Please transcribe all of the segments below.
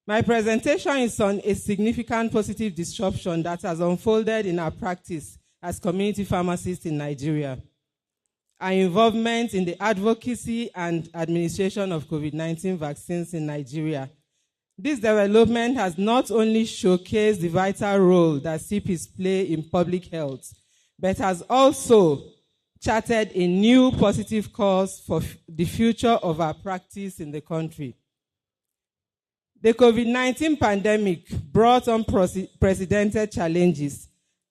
My presentation is on a significant positive disruption that has unfolded in our practice as community pharmacists in Nigeria. Our involvement in the advocacy and administration of COVID-19 vaccines in Nigeria. This development has not only showcased the vital role that CPs play in public health, but has also charted a new positive course for the future of our practice in the country. The COVID-19 pandemic brought unprecedented challenges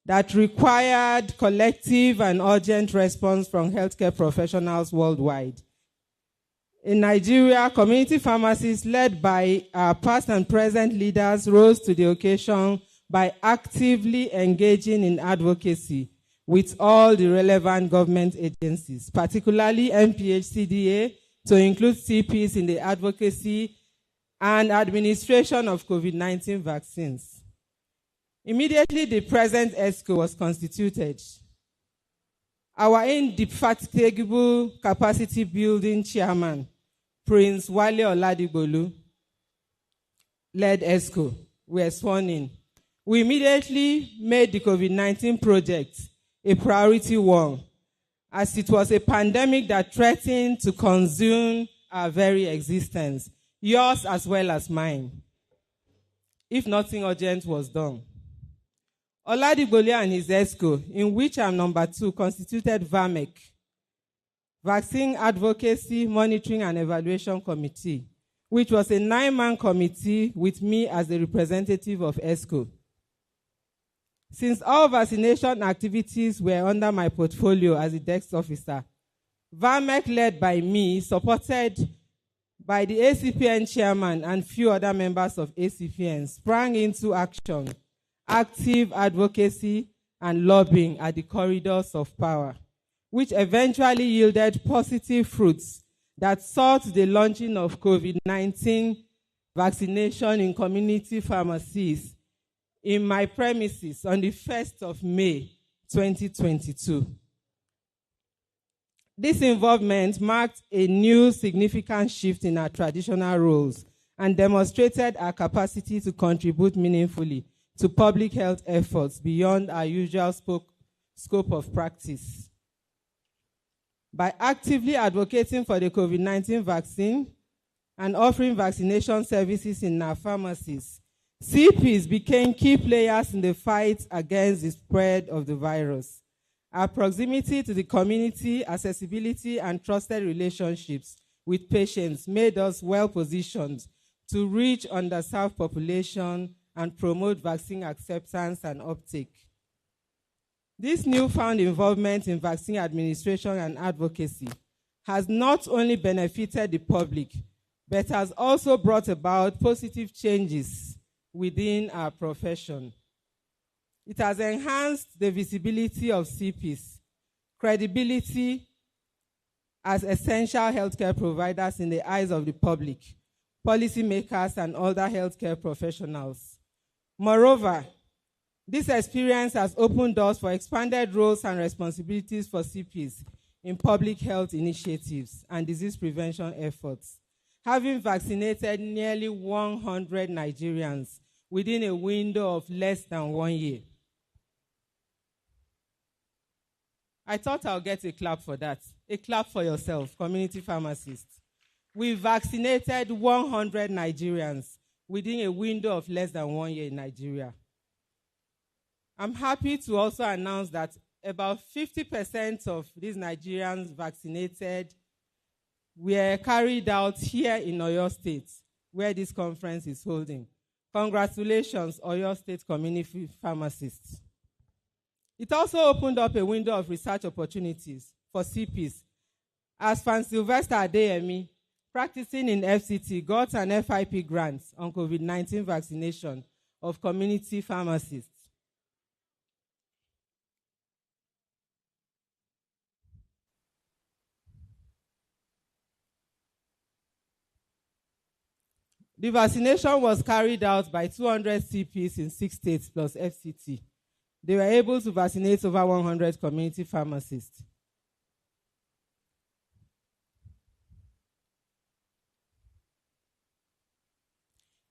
that required collective and urgent response from healthcare professionals worldwide. In Nigeria, community pharmacists led by our past and present leaders rose to the occasion by actively engaging in advocacy with all the relevant government agencies, particularly NPHCDA, to include CPs in the advocacy and administration of COVID-19 vaccines. Immediately, the present ESCO was constituted. Our indefatigable capacity building chairman, Prince Wale Oladi led ESCO. We were sworn in. We immediately made the COVID-19 project a priority one, as it was a pandemic that threatened to consume our very existence, yours as well as mine, if nothing urgent was done. Oladi and his ESCO, in which I'm number 2, constituted VAMEC, Vaccine Advocacy, Monitoring and Evaluation Committee, which was a 9-man committee with me as the representative of ESCO. Since all vaccination activities were under my portfolio as a desk officer, VAMEC, led by me, supported by the ACPN chairman and few other members of ACPN, sprang into action, active advocacy and lobbying at the corridors of power, which eventually yielded positive fruits that sought the launching of COVID-19 vaccination in community pharmacies in my premises on the 1st of May, 2022. This involvement marked a new significant shift in our traditional roles and demonstrated our capacity to contribute meaningfully to public health efforts beyond our usual scope of practice. By actively advocating for the COVID-19 vaccine and offering vaccination services in our pharmacies, CPs became key players in the fight against the spread of the virus. Our proximity to the community, accessibility, and trusted relationships with patients made us well-positioned to reach underserved population and promote vaccine acceptance and uptake. This newfound involvement in vaccine administration and advocacy has not only benefited the public, but has also brought about positive changes within our profession. It has enhanced the visibility of CPs, credibility as essential healthcare providers in the eyes of the public, policymakers, and other healthcare professionals. Moreover, this experience has opened doors for expanded roles and responsibilities for CPs in public health initiatives and disease prevention efforts, having vaccinated nearly 100 Nigerians within a window of less than 1 year. I thought I'll get a clap for that. A clap for yourself, community pharmacists. We vaccinated 100 Nigerians within a window of less than 1 year in Nigeria. I'm happy to also announce that about 50% of these Nigerians vaccinated were carried out here in Oyo State, where this conference is holding. Congratulations, Oyo State community pharmacists. It also opened up a window of research opportunities for CPs, as Fan Sylvester Adeyemi, practicing in FCT, got an FIP grant on COVID-19 vaccination of community pharmacists. The vaccination was carried out by 200 CPs in 6 states plus FCT. They were able to vaccinate over 100 community pharmacists.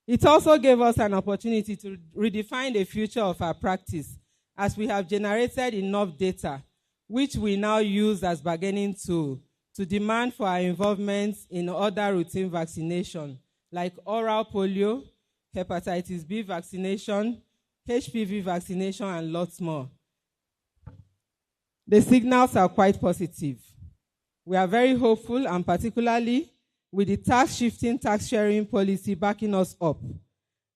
It also gave us an opportunity to redefine the future of our practice, as we have generated enough data, which we now use as bargaining tool to demand for our involvement in other routine vaccination, like oral polio, hepatitis B vaccination, HPV vaccination, and lots more. The signals are quite positive. We are very hopeful, and particularly with the tax-shifting, tax-sharing policy backing us up,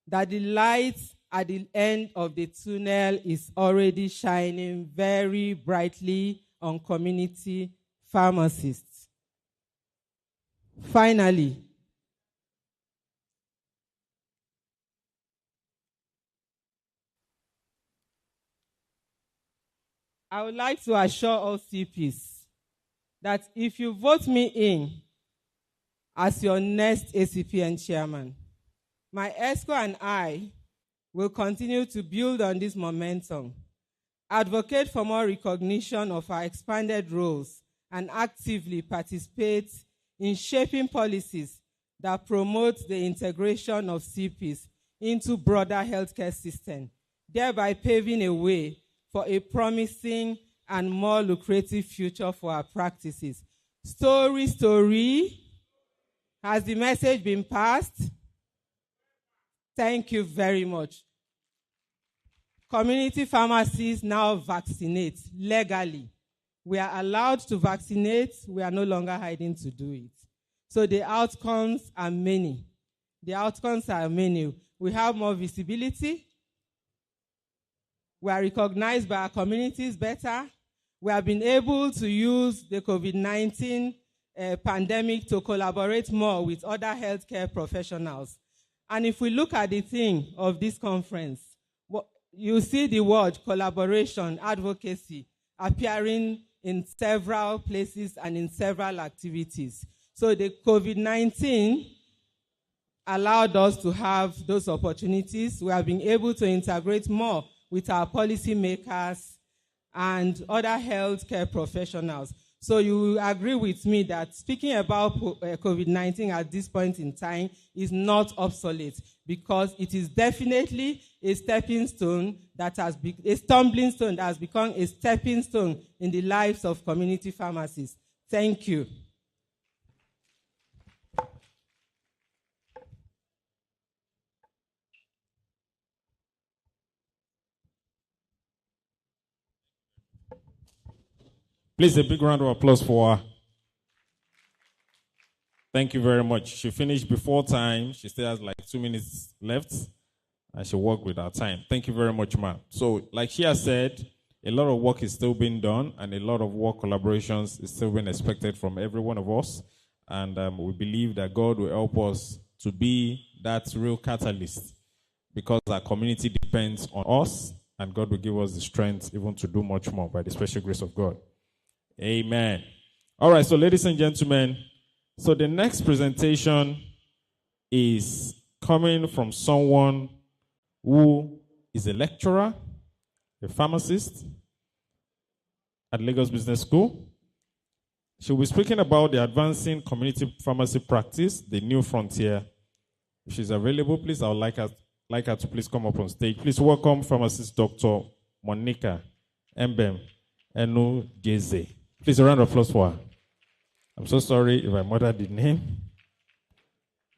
that the light at the end of the tunnel is already shining very brightly on community pharmacists. Finally, I would like to assure all CPs that if you vote me in as your next ACPN chairman, my ESCO and I will continue to build on this momentum, advocate for more recognition of our expanded roles, and actively participate in shaping policies that promote the integration of CPs into broader healthcare system, thereby paving a way for a promising and more lucrative future for our practices. Story. Has the message been passed? Thank you very much. Community pharmacies now vaccinate legally. We are allowed to vaccinate. We are no longer hiding to do it. So the outcomes are many. We have more visibility. We are recognized by our communities better. We have been able to use the COVID-19 pandemic to collaborate more with other healthcare professionals. And if we look at the theme of this conference, you see the word collaboration, advocacy appearing in several places and in several activities. So the COVID-19 allowed us to have those opportunities. We have been able to integrate more with our policymakers and other healthcare professionals. So you will agree with me that speaking about COVID-19 at this point in time is not obsolete, because it is definitely a stepping stone a stumbling stone that has become a stepping stone in the lives of community pharmacists. Thank you. Please, a big round of applause for her. Thank you very much. She finished before time. She still has like 2 minutes left, and she'll work with our time. Thank you very much, ma'am. So, like she has said, a lot of work is still being done, and a lot of work collaborations is still being expected from every one of us. And we believe that God will help us to be that real catalyst, because our community depends on us, and God will give us the strength even to do much more by the special grace of God. Amen. All right, so ladies and gentlemen, so the next presentation is coming from someone who is a lecturer, a pharmacist at Lagos Business School. She'll be speaking about the advancing community pharmacy practice, the new frontier. If she's available, please, I would like her to please come up on stage. Please welcome pharmacist Dr. Monica Hemben Eimunjeze. Please, a round of applause for her. I'm so sorry if I murdered the name.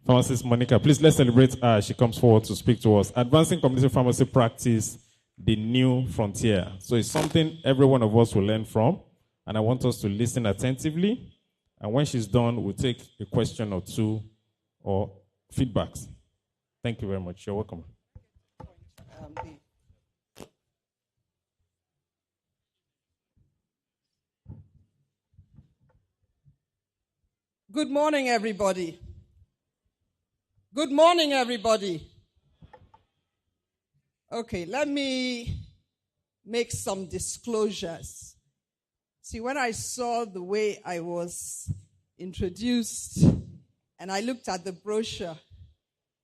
Pharmacist Monica, please let's celebrate her as she comes forward to speak to us. Advancing community pharmacy practice, the new frontier. So it's something every one of us will learn from, and I want us to listen attentively. And when she's done, we'll take a question or two or feedbacks. Thank you very much. You're welcome. Good morning, everybody. Good morning, everybody. Okay, let me make some disclosures. See, when I saw the way I was introduced and I looked at the brochure,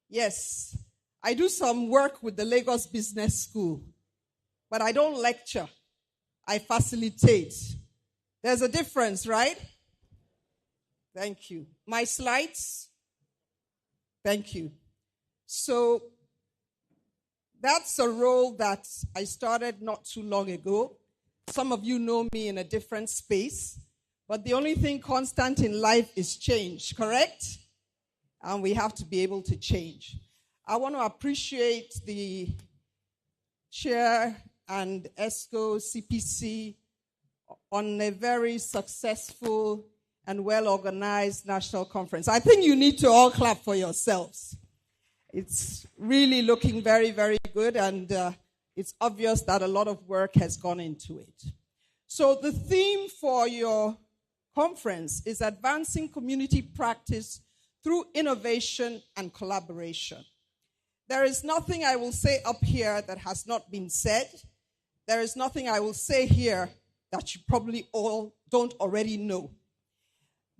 yes, I do some work with the Lagos Business School, but I don't lecture. I facilitate. There's a difference, right? Thank you. My slides? Thank you. So that's a role that I started not too long ago. Some of you know me in a different space, but the only thing constant in life is change, correct? And we have to be able to change. I want to appreciate the chair and ESCO CPC on a very successful and well-organized national conference. I think you need to all clap for yourselves. It's really looking very, very good, and it's obvious that a lot of work has gone into it. So the theme for your conference is advancing community practice through innovation and collaboration. There is nothing I will say up here that has not been said. There is nothing I will say here that you probably all don't already know.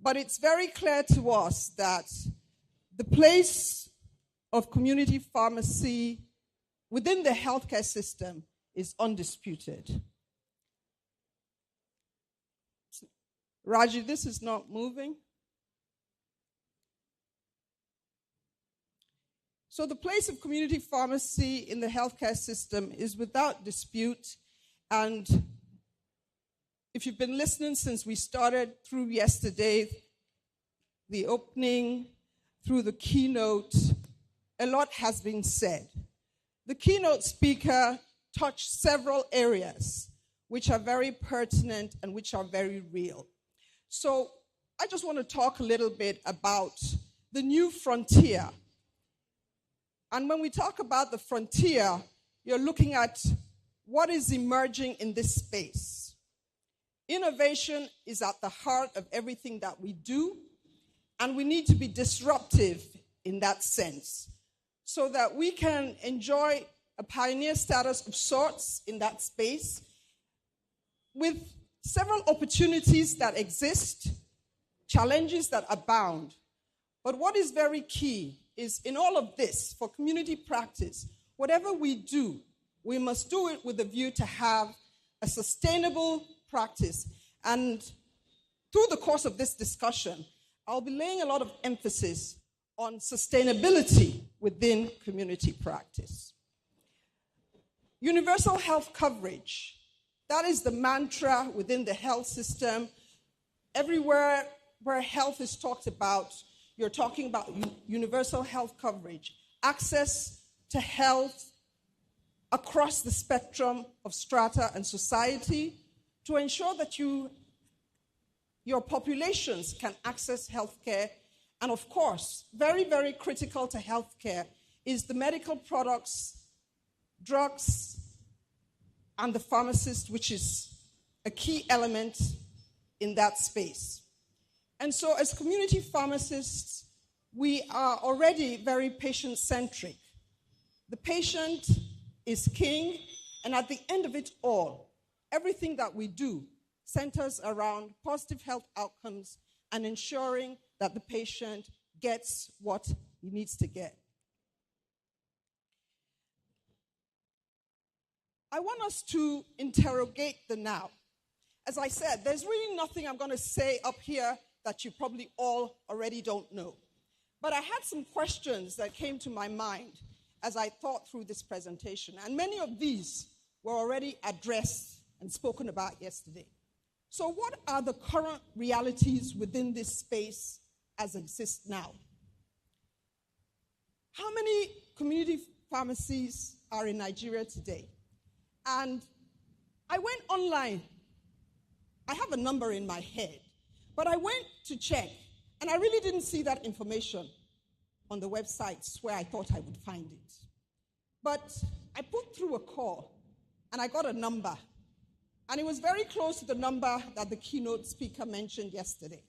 But it's very clear to us that the place of community pharmacy within the healthcare system is undisputed. Raji, this is not moving. So the place of community pharmacy in the healthcare system is without dispute. And if you've been listening since we started through yesterday, the opening, through the keynote, a lot has been said. The keynote speaker touched several areas which are very pertinent and which are very real. So I just want to talk a little bit about the new frontier. And when we talk about the frontier, you're looking at what is emerging in this space. Innovation is at the heart of everything that we do, and we need to be disruptive in that sense so that we can enjoy a pioneer status of sorts in that space with several opportunities that exist, challenges that abound. But what is very key is in all of this, for community practice, whatever we do, we must do it with a view to have a sustainable practice. And through the course of this discussion, I'll be laying a lot of emphasis on sustainability within community practice. Universal health coverage, that is the mantra within the health system. Everywhere where health is talked about, you're talking about universal health coverage, access to health across the spectrum of strata and society to ensure that your populations can access healthcare. And of course, very, very critical to healthcare is the medical products, drugs, and the pharmacist, which is a key element in that space. And so as community pharmacists, we are already very patient-centric. The patient is king, and at the end of it all, everything that we do centers around positive health outcomes and ensuring that the patient gets what he needs to get. I want us to interrogate the now. As I said, there's really nothing I'm going to say up here that you probably all already don't know. But I had some questions that came to my mind as I thought through this presentation, and many of these were already addressed and spoken about yesterday. So what are the current realities within this space as exists now? How many community pharmacies are in Nigeria today? And I went online. I have a number in my head, but I went to check, and I really didn't see that information on the websites where I thought I would find it. But I put through a call, and I got a number, and it was very close to the number that the keynote speaker mentioned yesterday.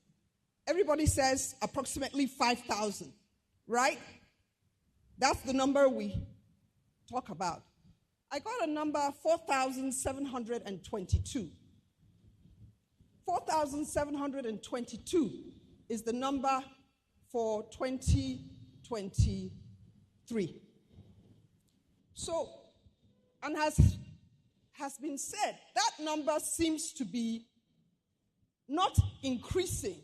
Everybody says approximately 5,000, right? That's the number we talk about. I got a number, 4,722. 4,722 is the number for 2023. So, and has been said, that number seems to be not increasing.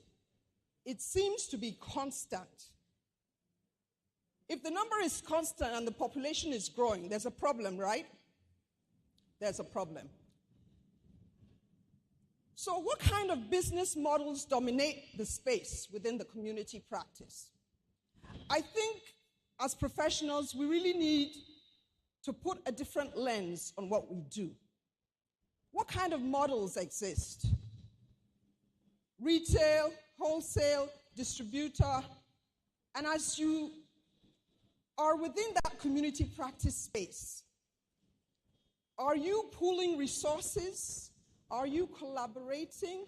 It seems to be constant. If the number is constant and the population is growing, there's a problem, right? There's a problem. So what kind of business models dominate the space within the community practice? I think as professionals, we really need to put a different lens on what we do. What kind of models exist? Retail, wholesale, distributor, and as you are within that community practice space, are you pooling resources? Are you collaborating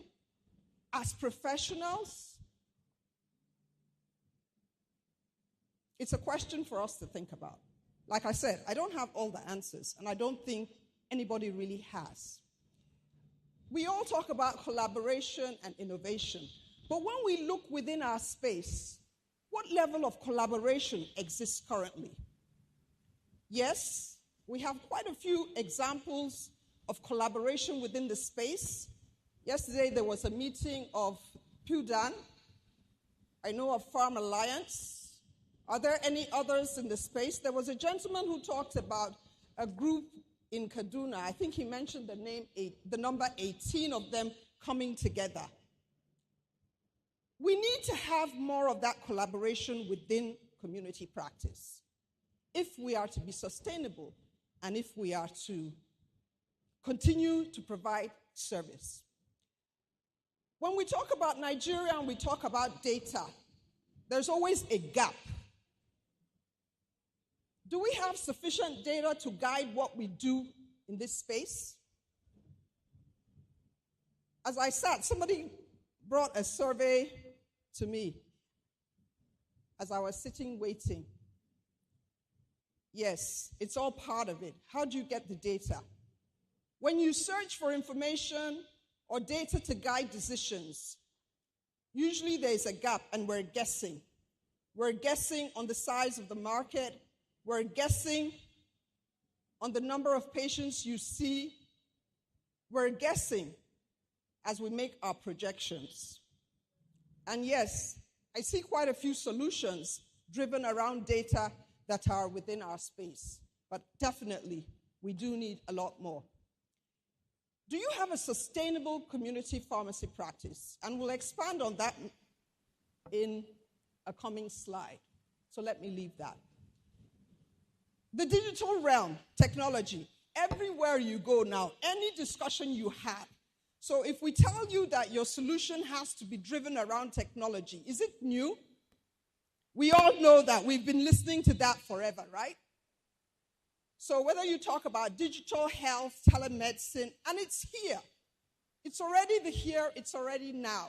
as professionals? It's a question for us to think about. Like I said, I don't have all the answers, and I don't think anybody really has. We all talk about collaboration and innovation, but when we look within our space, what level of collaboration exists currently? Yes, we have quite a few examples of collaboration within the space. Yesterday, there was a meeting of PUDAN. I know of Pharm Alliance. Are there any others in the space? There was a gentleman who talked about a group in Kaduna. I think he mentioned the number 18 of them coming together. We need to have more of that collaboration within community practice if we are to be sustainable and if we are to continue to provide service. When we talk about Nigeria and we talk about data, there's always a gap. Do we have sufficient data to guide what we do in this space? As I said, somebody brought a survey to me as I was sitting waiting. Yes, it's all part of it. How do you get the data? When you search for information or data to guide decisions, usually there's a gap and we're guessing. We're guessing on the size of the market. We're guessing on the number of patients you see. We're guessing as we make our projections. And yes, I see quite a few solutions driven around data that are within our space. But definitely, we do need a lot more. Do you have a sustainable community pharmacy practice? And we'll expand on that in a coming slide. So let me leave that. The digital realm, technology, everywhere you go now, any discussion you have. So if we tell you that your solution has to be driven around technology, is it new? We all know that. We've been listening to that forever, right? So whether you talk about digital health, telemedicine, and it's here. It's already here, it's already now.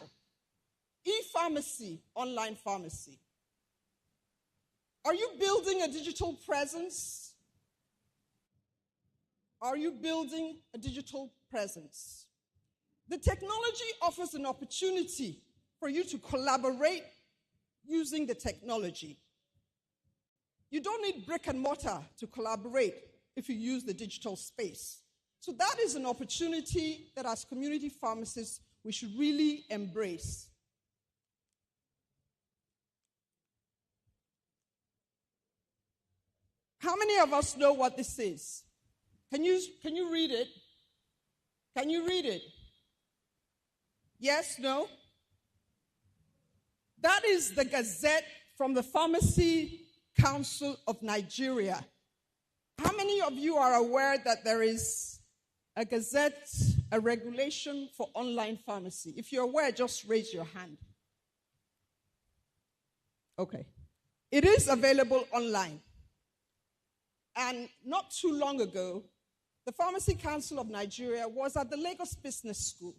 E-pharmacy, online pharmacy. Are you building a digital presence? Are you building a digital presence? The technology offers an opportunity for you to collaborate using the technology. You don't need brick and mortar to collaborate if you use the digital space. So that is an opportunity that as community pharmacists, we should really embrace. How many of us know what this is? Can you read it? Can you read it? Yes, no? That is the Gazette from the Pharmacy Council of Nigeria. How many of you are aware that there is a Gazette, a regulation for online pharmacy? If you're aware, just raise your hand. Okay. It is available online. And not too long ago, the Pharmacy Council of Nigeria was at the Lagos Business School.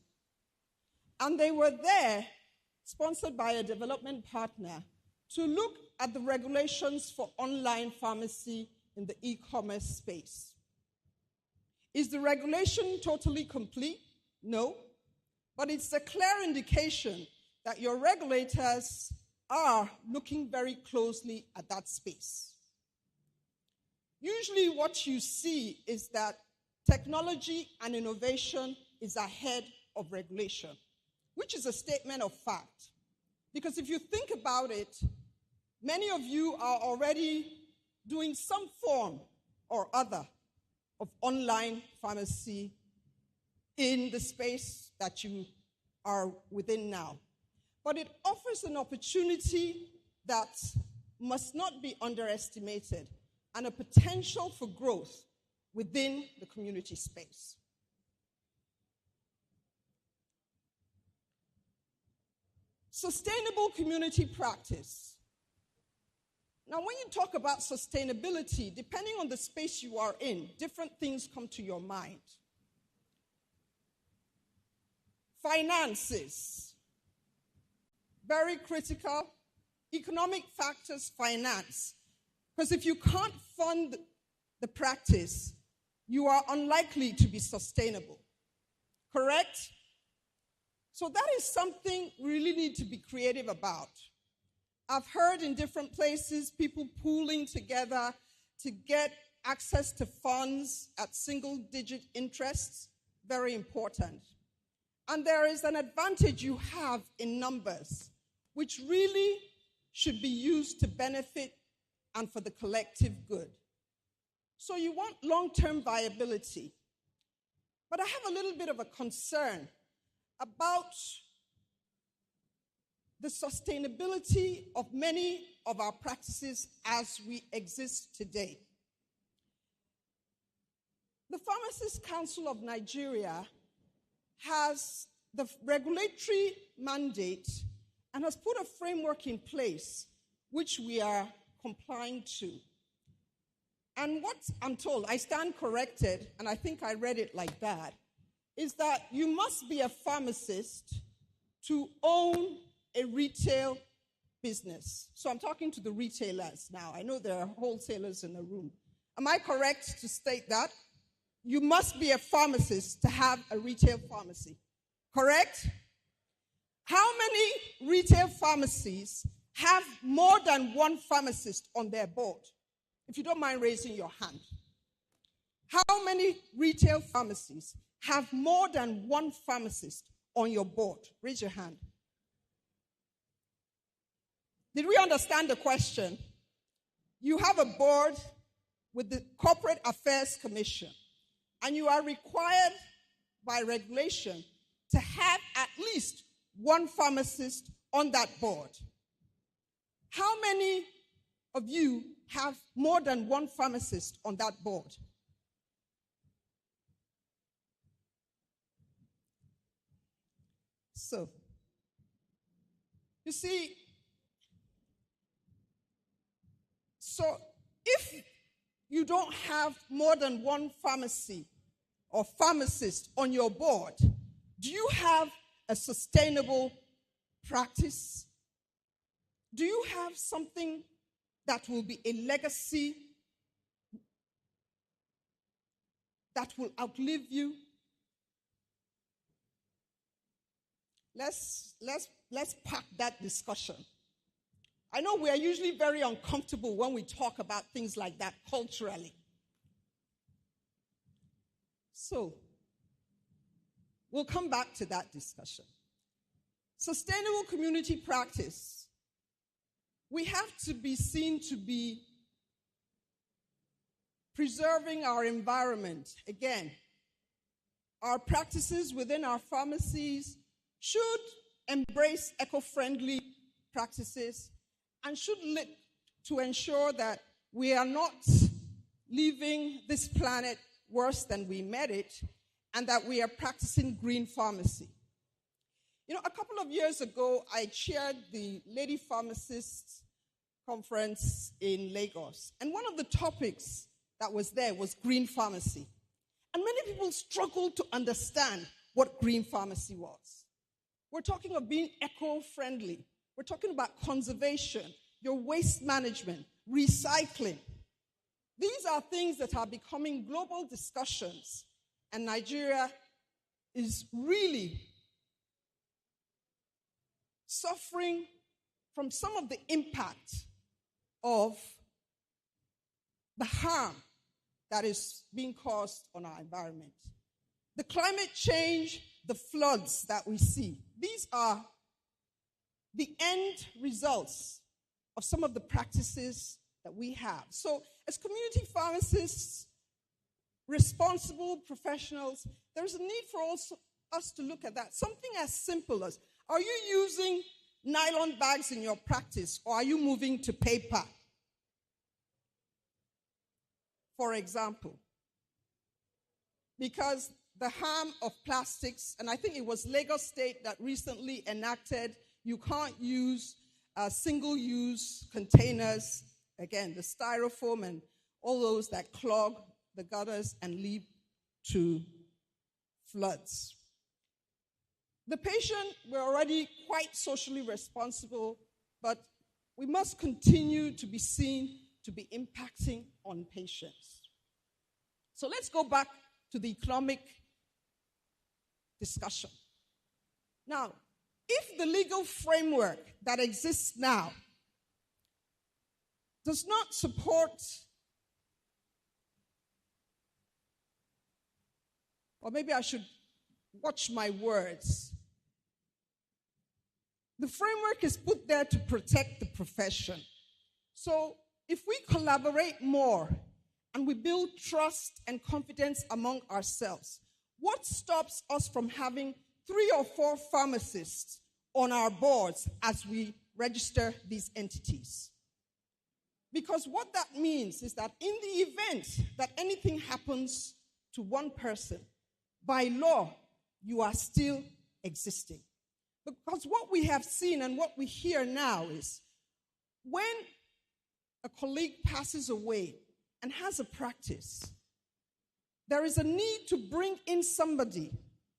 And they were there, sponsored by a development partner, to look at the regulations for online pharmacy in the e-commerce space. Is the regulation totally complete? No. But it's a clear indication that your regulators are looking very closely at that space. Usually what you see is that technology and innovation is ahead of regulation, which is a statement of fact. Because if you think about it, Many of you are already doing some form or other of online pharmacy in the space that you are within now. But it offers an opportunity that must not be underestimated and a potential for growth within the community space. Sustainable community practice. Now, when you talk about sustainability, depending on the space you are in, different things come to your mind. Finances, very critical. Economic factors, finance. Because if you can't fund the practice, you are unlikely to be sustainable. Correct? So that is something we really need to be creative about. I've heard in different places people pooling together to get access to funds at single-digit interests. Very important. And there is an advantage you have in numbers, which really should be used to benefit and for the collective good. So you want long-term viability. But I have a little bit of a concern about the sustainability of many of our practices as we exist today. The Pharmacists Council of Nigeria has the regulatory mandate and has put a framework in place which we are complying to. And what I'm told, I stand corrected, and I think I read it like that, is that you must be a pharmacist to own a retail business. So I'm talking to the retailers now. I know there are wholesalers in the room. Am I correct to state that? You must be a pharmacist to have a retail pharmacy. Correct? How many retail pharmacies have more than one pharmacist on their board? If you don't mind raising your hand. How many retail pharmacies have more than one pharmacist on your board? Raise your hand. Did we understand the question? You have a board with the Corporate Affairs Commission, and you are required by regulation to have at least one pharmacist on that board. How many of you have more than one pharmacist on that board? So, you see, if you don't have more than one pharmacy or pharmacist on your board, do you have a sustainable practice? Do you have something that will be a legacy that will outlive you? Let's park that discussion. I know we are usually very uncomfortable when we talk about things like that culturally. So, we'll come back to that discussion. Sustainable community practice. We have to be seen to be preserving our environment. Again, our practices within our pharmacies should embrace eco-friendly practices and should look to ensure that we are not leaving this planet worse than we met it, and that we are practicing green pharmacy. You know, a couple of years ago, I chaired the Lady Pharmacists Conference in Lagos, and one of the topics that was there was green pharmacy. And many people struggled to understand what green pharmacy was. We're talking of being eco-friendly. We're talking about conservation, your waste management, recycling. These are things that are becoming global discussions, and Nigeria is really suffering from some of the impact of the harm that is being caused on our environment. The climate change, the floods that we see, these are the end results of some of the practices that we have. So as community pharmacists, responsible professionals, there's a need for us to look at that. Something as simple as, are you using nylon bags in your practice, or are you moving to paper? For example, because the harm of plastics, and I think it was Lagos State that recently enacted, you can't use single-use containers, again, the styrofoam and all those that clog the gutters and lead to floods. The patient, we're already quite socially responsible, but we must continue to be seen to be impacting on patients. So let's go back to the economic discussion. Now, if the legal framework that exists now does not support, or maybe I should watch my words, the framework is put there to protect the profession. So if we collaborate more and we build trust and confidence among ourselves, what stops us from having 3 or 4 pharmacists on our boards as we register these entities? Because what that means is that in the event that anything happens to one person, by law, you are still existing. Because what we have seen and what we hear now is when a colleague passes away and has a practice, there is a need to bring in somebody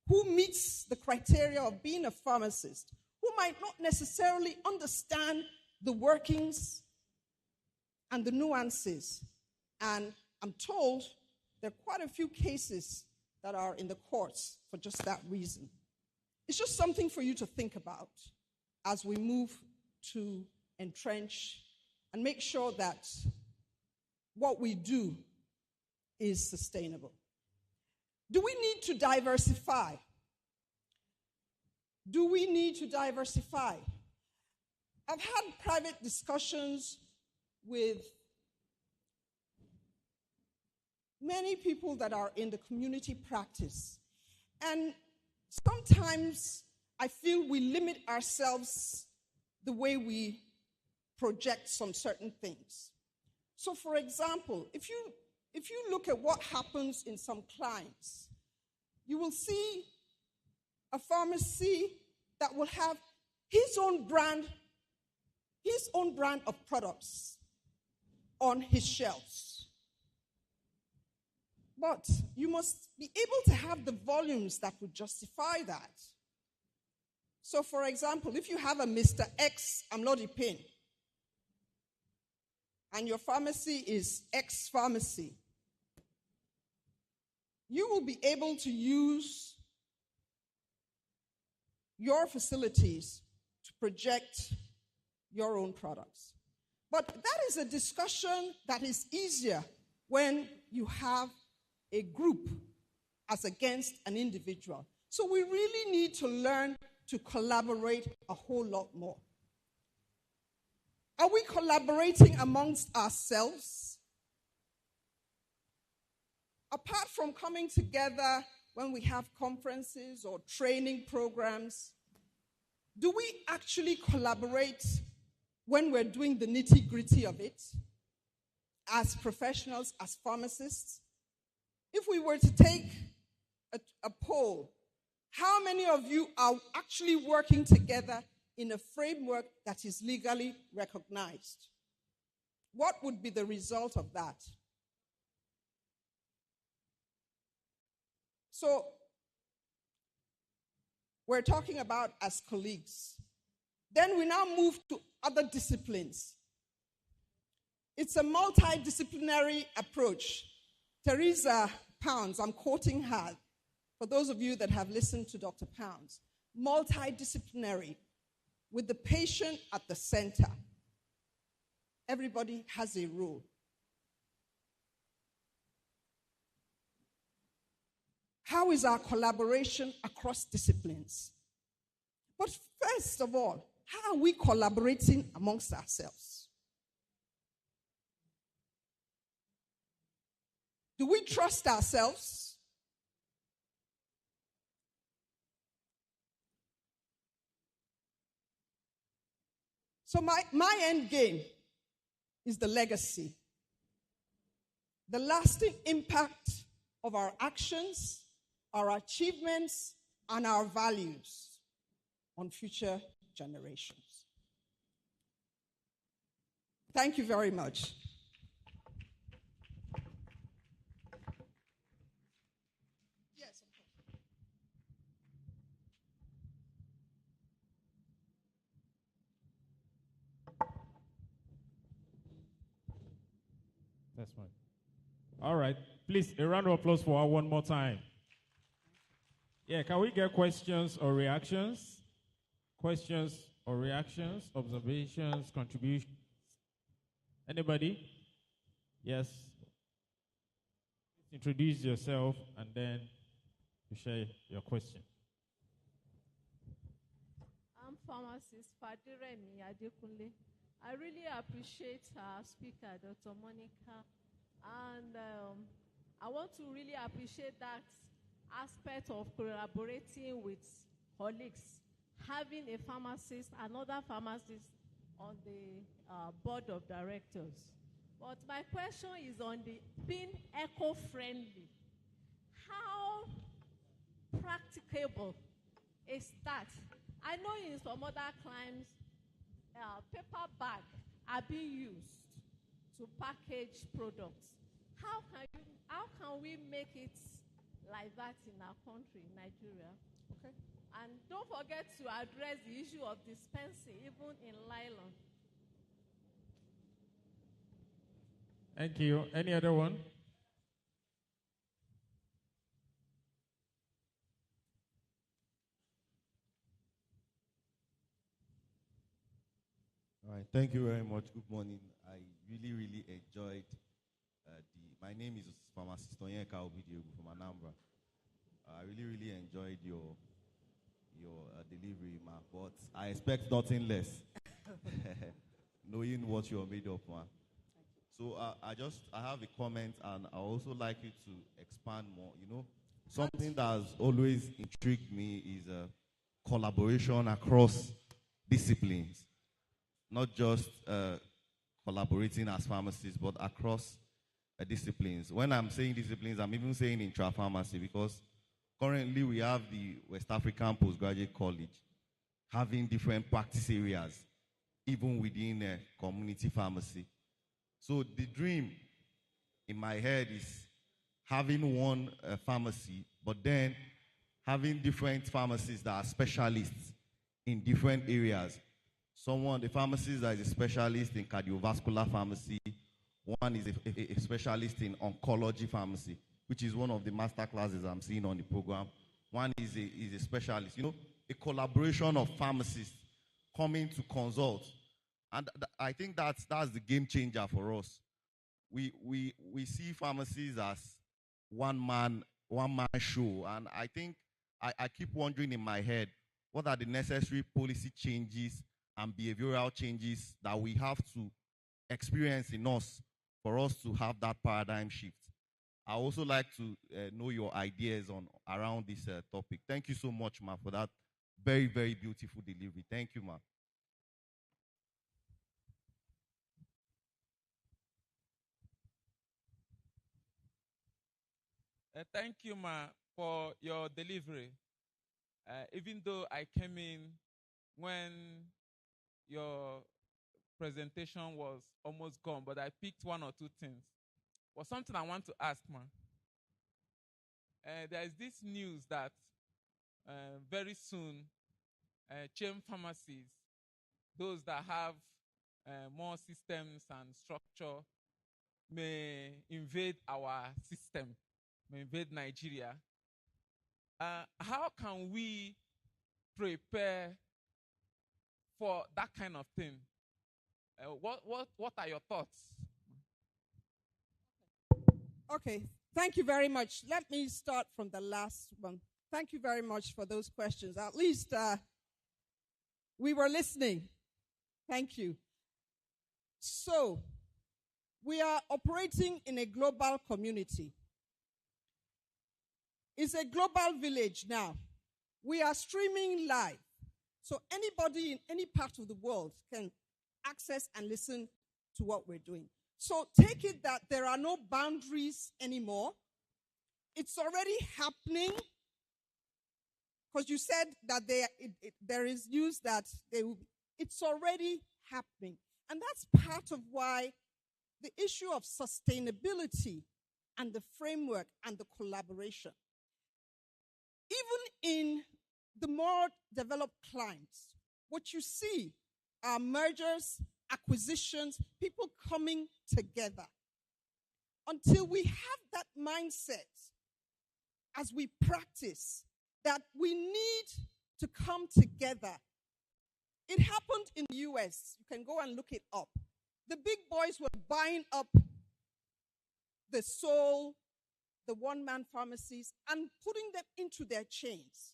who meets the criteria of being a pharmacist, who might not necessarily understand the workings and the nuances. And I'm told there are quite a few cases that are in the courts for just that reason. It's just something for you to think about as we move to entrench and make sure that what we do is sustainable. Do we need to diversify? Do we need to diversify? I've had private discussions with many people that are in the community practice. And sometimes I feel we limit ourselves the way we project some certain things. So for example, if you look at what happens in some clients, you will see a pharmacy that will have his own brand of products on his shelves. But you must be able to have the volumes that would justify that. So for example, if you have a Mr. X amlodipine, and your pharmacy is X pharmacy, you will be able to use your facilities to project your own products. But that is a discussion that is easier when you have a group as against an individual. So we really need to learn to collaborate a whole lot more. Are we collaborating amongst ourselves? Apart from coming together when we have conferences or training programs, do we actually collaborate when we're doing the nitty-gritty of it as professionals, as pharmacists? If we were to take a poll, how many of you are actually working together in a framework that is legally recognized? What would be the result of that? So, we're talking about as colleagues. Then we now move to other disciplines. It's a multidisciplinary approach. Teresa Pounds, I'm quoting her, for those of you that have listened to Dr. Pounds. Multidisciplinary, with the patient at the center. Everybody has a role. How is our collaboration across disciplines? But first of all, how are we collaborating amongst ourselves? Do we trust ourselves? So my end game is the legacy, the lasting impact of our actions, our achievements, and our values on future generations. Thank you very much. Yes, of course. That's fine. All right. Please, a round of applause for her one more time. Yeah, can we get questions or reactions? Questions or reactions, observations, contributions? Anybody? Yes. Introduce yourself and then you share your question. I'm Pharmacist Fadiremi Adekunle. I really appreciate our speaker, Dr. Monica, and I want to really appreciate that aspect of collaborating with colleagues, having a pharmacist, another pharmacist on the board of directors. But my question is on the being eco-friendly. How practicable is that? I know in some other climes, paper bags are being used to package products. How can we make it like that in our country, Nigeria? Okay. And don't forget to address the issue of dispensing, even in nylon. Thank you. Any other one? All right, thank you very much. Good morning. I really enjoyed my name is Pharmacist IKEBUDU from Anambra. I really enjoyed your delivery, ma. But I expect nothing less, knowing what you're made of, ma. So I have a comment, and I also like you to expand more. You know, something that has always intrigued me is collaboration across disciplines, not just collaborating as pharmacists, but across disciplines. When I'm saying disciplines, I'm even saying intra-pharmacy, because currently we have the West African Postgraduate College having different practice areas, even within community pharmacy. So the dream in my head is having one pharmacy, but then having different pharmacists that are specialists in different areas. The pharmacist that is a specialist in cardiovascular pharmacy, one is a specialist in oncology pharmacy, which is one of the master classes I'm seeing on the program. One is a specialist. You know, a collaboration of pharmacists coming to consult. And I think that's the game changer for us. We see pharmacies as one man show. And I think I keep wondering in my head, what are the necessary policy changes and behavioral changes that we have to experience in us for us to have that paradigm shift? I also like to know your ideas around this topic. Thank you so much, ma, for that very beautiful delivery. Thank you, ma. Thank you, ma, for your delivery. Even though I came in when your presentation was almost gone, but I picked one or two things. But something I want to ask, ma. There is this news that very soon, chain pharmacies, those that have more systems and structure, may invade our system, may invade Nigeria. How can we prepare for that kind of thing? What are your thoughts? Okay, thank you very much. Let me start from the last one. Thank you very much for those questions. At least we were listening. Thank you. So, we are operating in a global community. is a global village now. We are streaming live. So anybody in any part of the world can access and listen to what we're doing. So take it that there are no boundaries anymore. It's already happening. Because you said that there is news that it's already happening. And that's part of why the issue of sustainability and the framework and the collaboration. Even in the more developed climes, what you see are mergers, acquisitions, people coming together. Until we have that mindset as we practice, that we need to come together. It happened in the US. You can go and look it up. The big boys were buying up the sole, the one-man pharmacies, and putting them into their chains.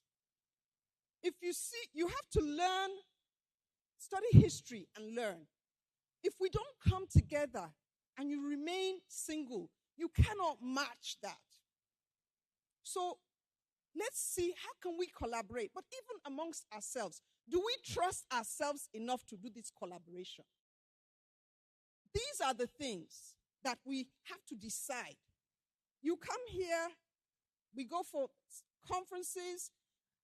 If you see, you have to learn, study history and learn. If we don't come together and you remain single, you cannot match that. So let's see, how can we collaborate? But even amongst ourselves, do we trust ourselves enough to do this collaboration? These are the things that we have to decide. You come here, we go for conferences.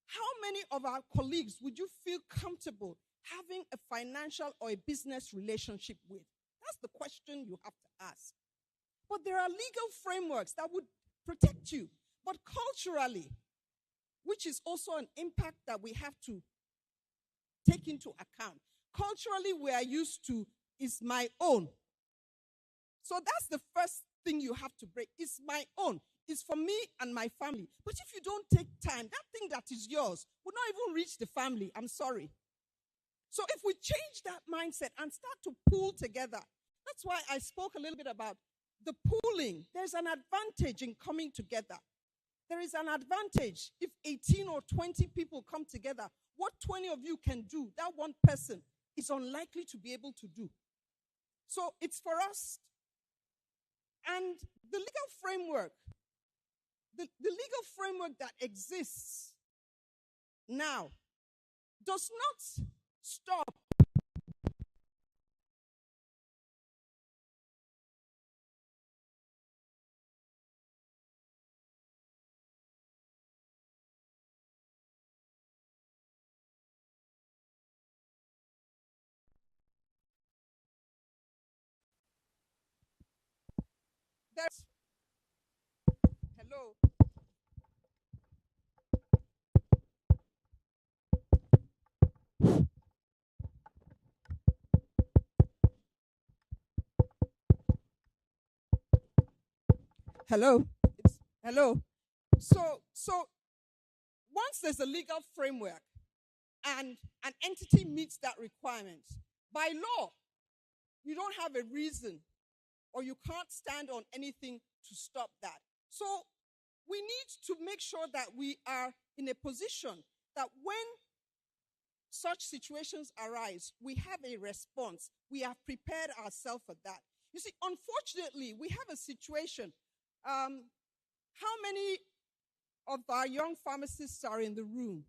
How many of our colleagues would you feel comfortable having a financial or a business relationship with? That's the question you have to ask. But there are legal frameworks that would protect you. But culturally, which is also an impact that we have to take into account. Culturally, we are used to, is my own. So that's the first thing you have to break. It's my own. It's for me and my family. But if you don't take time, that thing that is yours will not even reach the family. I'm sorry. So if we change that mindset and start to pool together, that's why I spoke a little bit about the pooling. There's an advantage in coming together. There is an advantage if 18 or 20 people come together. What 20 of you can do, that one person is unlikely to be able to do. So it's for us. And the legal framework, the legal framework that exists now does not stop there's hello. Hello. Hello. So once there's a legal framework and an entity meets that requirement, by law, you don't have a reason or you can't stand on anything to stop that. So we need to make sure that we are in a position that when such situations arise, we have a response. We have prepared ourselves for that. You see, unfortunately, we have a situation. How many of our young pharmacists are in the room?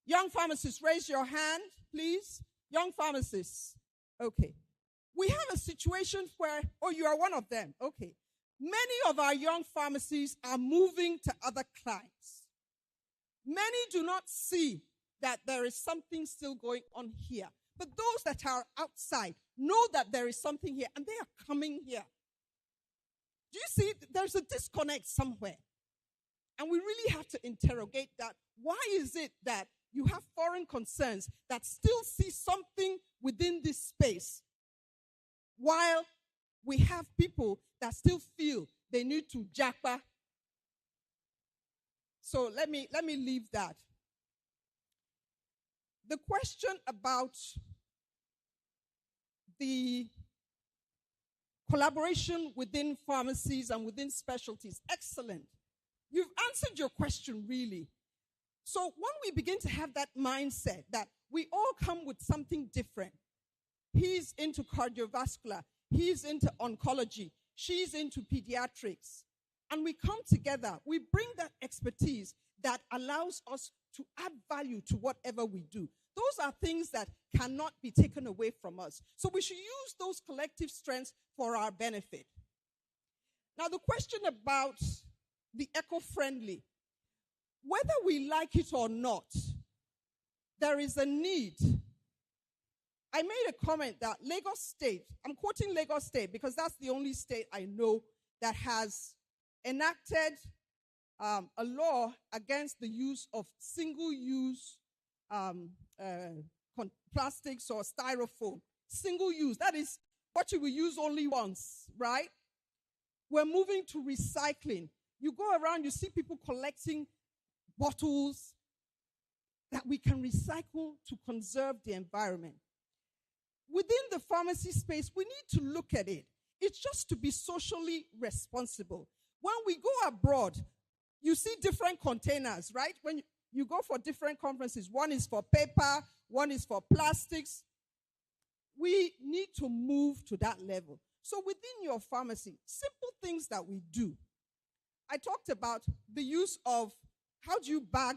Young pharmacists, raise your hand, please. Young pharmacists. Okay. We have a situation where, oh, you are one of them. Okay. Many of our young pharmacies are moving to other clients. Many do not see that there is something still going on here. But those that are outside know that there is something here, and they are coming here. Do you see? There's a disconnect somewhere. And we really have to interrogate that. Why is it that you have foreign concerns that still see something within this space, while we have people that still feel they need to japa? So let me leave that. The question about the collaboration within pharmacies and within specialties, excellent. You've answered your question, really. So when we begin to have that mindset that we all come with something different, he's into cardiovascular, he's into oncology, she's into pediatrics, and we come together. We bring that expertise that allows us to add value to whatever we do. Those are things that cannot be taken away from us. So we should use those collective strengths for our benefit. Now, the question about the eco-friendly, whether we like it or not, there is a need. I made a comment that Lagos State, I'm quoting Lagos State because that's the only state I know that has enacted a law against the use of single-use plastics or styrofoam. Single use, that is what you will use only once, right? We're moving to recycling. You go around, you see people collecting bottles that we can recycle to conserve the environment. Within the pharmacy space, we need to look at it. It's just to be socially responsible. When we go abroad, you see different containers, right? When you go for different conferences, one is for paper, one is for plastics. We need to move to that level. So within your pharmacy, simple things that we do. I talked about the use of how do you bag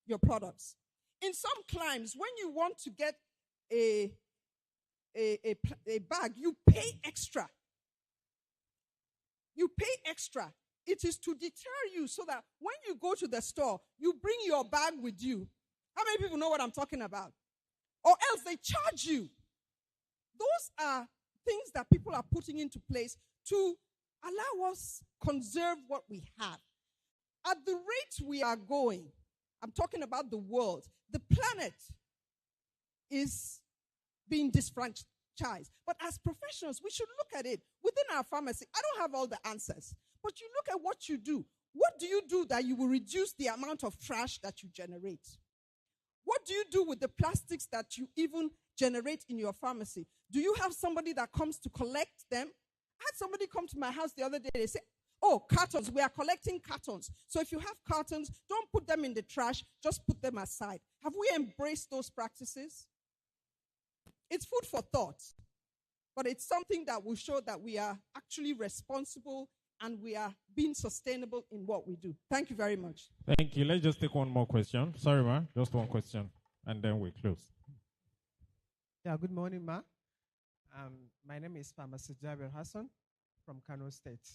your products. In some climes, when you want to get a bag, you pay extra. You pay extra. It is to deter you so that when you go to the store, you bring your bag with you. How many people know what I'm talking about? Or else they charge you. Those are things that people are putting into place to allow us conserve what we have. At the rate we are going, I'm talking about the world, the planet is being disfranchised. But as professionals, we should look at it within our pharmacy. I don't have all the answers, but you look at what you do. What do you do that you will reduce the amount of trash that you generate? What do you do with the plastics that you even generate in your pharmacy? Do you have somebody that comes to collect them? I had somebody come to my house the other day. They say, oh, cartons, we are collecting cartons. So if you have cartons, don't put them in the trash, just put them aside. Have we embraced those practices? It's food for thought, but it's something that will show that we are actually responsible and we are being sustainable in what we do. Thank you very much. Thank you. Let's just take one more question. Sorry, ma. Just one question, and then we close. Yeah, good morning, ma. My name is Pharmacist Jabir Hassan from Kano State.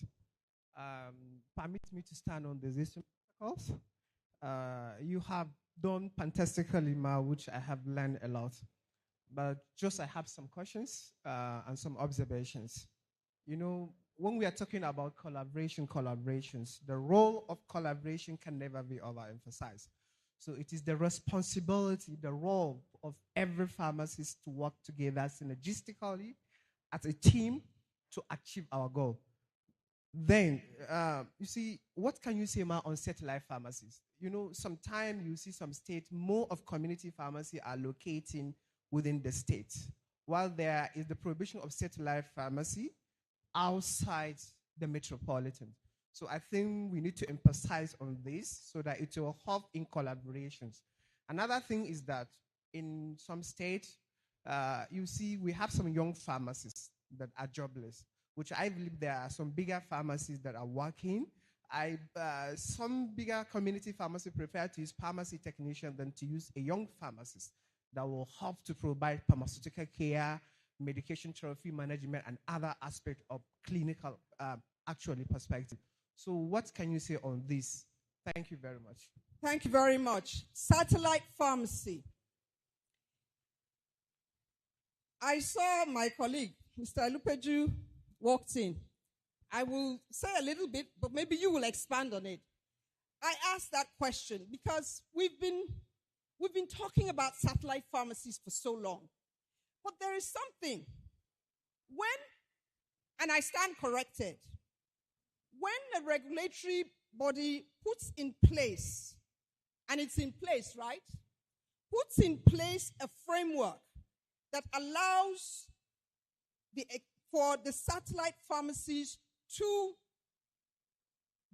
Permit me to stand on the issue. You have done fantastically, ma, which I have learned a lot. But just I have some questions and some observations. You know, when we are talking about collaborations, the role of collaboration can never be overemphasized. So it is the responsibility, the role of every pharmacist to work together synergistically as a team to achieve our goal. Then, you see, what can you say more on satellite pharmacies? You know, sometimes you see some states, more of community pharmacy are locating within the state, while there is the prohibition of satellite pharmacy outside the metropolitan. So I think we need to emphasize on this so that it will help in collaborations. Another thing is that in some states, you see we have some young pharmacists that are jobless, which I believe there are some bigger pharmacies that are working. Some bigger community pharmacy prefer to use pharmacy technician than to use a young pharmacist that will help to provide pharmaceutical care, medication therapy management, and other aspects of clinical actually perspective. So what can you say on this? Thank you very much. Thank you very much. Satellite pharmacy. I saw my colleague, Mr. Lupeju, walked in. I will say a little bit, but maybe you will expand on it. I asked that question because we've been talking about satellite pharmacies for so long. But there is something. And I stand corrected, when a regulatory body puts in place, and it's in place, right? Puts in place a framework that allows for the satellite pharmacies to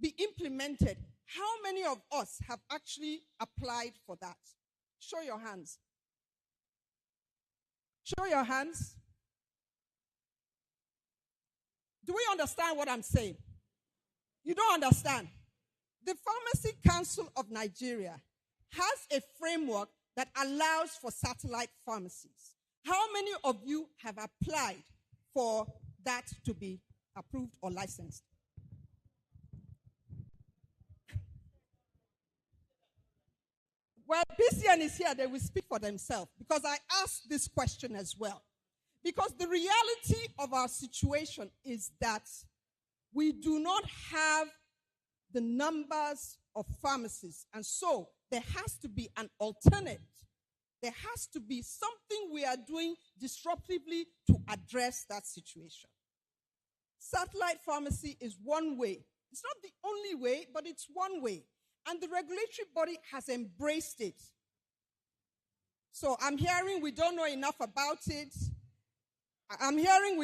be implemented. How many of us have actually applied for that? Show your hands. Show your hands. Do we understand what I'm saying? You don't understand. The Pharmacy Council of Nigeria has a framework that allows for satellite pharmacies. How many of you have applied for that to be approved or licensed? Well, PCN is here. They will speak for themselves because I asked this question as well. Because the reality of our situation is that we do not have the numbers of pharmacists. And so there has to be an alternate. There has to be something we are doing disruptively to address that situation. Satellite pharmacy is one way. It's not the only way, but it's one way. And the regulatory body has embraced it. So I'm hearing we don't know enough about it. PCN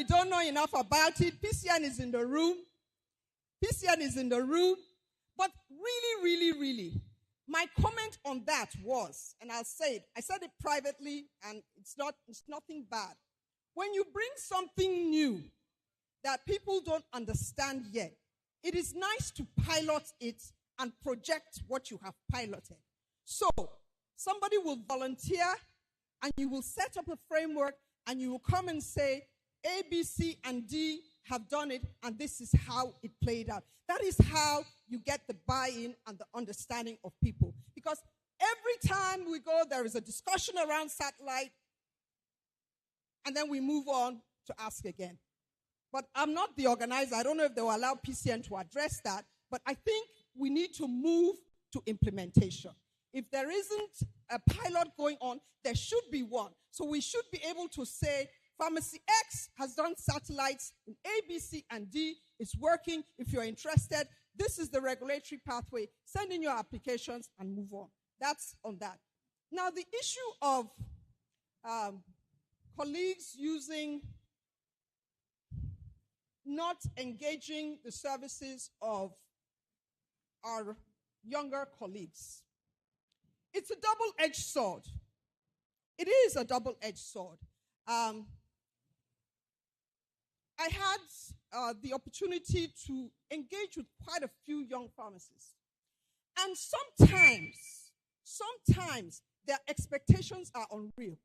is in the room. But really, my comment on that was, and I'll say it, I said it privately, and it's nothing bad. When you bring something new that people don't understand yet, it is nice to pilot it and project what you have piloted. So, somebody will volunteer, and you will set up a framework, and you will come and say, A, B, C, and D have done it, and this is how it played out. That is how you get the buy-in and the understanding of people. Because every time we go, there is a discussion around satellite, and then we move on to ask again. But I'm not the organizer. I don't know if they will allow PCN to address that, but I think we need to move to implementation. If there isn't a pilot going on, there should be one. So we should be able to say, Pharmacy X has done satellites in A, B, C, and D. It's working. If you're interested, this is the regulatory pathway. Send in your applications and move on. That's on that. Now, the issue of colleagues not engaging the services of our younger colleagues. It's a double-edged sword. It is a double-edged sword. I had the opportunity to engage with quite a few young pharmacists. And sometimes their expectations are unreal.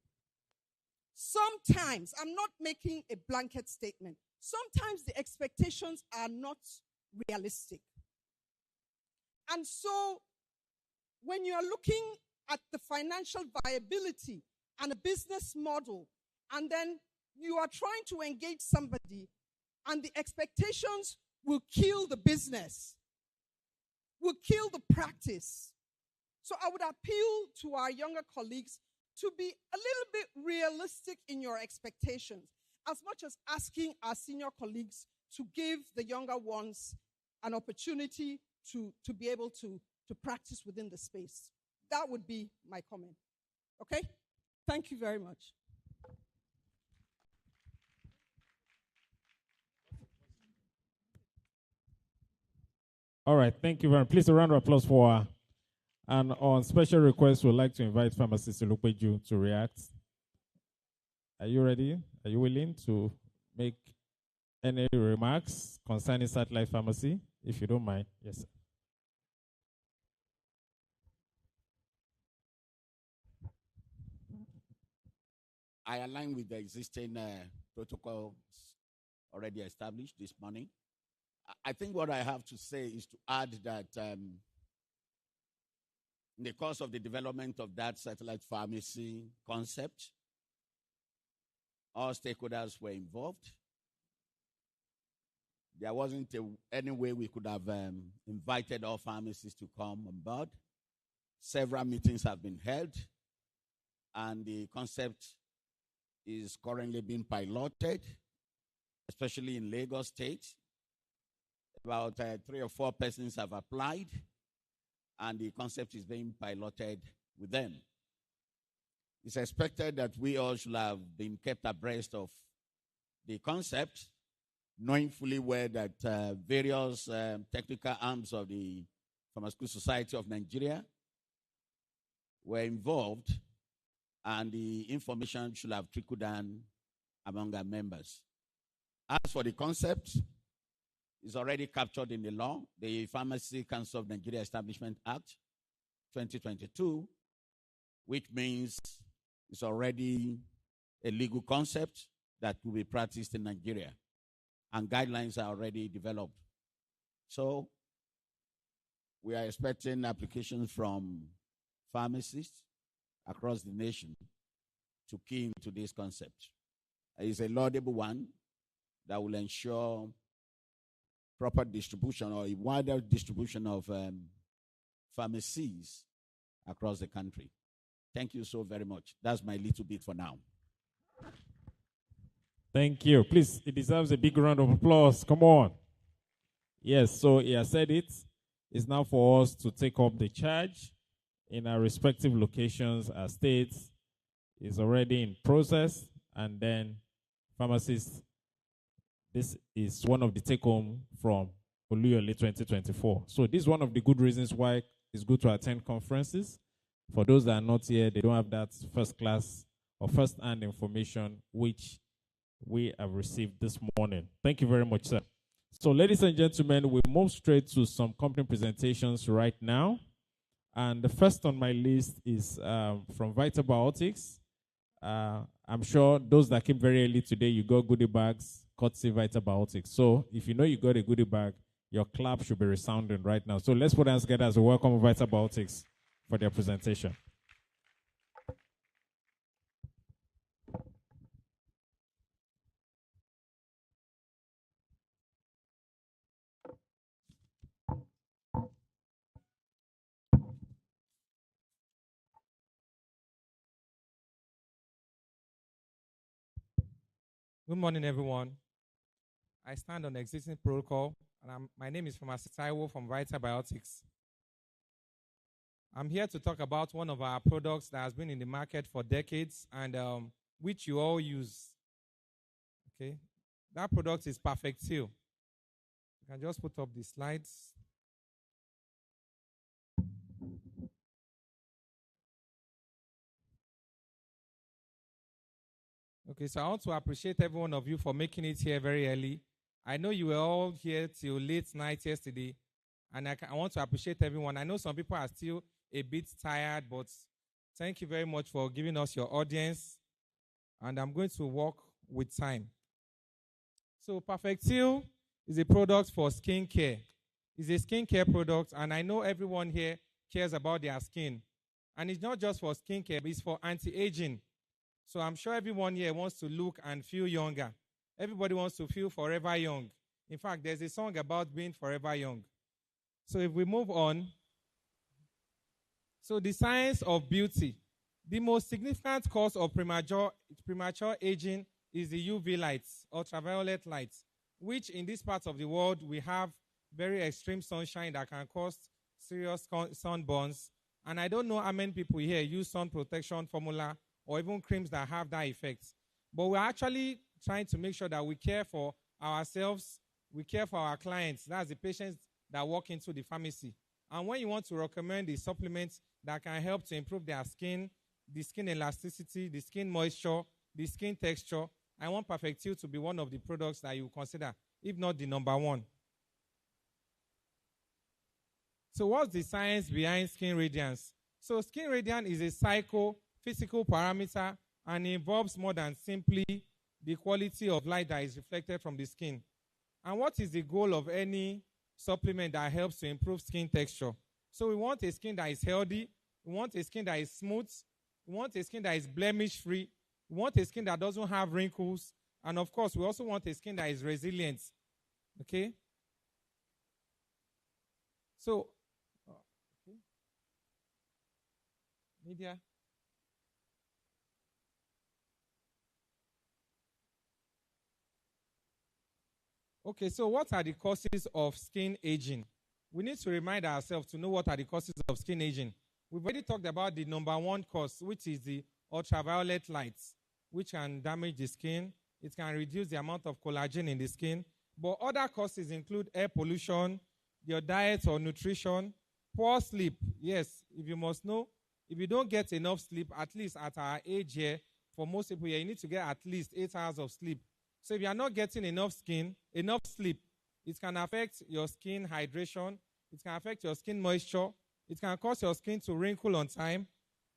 Sometimes, I'm not making a blanket statement, sometimes the expectations are not realistic. And so, when you are looking at the financial viability and a business model, and then you are trying to engage somebody, and the expectations will kill the business, will kill the practice. So I would appeal to our younger colleagues to be a little bit realistic in your expectations, as much as asking our senior colleagues to give the younger ones an opportunity to be able to practice within the space. That would be my comment. Okay? Thank you very much. All right, thank you very much. Please, a round of applause for her. And on special request, we'd like to invite Pharmacist Olupeju to react. Are you ready? Are you willing to make any remarks concerning satellite pharmacy, if you don't mind? Yes, sir. I align with the existing protocols already established this morning. I think what I have to say is to add that in the course of the development of that satellite pharmacy concept, all stakeholders were involved. There wasn't any way we could have invited all pharmacists to come on board. Several meetings have been held, and the concept is currently being piloted, especially in Lagos State. About 3 or 4 persons have applied, and the concept is being piloted with them. It's expected that we all should have been kept abreast of the concept, knowing fully well that various technical arms of the Pharmaceutical Society of Nigeria were involved, and the information should have trickled down among our members. As for the concept, is already captured in the law, the Pharmacy Council of Nigeria Establishment Act 2022, which means it's already a legal concept that will be practiced in Nigeria, and guidelines are already developed. So we are expecting applications from pharmacists across the nation to key into this concept. It's a laudable one that will ensure proper distribution or a wider distribution of pharmacies across the country. Thank you so very much. That's my little bit for now. Thank you. Please, it deserves a big round of applause. Come on. Yes, so he has said it. It's now for us to take up the charge in our respective locations. Our states is already in process, and then pharmacists, this is one of the take-home from Oluyole 2024. So this is one of the good reasons why it's good to attend conferences. For those that are not here, they don't have that first class or first-hand information which we have received this morning. Thank you very much, sir. So ladies and gentlemen, we move straight to some company presentations right now. And the first on my list is from Vitabiotics. I'm sure those that came very early today, you got goodie bags, courtesy Vitabiotics. So if you know you got a goodie bag, your clap should be resounding right now. So let's put hands together as a welcome Vitabiotics for their presentation. Good morning, everyone. I stand on existing protocol, and my name is Pharmacist Taiwo from Vitabiotics. I'm here to talk about one of our products that has been in the market for decades and which you all use. Okay, that product is Perfectil. You can just put up the slides. Okay, so I want to appreciate every one of you for making it here very early. I know you were all here till late night yesterday, and I want to appreciate everyone. I know some people are still a bit tired, but thank you very much for giving us your audience, and I'm going to work with time. So Perfectil is a product for skincare. It's a skincare product, and I know everyone here cares about their skin. And it's not just for skincare, but it's for anti-aging. So I'm sure everyone here wants to look and feel younger. Everybody wants to feel forever young. In fact, there's a song about being forever young. So if we move on. So the science of beauty. The most significant cause of premature aging is the UV lights, ultraviolet lights, which in this part of the world, we have very extreme sunshine that can cause serious sunburns. And I don't know how many people here use sun protection formula or even creams that have that effect. But we're actually trying to make sure that we care for ourselves, we care for our clients. That's the patients that walk into the pharmacy. And when you want to recommend the supplements that can help to improve their skin, the skin elasticity, the skin moisture, the skin texture, I want Perfectil to be one of the products that you consider, if not the number one. So what's the science behind skin radiance? So skin radiance is a psycho-physical parameter and involves more than simply the quality of light that is reflected from the skin. And what is the goal of any supplement that helps to improve skin texture? So we want a skin that is healthy, we want a skin that is smooth, we want a skin that is blemish-free, we want a skin that doesn't have wrinkles, and of course, we also want a skin that is resilient. Okay? So, okay. Media. Okay, so what are the causes of skin aging? We need to remind ourselves to know what are the causes of skin aging. We've already talked about the number one cause, which is the ultraviolet lights, which can damage the skin. It can reduce the amount of collagen in the skin. But other causes include air pollution, your diet or nutrition, poor sleep. Yes, if you must know, if you don't get enough sleep, at least at our age here, for most people here, you need to get at least 8 hours of sleep. So if you are not getting enough sleep, It can affect your skin hydration. It can affect your skin moisture. It can cause your skin to wrinkle on time.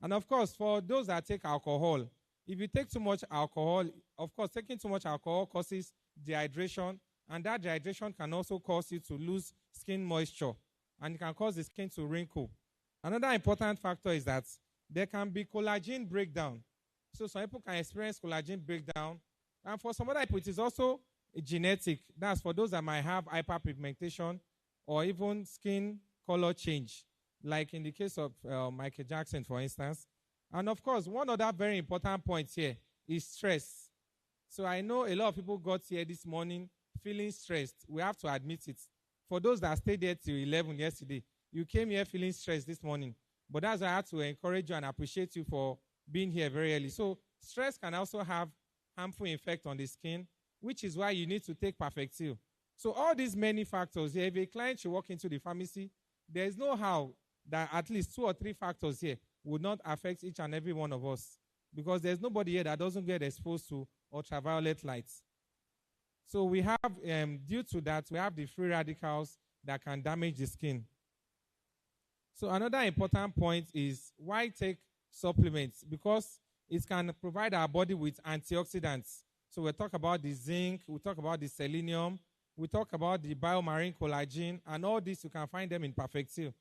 And of course, for those that take alcohol, if you take too much alcohol, of course, taking too much alcohol causes dehydration, and that dehydration can also cause you to lose skin moisture, and it can cause the skin to wrinkle. Another important factor is that there can be collagen breakdown. So some people can experience collagen breakdown, and for some other people, it is also genetic. That's for those that might have hyperpigmentation or even skin color change, like in the case of Michael Jackson, for instance. And of course, one other very important point here is stress. So I know a lot of people got here this morning feeling stressed. We have to admit it. For those that stayed there till 11 yesterday, you came here feeling stressed this morning. But that's why I had to encourage you and appreciate you for being here very early. So stress can also have harmful effect on the skin, which is why you need to take Perfectil. So all these many factors here, if a client should walk into the pharmacy, there is no how that at least 2 or 3 factors here would not affect each and every one of us, because there's nobody here that doesn't get exposed to ultraviolet lights. So we have, due to that, we have the free radicals that can damage the skin. So another important point is why take supplements? Because it can provide our body with antioxidants. So we'll talk about the zinc, we'll talk about the selenium, we'll talk about the biomarine collagen, and all this you can find them in Perfectil.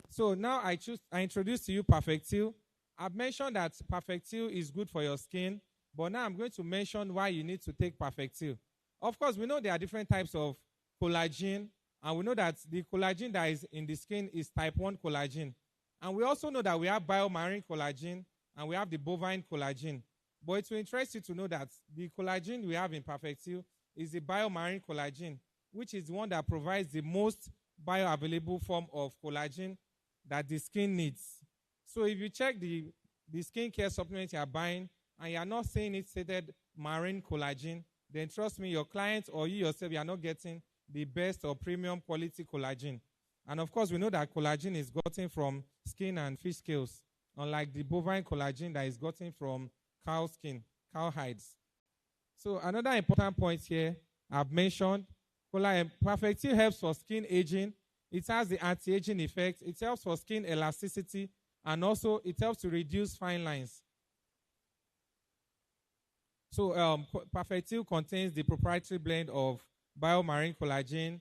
So now I introduce to you Perfectil. I've mentioned that Perfectil is good for your skin, but now I'm going to mention why you need to take Perfectil. Of course, we know there are different types of collagen, and we know that the collagen that is in the skin is type 1 collagen. And we also know that we have biomarine collagen, and we have the bovine collagen. But it will interest you to know that the collagen we have in Perfectil is the biomarine collagen, which is the one that provides the most bioavailable form of collagen that the skin needs. So if you check the skincare supplement you are buying and you are not seeing it stated marine collagen, then trust me, your client or you yourself, you are not getting the best or premium quality collagen. And of course, we know that collagen is gotten from skin and fish scales, unlike the bovine collagen that is gotten from cow skin, cow hides. So another important point here I've mentioned, Perfectil helps for skin aging. It has the anti-aging effect. It helps for skin elasticity, and also it helps to reduce fine lines. So Perfectil contains the proprietary blend of biomarine collagen,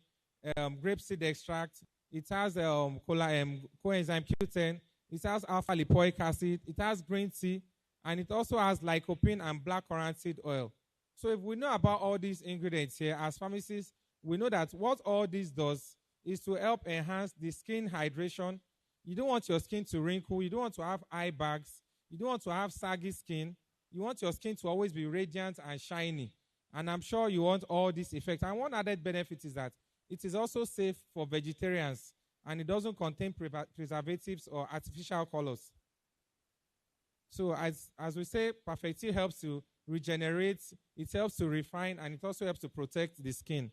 grapeseed extract. It has coenzyme Q10. It has alpha lipoic acid. It has green tea, and it also has lycopene and black currant seed oil. So if we know about all these ingredients here, as pharmacists, we know that what all this does is to help enhance the skin hydration. You don't want your skin to wrinkle. You don't want to have eye bags. You don't want to have saggy skin. You want your skin to always be radiant and shiny. And I'm sure you want all these effects. And one added benefit is that it is also safe for vegetarians, and it doesn't contain preservatives or artificial colors. So as we say, Perfectil helps to regenerate, it helps to refine, and it also helps to protect the skin.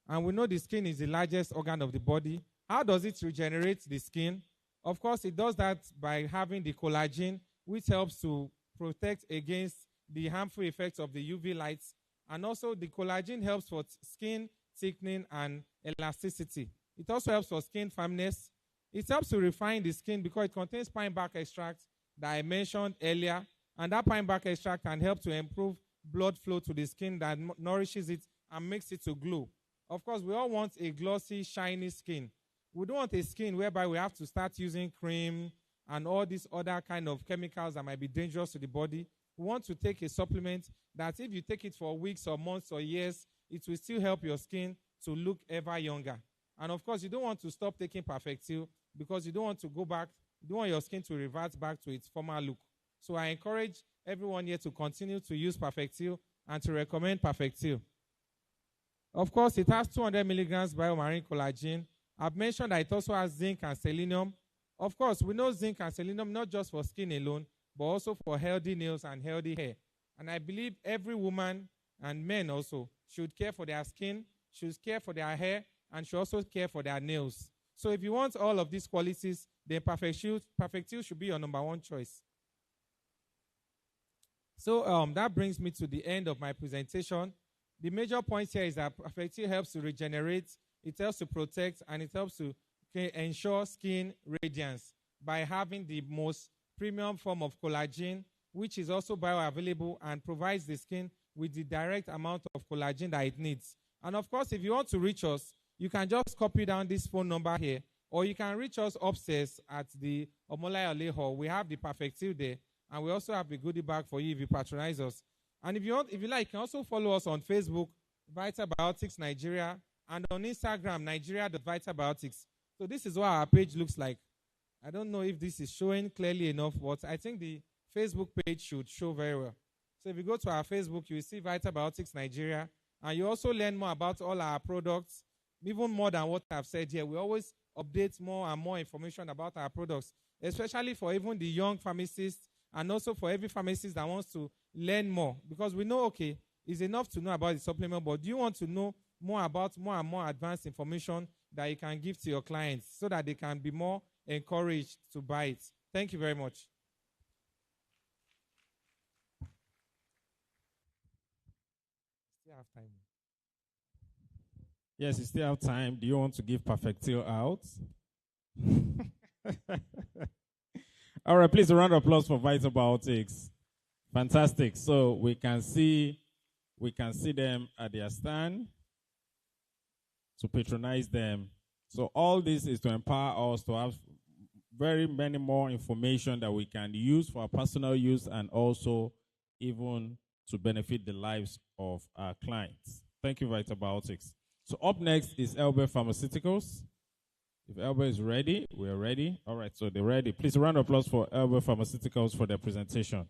And we know the skin is the largest organ of the body. How does it regenerate the skin? Of course, it does that by having the collagen, which helps to protect against the harmful effects of the UV lights. And also, the collagen helps for skin thickening and elasticity. It also helps for skin firmness. It helps to refine the skin because it contains pine bark extract that I mentioned earlier. And that pine bark extract can help to improve blood flow to the skin that nourishes it and makes it to glow. Of course, we all want a glossy, shiny skin. We don't want a skin whereby we have to start using cream and all these other kind of chemicals that might be dangerous to the body. We want to take a supplement that if you take it for weeks or months or years, it will still help your skin to look ever younger. And of course, you don't want to stop taking Perfectil because you don't want to go back, you don't want your skin to revert back to its former look. So I encourage everyone here to continue to use Perfectil and to recommend Perfectil. Of course, it has 200 milligrams biomarine collagen. I've mentioned that it also has zinc and selenium. Of course, we know zinc and selenium not just for skin alone, but also for healthy nails and healthy hair. And I believe every woman and men also should care for their skin, should care for their hair, and should also care for their nails. So if you want all of these qualities, then Perfectil should be your number one choice. So that brings me to the end of my presentation. The major point here is that Perfectil helps to regenerate, it helps to protect, and it helps to ensure skin radiance by having the most premium form of collagen, which is also bioavailable and provides the skin with the direct amount of collagen that it needs. And of course, if you want to reach us, you can just copy down this phone number here, or you can reach us upstairs at the Oluyole Hall. We have the Perfectil there, and we also have the goodie bag for you if you patronize us. And if you like, you can also follow us on Facebook, Vitabiotics Nigeria, and on Instagram, Nigeria.Vitabiotics. So this is what our page looks like. I don't know if this is showing clearly enough, but I think the Facebook page should show very well. So if you go to our Facebook, you will see Vitabiotics Nigeria, and you also learn more about all our products, even more than what I've said here. We always update more and more information about our products, especially for even the young pharmacists, and also for every pharmacist that wants to learn more. Because we know, okay, it's enough to know about the supplement, but do you want to know more about more and more advanced information that you can give to your clients so that they can be more encouraged to buy it? Thank you very much. Still have time. Yes, you still have time. Do you want to give Perfectil out? All right, please a round of applause for Vitabiotics. Fantastic. So we can see them at their stand to patronize them. So all this is to empower us to have very many more information that we can use for our personal use and also even to benefit the lives of our clients. Thank you, Vitabiotics. So up next is Elbe Pharmaceuticals. If Elbe is ready, we're ready. All right, so they're ready. Please a round of applause for Elbe Pharmaceuticals for their presentation.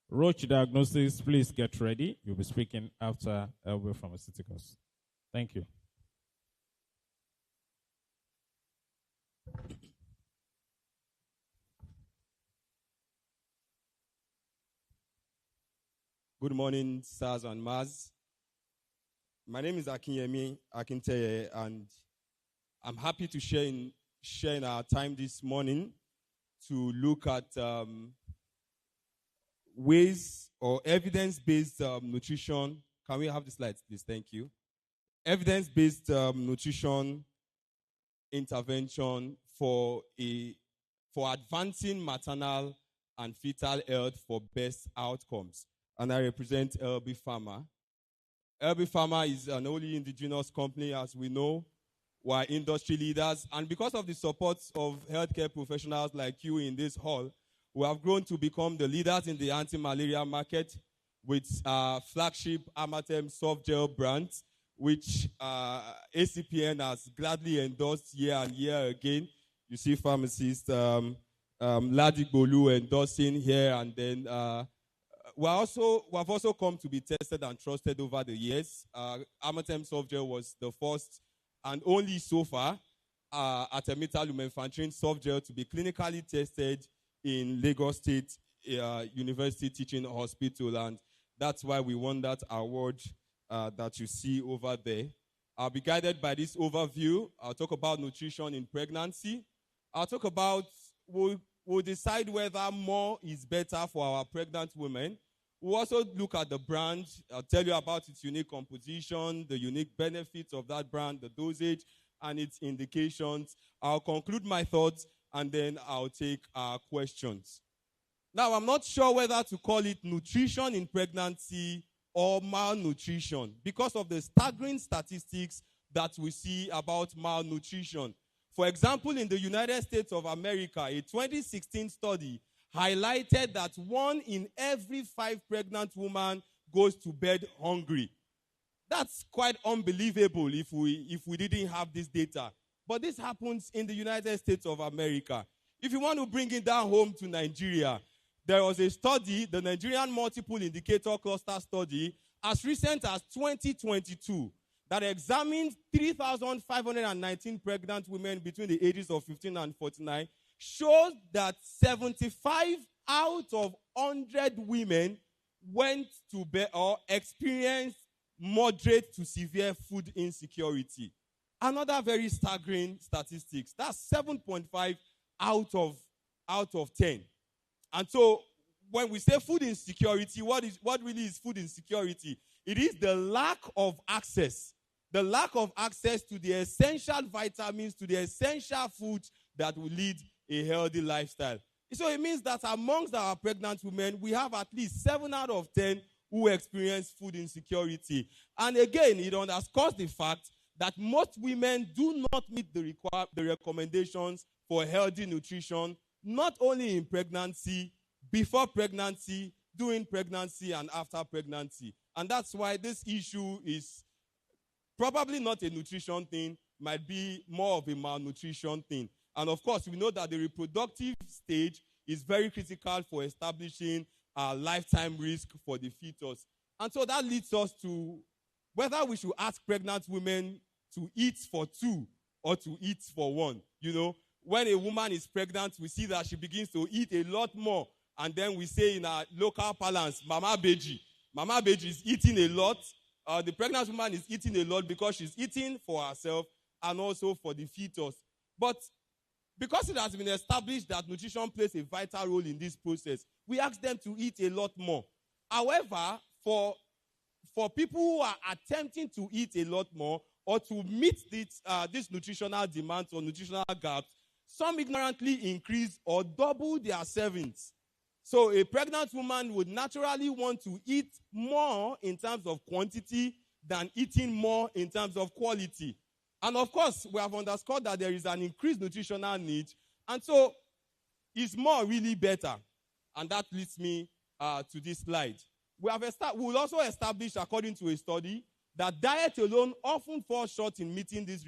Roche Diagnostics, please get ready. You'll be speaking after Elbe Pharmaceuticals. Thank you. Good morning, sirs and Maz. My name is Ifeanyi Akinteye, and I'm happy to share in our time this morning to look at ways or evidence-based nutrition. Can we have the slides, please? Thank you. Evidence-based nutrition intervention for advancing maternal and fetal health for best outcomes. And I represent LB Pharma. LB Pharma is an only indigenous company, as we know. We're industry leaders. And because of the support of healthcare professionals like you in this hall, we have grown to become the leaders in the antimalarial market with flagship Amatem soft gel brands, which ACPN has gladly endorsed year and year again. You see Pharmacists, Aladi endorsing here, and then we have also come to be tested and trusted over the years. Amatem soft gel was the first and only so far artemether lumenfantrine soft gel to be clinically tested in Lagos State University Teaching Hospital, and that's why we won that award that you see over there. I'll be guided by this overview. I'll talk about nutrition in pregnancy. I'll talk about, we'll decide whether more is better for our pregnant women. We'll also look at the brand. I'll tell you about its unique composition, the unique benefits of that brand, the dosage, and its indications. I'll conclude my thoughts, and then I'll take questions. Now, I'm not sure whether to call it nutrition in pregnancy or malnutrition because of the staggering statistics that we see about malnutrition. For example, in the United States of America, a 2016 study highlighted that 1 in every 5 pregnant women goes to bed hungry. That's quite unbelievable if we didn't have this data. But this happens in the United States of America. If you want to bring it down home to Nigeria, there was a study, the Nigerian Multiple Indicator Cluster Study, as recent as 2022, that examined 3,519 pregnant women between the ages of 15 and 49, shows that 75 out of 100 women went to bed or experienced moderate to severe food insecurity. Another very staggering statistics. That's 7.5 out of 10. And so when we say food insecurity, what really is food insecurity? It is the lack of access to the essential vitamins, to the essential foods that will lead a healthy lifestyle. So it means that amongst our pregnant women, we have at least 7 out of 10 who experience food insecurity. And again, it underscores the fact that most women do not meet the recommendations for healthy nutrition, not only in pregnancy, before pregnancy, during pregnancy, and after pregnancy. And that's why this issue is probably not a nutrition thing, might be more of a malnutrition thing. And of course, we know that the reproductive stage is very critical for establishing a lifetime risk for the fetus. And so that leads us to whether we should ask pregnant women to eat for 2 or to eat for 1. You know, when a woman is pregnant, we see that she begins to eat a lot more. And then we say in our local parlance, Mama Beji. Mama Beji is eating a lot. The pregnant woman is eating a lot because she's eating for herself and also for the fetus. But because it has been established that nutrition plays a vital role in this process, we ask them to eat a lot more. However, for people who are attempting to eat a lot more or to meet this nutritional demands or nutritional gaps, some ignorantly increase or double their servings. So a pregnant woman would naturally want to eat more in terms of quantity than eating more in terms of quality. And of course, we have underscored that there is an increased nutritional need. And so, is more really better? And that leads me to this slide. We will also establish, according to a study, that diet alone often falls short in meeting these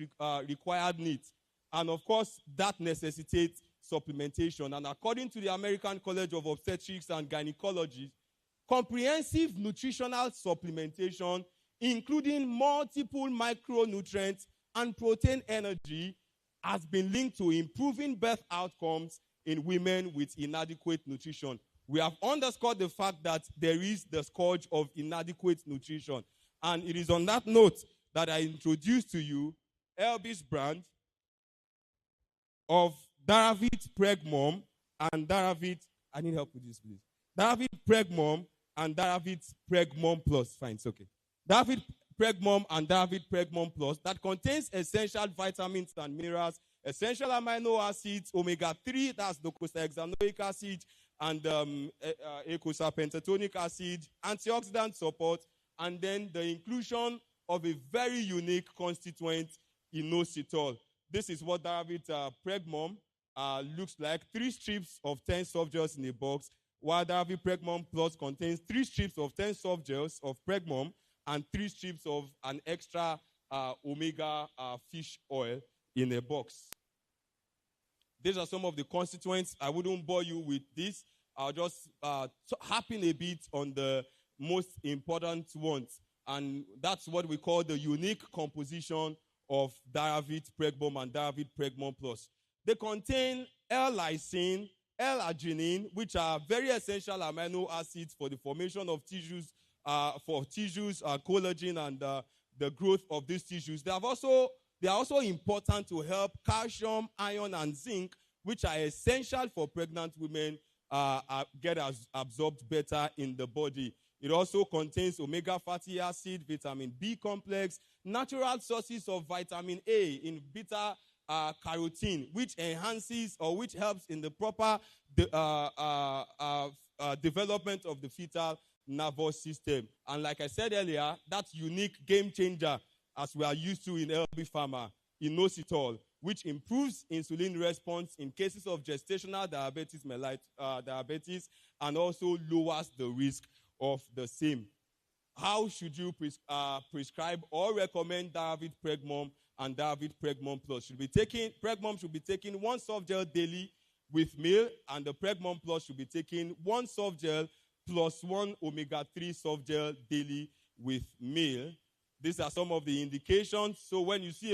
required needs. And of course, that necessitates supplementation. And according to the American College of Obstetrics and Gynecology, comprehensive nutritional supplementation, including multiple micronutrients and protein energy, has been linked to improving birth outcomes in women with inadequate nutrition. We have underscored the fact that there is the scourge of inadequate nutrition. And it is on that note that I introduce to you LB's brand of Daravit Preg Mom and Daravit, I need help with this, please. Daravit Preg Mom and Daravit Preg Mom Plus. Fine, it's okay. Daravit Preg Mom and Daravit Preg Mom Plus that contains essential vitamins and minerals, essential amino acids, omega-3, that's docosahexaenoic acid, and eicosapentaenoic acid, antioxidant support, and then the inclusion of a very unique constituent, inositol. This is what Daravit Preg Mom looks like. 3 strips of 10 soft gels in a box, while Daravit Preg Mom Plus contains 3 strips of 10 soft gels of Preg Mom and 3 strips of an extra omega fish oil in a box. These are some of the constituents. I wouldn't bore you with this. I'll just harping a bit on the most important ones. And that's what we call the unique composition of Daravit Preg Mom and Daravit Preg Mom Plus. They contain L-lysine, L-arginine, which are very essential amino acids for the formation of tissues, collagen, and the growth of these tissues. They are also important to help calcium, iron, and zinc, which are essential for pregnant women get absorbed better in the body. It also contains omega fatty acid, vitamin B complex, natural sources of vitamin A in beta carotene, which enhances or which helps in the proper development of the fetal nervous system. And like I said earlier, that unique game changer, as we are used to in LB Pharma, inositol, which improves insulin response in cases of gestational diabetes mellitus, and also lowers the risk of the same. How should you prescribe or recommend Daravit Preg Mom and Daravit Preg Mom Plus? Preg Mom should be taking 1 soft gel daily with meal, and the Preg Mom Plus should be taking 1 soft gel plus 1 omega-3 soft gel daily with meal. These are some of the indications. So when you see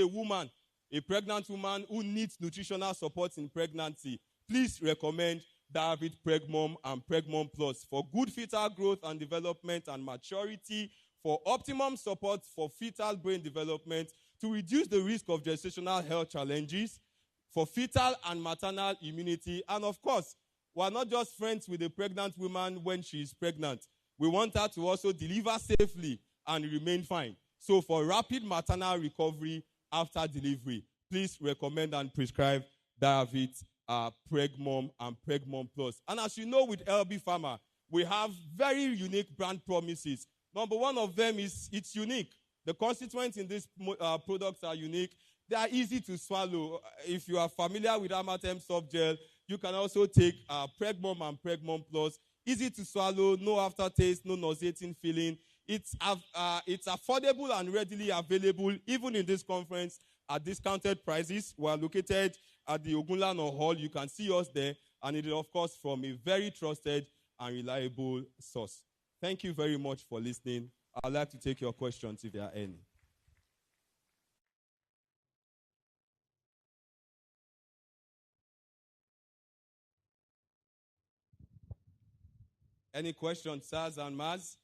a pregnant woman who needs nutritional support in pregnancy, please recommend Daravit Preg Mom and Preg Mom Plus for good fetal growth and development and maturity, for optimum support for fetal brain development, to reduce the risk of gestational health challenges, for fetal and maternal immunity, and of course, we're not just friends with the pregnant woman when she is pregnant. We want her to also deliver safely and remain fine. So for rapid maternal recovery after delivery, please recommend and prescribe Diavit, Pregmom, and Pregmom Plus. And as you know, with LB Pharma, we have very unique brand promises. Number one of them is it's unique. The constituents in these products are unique. They are easy to swallow. If you are familiar with Amatem soft gel, you can also take Pregmom and Pregmom Plus. Easy to swallow, no aftertaste, no nauseating feeling. It's affordable and readily available, even in this conference, at discounted prices. We are located at the Ogunlana Hall. You can see us there, and it is, of course, from a very trusted and reliable source. Thank you very much for listening. I'd like to take your questions if there are any. Any questions, Saz and Maz?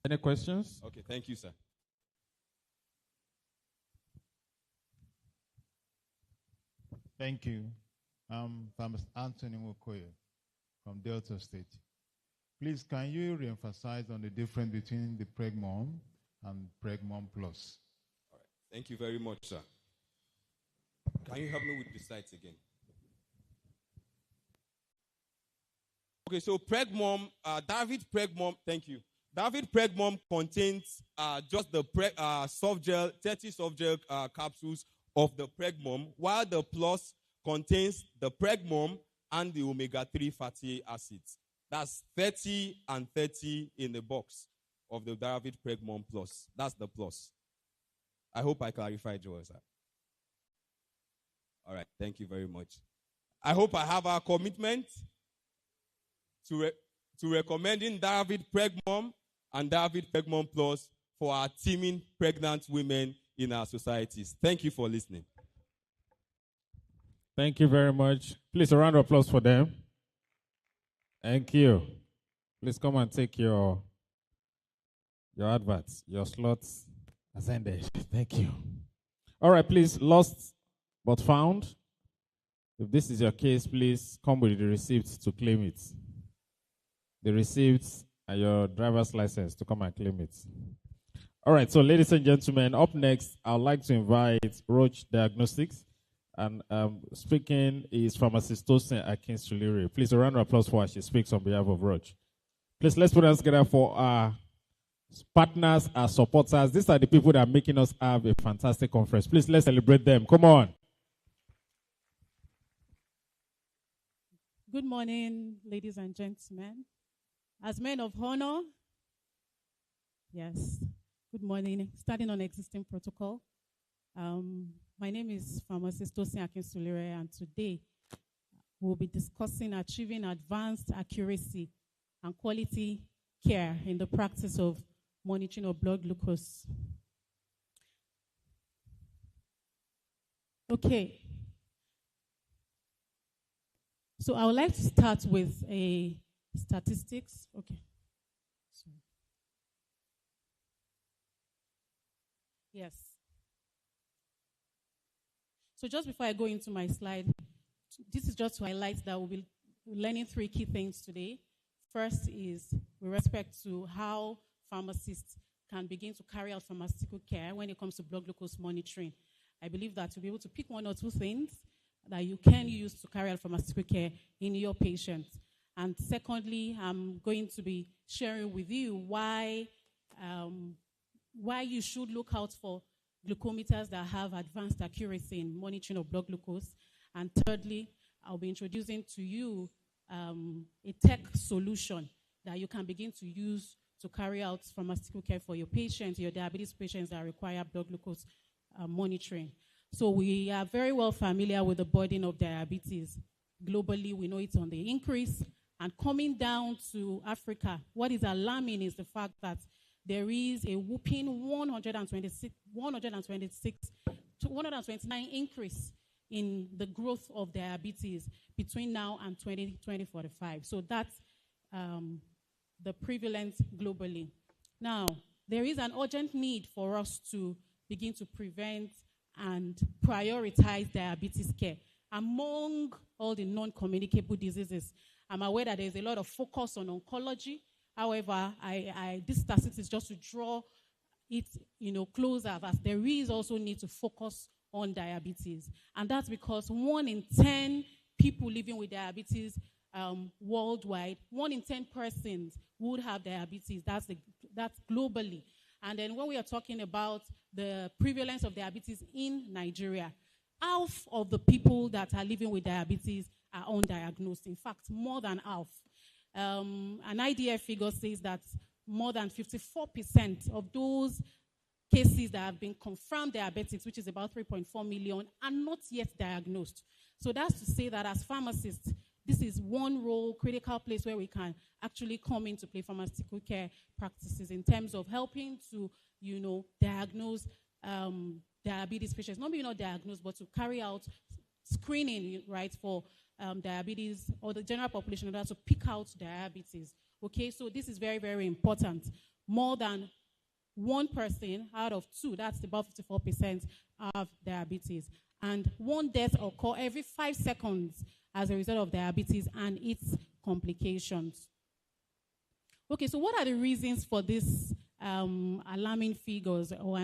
Any questions? Okay, thank you, sir. Thank you. I'm Pharmacist Anthony Mokoye from Delta State. Please, can you reemphasize on the difference between the Pregmom and Pregmom Plus? All right. Thank you very much, sir. Can you help me with the slides again? Okay, so Pregmom, David Pregmom, thank you. David Pregmom contains just the soft gel, 30 soft gel capsules of the Pregmom, while the Plus contains the Pregmom and the omega-3 fatty acids. That's 30 and 30 in the box of the David Pregmom Plus. That's the Plus. I hope I clarified, Joel, sir. All right, thank you very much. I hope I have our commitment to recommending David Pregmom and David Pregmom Plus for our teeming pregnant women in our societies. Thank you for listening. Thank you very much. Please, a round of applause for them. Thank you. Please come and take your adverts. Your slots has ended. Thank you. All right, please, lost but found. If this is your case, please come with the receipt to claim it. The receipts and your driver's license to come and claim it. All right, so ladies and gentlemen, up next, I'd like to invite Roche Diagnostics. And speaking is Pharmacist Tosin Akinsulire. Please, a round of applause for her. She speaks on behalf of Roche. Please, let's put us together for our partners, our supporters. These are the people that are making us have a fantastic conference. Please, let's celebrate them. Come on. Good morning, ladies and gentlemen. As men of honor, yes, good morning. Starting on existing protocol. My name is Pharmacist Tosin Akinsulire, and today we'll be discussing achieving advanced accuracy and quality care in the practice of monitoring of blood glucose. Okay. So I would like to start with a statistics. Okay. Sorry. Yes. So just before I go into my slide, this is just to highlight that we'll be learning 3 key things today. First is with respect to how pharmacists can begin to carry out pharmaceutical care when it comes to blood glucose monitoring. I believe that you'll be able to pick 1 or 2 things that you can use to carry out pharmaceutical care in your patients. And secondly, I'm going to be sharing with you why you should look out for glucometers that have advanced accuracy in monitoring of blood glucose. And thirdly, I'll be introducing to you a tech solution that you can begin to use to carry out pharmaceutical care for your patients, your diabetes patients that require blood glucose monitoring. So we are very well familiar with the burden of diabetes. Globally, we know it's on the increase. And coming down to Africa, what is alarming is the fact that there is a whopping 129 increase in the growth of diabetes between now and 2045. So that's the prevalence globally. Now, there is an urgent need for us to begin to prevent and prioritize diabetes care. Among all the non-communicable diseases, I'm aware that there's a lot of focus on oncology, However, this statistics is just to draw it, closer, as there is also need to focus on diabetes. And that's because 1 in 10 people living with diabetes worldwide, 1 in 10 persons would have diabetes. That's globally. And then when we are talking about the prevalence of diabetes in Nigeria, half of the people that are living with diabetes are undiagnosed. In fact, more than half. An IDF figure says that more than 54% of those cases that have been confirmed diabetics, which is about 3.4 million, are not yet diagnosed. So that's to say that as pharmacists, this is one role, critical place where we can actually come into play pharmaceutical care practices in terms of helping to, diagnose diabetes patients. Not maybe not diagnose, but to carry out screening, right, for diabetes or the general population in order to pick out diabetes. Okay, so this is very, very important. More than 1 person out of 2, that's about 54%, have diabetes. And 1 death occurs every 5 seconds as a result of diabetes and its complications. Okay, so what are the reasons for this alarming figures or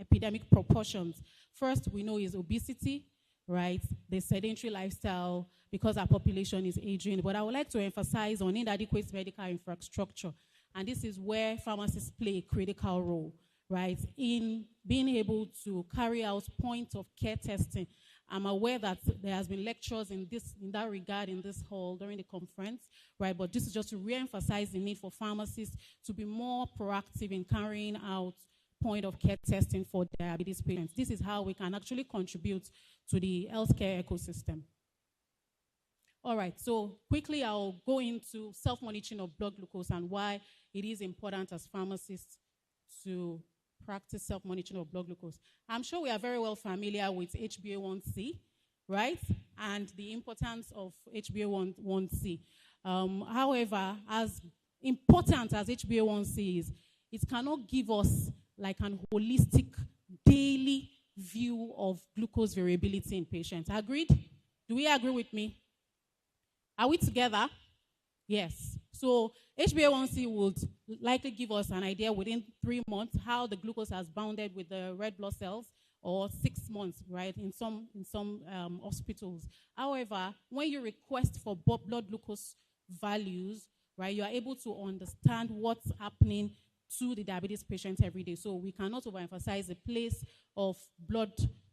epidemic proportions? First, we know is obesity, right? The sedentary lifestyle, because our population is aging. But I would like to emphasize on inadequate medical infrastructure. And this is where pharmacists play a critical role, right, in being able to carry out point-of-care testing. I'm aware that there has been lectures in that regard in this hall during the conference, right? But this is just to re-emphasize the need for pharmacists to be more proactive in carrying out point-of-care testing for diabetes patients. This is how we can actually contribute to the healthcare ecosystem. All right, so quickly I'll go into self-monitoring of blood glucose and why it is important as pharmacists to practice self-monitoring of blood glucose. I'm sure we are very well familiar with HbA1c, right? And the importance of HbA1c. However, as important as HbA1c is, it cannot give us like an holistic daily view of glucose variability in patients. Agreed? Do we agree with me? Are we together? Yes. So HbA1c would likely give us an idea within 3 months how the glucose has bounded with the red blood cells, or 6 months, right, in some hospitals. However, when you request for blood glucose values, right, you are able to understand what's happening to the diabetes patient every day. So we cannot overemphasize the place of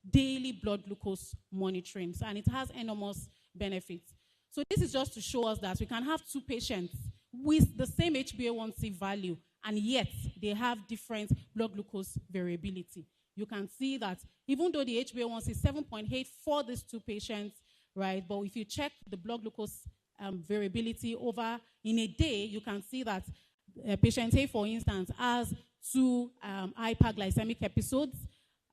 daily blood glucose monitoring, and it has enormous benefits. So this is just to show us that we can have 2 patients with the same HbA1c value, and yet they have different blood glucose variability. You can see that even though the HbA1c is 7.8 for these 2 patients, right, but if you check the blood glucose variability over in a day, you can see that patient A, for instance, has 2 hyperglycemic episodes,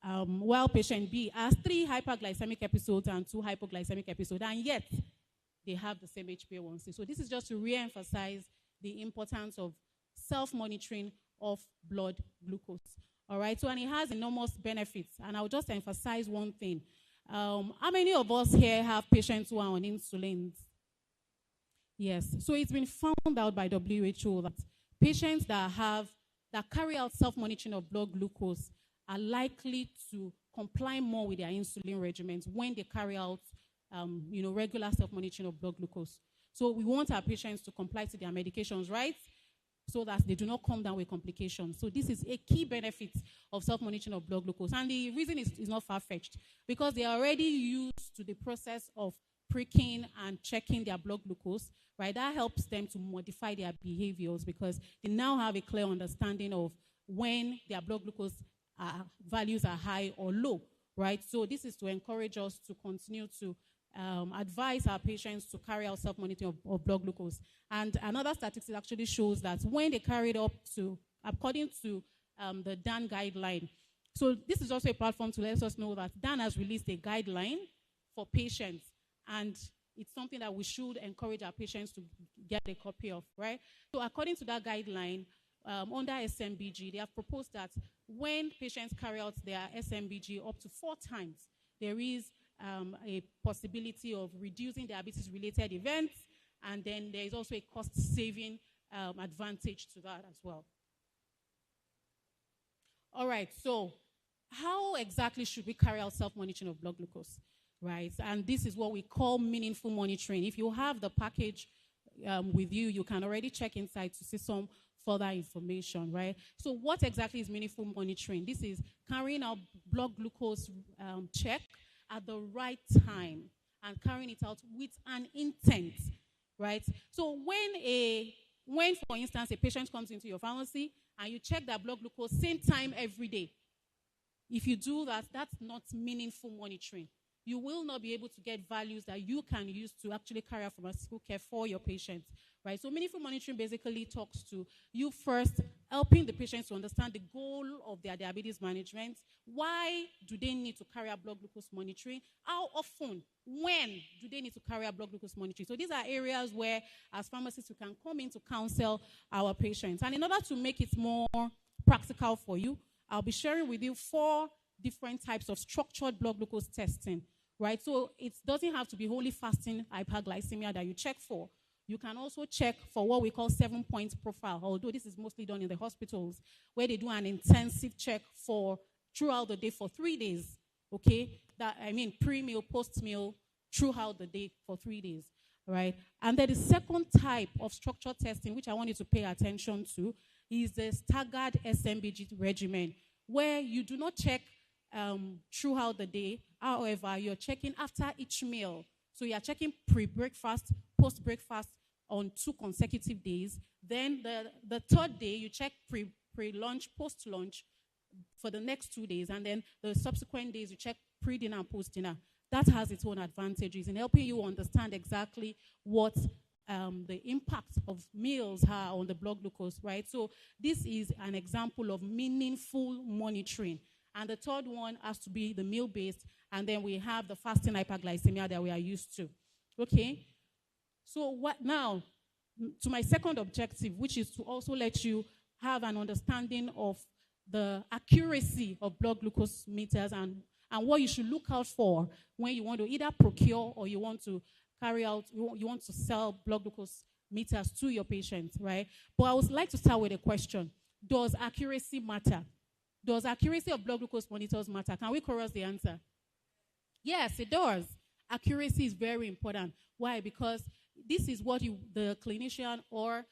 while patient B has 3 hyperglycemic episodes and 2 hypoglycemic episodes, and yet they have the same HbA1c. So this is just to re-emphasize the importance of self-monitoring of blood glucose. All right, so and it has enormous benefits. And I'll just emphasize one thing. How many of us here have patients who are on insulin? Yes, so it's been found out by WHO that patients that carry out self-monitoring of blood glucose are likely to comply more with their insulin regimens when they carry out regular self-monitoring of blood glucose. So we want our patients to comply to their medications, right? So that they do not come down with complications. So this is a key benefit of self-monitoring of blood glucose. And the reason is not far-fetched, because they are already used to the process of pricking and checking their blood glucose, right? That helps them to modify their behaviors because they now have a clear understanding of when their blood glucose values are high or low, right? So this is to encourage us to continue to advise our patients to carry out self-monitoring of blood glucose. And another statistic actually shows that when they carry it up to, according to the DAN guideline, so this is also a platform to let us know that DAN has released a guideline for patients, and it's something that we should encourage our patients to get a copy of, right? So according to that guideline, under SMBG, they have proposed that when patients carry out their SMBG up to 4 times, there is a possibility of reducing diabetes-related events, and then there is also a cost-saving advantage to that as well. All right, so how exactly should we carry out self-monitoring of blood glucose, right? And this is what we call meaningful monitoring. If you have the package with you, you can already check inside to see some further information, right? So what exactly is meaningful monitoring? This is carrying out blood glucose check at the right time and carrying it out with an intent, right? So when, for instance, a patient comes into your pharmacy and you check their blood glucose same time every day, if you do that, that's not meaningful monitoring. You will not be able to get values that you can use to actually carry out pharmaceutical care for your patients, right? So meaningful monitoring basically talks to you first helping the patients to understand the goal of their diabetes management. Why do they need to carry out blood glucose monitoring? How often? When do they need to carry out blood glucose monitoring? So these are areas where, as pharmacists, we can come in to counsel our patients. And in order to make it more practical for you, I'll be sharing with you 4 different types of structured blood glucose testing, right? So it doesn't have to be wholly fasting hyperglycemia that you check for. You can also check for what we call 7-point profile, although this is mostly done in the hospitals, where they do an intensive check for throughout the day for 3 days, okay? Pre-meal, post-meal, throughout the day for 3 days, right? And then the second type of structured testing, which I want you to pay attention to, is the staggered SMBG regimen, where you do not check throughout the day. However, you're checking after each meal. So you're checking pre-breakfast, post-breakfast on 2 consecutive days. Then the third day, you check pre-lunch, post-lunch for the next 2 days. And then the subsequent days, you check pre-dinner and post-dinner. That has its own advantages in helping you understand exactly what the impact of meals are on the blood glucose, right? So this is an example of meaningful monitoring. And the third one has to be the meal-based, and then we have the fasting hyperglycemia that we are used to. Okay? So what now, to my second objective, which is to also let you have an understanding of the accuracy of blood glucose meters and what you should look out for when you want to either procure or you want to carry out, you want to sell blood glucose meters to your patients, right? But I would like to start with a question. Does accuracy matter? Does accuracy of blood glucose monitors matter? Can we chorus the answer? Yes, it does. Accuracy is very important. Why? Because this is what the clinician or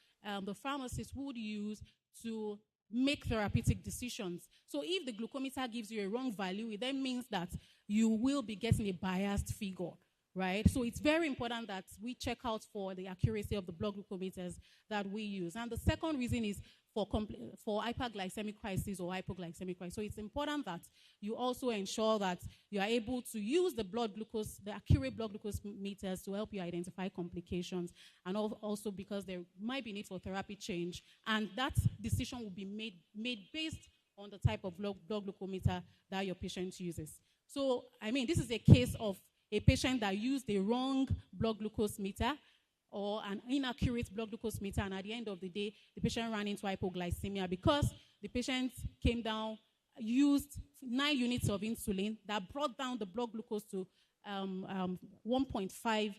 the pharmacist would use to make therapeutic decisions. So if the glucometer gives you a wrong value, it then means that you will be getting a biased figure, right? So it's very important that we check out for the accuracy of the blood glucometers that we use. And the second reason is for hyperglycemic crisis or hypoglycemic crisis. So it's important that you also ensure that you are able to use the accurate blood glucose meters to help you identify complications, and also because there might be need for therapy change. And that decision will be made based on the type of blood glucometer that your patient uses. So, this is a case of a patient that used the wrong blood glucose meter or an inaccurate blood glucose meter, and at the end of the day, the patient ran into hypoglycemia because the patient came down, used 9 units of insulin that brought down the blood glucose to 5.5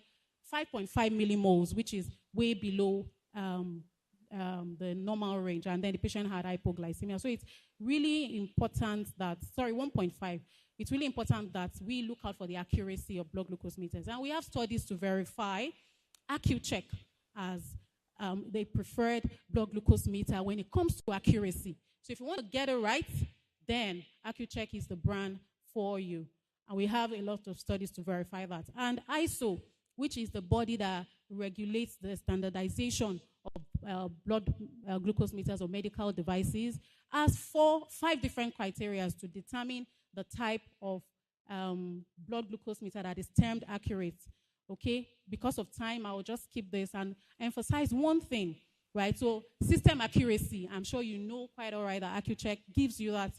millimoles, which is way below the normal range, and then the patient had hypoglycemia. So it's really important that, 1.5. It's really important that we look out for the accuracy of blood glucose meters. And we have studies to verify AccuCheck as the preferred blood glucose meter when it comes to accuracy. So if you want to get it right, then AccuCheck is the brand for you. And we have a lot of studies to verify that. And ISO, which is the body that regulates the standardization of blood glucose meters or medical devices, has 5 different criteria to determine the type of blood glucose meter that is termed accurate. Okay, because of time, I will just skip this and emphasize one thing, right? So system accuracy, I'm sure you know quite all right that AccuCheck gives you that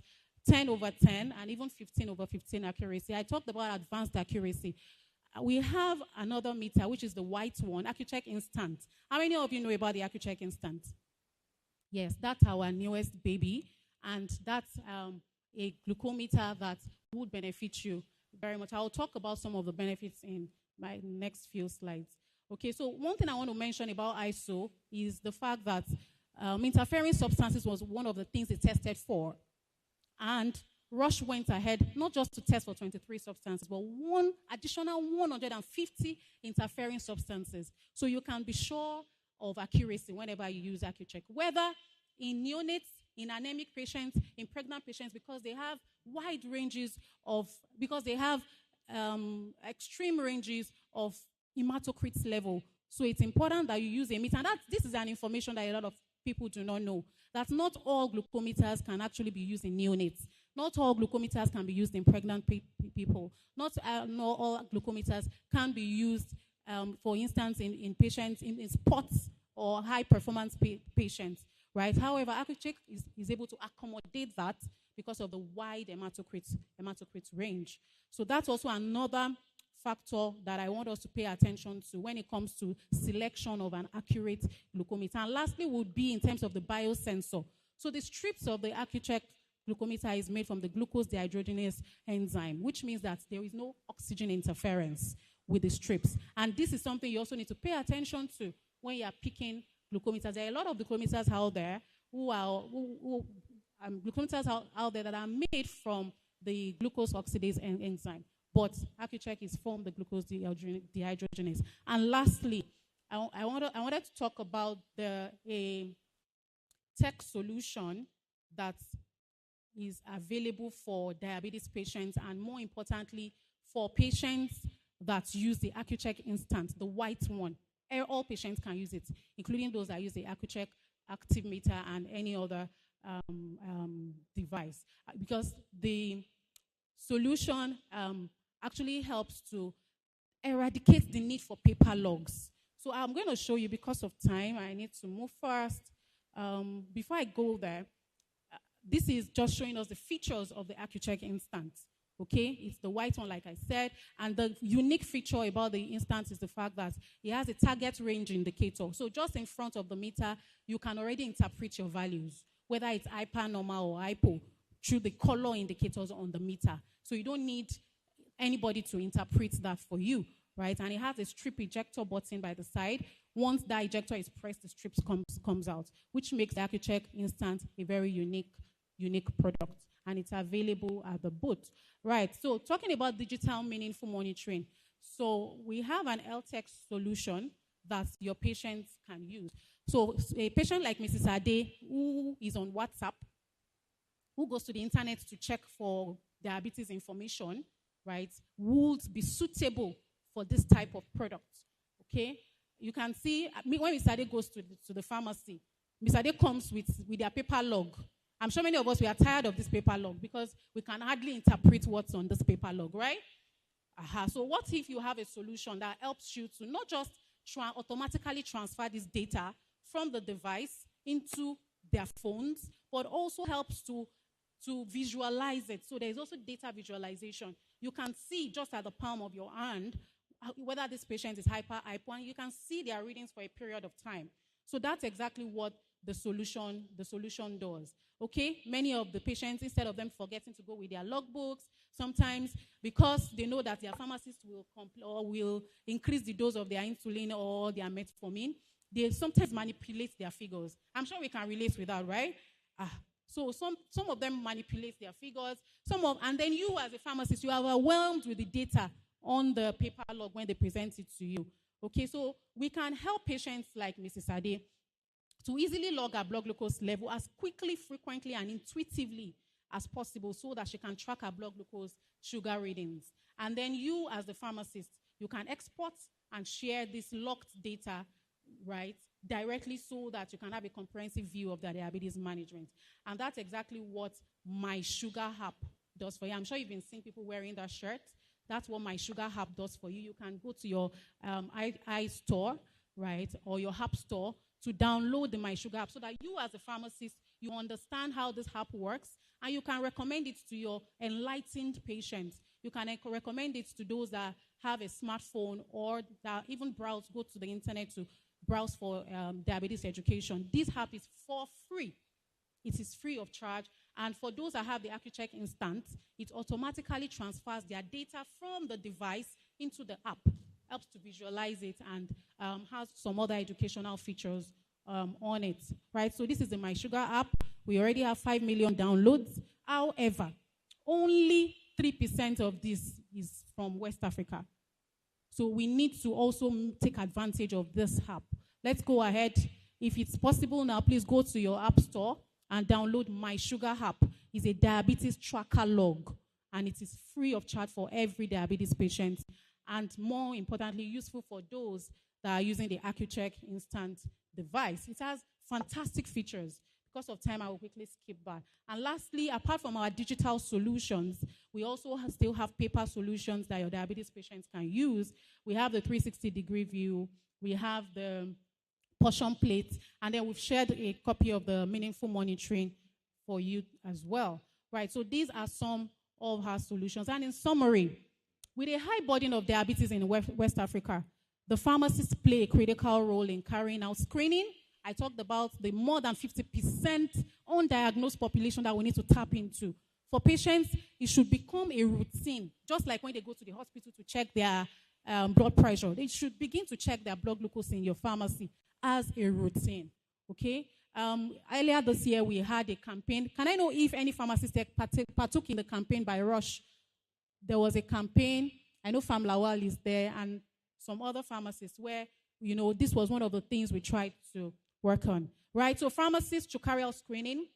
10/10 and even 15/15 accuracy. I talked about advanced accuracy. We have another meter, which is the white one, AccuCheck Instant. How many of you know about the AccuCheck Instant? Yes, that's our newest baby, and that's a glucometer that would benefit you very much. I will talk about some of the benefits in my next few slides. Okay, so one thing I want to mention about ISO is the fact that interfering substances was one of the things they tested for. And Roche went ahead not just to test for 23 substances, but one additional 150 interfering substances. So you can be sure of accuracy whenever you use AccuCheck, whether in neonates, in anemic patients, in pregnant patients, because they have wide ranges of, because they have extreme ranges of hematocrit level. So it's important that you use a meter. And this is an information that a lot of people do not know, that not all glucometers can actually be used in neonates. Not all glucometers can be used in pregnant people. Not all glucometers can be used, for instance, in patients, in sports or high-performance patients, right? However, AccuCheck is able to accommodate that because of the wide hematocrit range. So that's also another factor that I want us to pay attention to when it comes to selection of an accurate glucometer. And lastly would be in terms of the biosensor. So the strips of the AccuCheck glucometer is made from the glucose dehydrogenase enzyme, which means that there is no oxygen interference with the strips. And this is something you also need to pay attention to when you are picking glucometers. There are a lot of glucometers out there glucometers out there that are made from the glucose oxidase enzyme. But AccuCheck is from the glucose dehydrogenase. And lastly, I wanted to talk about a tech solution that is available for diabetes patients, and more importantly, for patients that use the AccuCheck Instant, the white one. All patients can use it, including those that use the AccuCheck Active Meter and any other device, because the solution actually helps to eradicate the need for paper logs. So I'm going to show you, because of time, I need to move fast. Before I go there, this is just showing us the features of the AccuCheck Instant. Okay, it's the white one, like I said, and the unique feature about the Instant is the fact that it has a target range indicator. So just in front of the meter, you can already interpret your values, whether it's hyper, normal, or hypo, through the color indicators on the meter. So you don't need anybody to interpret that for you, right? And it has a strip ejector button by the side. Once that ejector is pressed, the strips comes out, which makes the AccuCheck Instant a very unique product. And it's available at the booth. Right, so talking about digital meaningful monitoring. So we have an LTEX solution that your patients can use. So a patient like Mrs. Ade, who is on WhatsApp, who goes to the internet to check for diabetes information, right, would be suitable for this type of product, okay? You can see, when Mrs. Ade goes to the pharmacy, Mrs. Ade comes with their paper log. I'm sure many of us, we are tired of this paper log because we can hardly interpret what's on this paper log, right? So what if you have a solution that helps you to not just automatically transfer this data from the device into their phones, but also helps to visualize it. So there's also data visualization. You can see just at the palm of your hand whether this patient is hypo, and you can see their readings for a period of time. So that's exactly what the solution does. Okay, many of the patients, instead of them forgetting to go with their logbooks, sometimes because they know that their pharmacist will increase the dose of their insulin or their metformin, they sometimes manipulate their figures. I'm sure we can relate with that, right? So some of them manipulate their figures, and then you as a pharmacist, you are overwhelmed with the data on the paper log when they present it to you. Okay, so we can help patients like Mrs. Ade to easily log her blood glucose level as quickly, frequently, and intuitively as possible so that she can track her blood glucose sugar readings. And then you, as the pharmacist, you can export and share this locked data, right, directly so that you can have a comprehensive view of the diabetes management. And that's exactly what My Sugar app does for you. I'm sure you've been seeing people wearing that shirt. That's what My Sugar app does for you. You can go to your iStore, right, or your app store to download the My Sugar app so that you as a pharmacist, you understand how this app works, and you can recommend it to your enlightened patients. You can recommend it to those that have a smartphone or that even go to the internet to browse for diabetes education. This app is for free. It is free of charge. And for those that have the AccuCheck Instant, it automatically transfers their data from the device into the app. helps to visualize it, and has some other educational features on it, right? So this is the My Sugar app. We already have 5 million downloads. However, only 3% of this is from West Africa. So we need to also take advantage of this app. Let's go ahead. If it's possible now, please go to your app store and download My Sugar app. It's a diabetes tracker log, and it is free of charge for every diabetes patient, and more importantly, useful for those that are using the AccuCheck Instant device. It has fantastic features. Because of time, I will quickly skip that. And lastly, apart from our digital solutions, we also still have paper solutions that your diabetes patients can use. We have the 360-degree view. We have the portion plate. And then we've shared a copy of the meaningful monitoring for you as well. Right, so these are some of our solutions. And in summary, with a high burden of diabetes in West Africa, the pharmacists play a critical role in carrying out screening. I talked about the more than 50% undiagnosed population that we need to tap into. For patients, it should become a routine, just like when they go to the hospital to check their blood pressure. They should begin to check their blood glucose in your pharmacy as a routine, okay? Earlier this year, we had a campaign. Can I know if any pharmacist partook in the campaign by Rush? There was a campaign. I know Pharm Lawal is there, and some other pharmacists where, this was one of the things we tried to work on, right? So pharmacists should carry out screening.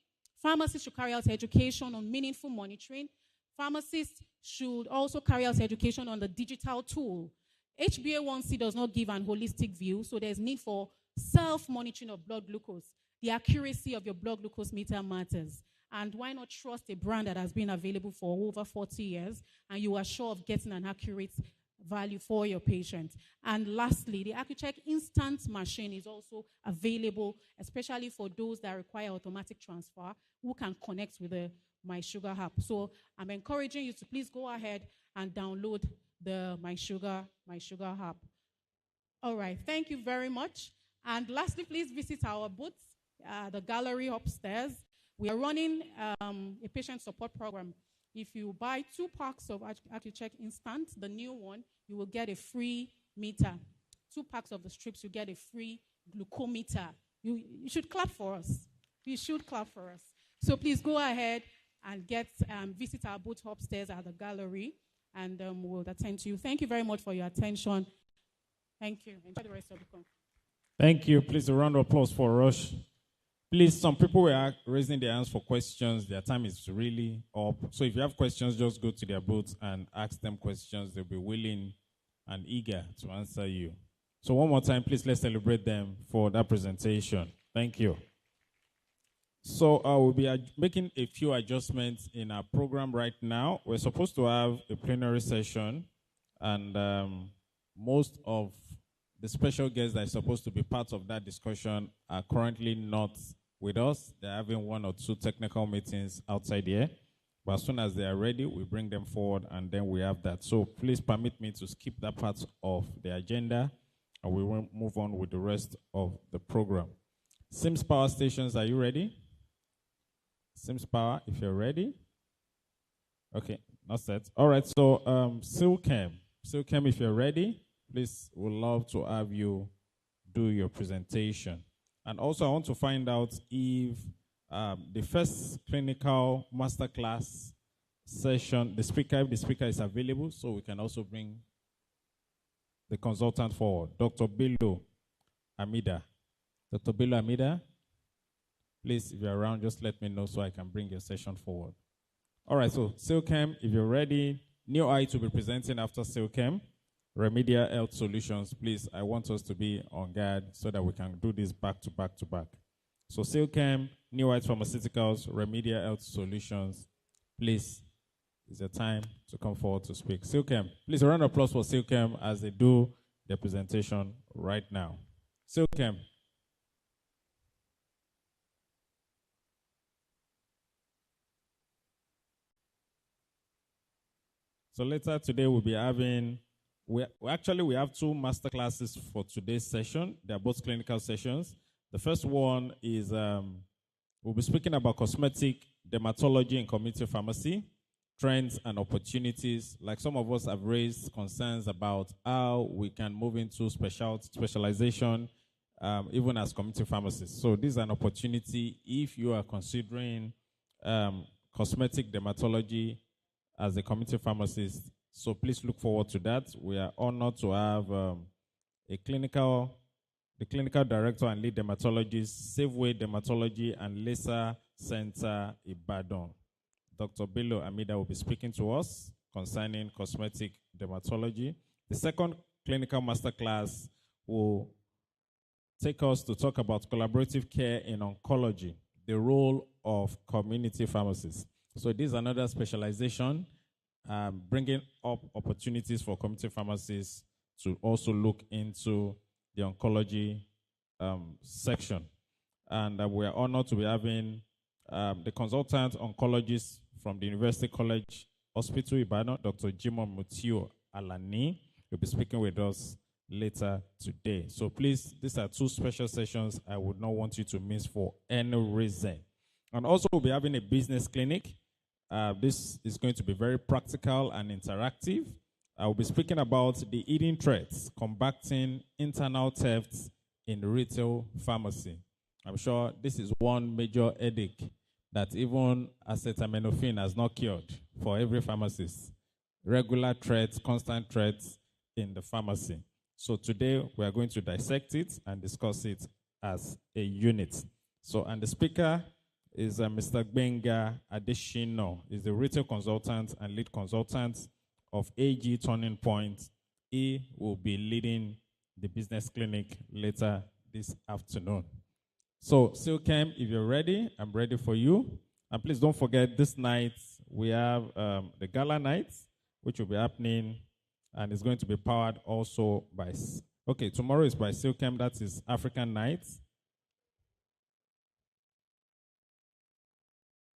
Pharmacists should carry out education on meaningful monitoring. Pharmacists should also carry out education on the digital tool. HbA1c does not give an holistic view, so there's need for self-monitoring of blood glucose. The accuracy of your blood glucose meter matters. And why not trust a brand that has been available for over 40 years and you are sure of getting an accurate value for your patient? And lastly, the AccuCheck Instant machine is also available, especially for those that require automatic transfer who can connect with the My Sugar app. So I'm encouraging you to please go ahead and download the My Sugar app. All right, thank you very much. And lastly, please visit our booths, the gallery upstairs. We are running a patient support program. If you buy 2 packs of AccuCheck Instant, the new one, you will get a free meter. 2 packs of the strips, you get a free glucometer. You should clap for us. You should clap for us. So please go ahead and visit our booth upstairs at the gallery, and we'll attend to you. Thank you very much for your attention. Thank you. Enjoy the rest of the conference. Thank you. Please, a round of applause for Rush. Please, some people were raising their hands for questions. Their time is really up. So if you have questions, just go to their booth and ask them questions. They'll be willing and eager to answer you. So one more time, please, let's celebrate them for that presentation. Thank you. So we'll be making a few adjustments in our program right now. We're supposed to have a plenary session, and most of the special guests that are supposed to be part of that discussion are currently not with us. They're having 1 or 2 technical meetings outside here. But as soon as they are ready, we bring them forward, and then we have that. So please permit me to skip that part of the agenda, and we will move on with the rest of the program. Sims Power Stations, are you ready? Sims Power, if you're ready. Okay, not set. All right, so Silchem, if you're ready, please, we'd love to have you do your presentation. And also, I want to find out if the first clinical masterclass session, the speaker is available, so we can also bring the consultant forward, Dr. Bello Amida. Dr. Bello Amida, please, if you're around, just let me know so I can bring your session forward. All right, so Silchem, if you're ready, New Eye to be presenting after Silchem. Remedial Health Solutions, please, I want us to be on guard so that we can do this back to back to back. So Silchem, New Eye Pharmaceuticals, Remedial Health Solutions, please, it's your time to come forward to speak. Silchem, please, a round of applause for Silchem as they do their presentation right now. Silchem. So later today we'll be having, we have 2 masterclasses for today's session. They're both clinical sessions. The first one is, we'll be speaking about cosmetic, dermatology, and community pharmacy. trends and opportunities. Like some of us have raised concerns about how we can move into specialization, even as community pharmacists. So this is an opportunity if you are considering cosmetic dermatology as a community pharmacist. So please look forward to that. We are honored to have the clinical director and lead dermatologist, Safeway Dermatology and Laser Center, Ibadan. Dr. Bello Amida will be speaking to us concerning cosmetic dermatology. The second clinical masterclass will take us to talk about collaborative care in oncology, the role of community pharmacists. So this is another specialization, bringing up opportunities for community pharmacists to also look into the oncology section. And we are honored to be having the consultant oncologist from the University College Hospital Ibadan, Dr. Jimoh Mutio Alani, will be speaking with us later today. So please, these are two special sessions I would not want you to miss for any reason. And also we'll be having a business clinic. This is going to be very practical and interactive. I will be speaking about the hidden threats, combating internal thefts in retail pharmacy. I'm sure this is one major headache that even acetaminophen has not cured for every pharmacist. Regular threats, constant threats in the pharmacy. So today we are going to dissect it and discuss it as a unit. So, and the speaker is Mr. Gbenga Adeshino. He's the retail consultant and lead consultant of AG Turning Point. He will be leading the business clinic later this afternoon. So, Silkem, if you're ready, I'm ready for you. And please don't forget, this night we have the gala night, which will be happening, and it's going to be powered also by, tomorrow is by Silkem, that is African night.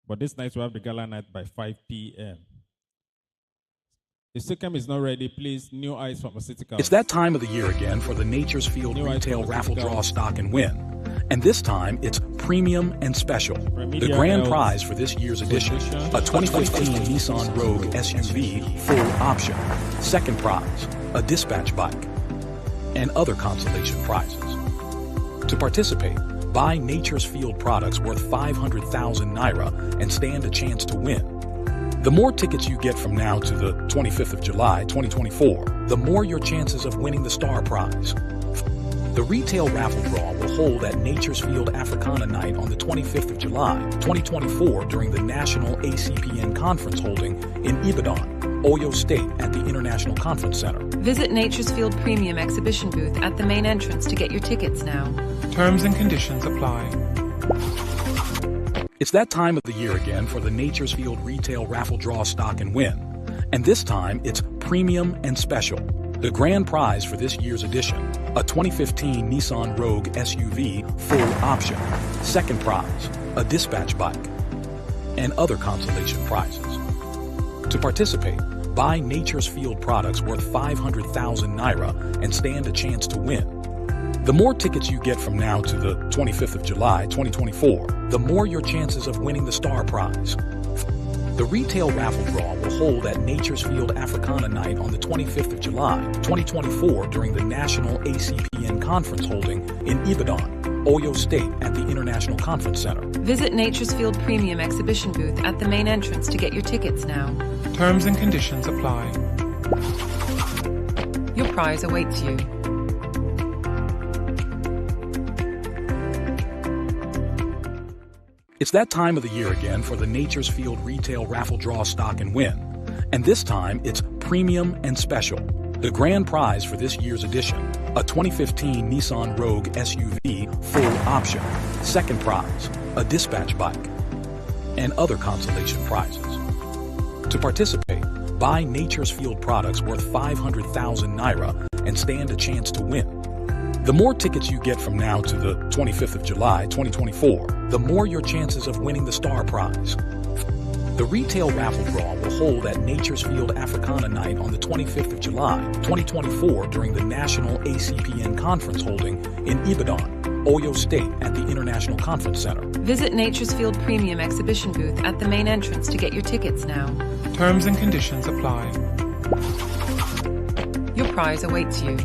But this night we have the gala night by 5 p.m. If Silkem is not ready, please, New Eyes Pharmaceutical. It's that time of the year again for the Nature's Field Retail Raffle Draw Stock and Win. And this time, it's premium and special. The grand prize for this year's edition, a 2015 Nissan Rogue SUV full option. Second prize, a dispatch bike, and other consolation prizes. To participate, buy Nature's Field products worth 500,000 Naira and stand a chance to win. The more tickets you get from now to the 25th of July, 2024, the more your chances of winning the star prize. The retail raffle draw will hold at Nature's Field Africana Night on the 25th of July, 2024 during the National ACPN Conference holding in Ibadan, Oyo State at the International Conference Center. Visit Nature's Field Premium Exhibition booth at the main entrance to get your tickets now. Terms and conditions apply. It's that time of the year again for the Nature's Field Retail Raffle Draw Stock and Win. And this time, it's premium and special. The grand prize for this year's edition, a 2015 Nissan Rogue SUV full option. Second prize, a dispatch bike, and other consolation prizes. To participate, buy Nature's Field products worth 500,000 Naira and stand a chance to win. The more tickets you get from now to the 25th of July, 2024, the more your chances of winning the star prize. The retail raffle draw will hold at Nature's Field Africana Night on the 25th of July, 2024 during the National ACPN Conference holding in Ibadan, Oyo State at the International Conference Center. Visit Nature's Field Premium Exhibition booth at the main entrance to get your tickets now. Terms and conditions apply. Your prize awaits you. It's that time of the year again for the Nature's Field Retail Raffle Draw Stock and Win. And this time, it's premium and special. The grand prize for this year's edition, a 2015 Nissan Rogue SUV full option. Second prize, a dispatch bike, and other consolation prizes. To participate, buy Nature's Field products worth 500,000 Naira and stand a chance to win. The more tickets you get from now to the 25th of July, 2024, the more your chances of winning the star prize. The retail raffle draw will hold at Nature's Field Africana Night on the 25th of July, 2024 during the National ACPN Conference holding in Ibadan, Oyo State at the International Conference Center. Visit Nature's Field Premium Exhibition booth at the main entrance to get your tickets now. Terms and conditions apply. Your prize awaits you.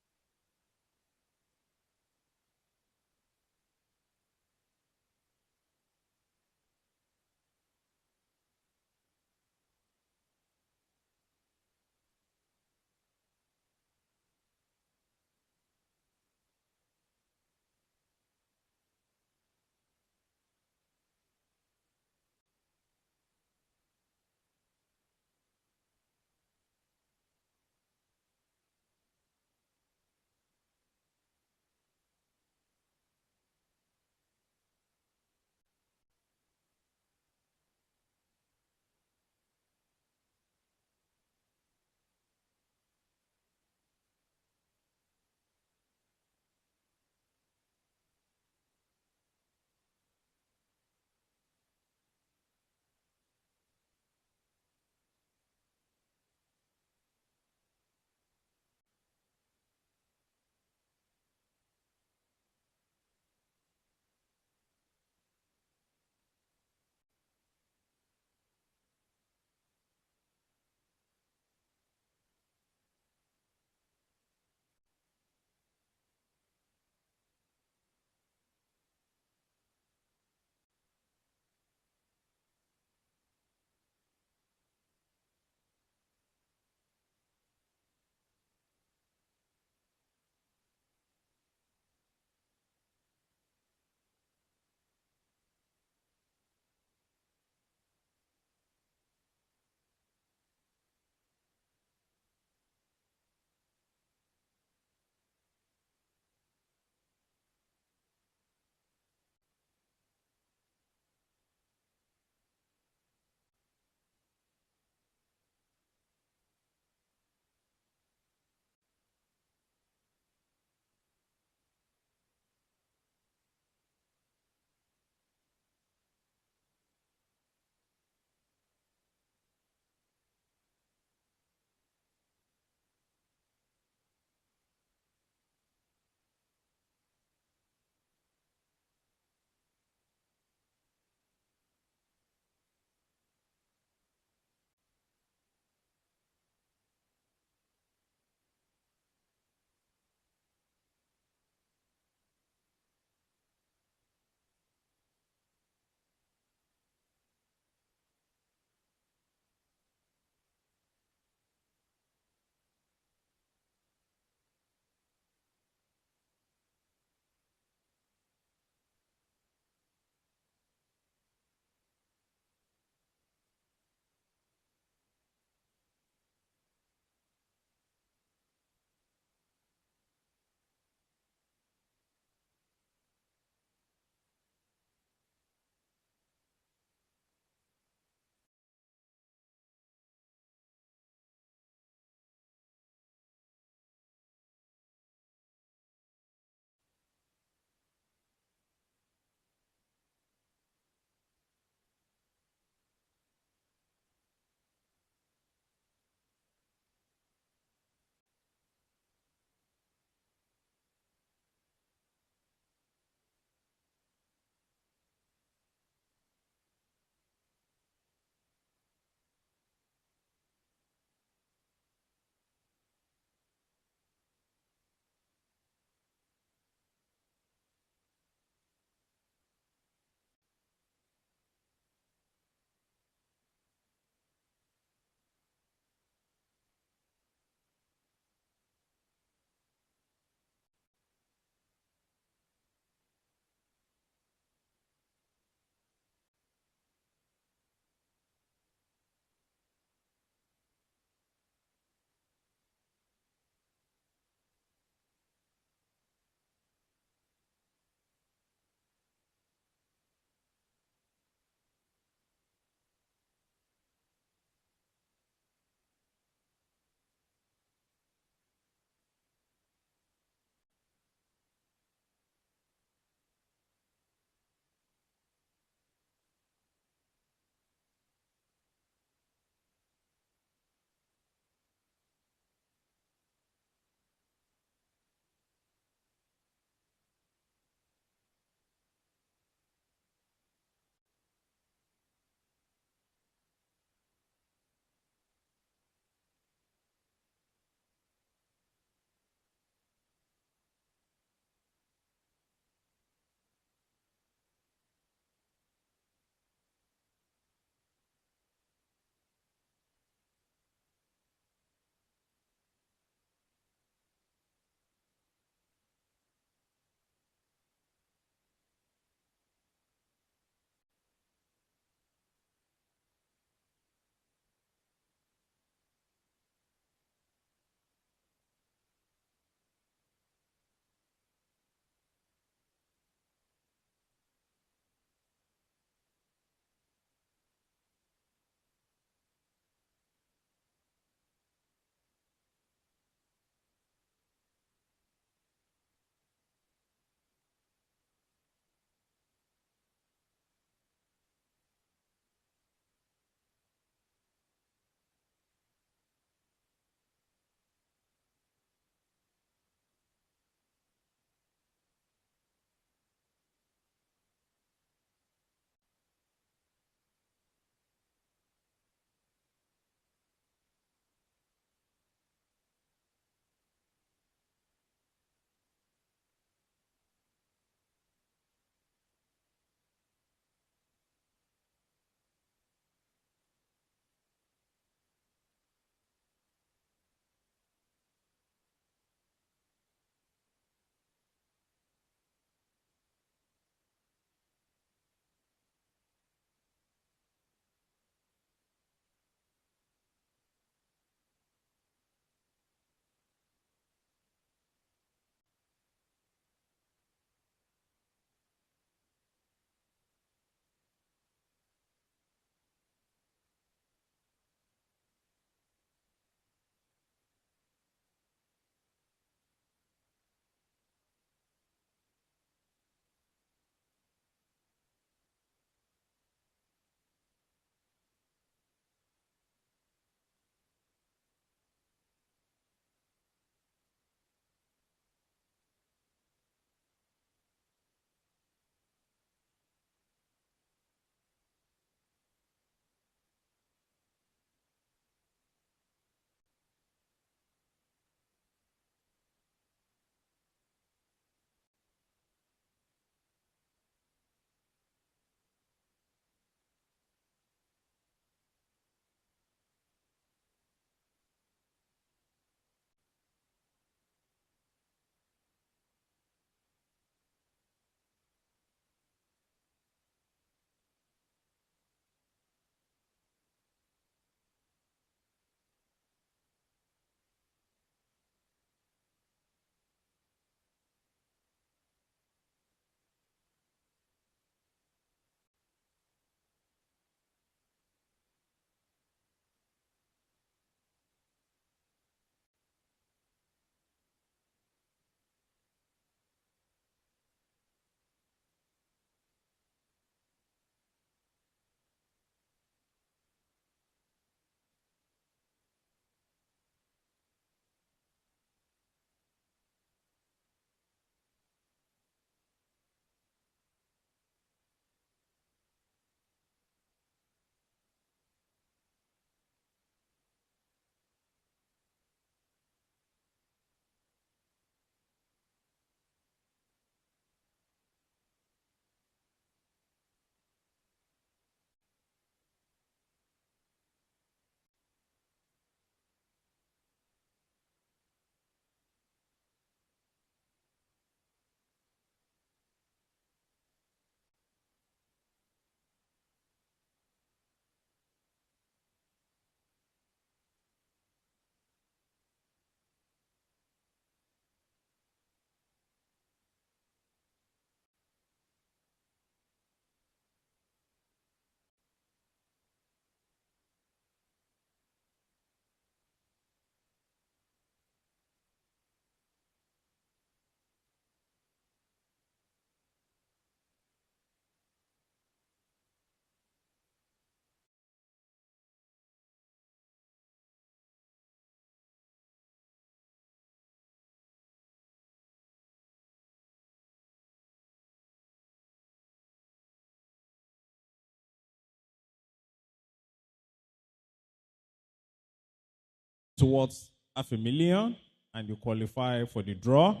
towards 500,000 and you qualify for the draw.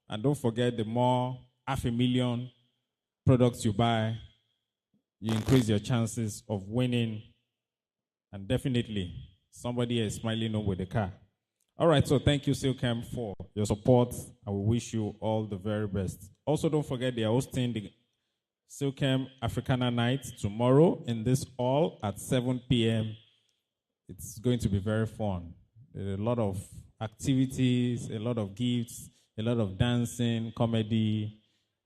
And don't forget, the more 500,000 products you buy, you increase your chances of winning. And definitely, somebody is smiling home with the car. All right, so thank you, Silcam, for your support. I will wish you all the very best. Also, don't forget they are hosting the Silcam Africana Night tomorrow in this hall at 7 p.m. It's going to be very fun. There are a lot of activities, a lot of gifts, a lot of dancing, comedy,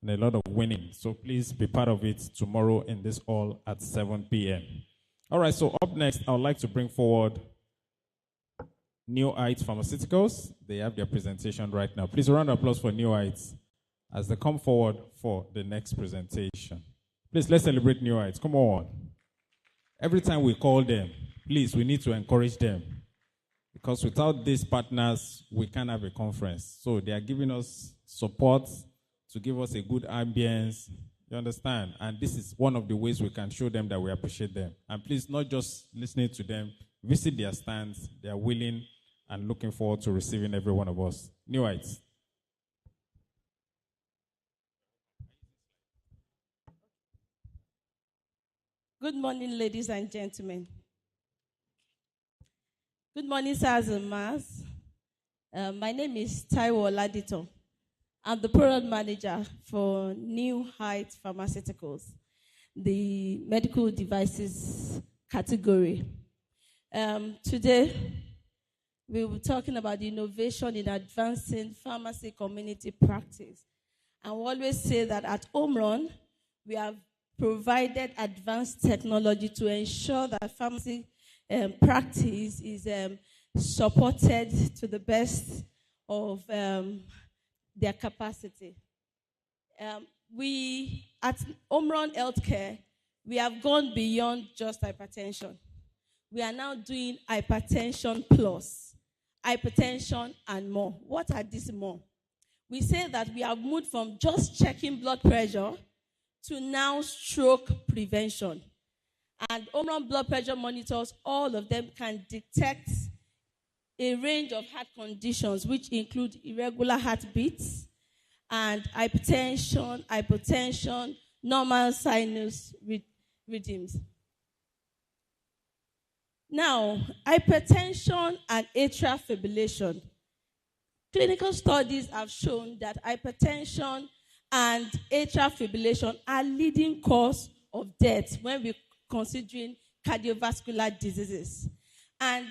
and a lot of winning. So please be part of it tomorrow in this hall at 7 p.m. All right, so up next, I would like to bring forward New Heights Pharmaceuticals. They have their presentation right now. Please, a round of applause for New Heights as they come forward for the next presentation. Please, let's celebrate New Heights. Come on. Every time we call them, please, we need to encourage them. Because without these partners, we can't have a conference. So they are giving us support to give us a good ambience. You understand? And this is one of the ways we can show them that we appreciate them. And please, not just listening to them, visit their stands. They are willing and looking forward to receiving every one of us. New Heights. Good morning, ladies and gentlemen. Good morning, sirs and ma'ams. My name is Taiwo Oladito. I'm the product manager for New Heights Pharmaceuticals, the medical devices category. Today, we will be talking about the innovation in advancing pharmacy community practice. And we always say that at Omron, we have provided advanced technology to ensure that pharmacy practice is supported to the best of their capacity. We, at Omron Healthcare, we have gone beyond just hypertension. We are now doing hypertension plus, hypertension and more. What are these more? We say that we have moved from just checking blood pressure to now stroke prevention. And Omron blood pressure monitors, all of them can detect a range of heart conditions, which include irregular heartbeats and hypertension, hypotension, normal sinus rhythms. Now, hypertension and atrial fibrillation. Clinical studies have shown that hypertension and atrial fibrillation are leading cause of death when we're considering cardiovascular diseases. And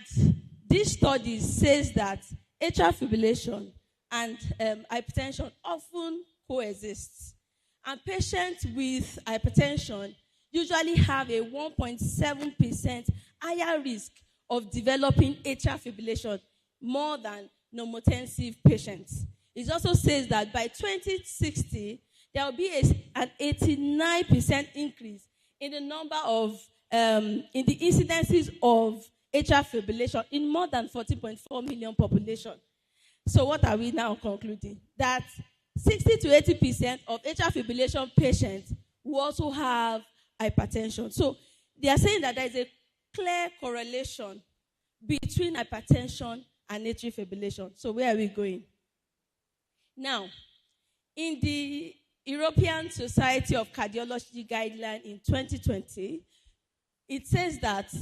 this study says that atrial fibrillation and hypertension often coexist. And patients with hypertension usually have a 1.7% higher risk of developing atrial fibrillation more than normotensive patients. It also says that by 2060, there will be an 89% increase in the number of, in the incidences of atrial fibrillation in more than 14.4 million population. So what are we now concluding? That 60 to 80% of atrial fibrillation patients will also have hypertension. So they are saying that there is a clear correlation between hypertension and atrial fibrillation. So where are we going? Now, in the European Society of Cardiology guideline in 2020, it says that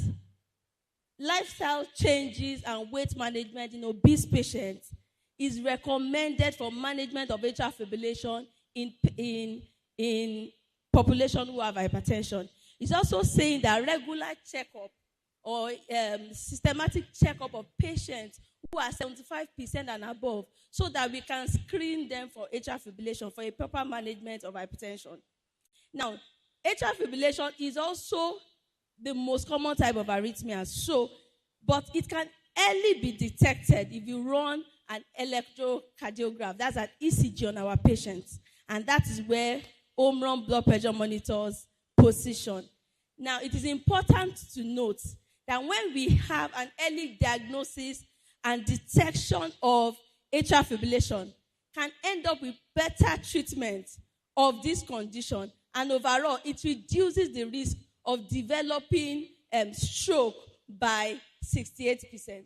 lifestyle changes and weight management in obese patients is recommended for management of atrial fibrillation in population who have hypertension. It's also saying that regular checkup or systematic checkup of patients who are 75% and above, so that we can screen them for atrial fibrillation for a proper management of hypertension. Now, atrial fibrillation is also the most common type of arrhythmia. So, but it can early be detected if you run an electrocardiogram. That's an ECG on our patients. And that is where Omron blood pressure monitors position. Now, it is important to note that when we have an early diagnosis and detection of atrial fibrillation, can end up with better treatment of this condition. And overall, it reduces the risk of developing stroke by 68%.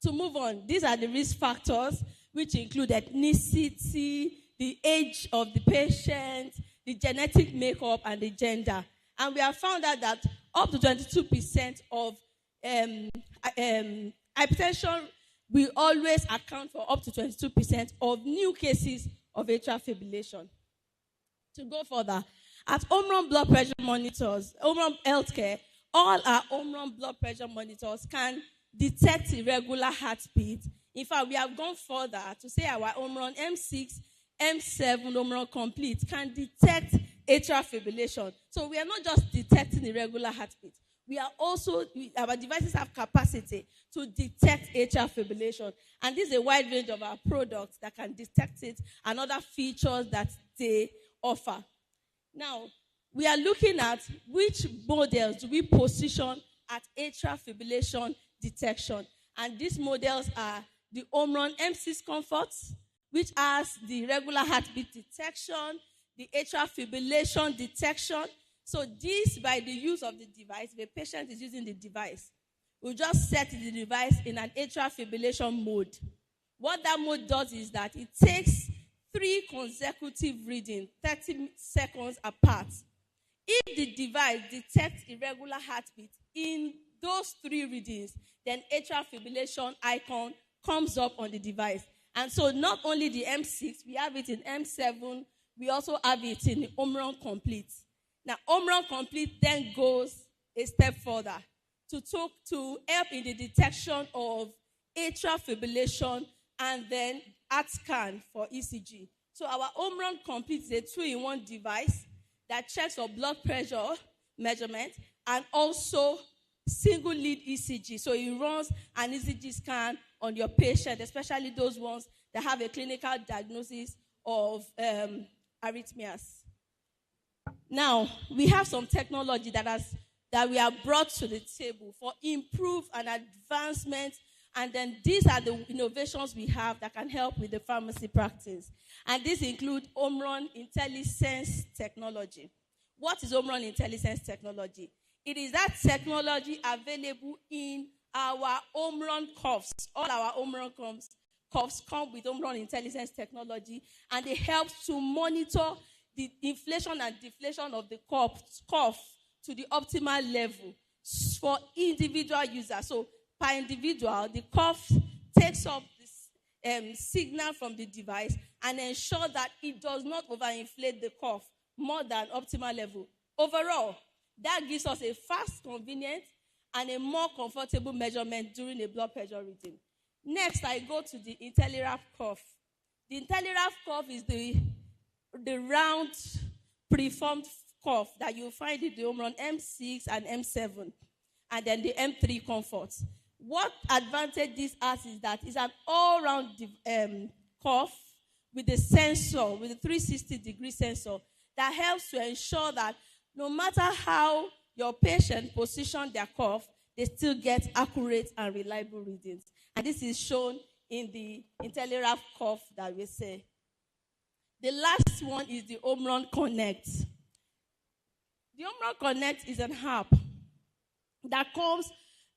To move on, these are the risk factors, which include ethnicity, the age of the patient, the genetic makeup, and the gender. And we have found out that up to 22% of hypertension will always account for up to 22% of new cases of atrial fibrillation. To go further, at Omron blood pressure monitors, Omron Healthcare, all our Omron blood pressure monitors can detect irregular heartbeat. In fact, we have gone further to say our Omron M6, M7 Omron Complete can detect atrial fibrillation. So we are not just detecting irregular heartbeat. We are also, our devices have capacity to detect atrial fibrillation. And this is a wide range of our products that can detect it and other features that they offer. Now, we are looking at which models do we position at atrial fibrillation detection. And these models are the Omron M6 Comfort, which has the regular heartbeat detection, the atrial fibrillation detection. So this, by the use of the device, the patient is using the device, we'll just set the device in an atrial fibrillation mode. What that mode does is that it takes 3 consecutive readings, 30 seconds apart. If the device detects irregular heartbeat in those 3 readings, then atrial fibrillation icon comes up on the device. And so not only the M6, we have it in M7, we also have it in the Omron Complete. Now, Omron Complete then goes a step further to help in the detection of atrial fibrillation and then heart scan for ECG. So our Omron Complete is a 2-in-1 device that checks for blood pressure measurement and also single lead ECG. So it runs an ECG scan on your patient, especially those ones that have a clinical diagnosis of arrhythmias. Now, we have some technology that we have brought to the table for improved and advancement, and then these are the innovations we have that can help with the pharmacy practice. And these include Omron IntelliSense technology. What is Omron IntelliSense technology? It is that technology available in our Omron cuffs. All our Omron cuffs come with Omron IntelliSense technology, and it helps to monitor the inflation and deflation of the cuff to the optimal level for individual users. So per individual, the cuff takes up this signal from the device and ensure that it does not overinflate the cuff more than optimal level. Overall, that gives us a fast, convenient, and a more comfortable measurement during a blood pressure reading. Next, I go to the IntelliRaf cuff. The IntelliRaf cuff is the round, preformed cuff that you find in the Omron M6 and M7, and then the M3 Comfort. What advantage this has is that it's an all-round cuff with a sensor, with a 360-degree sensor that helps to ensure that no matter how your patient positions their cuff, they still get accurate and reliable readings. And this is shown in the IntelliRaf cuff that we say. The last one is the Omron Connect. The Omron Connect is an app that comes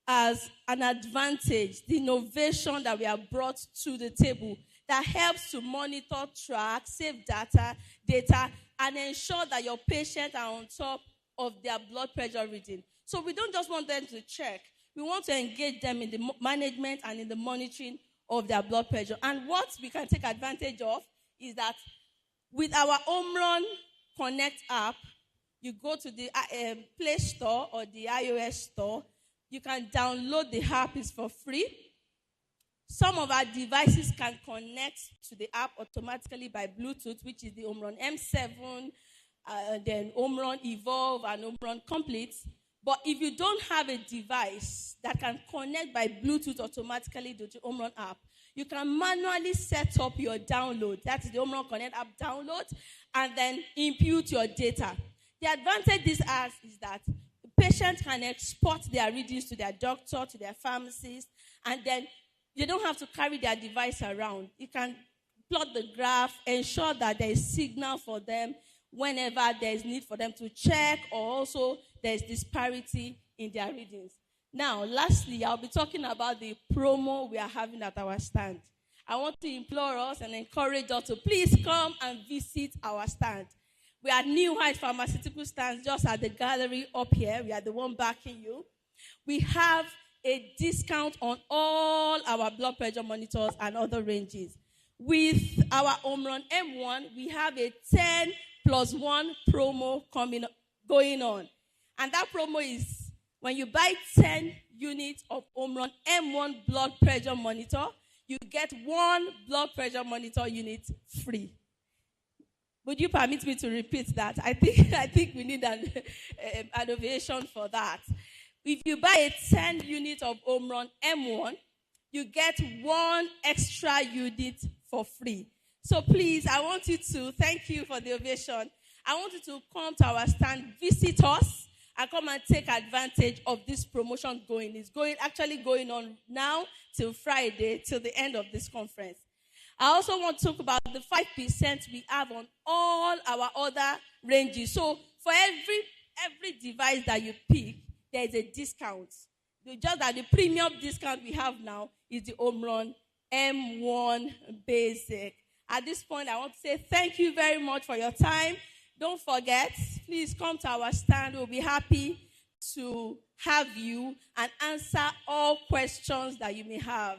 as an advantage, the innovation that we have brought to the table that helps to monitor, track, save data, and ensure that your patients are on top of their blood pressure reading. So we don't just want them to check. We want to engage them in the management and in the monitoring of their blood pressure. And what we can take advantage of is that with our Omron Connect app, you go to the Play Store or the iOS Store. You can download the app. It's for free. Some of our devices can connect to the app automatically by Bluetooth, which is the Omron M7, then Omron Evolve, and Omron Complete. But if you don't have a device that can connect by Bluetooth automatically to the Omron app, you can manually set up your download. That is the Omron Connect app download, and then input your data. The advantage this has is that the patient can export their readings to their doctor, to their pharmacist, and then they don't have to carry their device around. You can plot the graph, ensure that there is signal for them whenever there is need for them to check, or also there is disparity in their readings. Now, lastly, I'll be talking about the promo we are having at our stand. I want to implore us and encourage us to please come and visit our stand. We are New Heights Pharmaceutical stands just at the gallery up here. We are the one backing you. We have a discount on all our blood pressure monitors and other ranges. With our Omron M1, we have a 10 plus 1 promo going on. And that promo is when you buy 10 units of Omron M1 blood pressure monitor, you get 1 blood pressure monitor unit free. Would you permit me to repeat that? I think we need an ovation for that. If you buy a 10 unit of Omron M1, you get 1 extra unit for free. So please, I want you to, thank you for the ovation. I want you to come to our stand, visit us, and come and take advantage of this promotion going. It's actually going on now till Friday, till the end of this conference. I also want to talk about the 5% we have on all our other ranges. So for every device that you pick, there is a discount. Just that the premium discount we have now is the Omron M1 Basic. At this point, I want to say thank you very much for your time. Don't forget, please come to our stand. We'll be happy to have you and answer all questions that you may have.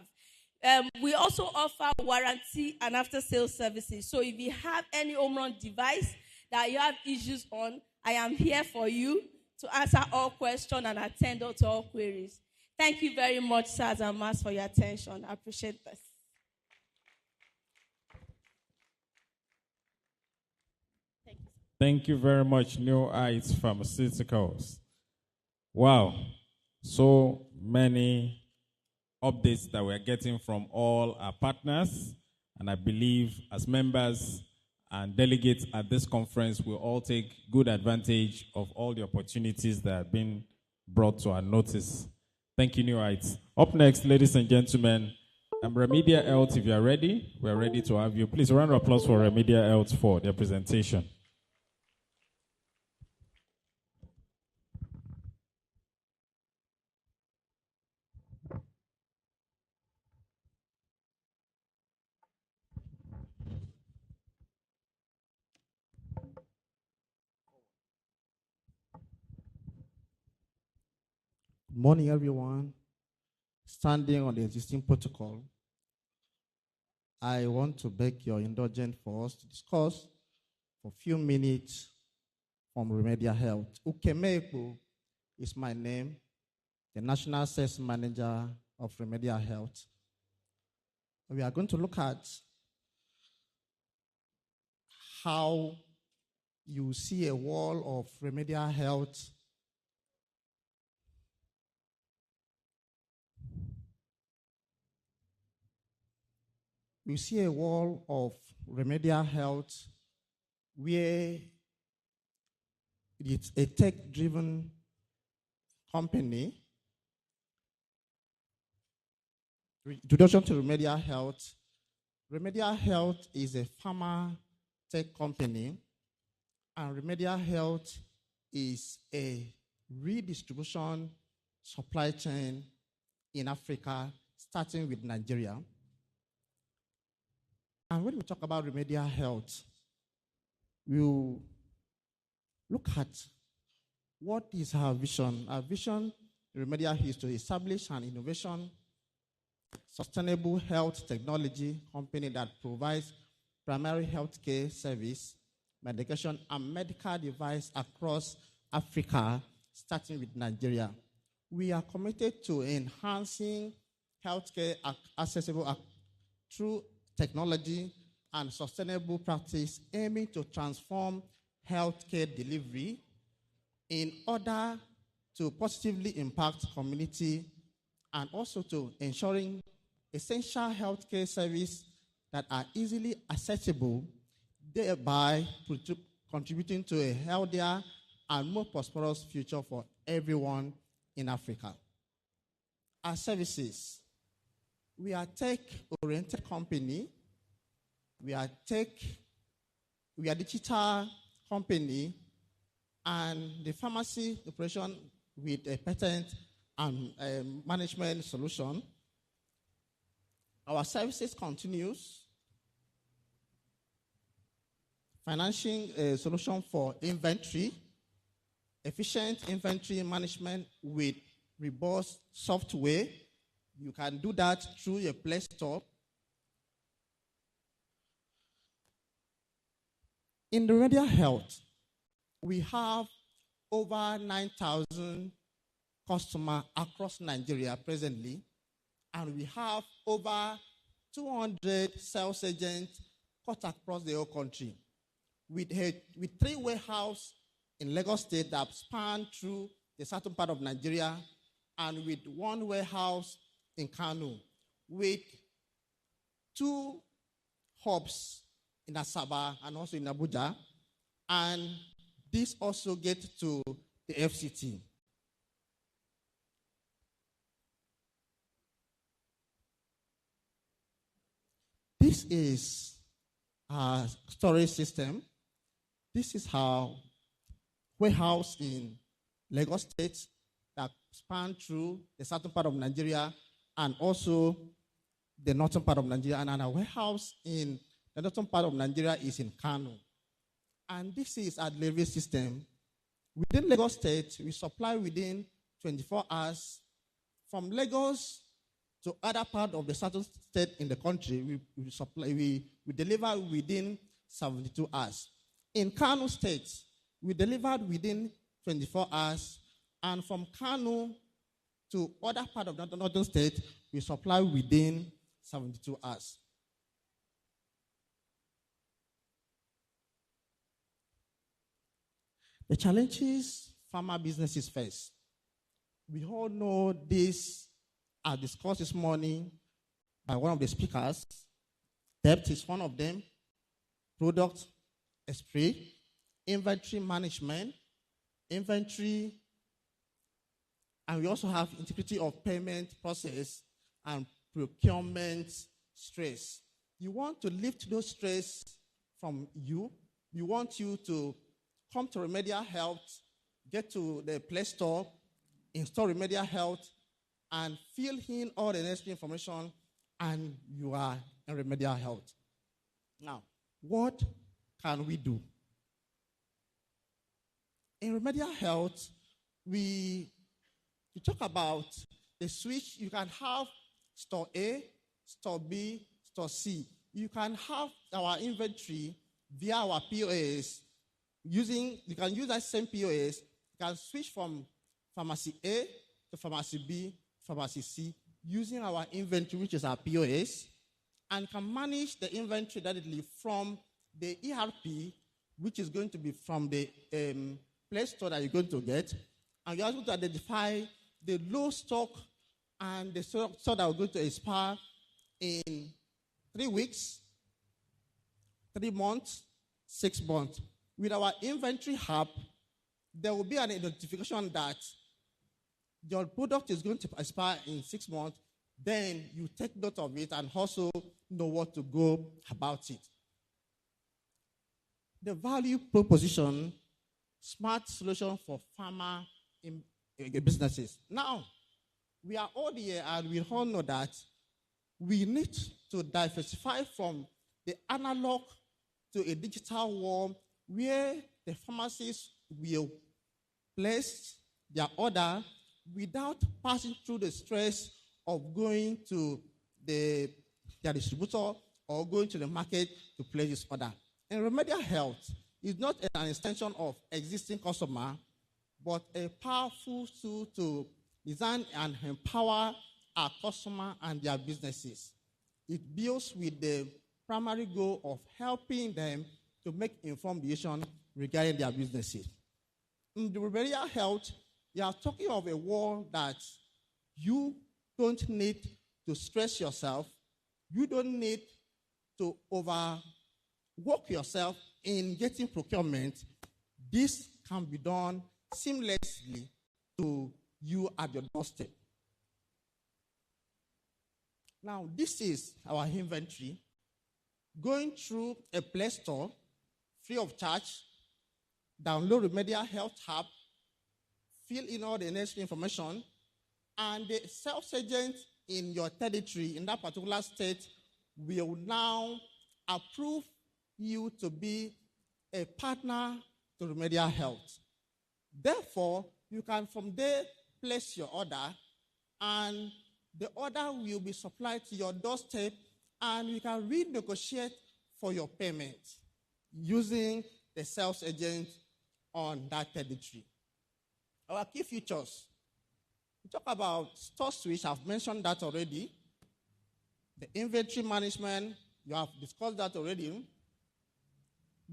We also offer warranty and after-sales services. So if you have any Omron device that you have issues on, I am here for you to answer all questions and attend to all queries. Thank you very much, sirs and ma'ams, for your attention. I appreciate this. Thank you very much, New Heights Pharmaceuticals. Wow, so many updates that we're getting from all our partners, and I believe as members and delegates at this conference, we'll all take good advantage of all the opportunities that have been brought to our notice. Thank you, New Heights. Up next, ladies and gentlemen, Remedial Health, if you are ready, we're ready to have you. Please, a round of applause for Remedial Health for their presentation. Good morning, everyone. Standing on the existing protocol, I want to beg your indulgence for us to discuss for a few minutes from Remedial Health. Ukemeko is my name, the National Sales Manager of Remedial Health. We are going to look at how you see a wall of Remedial Health you see a wall of Remedial Health where it's a tech-driven company. Introduction to Remedial Health. Remedial Health is a pharma tech company, and Remedial Health is a redistribution supply chain in Africa, starting with Nigeria. And when we talk about Remedial Health, you look at what is our vision. Our vision, Remedial, is to establish an innovation, sustainable health technology company that provides primary health care service, medication, and medical device across Africa, starting with Nigeria. We are committed to enhancing healthcare accessible through technology and sustainable practice, aiming to transform healthcare delivery in order to positively impact community and also to ensuring essential healthcare services that are easily accessible, thereby contributing to a healthier and more prosperous future for everyone in Africa. Our services. We are a tech-oriented company. We are digital company, and the pharmacy operation with a patent and management solution. Our services continues. Financing solution for inventory, efficient inventory management with robust software. You can do that through your Play Store. In the remedial health, we have over 9,000 customers across Nigeria presently, and we have over 200 sales agents cut across the whole country. With 3 warehouses in Lagos State that span through the southern part of Nigeria, and with 1 warehouse in Kano, with 2 hubs in Asaba and also in Abuja, and this also gets to the FCT. This is our storage system. This is our warehouse in Lagos State that span through the southern part of Nigeria and also the northern part of Nigeria. And our warehouse in the northern part of Nigeria is in Kano. And this is our delivery system. Within Lagos State, we supply within 24 hours. From Lagos to other part of the southern state in the country, we deliver within 72 hours. In Kano State, we delivered within 24 hours. And from Kano to other part of the northern state, we supply within 72 hours. The challenges pharma businesses face. We all know this, as discussed this morning by one of the speakers. Debt is one of them. Product expiry, inventory management, inventory, and we also have integrity of payment process and procurement stress. You want to lift those stress from you. We want you to come to Remedial Health, get to the Play Store, install Remedial Health, and fill in all the necessary information, and you are in Remedial Health. Now, what can we do? In Remedial Health, we talk about the switch. You can have store A, store B, store C. You can have our inventory via our POS. You can use that same POS. You can switch from pharmacy A to pharmacy B, pharmacy C, using our inventory, which is our POS, and can manage the inventory directly from the ERP, which is going to be from the Play Store that you're going to get. And you're also to identify the low stock and the stock that are going to expire in 3 weeks, 3 months, 6 months. With our inventory hub, there will be an identification that your product is going to expire in 6 months. Then you take note of it and also know what to go about it. The value proposition, smart solution for pharma businesses. Now, we are all here and we all know that we need to diversify from the analog to a digital world where the pharmacists will place their order without passing through the stress of going to their distributor or going to the market to place this order. And Remedial Health is not an extension of existing customer, but a powerful tool to design and empower our customer and their businesses. It builds with the primary goal of helping them to make informed decisions regarding their businesses. In the Remedial Health, you are talking of a world that you don't need to stress yourself. You don't need to overwork yourself in getting procurement. This can be done seamlessly to you at your doorstep. Now, this is our inventory. Going through a Play Store, free of charge, download Remedial Health app, fill in all the necessary information, And the sales agent in your territory, in that particular state, will now approve you to be a partner to Remedial Health. Therefore, you can from there place your order, and the order will be supplied to your doorstep, and you can renegotiate for your payment using the sales agent on that territory. Our key features. We talk about store switch. I've mentioned that already. The inventory management, you have discussed that already.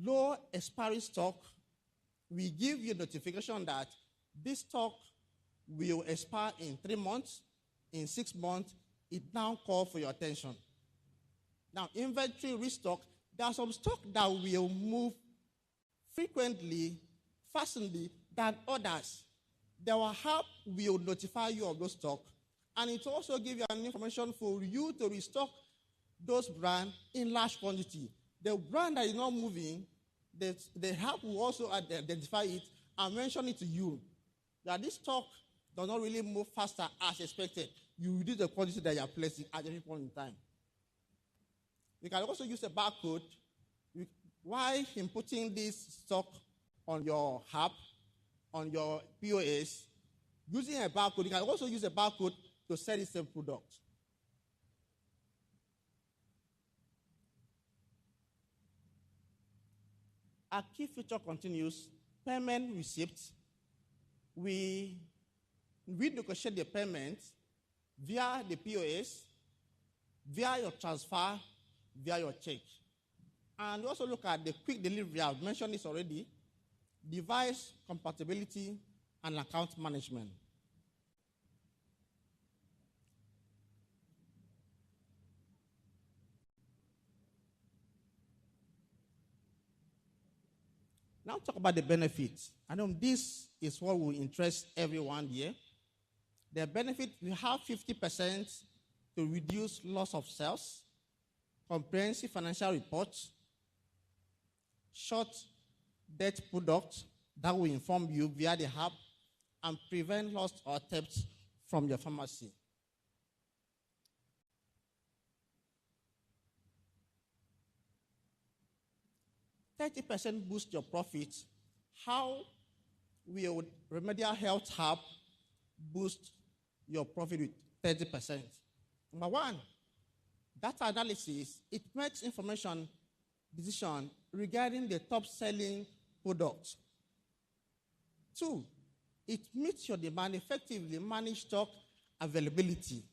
Low expiry stock. We give you notification that this stock will expire in 3 months, in 6 months. It now calls for your attention. Now, inventory restock. There are some stock that will move frequently, fastly than others. The app will notify you of those stock, and it also gives you an information for you to restock those brands in large quantity. The brand that is not moving, the app will also identify it and mention it to you that this stock does not really move faster as expected. You reduce the quantity that you are placing at any point in time. You can also use a barcode. While inputting this stock on your app, on your POS, using a barcode, you can also use a barcode to sell the same product. Our key feature continues, payment receipt. We negotiate the payment via the POS, via your transfer, via your check. And we also look at the quick delivery. I've mentioned this already. Device compatibility and account management. Now talk about the benefits. I know this is what will interest everyone here. The benefit, we have 50% to reduce loss of sales, comprehensive financial reports, short debt product that will inform you via the app and prevent loss or theft from your pharmacy. %30 boost your profits. How will Remedial Health Hub boost your profit with 30%? Number one, data analysis. It makes information decision regarding the top-selling products. 2, it meets your demand effectively, manage stock availability,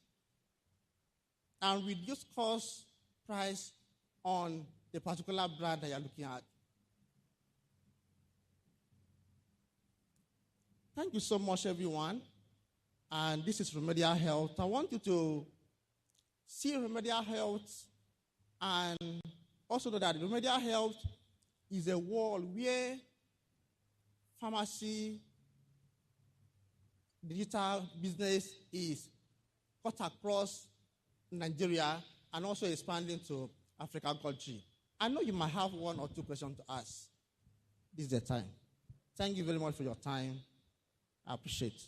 and reduce cost price on the particular brand that you're looking at. Thank you so much, everyone. And this is Remedial Health. I want you to see Remedial Health and also know that Remedial Health is a world where pharmacy, digital business is cut across Nigeria and also expanding to African countries. I know you might have 1 or 2 questions to ask. This is the time. Thank you very much for your time. I appreciate it.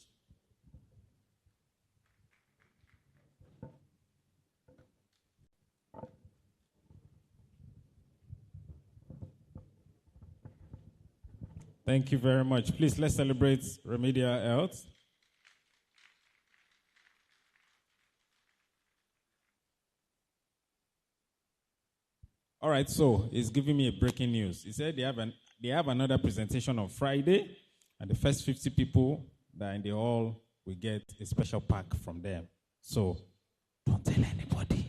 Thank you very much. Please, let's celebrate Remedial Health. All right, so he's giving me a breaking news. He said they have another presentation on Friday, and the first 50 people that are in the hall will get a special pack from them. So don't tell anybody.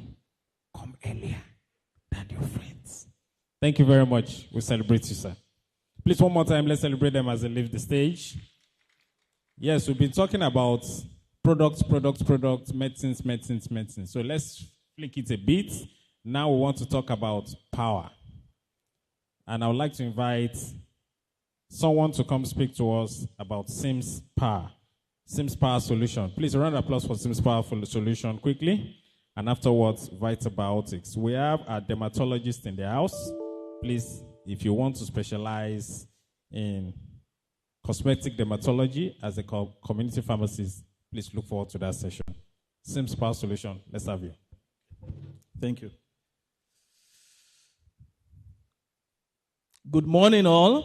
Come earlier than your friends. Thank you very much. We celebrate you, sir. Please, one more time, let's celebrate them as they leave the stage. Yes, we've been talking about products, medicines. So let's flick it a bit. Now we want to talk about power. And I would like to invite someone to come speak to us about Sims Power. Sims Power Solution. Please, a round of applause for Sims Power Solution quickly. And afterwards, Vitabiotics. We have a dermatologist in the house. Please, if you want to specialize in cosmetic dermatology as a community pharmacist, please look forward to that session. Sims Power Solution, let's have you. Thank you. Good morning, all.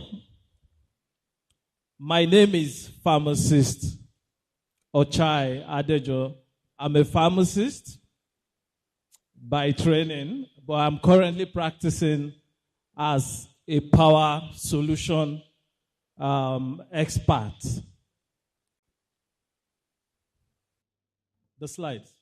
My name is Pharmacist Ochai Adejo. I'm a pharmacist by training, but I'm currently practicing as a power solution expert. The slides.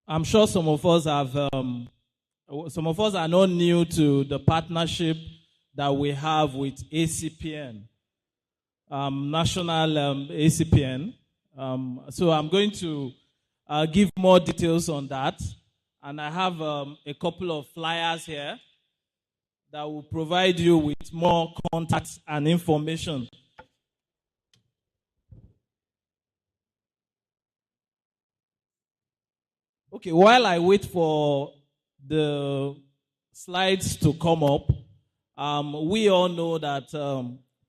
I'm sure some of us are not new to the partnership that we have with ACPN, National ACPN. So I'm going to give more details on that. And I have a couple of flyers here that will provide you with more contacts and information. Okay, while I wait for the slides to come up, we all know that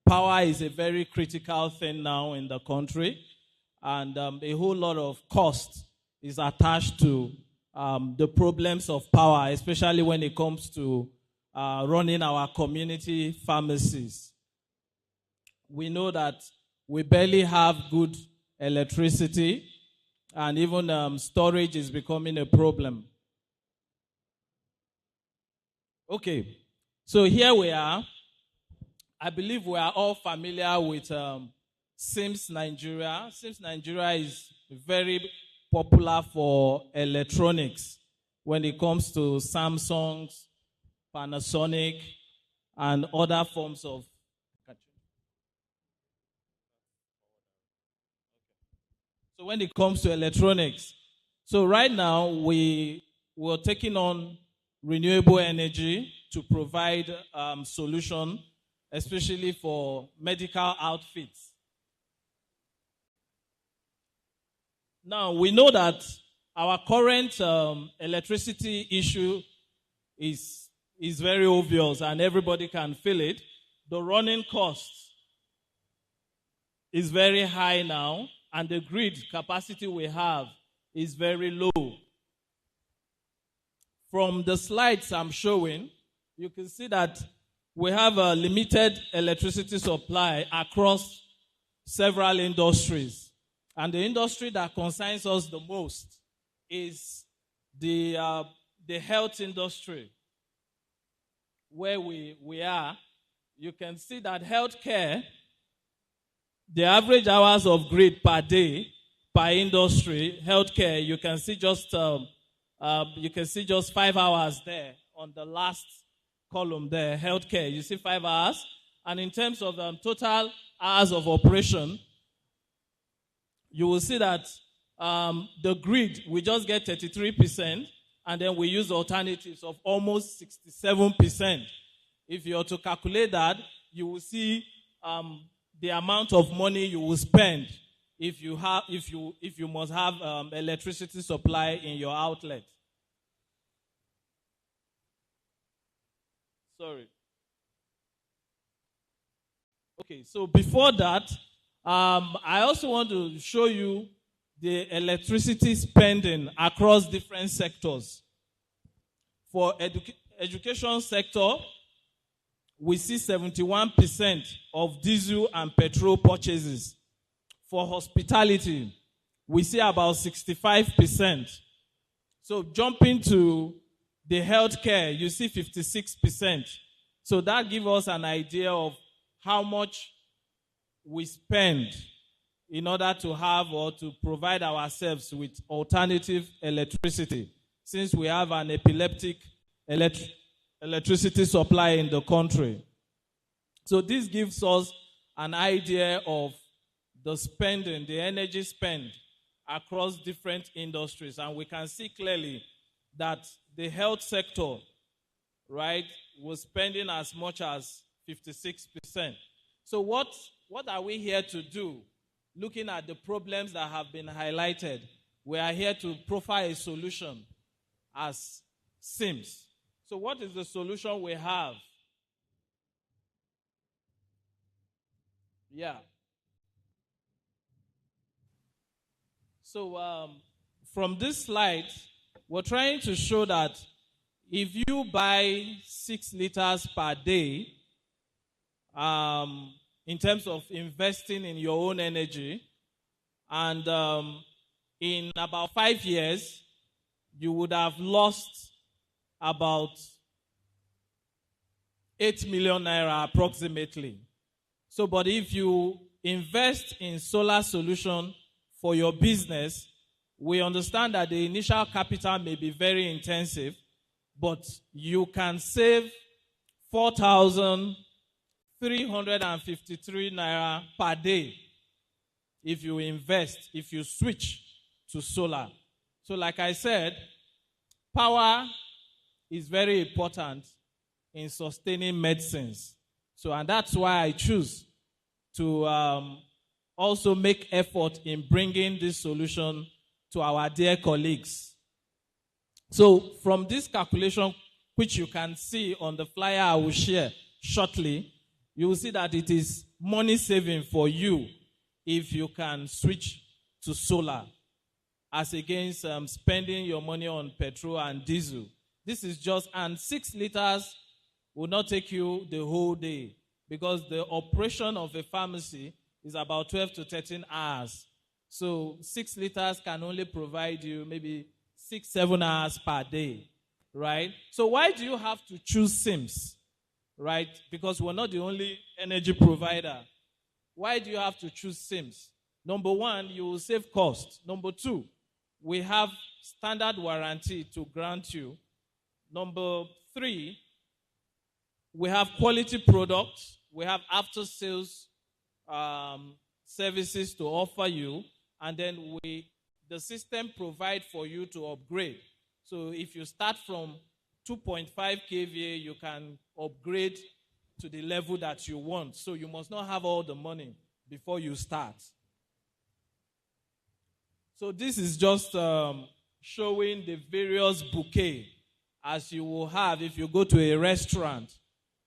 power is a very critical thing now in the country, and a whole lot of cost is attached to the problems of power, especially when it comes to running our community pharmacies. We know that we barely have good electricity, and even storage is becoming a problem. Okay, so here we are. I believe we are all familiar with Sims Nigeria. Sims Nigeria is very popular for electronics when it comes to Samsung, Panasonic, and other forms of. So when it comes to electronics, so right now we're taking on renewable energy to provide solution, especially for medical outfits. Now we know that our current electricity issue is very obvious and everybody can feel it. The running cost is very high now, and the grid capacity we have is very low. From the slides I'm showing, you can see that we have a limited electricity supply across several industries. And the industry that concerns us the most is the health industry. Where we are, you can see that healthcare, the average hours of grid per day, per industry, healthcare, you can see just 5 hours there on the last column there. Healthcare, you see 5 hours, and in terms of total hours of operation, you will see that the grid we just get 33%, and then we use alternatives of almost 67%. If you are to calculate that, you will see the amount of money you will spend if you must have electricity supply in your outlet. Sorry. Okay, so before that, I also want to show you the electricity spending across different sectors. For education sector, we see 71% of diesel and petrol purchases. For hospitality, we see about 65%. So jumping to the healthcare, you see 56%. So that gives us an idea of how much we spend in order to have or to provide ourselves with alternative electricity, since we have an epileptic electricity supply in the country. So this gives us an idea of the spending, the energy spend across different industries. And we can see clearly that the health sector, right, was spending as much as 56%. So what are we here to do? Looking at the problems that have been highlighted, we are here to profile a solution as SIMS. So what is the solution we have? Yeah. So from this slide, we're trying to show that if you buy 6 liters per day, in terms of investing in your own energy, and in about 5 years, you would have lost about 8 million naira approximately. So, but if you invest in solar solution for your business, we understand that the initial capital may be very intensive, but you can save 4,353 naira per day if you invest, if you switch to solar. So like I said, power is very important in sustaining medicines. So, and that's why I choose to also make effort in bringing this solution to our dear colleagues. So from this calculation, which you can see on the flyer I will share shortly, you will see that it is money saving for you if you can switch to solar, as against spending your money on petrol and diesel. This is just, and 6 liters will not take you the whole day, because the operation of a pharmacy is about 12 to 13 hours. So 6 liters can only provide you maybe 6-7 hours per day, right? So why do you have to choose SIMS, right? Because we're not the only energy provider. Why do you have to choose SIMS? Number one, you will save cost. Number two, we have standard warranty to grant you. Number three, we have quality products. We have after-sales services to offer you. And then the system provides for you to upgrade. So if you start from 2.5 kVA, you can upgrade to the level that you want. So you must not have all the money before you start. So this is just showing the various bouquet as you will have if you go to a restaurant.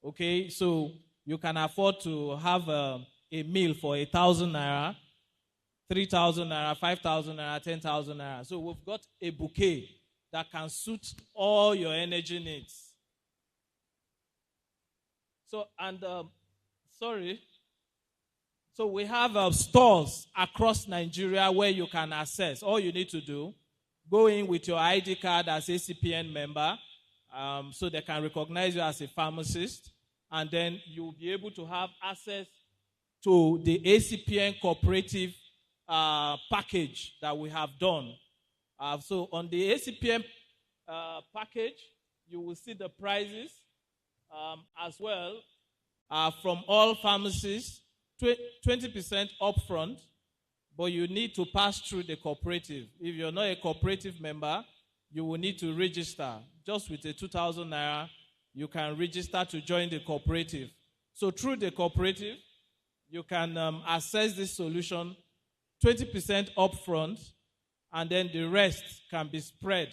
Okay, so you can afford to have a meal for 1,000 naira, 3,000 naira, 5,000 naira, 10,000 naira. So we've got a bouquet that can suit all your energy needs. So, and, So we have stores across Nigeria where you can access. All you need to do, go in with your ID card as ACPN member, so they can recognize you as a pharmacist, and then you'll be able to have access to the ACPN cooperative package that we have done. So on the ACPN package, you will see the prices as well from all pharmacies, 20% upfront, but you need to pass through the cooperative. If you're not a cooperative member, you will need to register. Just with a 2,000 naira, you can register to join the cooperative. So through the cooperative, you can access this solution 20% upfront, and then the rest can be spread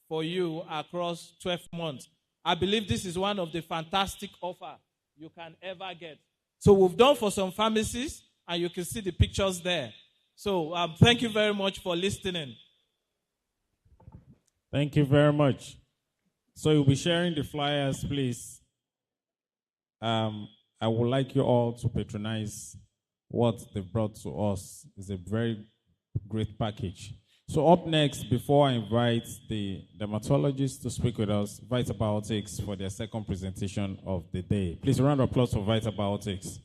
for you across 12 months. I believe this is one of the fantastic offers you can ever get. So we've done for some pharmacies, and you can see the pictures there. So thank you very much for listening. Thank you very much. So you'll be sharing the flyers, please. I would like you all to patronize what they brought to us. It's a very great package. So up next, before I invite the dermatologists to speak with us, Vitabiotics for their second presentation of the day. Please, a round of applause for Vitabiotics.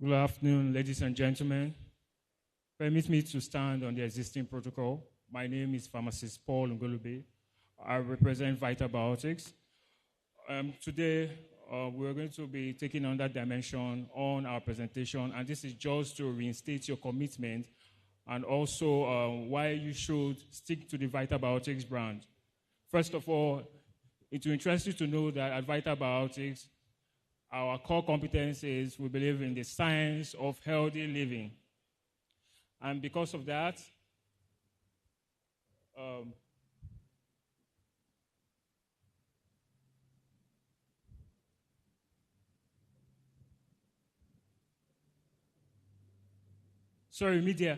Good afternoon, ladies and gentlemen. Permit me to stand on the existing protocol. My name is Pharmacist Paul Ngolube. I represent Vitabiotics. Today, we're going to be taking on that dimension on our presentation, and this is just to reinstate your commitment and also why you should stick to the Vitabiotics brand. First of all, it will interest you to know that at Vitabiotics, our core competence is we believe in the science of healthy living. And because of that, sorry, media.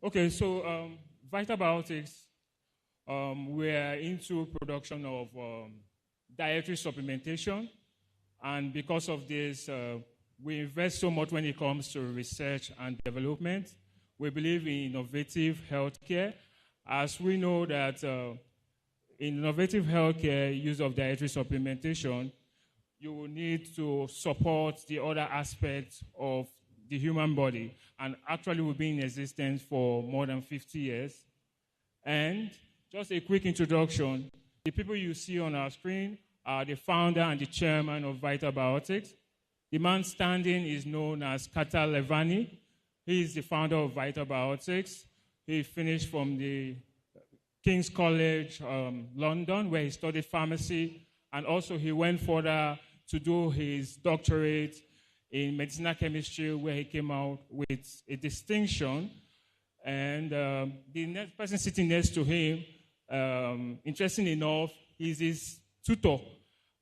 Okay, so Vitabiotics, we're into production of dietary supplementation, and because of this, we invest so much when it comes to research and development. We believe in innovative healthcare, as we know that in innovative healthcare, use of dietary supplementation, you will need to support the other aspects of the human body, and actually will be in existence for more than 50 years. And just a quick introduction, the people you see on our screen are the founder and the chairman of Vitabiotics. The man standing is known as Kata Levani. He is the founder of Vitabiotics. He finished from the King's College, London, where he studied pharmacy, and also he went further to do his doctorate in medicinal chemistry, where he came out with a distinction. And the next person sitting next to him, interesting enough, is his tutor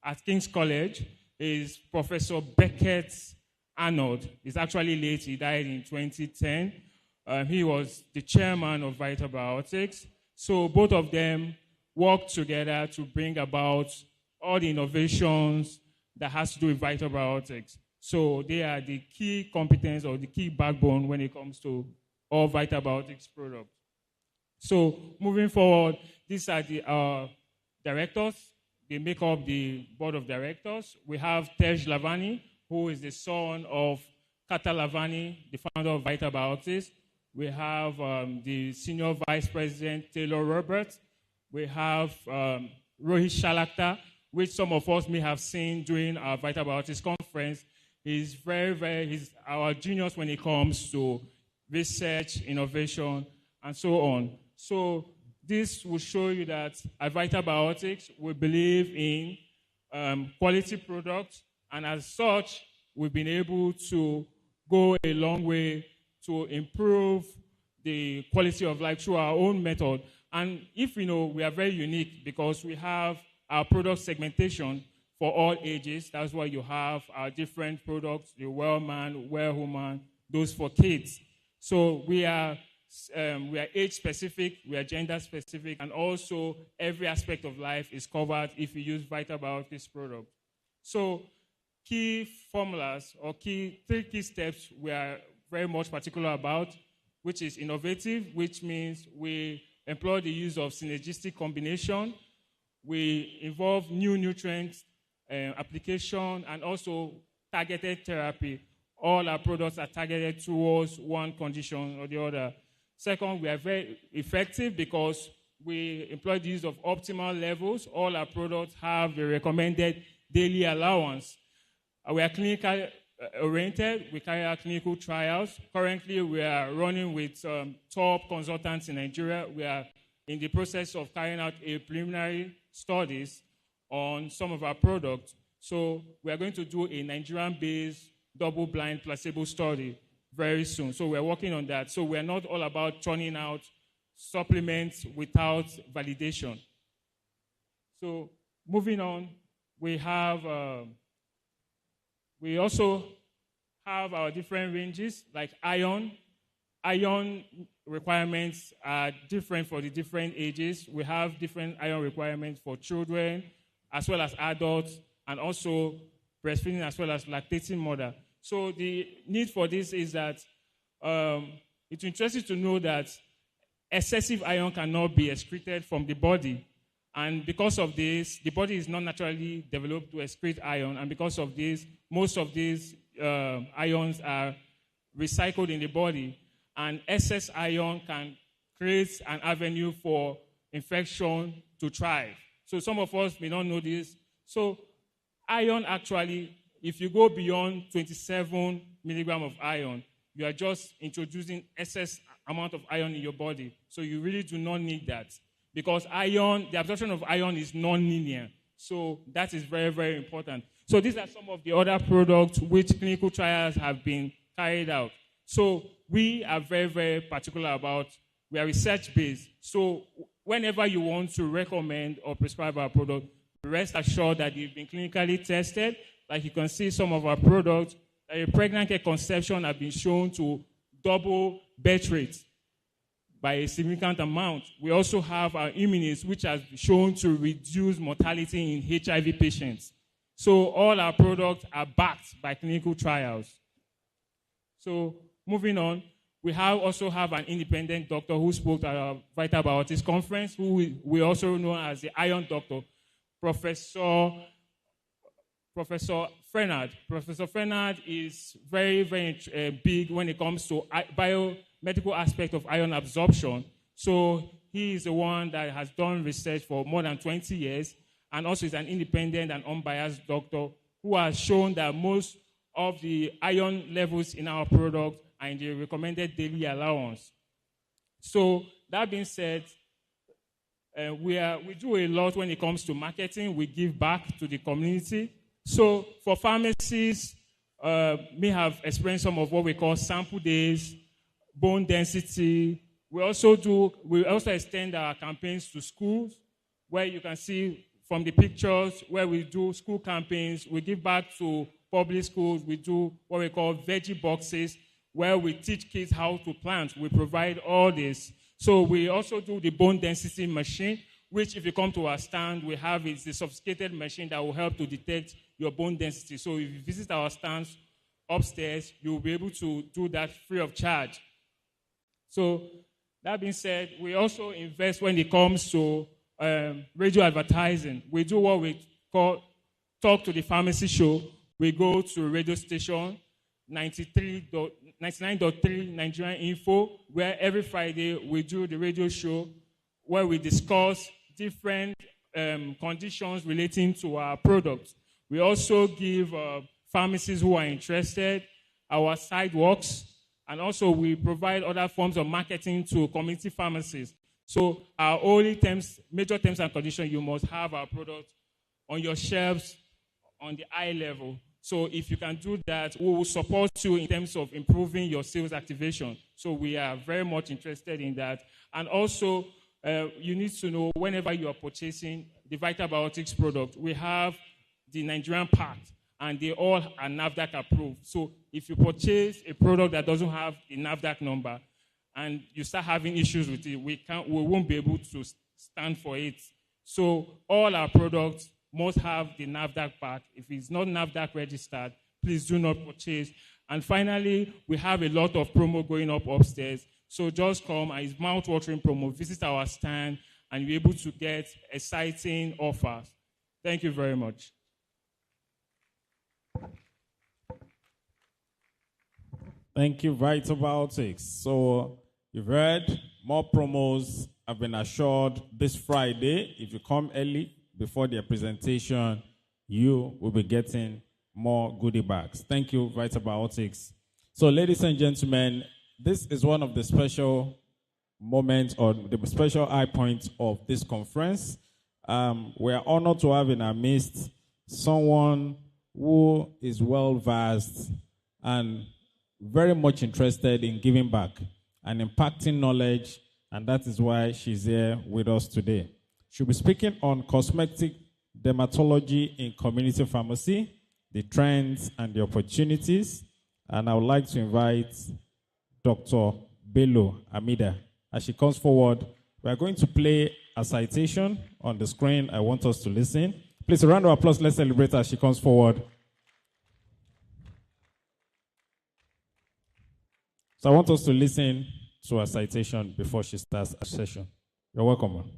at King's College, is Professor Beckett Arnold. He's actually late. He died in 2010. He was the chairman of Vitabiotics. So both of them worked together to bring about all the innovations that has to do with Vitabiotics. So they are the key competence or the key backbone when it comes to all Vitabiotics products. So moving forward, these are the directors. They make up the board of directors. We have Tej Lavani, who is the son of Kata Lavani, the founder of Vitabiotics. We have the senior vice president, Taylor Roberts. We have Rohit Shalakta, which some of us may have seen during our Vitabiotics conference. He's he's our genius when it comes to research, innovation, and so on. So this will show you that at Vitabiotics, we believe in quality products, and as such, we've been able to go a long way to improve the quality of life through our own method. And if we know, we are very unique because we have our product segmentation for all ages. That's why you have our different products, the well-man, well-woman, those for kids. So we are age-specific, we are gender-specific, and also every aspect of life is covered if you use Vitabiotics product. So key formulas or three key steps we are very much particular about, which is innovative, which means we employ the use of synergistic combination. We involve new nutrients application, and also targeted therapy. All our products are targeted towards one condition or the other. Second, we are very effective because we employ the use of optimal levels. All our products have the recommended daily allowance. We are clinical oriented. We carry out clinical trials. Currently, we are running with top consultants in Nigeria. We are in the process of carrying out a preliminary studies on some of our products. So we are going to do a Nigerian-based double-blind placebo study very soon. So we're working on that. So we're not all about churning out supplements without validation. So moving on, we also have our different ranges, like iron. Iron requirements are different for the different ages. We have different iron requirements for children, as well as adults, and also breastfeeding, as well as lactating mother. So the need for this is that it's interesting to know that excessive iron cannot be excreted from the body. And because of this, the body is not naturally developed to excrete iron. And because of this, most of these ions are recycled in the body. And excess iron can create an avenue for infection to thrive. So some of us may not know this. So iron actually, if you go beyond 27 milligram of iron, you are just introducing excess amount of iron in your body. So you really do not need that. Because iron, the absorption of iron is non-linear. So that is very, very important. So these are some of the other products which clinical trials have been carried out. So we are very, very particular about, we are research-based. So whenever you want to recommend or prescribe our product, rest assured that they've been clinically tested. Like you can see some of our products, a pregnant care conception have been shown to double birth rate by a significant amount. We also have our immunists, which has shown to reduce mortality in HIV patients. So all our products are backed by clinical trials. So moving on, we also have an independent doctor who spoke at our Vital Biotics conference, who we also know as the Iron Doctor, Professor Frenard. Professor Frenard is very, very big when it comes to biomedical aspect of iron absorption. So he is the one that has done research for more than 20 years, and also is an independent and unbiased doctor who has shown that most of the iron levels in our product are in the recommended daily allowance. So that being said, we do a lot when it comes to marketing. We give back to the community. So for pharmacists, may have experienced some of what we call sample days, bone density. We also extend our campaigns to schools, where you can see from the pictures where we do school campaigns. We give back to public schools. We do what we call veggie boxes, where we teach kids how to plant. We provide all this. So we also do the bone density machine, which if you come to our stand, we have is a sophisticated machine that will help to detect your bone density. So if you visit our stands upstairs, you'll be able to do that free of charge. So that being said, we also invest when it comes to radio advertising. We do what we call Talk to the Pharmacy show. We go to radio station 99.3 Nigerian Info, where every Friday we do the radio show where we discuss different conditions relating to our products. We also give pharmacists who are interested our sidewalks, and also we provide other forms of marketing to community pharmacies. So our only major terms and conditions, you must have our product on your shelves on the eye level. So if you can do that, we will support you in terms of improving your sales activation. So we are very much interested in that. And also, you need to know whenever you are purchasing the Vital Biotics product, we have the Nigerian Pact, and they all are NAFDAC approved. So if you purchase a product that doesn't have the NAFDAC number and you start having issues with it, we won't be able to stand for it. So all our products must have the NAFDAC Pact. If it's not NAFDAC registered, please do not purchase. And finally, we have a lot of promo going up upstairs. So just come, and it's mouth-watering promo. Visit our stand, and you'll be able to get exciting offers. Thank you very much. Thank you, Vital Biotics. So you've heard more promos have been assured this Friday. If you come early before their presentation, you will be getting more goodie bags. Thank you, Vital Biotics. So ladies and gentlemen, this is one of the special moments or the special high points of this conference. We are honored to have in our midst someone who is well-versed and very much interested in giving back and impacting knowledge, and that is why she's here with us today. She'll be speaking on cosmetic dermatology in community pharmacy, the trends and the opportunities, and I would like to invite Dr. Bello Amida. As she comes forward, we are going to play a citation on the screen. I want us to listen. Please, a round of applause. Let's celebrate as she comes forward. So I want us to listen to a citation before she starts a session. You're welcome, ma'am.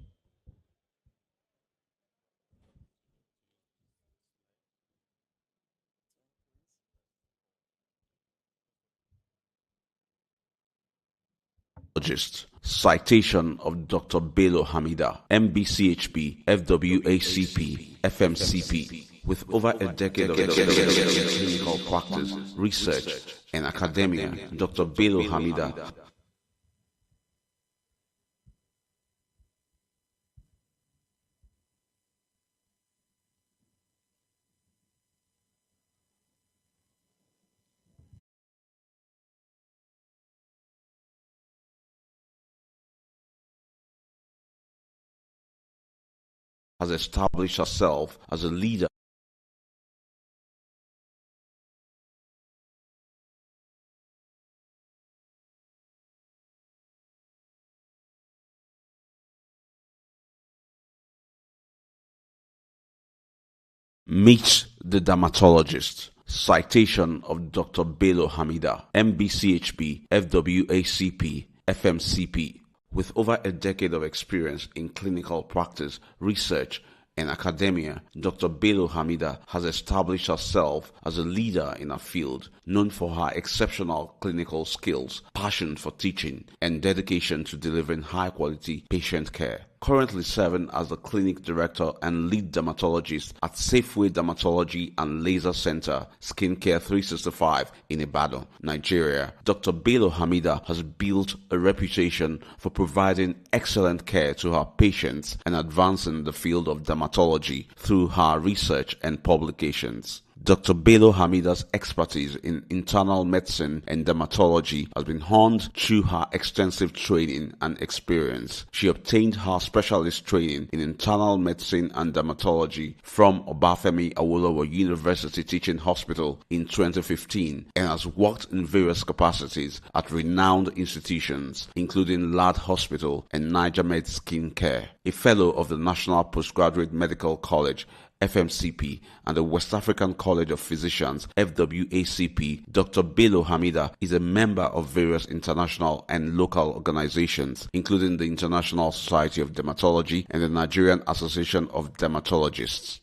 Citation of Dr. Bello Hamida, MBCHP, FWACP, FMCP. with over a decade of experience in clinical practice, research, and academia, Dr. Bello Hamida has established herself as a leader Meet the dermatologist. Citation of Dr. Bello Hamida, MBCHP, FWACP, FMCP. With over a decade of experience in clinical practice, research, and academia, Dr. Bello Hamida has established herself as a leader in her field, known for her exceptional clinical skills, passion for teaching, and dedication to delivering high-quality patient care. Currently serving as the clinic director and lead dermatologist at Safeway Dermatology and Laser Center, Skincare 365 in Ibadan, Nigeria, Dr. Bello Hamida has built a reputation for providing excellent care to her patients and advancing the field of dermatology through her research and publications. Dr. Bello Hamida's expertise in internal medicine and dermatology has been honed through her extensive training and experience. She obtained her specialist training in internal medicine and dermatology from Obafemi Awolowo University Teaching Hospital in 2015 and has worked in various capacities at renowned institutions including Lad Hospital and Niger Med Skin Care. A fellow of the National Postgraduate Medical College FMCP, and the West African College of Physicians, FWACP, Dr. Bello Hamida is a member of various international and local organizations, including the International Society of Dermatology and the Nigerian Association of Dermatologists.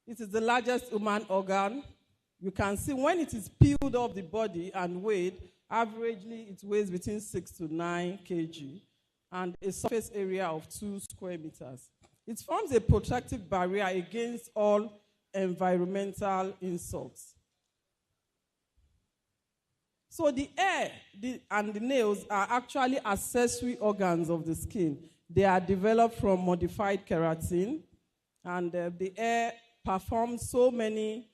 It is the largest human organ. You can see when it is peeled off the body and weighed, averagely it weighs between 6 to 9 kg and a surface area of 2 square meters. It forms a protective barrier against all environmental insults. So the hair and the nails are actually accessory organs of the skin. They are developed from modified keratin, and the hair performs so many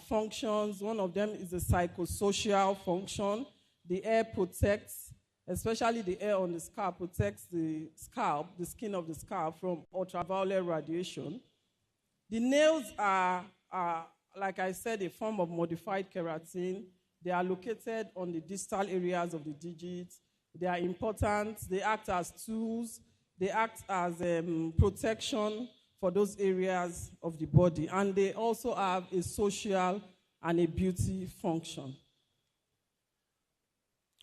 functions. One of them is the psychosocial function. The hair protects, especially the hair on the scalp, protects the scalp, the skin of the scalp from ultraviolet radiation. The nails are, like I said, a form of modified keratin. They are located on the distal areas of the digits. They are important. They act as tools. They act as protection for those areas of the body. And they also have a social and a beauty function.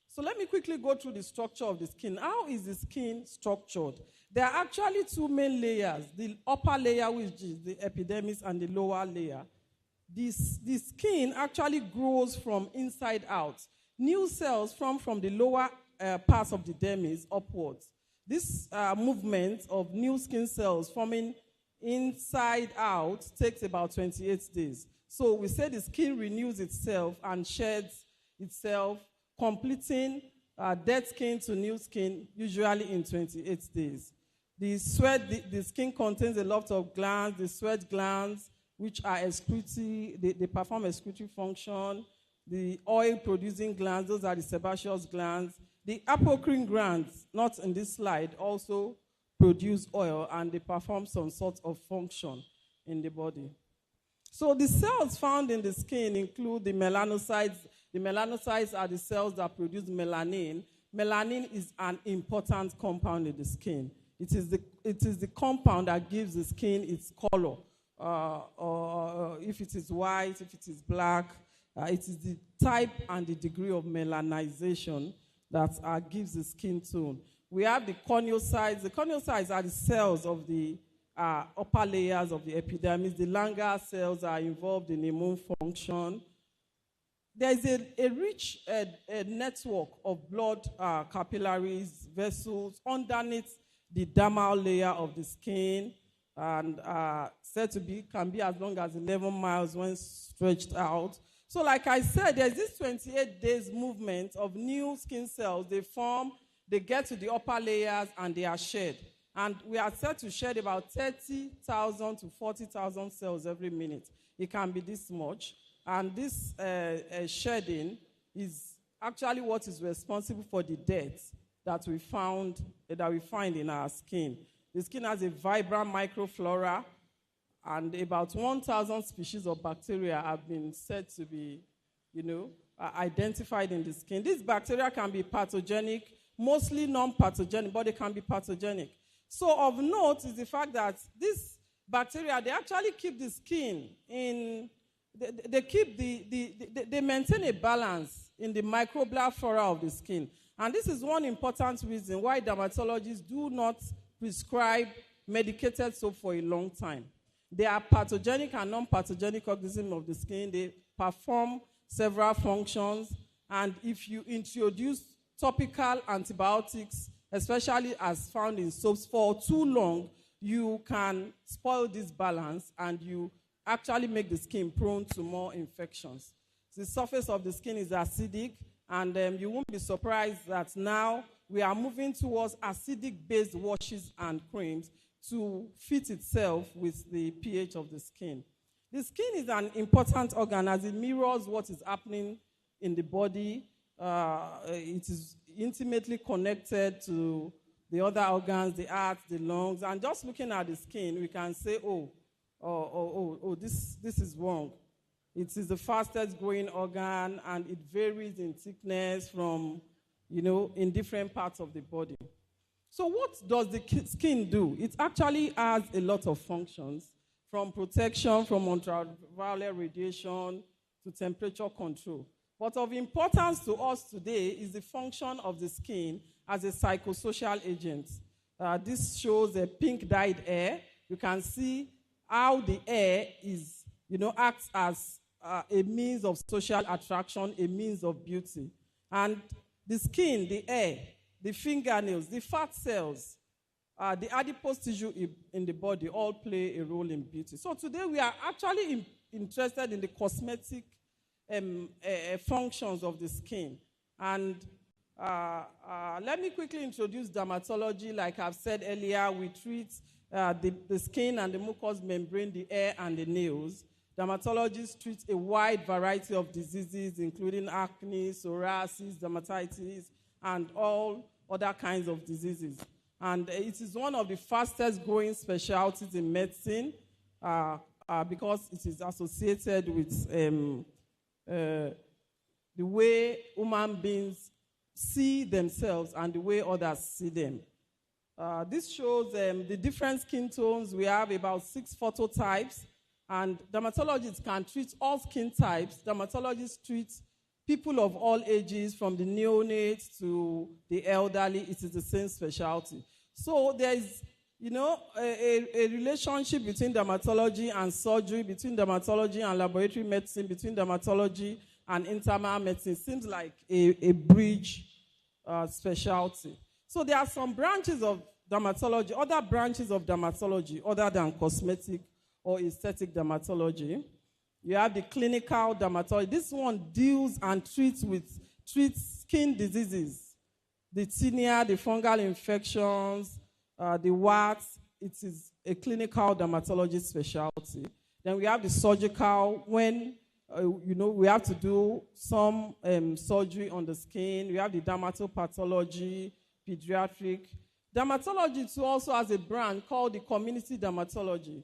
So let me quickly go through the structure of the skin. How is the skin structured? There are actually two main layers. The upper layer, which is the epidermis, and the lower layer. the skin actually grows from inside out. New cells form from the lower parts of the dermis upwards. This movement of new skin cells forming inside out takes about 28 days. So we say the skin renews itself and sheds itself, completing dead skin to new skin, usually in 28 days. The skin contains a lot of glands, the sweat glands, which are excretory, they perform excretory function. The oil-producing glands, those are the sebaceous glands. The apocrine glands, not in this slide, also produce oil, and they perform some sort of function in the body. So the cells found in the skin include the melanocytes. The melanocytes are the cells that produce melanin. Melanin is an important compound in the skin. It is the compound that gives the skin its color. If it is white, if it is black, it is the type and the degree of melanization that gives the skin tone. We have the corneocytes. The corneocytes are the cells of the upper layers of the epidermis. The Langerhans cells are involved in immune function. There is a rich network of blood capillaries, vessels underneath the dermal layer of the skin, and said to be can be as long as 11 miles when stretched out. So like I said, there's this 28 days movement of new skin cells. They form, they get to the upper layers, and they are shed. And we are said to shed about 30,000 to 40,000 cells every minute. It can be this much. And this shedding is actually what is responsible for the death that we find in our skin. The skin has a vibrant microflora, and about 1,000 species of bacteria have been said to be, identified in the skin. These bacteria can be pathogenic, mostly non-pathogenic, but they can be pathogenic. So of note is the fact that these bacteria, they actually keep the skin in, they maintain a balance in the microbial flora of the skin. And this is one important reason why dermatologists do not prescribe medicated soap for a long time. They are pathogenic and non-pathogenic organisms of the skin. They perform several functions. And if you introduce topical antibiotics, especially as found in soaps, for too long, you can spoil this balance and you actually make the skin prone to more infections. The surface of the skin is acidic, and you won't be surprised that now we are moving towards acidic-based washes and creams to fit itself with the pH of the skin. The skin is an important organ as it mirrors what is happening in the body. It is intimately connected to the other organs, the heart, the lungs. And just looking at the skin, we can say, this is wrong. It is the fastest growing organ, and it varies in thickness from, in different parts of the body. So what does the skin do? It actually has a lot of functions, from protection from ultraviolet radiation to temperature control. But of importance to us today is the function of the skin as a psychosocial agent. This shows a pink dyed hair. You can see how the hair is, acts as a means of social attraction, a means of beauty. And the skin, the hair, the fingernails, the fat cells, the adipose tissue in the body all play a role in beauty. So today we are actually interested in the cosmetic functions of the skin. And let me quickly introduce dermatology. Like I've said earlier, we treat the skin and the mucous membrane, the hair and the nails. Dermatologists treat a wide variety of diseases, including acne, psoriasis, dermatitis, and all other kinds of diseases. And it is one of the fastest growing specialties in medicine because it is associated with the way human beings see themselves and the way others see them. This shows the different skin tones. We have about 6 phototypes, and dermatologists can treat all skin types. Dermatologists treat people of all ages, from the neonates to the elderly. It is the same specialty. So there is You know, a relationship between dermatology and surgery, between dermatology and laboratory medicine, between dermatology and internal medicine seems like a bridge specialty. So there are some branches of dermatology, other branches of dermatology other than cosmetic or aesthetic dermatology. You have the clinical dermatology. This one deals and treats skin diseases, the tinea, the fungal infections, the warts. It is a clinical dermatology specialty. Then we have the surgical, when we have to do some surgery on the skin. We have the dermatopathology, pediatric. Dermatology too also has a brand called the community dermatology.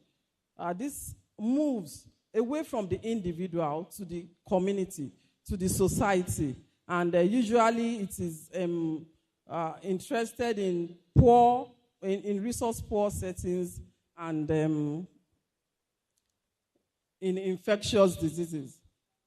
This moves away from the individual to the community, to the society. And usually it is interested in resource-poor settings and in infectious diseases.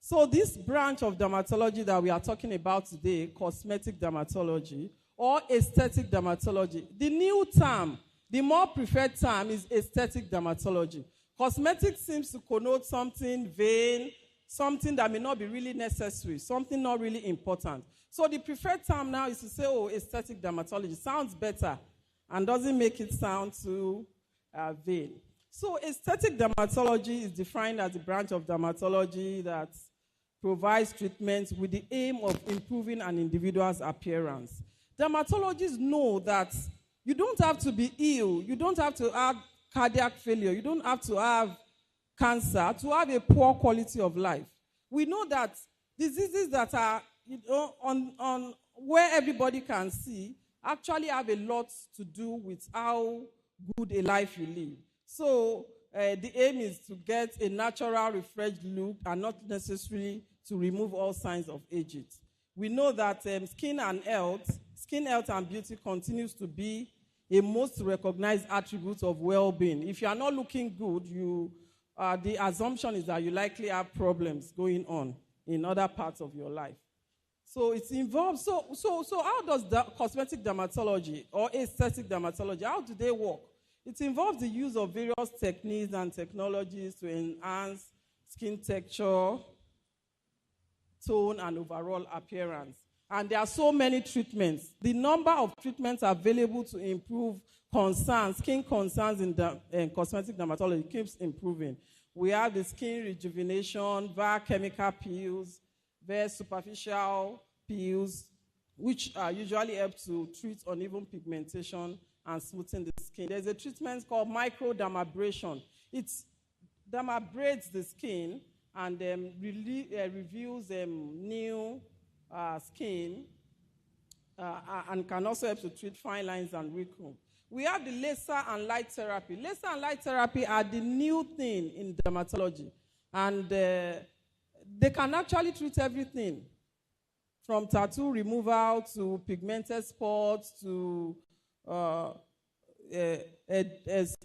So this branch of dermatology that we are talking about today, cosmetic dermatology or aesthetic dermatology, the new term, the more preferred term is aesthetic dermatology. Cosmetic seems to connote something vain, something that may not be really necessary, something not really important. So the preferred term now is to say, oh, aesthetic dermatology sounds better and doesn't make it sound too vain. So aesthetic dermatology is defined as a branch of dermatology that provides treatments with the aim of improving an individual's appearance. Dermatologists know that you don't have to be ill, you don't have to have cardiac failure, you don't have to have cancer to have a poor quality of life. We know that diseases that are on where everybody can see actually have a lot to do with how good a life you live. So the aim is to get a natural, refreshed look and not necessarily to remove all signs of aging. We know that skin health and beauty continues to be a most recognized attribute of well-being. If you are not looking good, the assumption is that you likely have problems going on in other parts of your life. So it's involved. So how does cosmetic dermatology or aesthetic dermatology, how do they work? It involves the use of various techniques and technologies to enhance skin texture, tone, and overall appearance. And there are so many treatments. The number of treatments available to improve skin concerns in cosmetic dermatology keeps improving. We have the skin rejuvenation via chemical peels, via superficial peels, which usually help to treat uneven pigmentation and smoothing the skin. There's a treatment called microdermabrasion. It dermabrades the skin and reveals new skin and can also help to treat fine lines and wrinkles. We have the laser and light therapy. Laser and light therapy are the new thing in dermatology. And they can actually treat everything from tattoo removal to pigmented spots to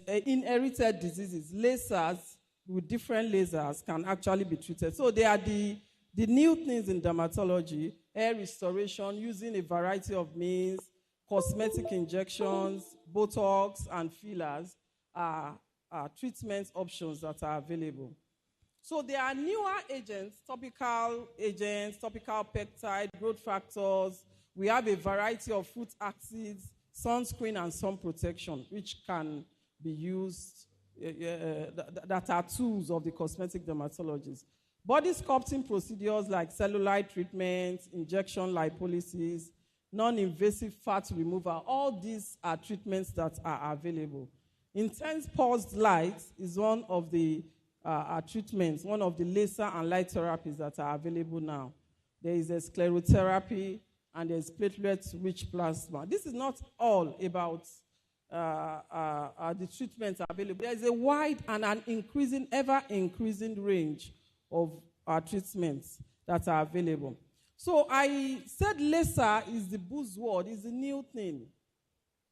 inherited diseases. Lasers with different lasers can actually be treated. So they are the new things in dermatology: hair restoration using a variety of means, cosmetic injections, Botox, and fillers are treatment options that are available. So there are newer agents, topical peptide, growth factors. We have a variety of fruit acids, sunscreen, and sun protection, which can be used, that are tools of the cosmetic dermatologist. Body sculpting procedures like cellulite treatments, injection lipolysis, non-invasive fat removal, all these are treatments that are available. Intense pulsed light is one of the treatments, one of the laser and light therapies that are available now. There is a sclerotherapy and there's platelet-rich plasma. This is not all about the treatments available. There is a wide and an ever-increasing range of treatments that are available. So I said laser is the buzzword, is the new thing.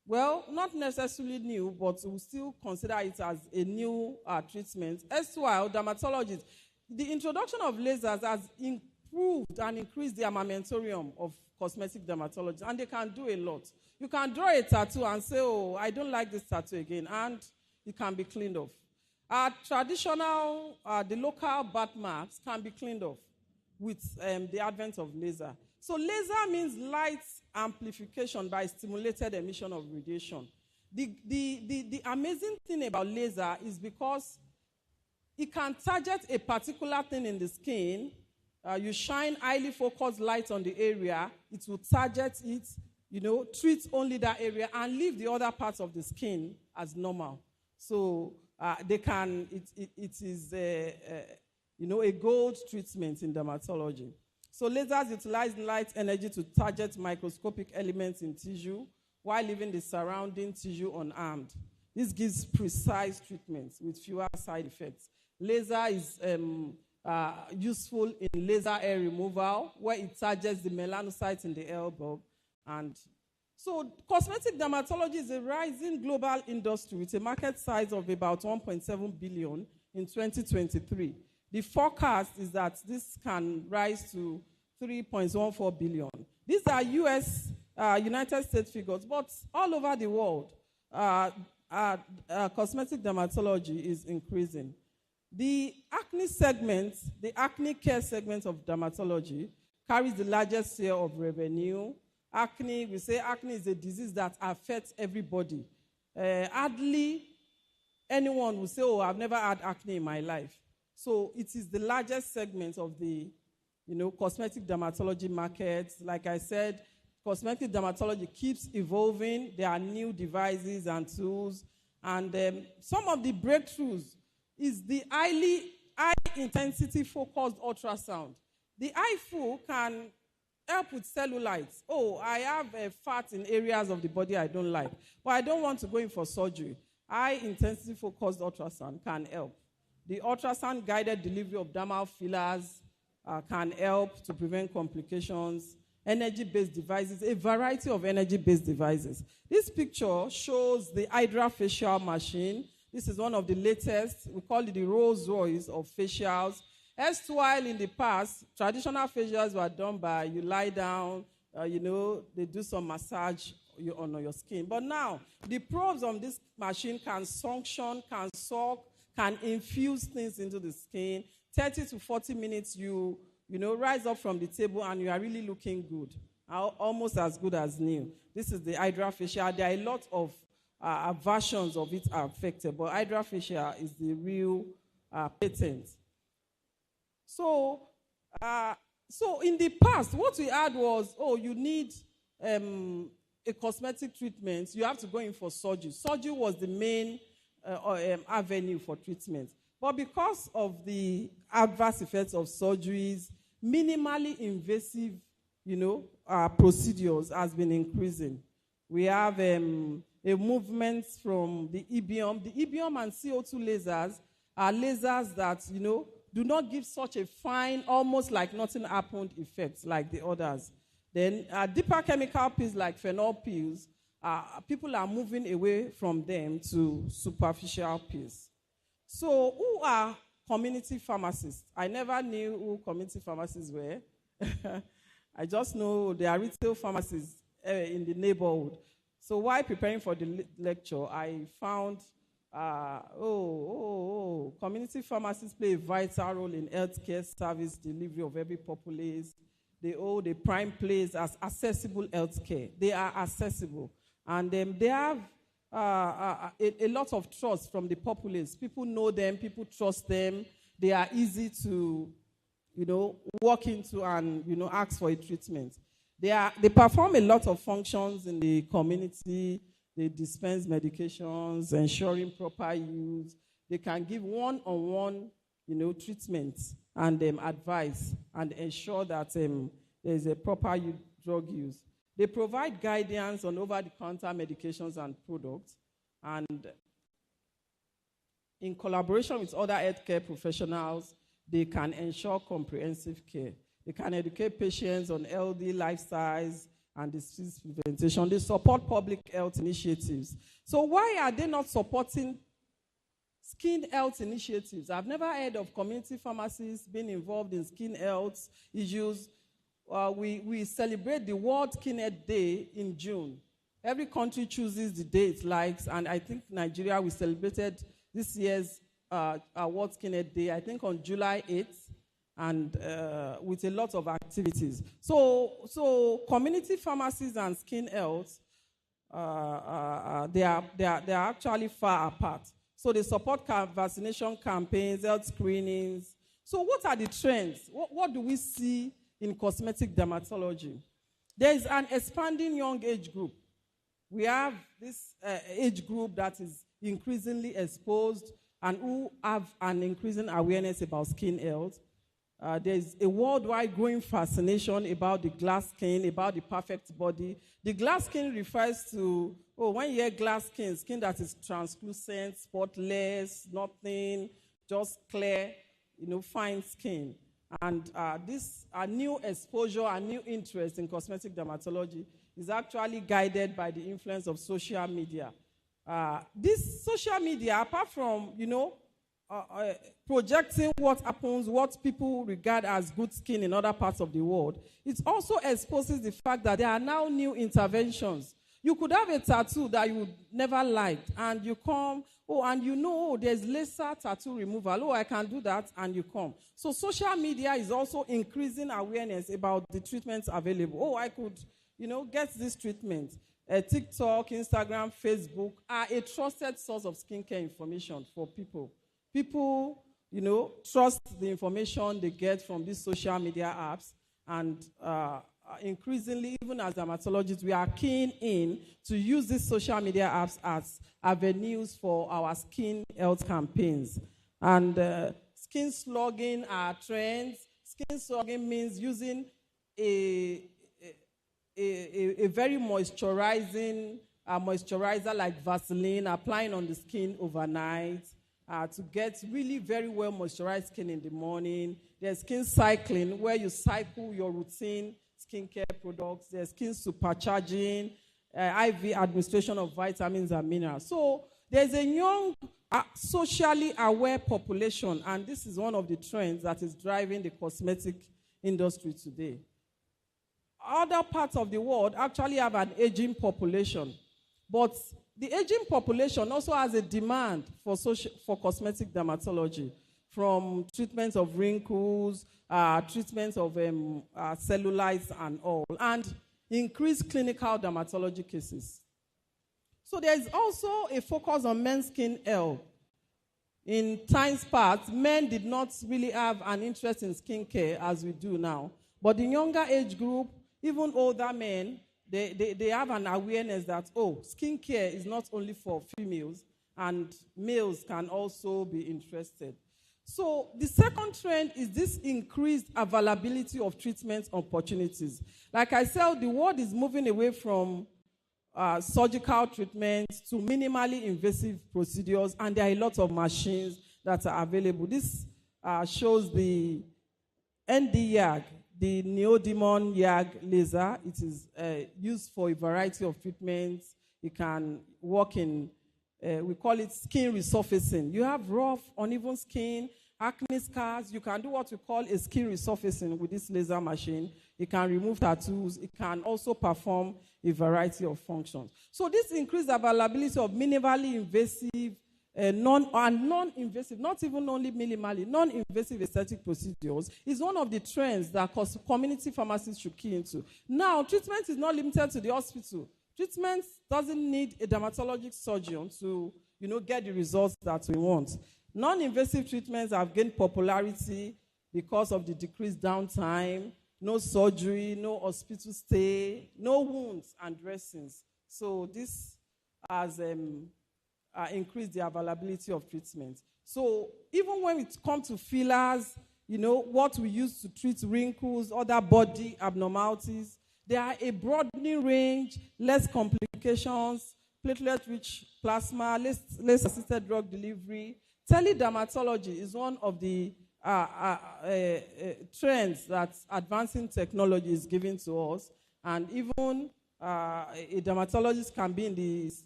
Well, not necessarily new, but we still consider it as a new treatment. As well, dermatologists, the introduction of lasers has improved and increased the armamentarium of cosmetic dermatologists, and they can do a lot. You can draw a tattoo and say, oh, I don't like this tattoo again, and it can be cleaned off. The local birthmarks can be cleaned off with the advent of laser. So laser means light amplification by stimulated emission of radiation. The amazing thing about laser is because it can target a particular thing in the skin. You shine highly focused light on the area, it will target it, treat only that area and leave the other parts of the skin as normal. So it is a gold treatment in dermatology. So lasers utilize light energy to target microscopic elements in tissue while leaving the surrounding tissue unharmed. This gives precise treatments with fewer side effects. Laser is useful in laser hair removal, where it targets the melanocytes in the hair bulb. And so cosmetic dermatology is a rising global industry with a market size of about 1.7 billion in 2023. The forecast is that this can rise to 3.14 billion. These are United States figures, but all over the world, cosmetic dermatology is increasing. The acne segment, the acne care segment of dermatology, carries the largest share of revenue. We say acne is a disease that affects everybody. Hardly anyone will say, oh, I've never had acne in my life. So it is the largest segment of the cosmetic dermatology market. Like I said, cosmetic dermatology keeps evolving. There are new devices and tools. And some of the breakthroughs is the high-intensity focused ultrasound. The IFU can help with cellulites. Oh, I have a fat in areas of the body I don't like, but I don't want to go in for surgery. High-intensity focused ultrasound can help. The ultrasound-guided delivery of dermal fillers can help to prevent complications. Energy-based devices, a variety of energy-based devices. This picture shows the hydrofacial machine. This is one of the latest. We call it the Rolls Royce of facials. While in the past, traditional facials were done by you lie down, they do some massage on your skin. But now, the probes on this machine can suction, can suck, can infuse things into the skin. 30 to 40 minutes, you rise up from the table and you are really looking good, almost as good as new. This is the hydrofacial. There are a lot of versions of it are affected, but hydrofacial is the real patent. So in the past, what we had was, you need a cosmetic treatment. You have to go in for surgery. Surgery was the main avenue for treatment. But because of the adverse effects of surgeries, minimally invasive, procedures has been increasing. We have a movement from the EBM. The EBM and CO2 lasers are lasers that, do not give such a fine, almost like nothing happened effect like the others. Then deeper chemical pills like phenol pills, people are moving away from them to superficial pills. So who are community pharmacists? I never knew who community pharmacists were. I just know they are retail pharmacists in the neighborhood. So while preparing for the lecture, I found, community pharmacists play a vital role in healthcare service delivery of every populace. They prime place as accessible healthcare. They are accessible. And they have a lot of trust from the populace. People know them, people trust them. They are easy to, walk into and, ask for a treatment. They perform a lot of functions in the community. They dispense medications, ensuring proper use. They can give one-on-one, treatment and advice and ensure that there is a proper drug use. They provide guidance on over-the-counter medications and products, and in collaboration with other healthcare professionals, they can ensure comprehensive care. They can educate patients on healthy lifestyles and disease prevention. They support public health initiatives. So why are they not supporting skin health initiatives? I've never heard of community pharmacists being involved in skin health issues. we celebrate the World Skin Health Day in June. Every country chooses the day it likes, and I think Nigeria, we celebrated this year's World Skin Health Day, I think on July 8th, and with a lot of activities. So community pharmacies and skin health, they are actually far apart. So they support vaccination campaigns, health screenings. So what are the trends? What do we see in cosmetic dermatology? There is an expanding young age group. We have this age group that is increasingly exposed and who have an increasing awareness about skin health. There's a worldwide growing fascination about the glass skin, about the perfect body. The glass skin refers to, when you hear glass skin that is translucent, spotless, nothing, just clear, fine skin. And this new exposure and new interest in cosmetic dermatology is actually guided by the influence of social media. This social media, apart from, projecting what happens, what people regard as good skin in other parts of the world, it also exposes the fact that there are now new interventions. You could have a tattoo that you would never liked, and you come, and there's laser tattoo removal. I can do that, and you come. So social media is also increasing awareness about the treatments available. I could, get this treatment. TikTok, Instagram, Facebook are a trusted source of skincare information for people. People, trust the information they get from these social media apps, and increasingly, even as dermatologists, we are keen in to use these social media apps as avenues for our skin health campaigns. And skin slugging are trends. Skin slugging means using a very moisturizing moisturizer like Vaseline, applying on the skin overnight to get really very well moisturized skin in the morning. There's skin cycling, where you cycle your routine skincare products. There's skin supercharging, IV administration of vitamins and minerals. So there's a young, socially aware population, and this is one of the trends that is driving the cosmetic industry today. Other parts of the world actually have an aging population, but the aging population also has a demand for cosmetic dermatology, from treatments of wrinkles, treatments of cellulites and all, and increased clinical dermatology cases. So there is also a focus on men's skin health. In times past, men did not really have an interest in skincare as we do now. But the younger age group, even older men, they have an awareness that, skincare is not only for females, and males can also be interested. So the second trend is this increased availability of treatment opportunities. Like I said, the world is moving away from surgical treatments to minimally invasive procedures, and there are a lot of machines that are available. This shows the ND-YAG, the neodymium YAG laser. It is used for a variety of treatments. It can work in, we call it skin resurfacing. You have rough, uneven skin, acne scars. You can do what we call a skin resurfacing with this laser machine. It can remove tattoos. It can also perform a variety of functions. So this increased availability of minimally invasive, non-invasive, not even only minimally, non-invasive aesthetic procedures is one of the trends that community pharmacists should key into. Now, treatment is not limited to the hospital. Treatment doesn't need a dermatologic surgeon to, get the results that we want. Non-invasive treatments have gained popularity because of the decreased downtime, no surgery, no hospital stay, no wounds and dressings. So this has increased the availability of treatment. So even when it comes to fillers, what we use to treat wrinkles, other body abnormalities, there are a broadening range, less complications, platelet-rich plasma, less assisted drug delivery. Teledermatology is one of the trends that advancing technology is giving to us, and even a dermatologist can be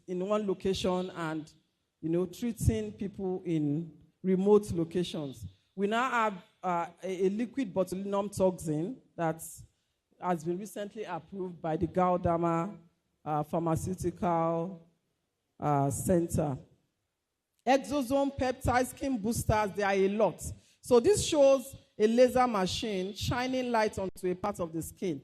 in one location and treating people in remote locations. We now have a liquid botulinum toxin that has been recently approved by the Galderma Pharmaceutical Center. Exosome peptide skin boosters, there are a lot. So this shows a laser machine shining light onto a part of the skin.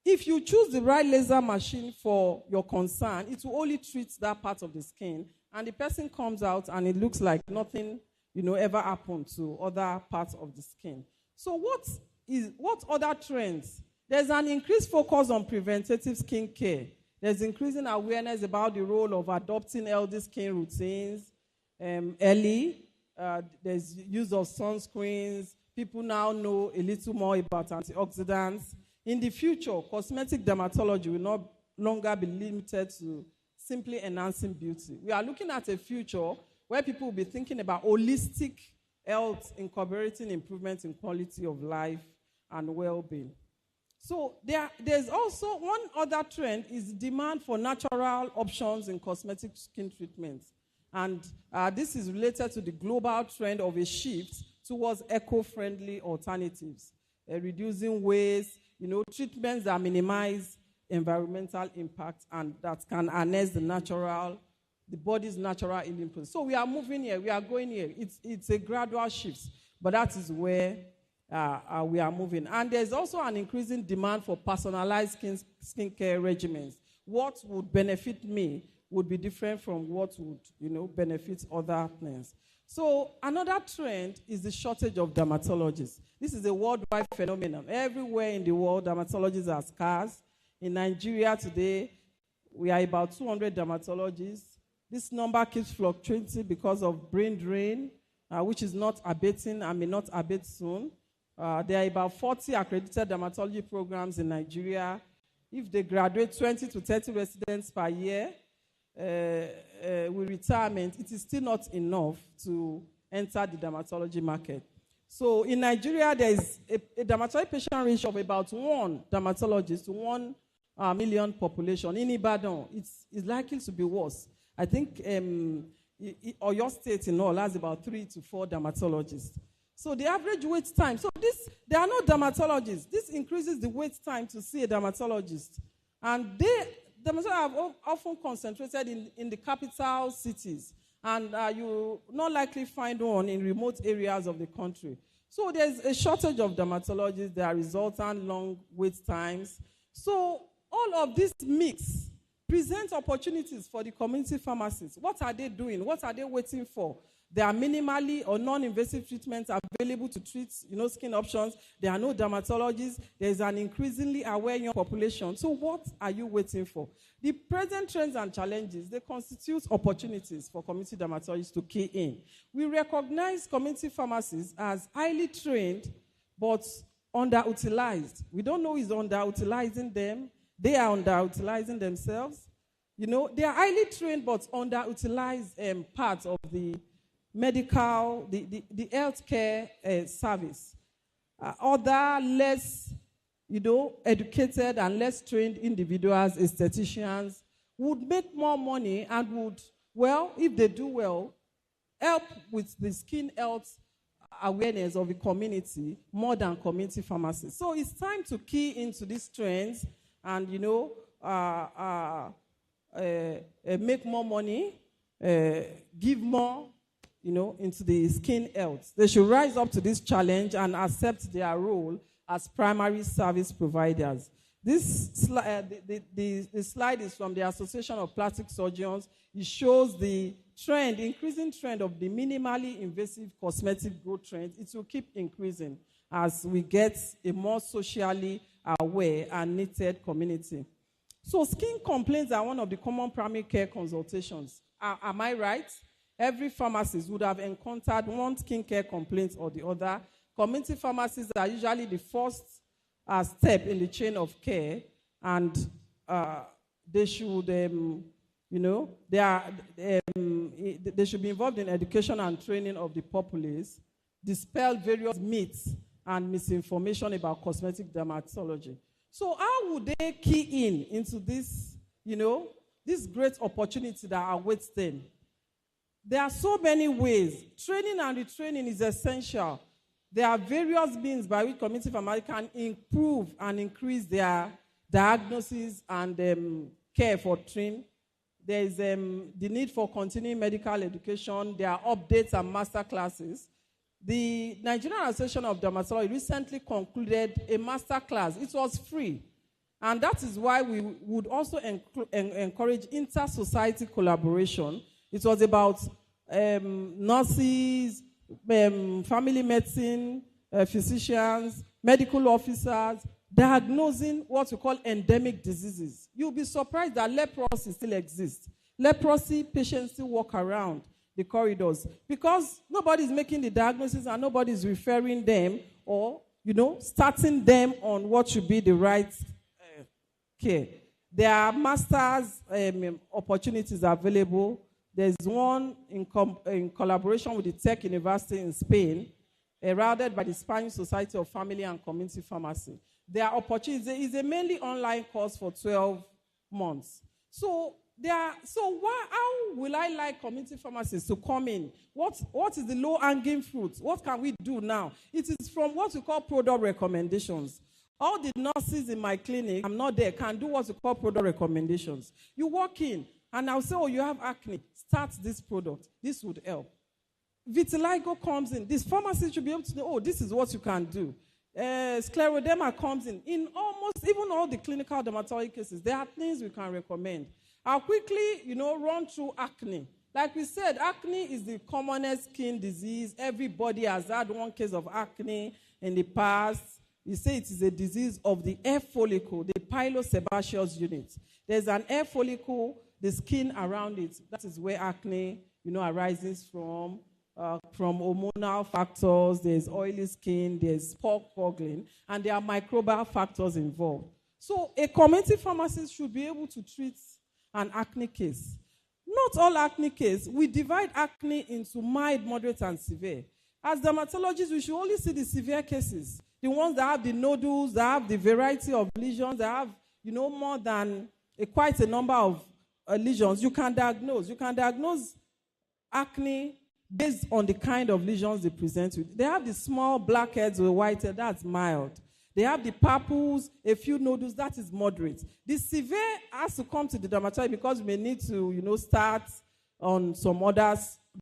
If you choose the right laser machine for your concern, it will only treat that part of the skin, and the person comes out and it looks like nothing, ever happened to other parts of the skin. So what other trends? There's an increased focus on preventative skin care. There's increasing awareness about the role of adopting healthy skin routines early. There's use of sunscreens. People now know a little more about antioxidants. In the future, cosmetic dermatology will no longer be limited to simply enhancing beauty. We are looking at a future where people will be thinking about holistic health, incorporating improvements in quality of life and well-being. So there's also one other trend is demand for natural options in cosmetic skin treatments. And this is related to the global trend of a shift towards eco-friendly alternatives, reducing waste, treatments that minimize environmental impact and that can harness the body's natural healing process. So we are moving here, we are going here. It's a gradual shift, but that is where we are moving. And there's also an increasing demand for personalized skincare regimens. What would benefit me would be different from what would, benefit other things. So another trend is the shortage of dermatologists. This is a worldwide phenomenon. Everywhere in the world, dermatologists are scarce. In Nigeria today, we are about 200 dermatologists. This number keeps fluctuating because of brain drain, which is not abating and may not abate soon. There are about 40 accredited dermatology programs in Nigeria. If they graduate 20 to 30 residents per year with retirement, it is still not enough to enter the dermatology market. So in Nigeria, there is a dermatology patient ratio of about 1 dermatologist to 1 million population. In Ibadan, it's likely to be worse. I think Oyo State in all has about 3 to 4 dermatologists. So the average wait time, there are no dermatologists. This increases the wait time to see a dermatologist. And dermatologists have often concentrated in the capital cities. And you will not likely find one in remote areas of the country. So there's a shortage of dermatologists. There are resultant long wait times. So all of this mix presents opportunities for the community pharmacists. What are they doing? What are they waiting for? There are minimally or non-invasive treatments available to treat, skin options. There are no dermatologists. There is an increasingly aware young population. So what are you waiting for? The present trends and challenges, they constitute opportunities for community dermatologists to key in. We recognize community pharmacists as highly trained but underutilized. We don't know who is underutilizing them. They are underutilizing themselves. They are highly trained but underutilized parts of the medical, the healthcare service. Other less, educated and less trained individuals, estheticians, would make more money and would, if they do well, help with the skin health awareness of the community more than community pharmacists. So it's time to key into these trends and, make more money, give more, into the skin health. They should rise up to this challenge and accept their role as primary service providers. This the slide is from the Association of Plastic Surgeons. It shows the increasing trend of the minimally invasive cosmetic growth trend. It will keep increasing as we get a more socially aware and needed community. So skin complaints are one of the common primary care consultations. Am I right? Every pharmacist would have encountered one skincare complaint or the other. Community pharmacists are usually the first step in the chain of care, and they should, they should be involved in education and training of the populace, dispel various myths and misinformation about cosmetic dermatology. So how would they key into this, this great opportunity that awaits them? There are so many ways. Training and retraining is essential. There are various means by which community pharmacy can improve and increase their diagnosis and care for TRIM. There is the need for continuing medical education. There are updates and masterclasses. The Nigerian Association of Dermatology recently concluded a masterclass. It was free. And that is why we would also encourage inter-society collaboration. It was about nurses, family medicine, physicians, medical officers, diagnosing what we call endemic diseases. You'll be surprised that leprosy still exists. Leprosy patients still walk around the corridors because nobody's making the diagnosis and nobody's referring them or, starting them on what should be the right care. There are masters opportunities available. There's one in collaboration with the Tech University in Spain, routed by the Spanish Society of Family and Community Pharmacy. There are opportunities. It is a mainly online course for 12 months. So how will I like community pharmacists to come in? What is the low-hanging fruit? What can we do now? It is from what we call product recommendations. All the nurses in my clinic, I'm not there, can do what we call product recommendations. You walk in, and I'll say, you have acne. Start this product. This would help. Vitiligo comes in. This pharmacist should be able to know, this is what you can do. Scleroderma comes in. In almost even all the clinical dermatology cases, there are things we can recommend. I'll quickly, run through acne. Like we said, acne is the commonest skin disease. Everybody has had one case of acne in the past. You say it is a disease of the hair follicle, the pilosebaceous unit. There's an hair follicle, the skin around it. That is where acne, arises from hormonal factors. There's oily skin, there's pore clogging, and there are microbial factors involved. So a community pharmacist should be able to treat an acne case. Not all acne cases. We divide acne into mild, moderate, and severe. As dermatologists, we should only see the severe cases. The ones that have the nodules, that have the variety of lesions, that have, more than quite a number of lesions. You can diagnose. You can diagnose acne based on the kind of lesions they present with. They have the small blackheads or whitehead, that's mild. They have the purples, a few nodules, that is moderate. The severe has to come to the dermatologist because we may need to, start on some other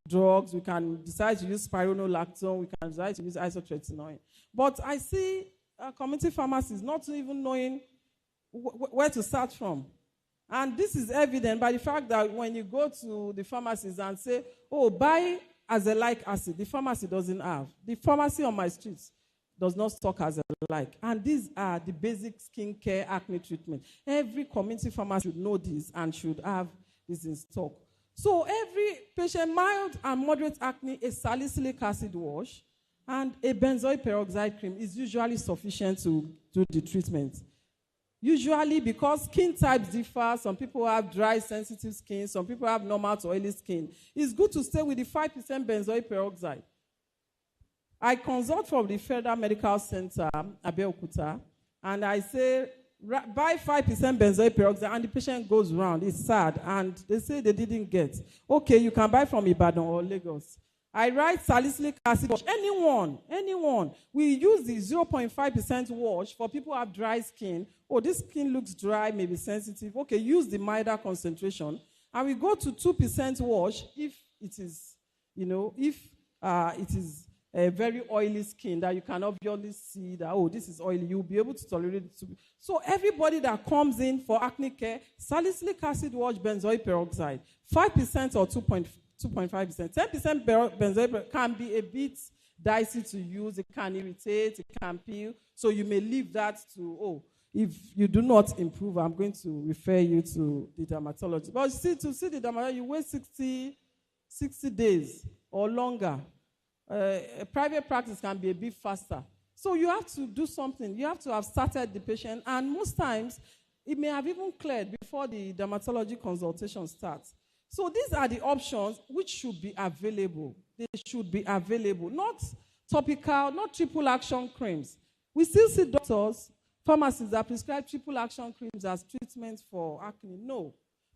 drugs. We can decide to use spironolactone. We can decide to use isotretinoin. But I see community pharmacists not even knowing where to start from. And this is evident by the fact that when you go to the pharmacies and say, buy azelaic acid, the pharmacy doesn't have. The pharmacy on my streets does not stock azelaic. And these are the basic skincare acne treatment. Every community pharmacy should know this and should have this in stock. So every patient, mild and moderate acne, a salicylic acid wash and a benzoyl peroxide cream is usually sufficient to do the treatment. Usually because skin types differ, some people have dry, sensitive skin, some people have normal to oily skin. It's good to stay with the 5% benzoyl peroxide. I consult from the Federal Medical Center, Abeokuta, and I say, buy 5% benzoyl peroxide, and the patient goes around. It's sad, and they say they didn't get. Okay, you can buy from Ibadan or Lagos. I write salicylic acid wash. Anyone. We use the 0.5% wash for people who have dry skin. This skin looks dry, maybe sensitive. Okay, use the milder concentration. And we go to 2% wash if it is, it is a very oily skin that you can obviously see that, this is oily. You'll be able to tolerate it. So everybody that comes in for acne care, salicylic acid wash, benzoyl peroxide, 5% or 2.5%. 10% benzoyl peroxide can be a bit dicey to use. It can irritate, it can peel. So you may leave that to, if you do not improve, I'm going to refer you to the dermatologist. But to see the dermatologist, you wait 60 days or longer. A private practice can be a bit faster. So you have to do something. You have to have started the patient, and most times it may have even cleared before the dermatology consultation starts. So these are the options which should be available. They should be available, not topical, not triple action creams. We still see doctors, pharmacists that prescribe triple action creams as treatment for acne. No.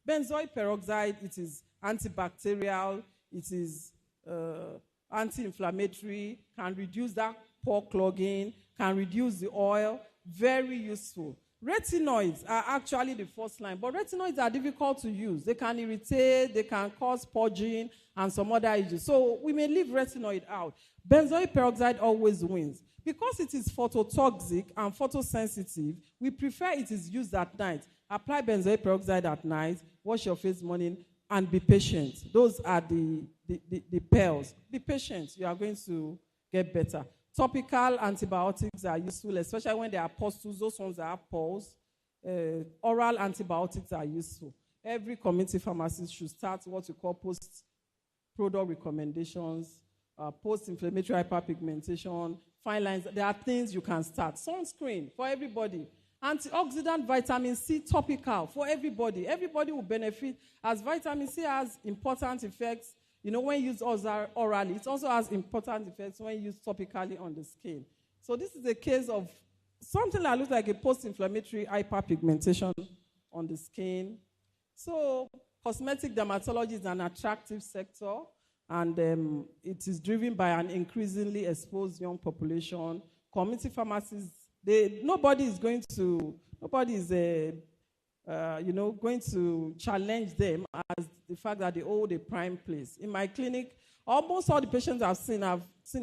Benzoyl peroxide, it is antibacterial, it is anti-inflammatory, can reduce that pore clogging, can reduce the oil. Very useful. Retinoids are actually the first line, but retinoids are difficult to use. They can irritate, they can cause purging, and some other issues. So we may leave retinoid out. Benzoyl peroxide always wins. Because it is phototoxic and photosensitive, we prefer it is used at night. Apply benzoyl peroxide at night, wash your face morning, and be patient. Those are the pills. Be patient. You are going to get better. Topical antibiotics are useful, especially when there are pustules. Those ones that have pulse. Oral antibiotics are useful. Every community pharmacist should start what we call post-product recommendations, post-inflammatory hyperpigmentation, fine lines. There are things you can start. Sunscreen for everybody. Antioxidant vitamin C topical for everybody. Everybody will benefit, as vitamin C has important effects, when used orally. It also has important effects when used topically on the skin. So this is a case of something that looks like a post-inflammatory hyperpigmentation on the skin. So cosmetic dermatology is an attractive sector, and it is driven by an increasingly exposed young population. Community pharmacists, nobody is going to challenge them as the fact that they hold a prime place. In my clinic, almost all the patients I've seen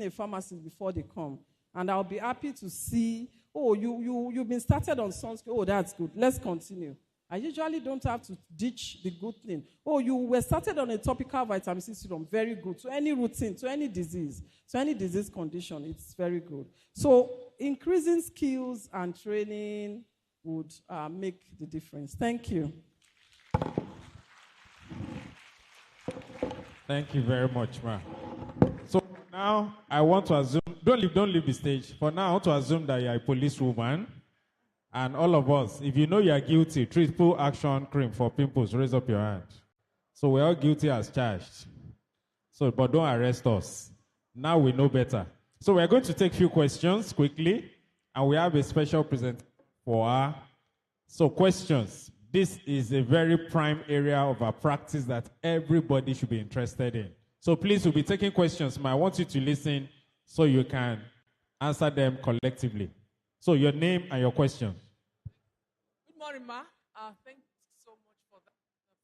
a pharmacist before they come. And I'll be happy to see, you've been started on sunscreen. Oh, that's good. Let's continue. I usually don't have to ditch the good thing. Oh, you were started on a topical vitamin C serum. Very good. To any routine, to any disease condition, it's very good. So increasing skills and training would make the difference. Thank you. Thank you very much, ma. So now I want to assume, don't leave the stage. For now, I want to assume that you're a policewoman. And all of us, if you know you are guilty, triple action cream for pimples, raise up your hand. So we're all guilty as charged. So, but don't arrest us. Now we know better. So we're going to take a few questions quickly, and we have a special presenter for her. So questions. This is a very prime area of our practice that everybody should be interested in. So please, we'll be taking questions, ma. I want you to listen so you can answer them collectively. So your name and your question. Good morning, ma. Thanks so much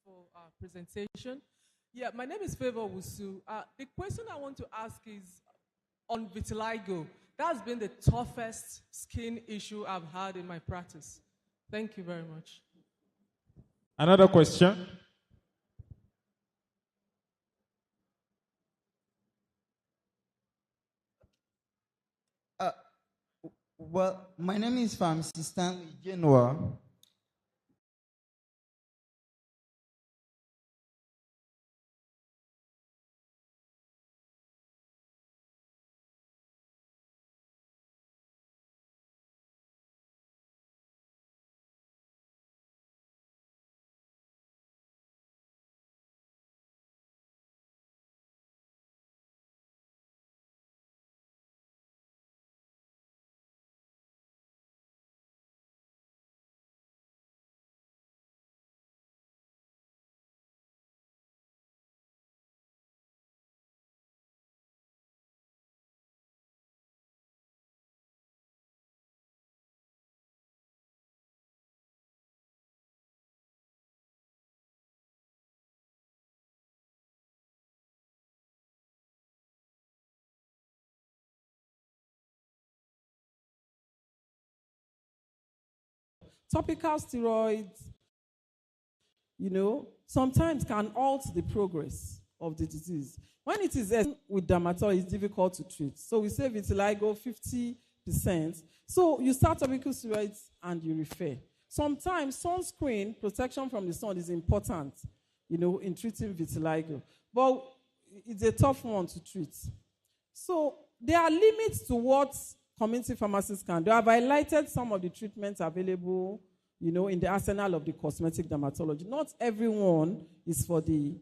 for that presentation. Yeah, my name is Favor Wusu. The question I want to ask is on vitiligo. That's been the toughest skin issue I've had in my practice. Thank you very much. Another question. Well, my name is Pharmacist Genua. Topical steroids, sometimes can halt the progress of the disease. When it is with dermatology, it's difficult to treat. So we say vitiligo 50%. So you start topical steroids and you refer. Sometimes sunscreen, protection from the sun, is important, in treating vitiligo. But it's a tough one to treat. So there are limits to what community pharmacists can do. I've highlighted some of the treatments available, in the arsenal of the cosmetic dermatology. Not everyone is for the,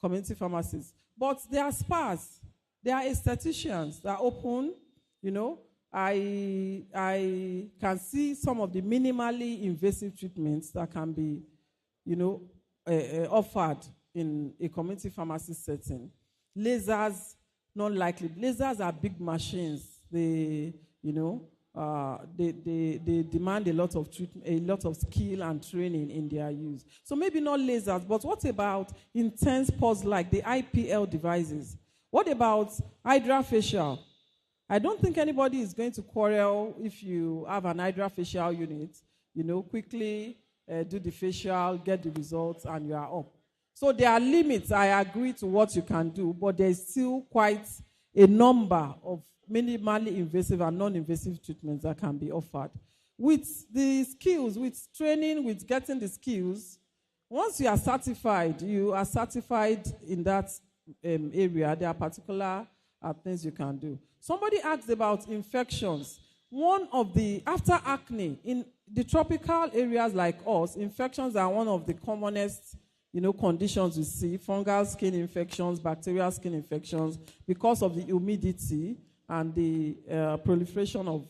community pharmacists. But there are spas. There are estheticians that are open, I can see some of the minimally invasive treatments that can be, offered in a community pharmacy setting. Lasers, not likely. Lasers are big machines. they, they demand a lot of treatment, a lot of skill and training in their use. So maybe not lasers, but what about intense pulse like the IPL devices? What about hydrofacial? I don't think anybody is going to quarrel if you have an hydrofacial unit, quickly do the facial, get the results, and you are up. So there are limits. I agree to what you can do, but there's still quite a number of minimally invasive and non-invasive treatments that can be offered. With the skills, with training, with getting the skills, once you are certified in that area. There are particular things you can do. Somebody asked about infections. One of the, after acne, in the tropical areas like us, infections are one of the commonest conditions we see. Fungal skin infections, bacterial skin infections, because of the humidity and the proliferation of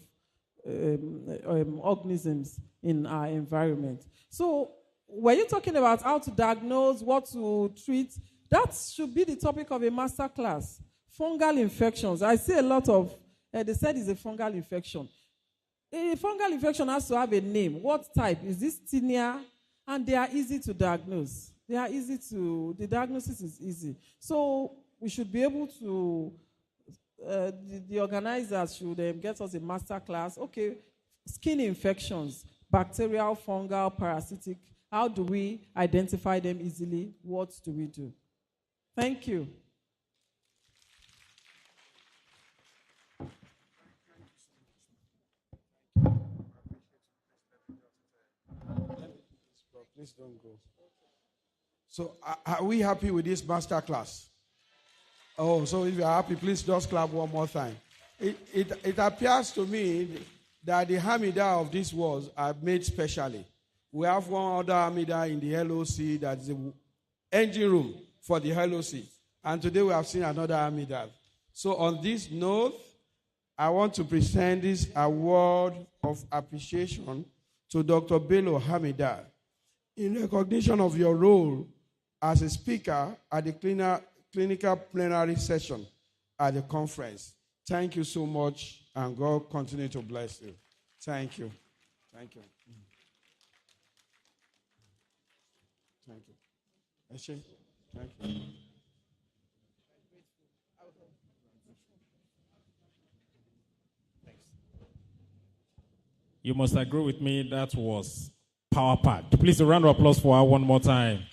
organisms in our environment. So, were you talking about how to diagnose, what to treat? That should be the topic of a masterclass. Fungal infections. I see a lot of, they said it's a fungal infection. A fungal infection has to have a name. What type? Is this tinea? And they are easy to diagnose. The diagnosis is easy. So we should be able to, the organizers should get us a masterclass. Okay, skin infections, bacterial, fungal, parasitic. How do we identify them easily? What do we do? Thank you. Please don't go. So, are we happy with this master class? Oh, so if you are happy, please just clap one more time. It appears to me that the Hamida of this world are made specially. We have one other Hamida in the LOC that is the engine room for the LOC. And today we have seen another Hamida. So on this note, I want to present this award of appreciation to Dr. Bello Hamida in recognition of your role as a speaker at the clinical plenary session at the conference. Thank you so much, and God continue to bless you. Thank you. Thank you. Thank you. Eshe, thank you. You must agree with me that was power-packed. Please, a round of applause for her one more time.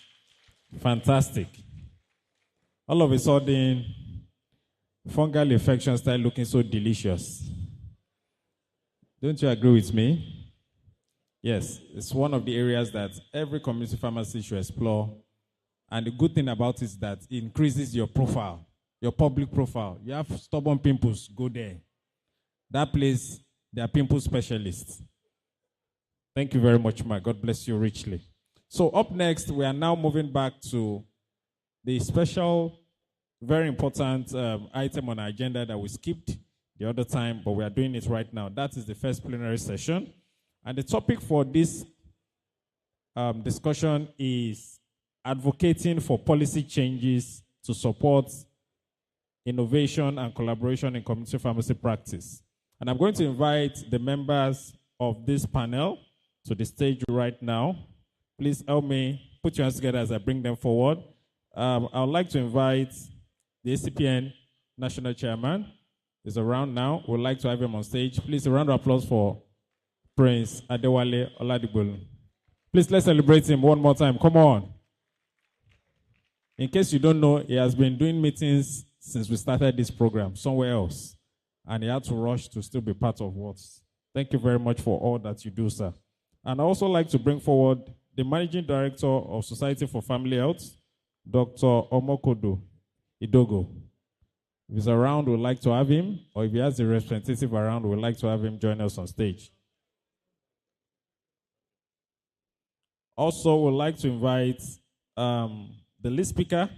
Fantastic. All of a sudden, fungal infections start looking so delicious. Don't you agree with me? Yes, it's one of the areas that every community pharmacy should explore. And the good thing about it is that it increases your profile, your public profile. You have stubborn pimples, go there. That place, they are pimple specialists. Thank you very much, Ma. God bless you richly. So up next, we are now moving back to the special, very important item on our agenda that we skipped the other time, but we are doing it right now. That is the first plenary session. And the topic for this discussion is advocating for policy changes to support innovation and collaboration in community pharmacy practice. And I'm going to invite the members of this panel to the stage right now. Please help me put your hands together as I bring them forward. I would like to invite the ACPN National Chairman. He's around now. We'd like to have him on stage. Please, a round of applause for Prince Adewale Oladigbolu. Please, let's celebrate him one more time. Come on. In case you don't know, he has been doing meetings since we started this program somewhere else. And he had to rush to still be part of what. Thank you very much for all that you do, sir. And I also like to bring forward the Managing Director of Society for Family Health, Dr. Omokodo Idogo. If he's around, we'd like to have him, or if he has a representative around, we'd like to have him join us on stage. Also, we'd like to invite the lead speaker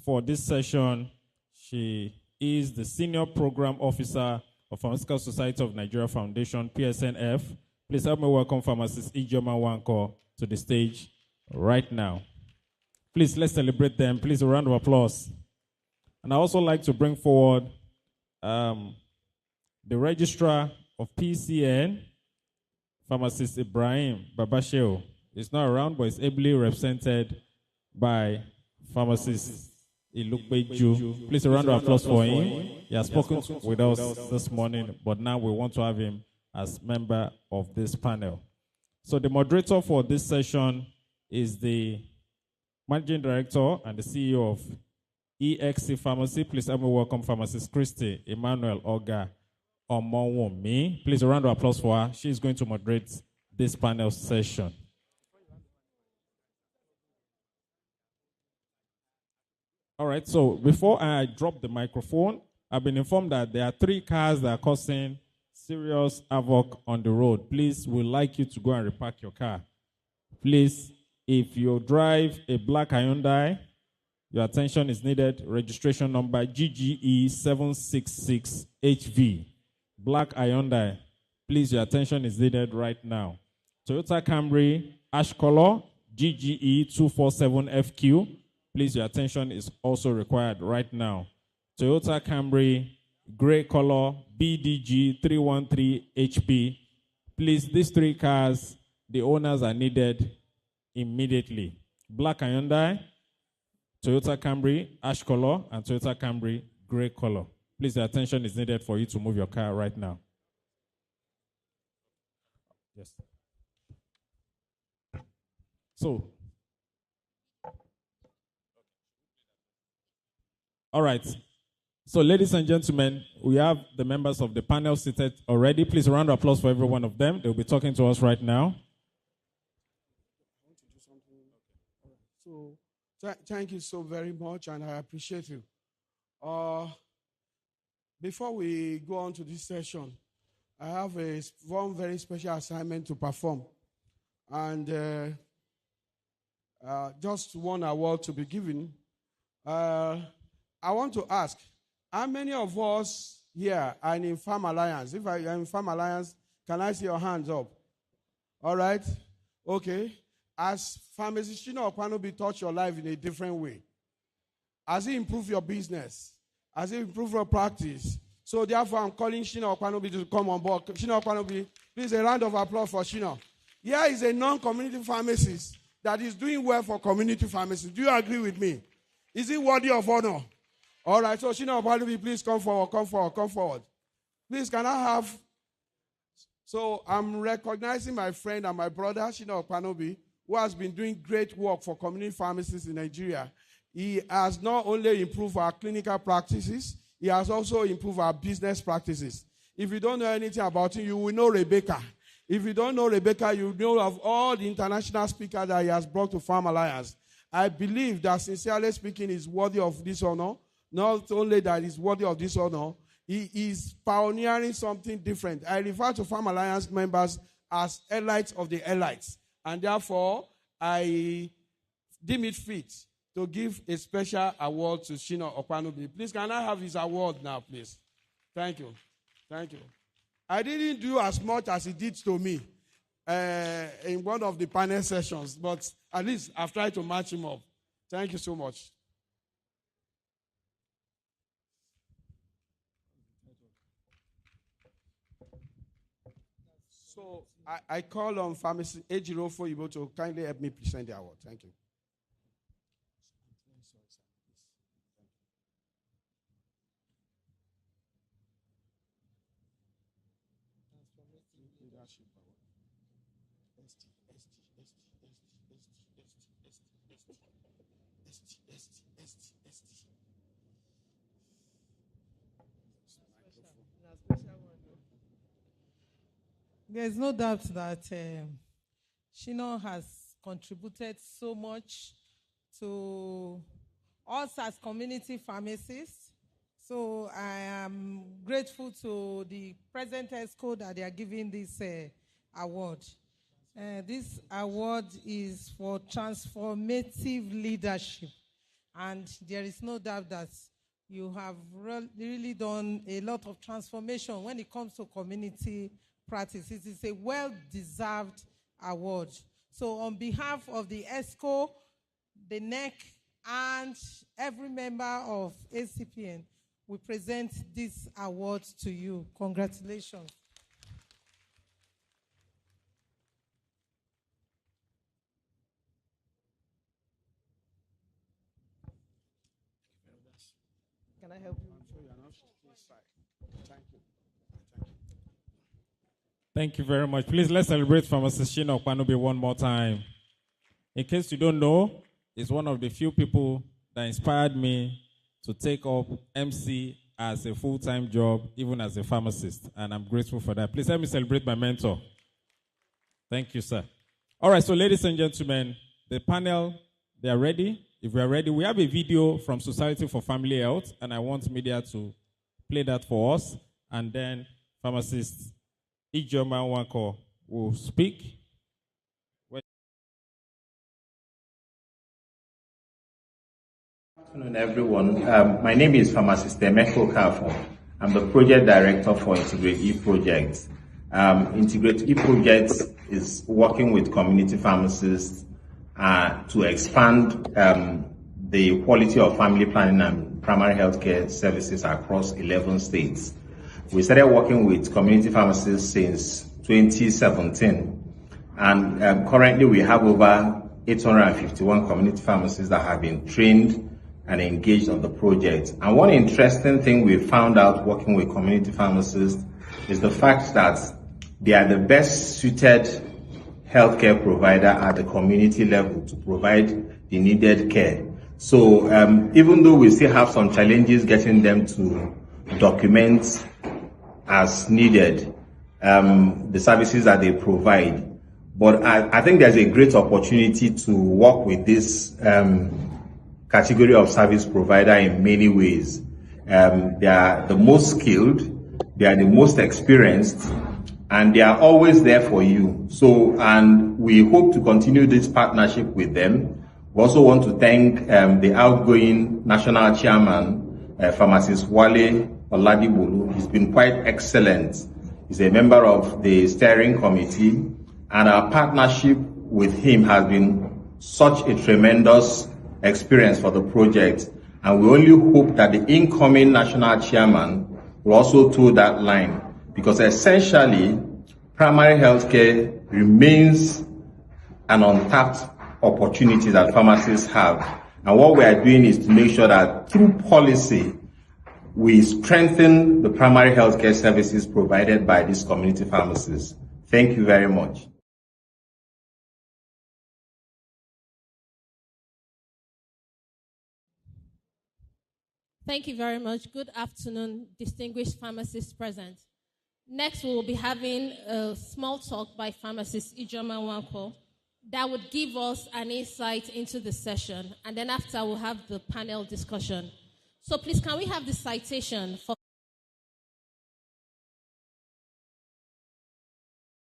for this session. She is the Senior Program Officer of Pharmaceutical Society of Nigeria Foundation, PSNF. Please help me welcome Pharmacist Ijoma Wanko to the stage right now. Please, let's celebrate them. Please, a round of applause. And I also like to bring forward The Registrar of PCN, Pharmacist Ibrahim Babasheo, is not around but is ably represented by Pharmacist Ilukbeju. Please a round of applause for him. He has spoken with us this morning, but now we want to have him as member of this panel. So the moderator for this session is the Managing Director and the CEO of EXC Pharmacy. Please help me welcome Pharmacist Christy Emmanuel Oga Omowomi. Please a round of applause for her. She is going to moderate this panel session. All right, so before I drop the microphone, I've been informed that there are 3 cars that are causing serious havoc on the road. Please, we'd like you to go and repark your car. Please, if you drive a black Hyundai, your attention is needed. Registration number GGE766HV. Black Hyundai. Please, your attention is needed right now. Toyota Camry, ash color, GGE247FQ. Please, your attention is also required right now. Toyota Camry, gray color, BDG313HP. Please, these 3 cars, the owners are needed immediately. Black Hyundai, Toyota Camry, ash color, and Toyota Camry, gray color. Please, the attention is needed for you to move your car right now. Yes. So, all right. So, ladies and gentlemen, we have the members of the panel seated already. Please, a round of applause for every one of them. They'll be talking to us right now. So, thank you so very much, and I appreciate you. Before we go on to this session, I have one very special assignment to perform. And just one award to be given. I want to ask, how many of us here are in Pharm Alliance? If I am in Pharm Alliance, can I see your hands up? All right? Okay. As Pharmacist Opanobi touch your life in a different way? Has it improved your business? Has it improved your practice? So therefore, I'm calling Shina Opanobi to come on board. Shina Opanobi, please a round of applause for Shina. Here is a non-community pharmacist that is doing well for community pharmacists. Do you agree with me? Is it worthy of honor? All right, so Shina Opanobi, please come forward, come forward, come forward. Please, can I have... So I'm recognizing my friend and my brother, Shina Opanobi, who has been doing great work for community pharmacists in Nigeria. He has not only improved our clinical practices, he has also improved our business practices. If you don't know anything about him, you will know Rebecca. If you don't know Rebecca, you know of all the international speakers that he has brought to Pharm Alliance. I believe that, sincerely speaking, is worthy of this honor. Not only that he's worthy of this honor, he is pioneering something different. I refer to Pharm Alliance members as elites of the elites. And therefore, I deem it fit to give a special award to Shina Opanobi. Please, can I have his award now, please? Thank you. Thank you. I didn't do as much as he did to me in one of the panel sessions, but at least I've tried to match him up. Thank you so much. So I call on Pharmacist Ejiro Foyibo to kindly help me present the award. Thank you. There's no doubt that Shina has contributed so much to us as community pharmacists. So I am grateful to the present ESCO that they are giving this award. This award is for transformative leadership. And there is no doubt that you have really done a lot of transformation when it comes to community practice. It is a well-deserved award. So on behalf of the ESCO, the NEC, and every member of ACPN, we present this award to you. Congratulations. Can I help you? I'm sure you're not Thank you. Thank you very much. Please, let's celebrate Pharmacist Shina Okpanubi one more time. In case you don't know, he's one of the few people that inspired me to take up MC as a full-time job, even as a pharmacist, and I'm grateful for that. Please help me celebrate my mentor. Thank you, sir. All right, so ladies and gentlemen, the panel, they are ready. If we are ready, we have a video from Society for Family Health, and I want media to play that for us, and then pharmacist Ijoma Nwankwo will speak. Good afternoon, everyone. My name is Pharmacist Emeko Kafo. I'm the project director for Integrate E Project. Integrate E Project is working with community pharmacists to expand the quality of family planning and primary health care services across 11 states. We started working with community pharmacists since 2017, and currently we have over 851 community pharmacists that have been trained and engaged on the project. And one interesting thing we found out working with community pharmacists is the fact that they are the best suited healthcare provider at the community level to provide the needed care. So even though we still have some challenges getting them to document as needed the services that they provide, but I think there's a great opportunity to work with this category of service provider in many ways. They are the most skilled, they are the most experienced, and they are always there for you. So, and we hope to continue this partnership with them. We also want to thank the outgoing national chairman, Pharmacist Wale Oladi. He's been quite excellent. He's a member of the steering committee, and our partnership with him has been such a tremendous experience for the project. And we only hope that the incoming national chairman will also toe that line, because essentially primary health care remains an untapped opportunity that pharmacists have. And what we are doing is to make sure that through policy, we strengthen the primary health care services provided by these community pharmacists. Thank you very much. Thank you very much. Good afternoon, distinguished pharmacists present. Next, we will be having a small talk by pharmacist Ijoma Nwankwo that would give us an insight into the session. And then after, we'll have the panel discussion. So please, can we have the citation for...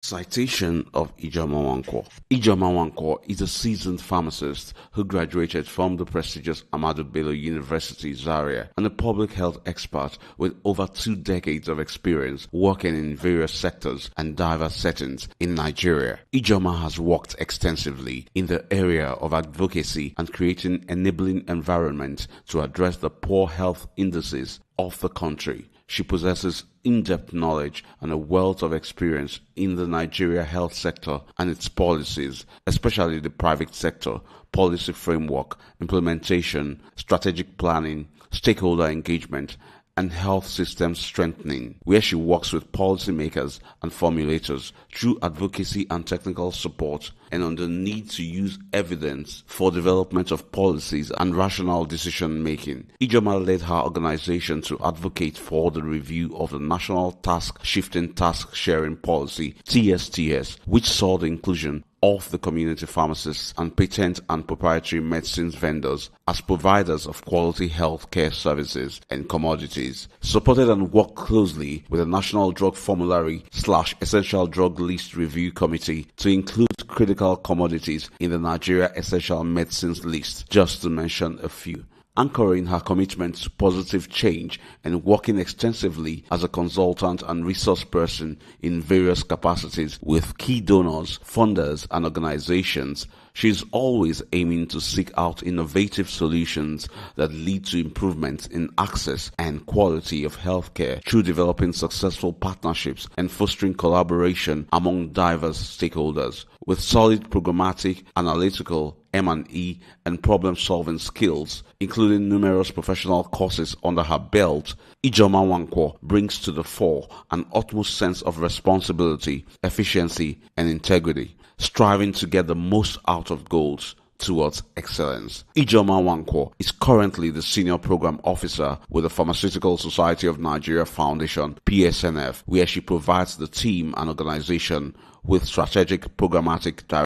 Citation of Ijoma Nwankwo. Ijoma Nwankwo is a seasoned pharmacist who graduated from the prestigious Ahmadu Bello University, Zaria, and a public health expert with over 2 decades of experience working in various sectors and diverse settings in Nigeria. Ijoma has worked extensively in the area of advocacy and creating enabling environment to address the poor health indices of the country. She possesses in-depth knowledge and a wealth of experience in the Nigeria health sector and its policies, especially the private sector, policy framework, implementation, strategic planning, stakeholder engagement, and health systems strengthening, where she works with policymakers and formulators through advocacy and technical support, and on the need to use evidence for development of policies and rational decision-making. Ijoma led her organization to advocate for the review of the National Task Shifting Task Sharing Policy, TSTS, which saw the inclusion of the community pharmacists and patent and proprietary medicines vendors as providers of quality health care services and commodities. Supported and worked closely with the National Drug Formulary / Essential Drug List Review Committee to include critical commodities in the Nigeria Essential Medicines List, just to mention a few. Anchoring her commitment to positive change and working extensively as a consultant and resource person in various capacities with key donors, funders, and organizations, She's always aiming to seek out innovative solutions that lead to improvements in access and quality of healthcare through developing successful partnerships and fostering collaboration among diverse stakeholders. With solid programmatic, analytical, M&E, and problem-solving skills, including numerous professional courses under her belt, Ijoma Nwankwo brings to the fore an utmost sense of responsibility, efficiency, and integrity, striving to get the most out of goals towards excellence. Ijoma Nwankwo is currently the Senior Program Officer with the Pharmaceutical Society of Nigeria Foundation, PSNF, where she provides the team and organization with strategic programmatic direction.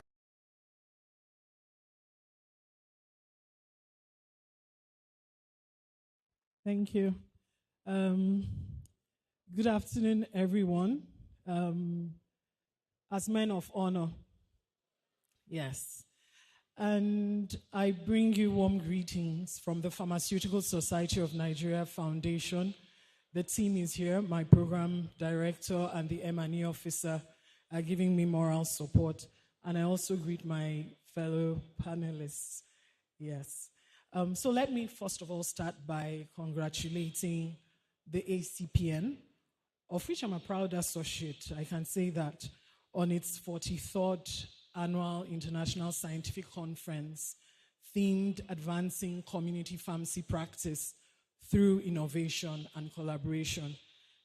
Thank you. Good afternoon, everyone. As men of honor, yes. And I bring you warm greetings from the Pharmaceutical Society of Nigeria Foundation. The team is here. My program director and the M&E officer are giving me moral support. And I also greet my fellow panelists. Yes. So let me first of all start by congratulating the ACPN, of which I'm a proud associate. I can say that on its 43rd Annual International Scientific Conference themed Advancing Community Pharmacy Practice through Innovation and Collaboration.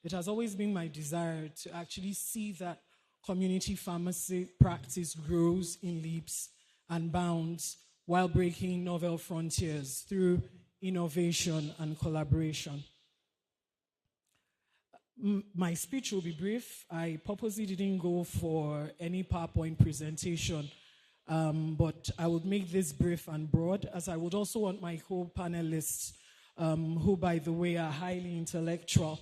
It has always been my desire to actually see that community pharmacy practice grows in leaps and bounds while breaking novel frontiers through innovation and collaboration. My speech will be brief. I purposely didn't go for any PowerPoint presentation, but I would make this brief and broad, as I would also want my co-panelists, who, by the way, are highly intellectual,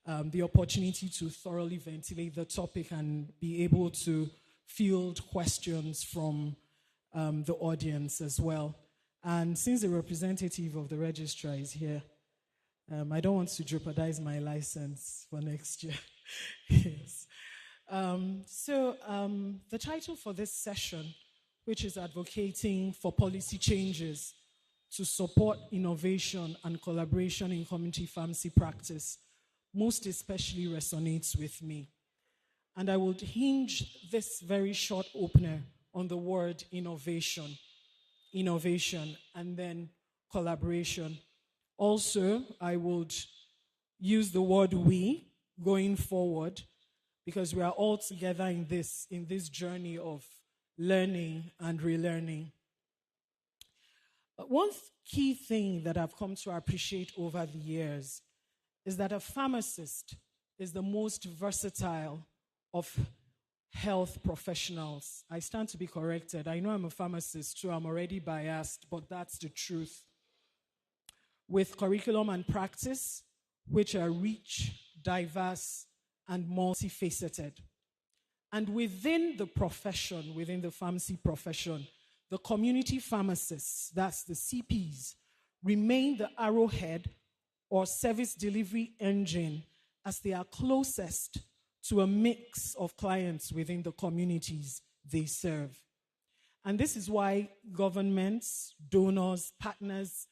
the opportunity to thoroughly ventilate the topic and be able to field questions from the audience as well. And since the representative of the registrar is here, I don't want to jeopardize my license for next year. Yes. The title for this session, which is Advocating for Policy Changes to Support Innovation and Collaboration in Community Pharmacy Practice, most especially resonates with me. And I will hinge this very short opener on the word innovation, and then collaboration. Also, I would use the word we going forward, because we are all together in this journey of learning and relearning. One key thing that I've come to appreciate over the years is that a pharmacist is the most versatile of health professionals. I stand to be corrected. I know I'm a pharmacist too. I'm already biased, but that's the truth. With curriculum and practice, which are rich, diverse, and multifaceted. And within the profession, within the pharmacy profession, the community pharmacists, that's the CPs, remain the arrowhead or service delivery engine, as they are closest to a mix of clients within the communities they serve. And this is why governments, donors, partners,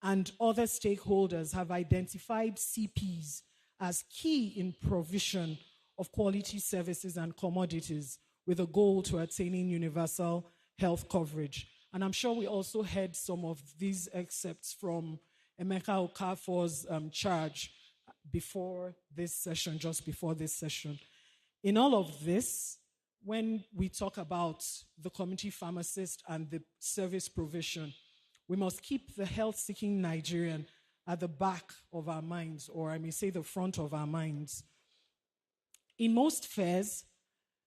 and other stakeholders have identified CPs as key in provision of quality services and commodities, with a goal to attaining universal health coverage. And I'm sure we also heard some of these excerpts from Emeka Okafor's charge before this session, just before this session. In all of this, when we talk about the community pharmacist and the service provision, we must keep the health-seeking Nigerian at the back of our minds, or I may say the front of our minds. In most fairs,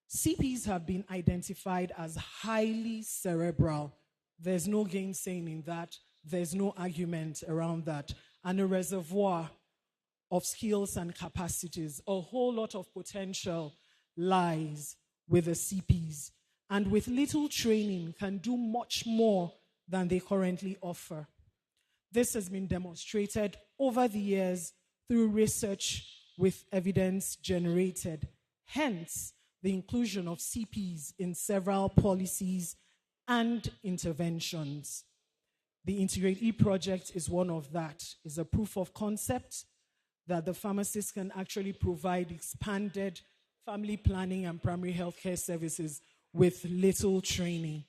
CPs have been identified as highly cerebral. There's no gainsaying in that. There's no argument around that. And a reservoir of skills and capacities. A whole lot of potential lies with the CPs. And with little training, can do much more than they currently offer. This has been demonstrated over the years through research with evidence generated. Hence, the inclusion of CPs in several policies and interventions. The Integrate E project is one of that. It's a proof of concept that the pharmacists can actually provide expanded family planning and primary healthcare services with little training.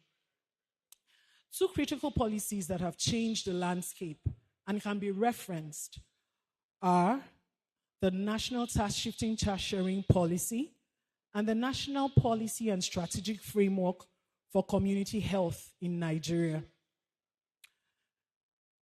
Two critical policies that have changed the landscape and can be referenced are the National Task Shifting Task Sharing Policy and the National Policy and Strategic Framework for Community Health in Nigeria.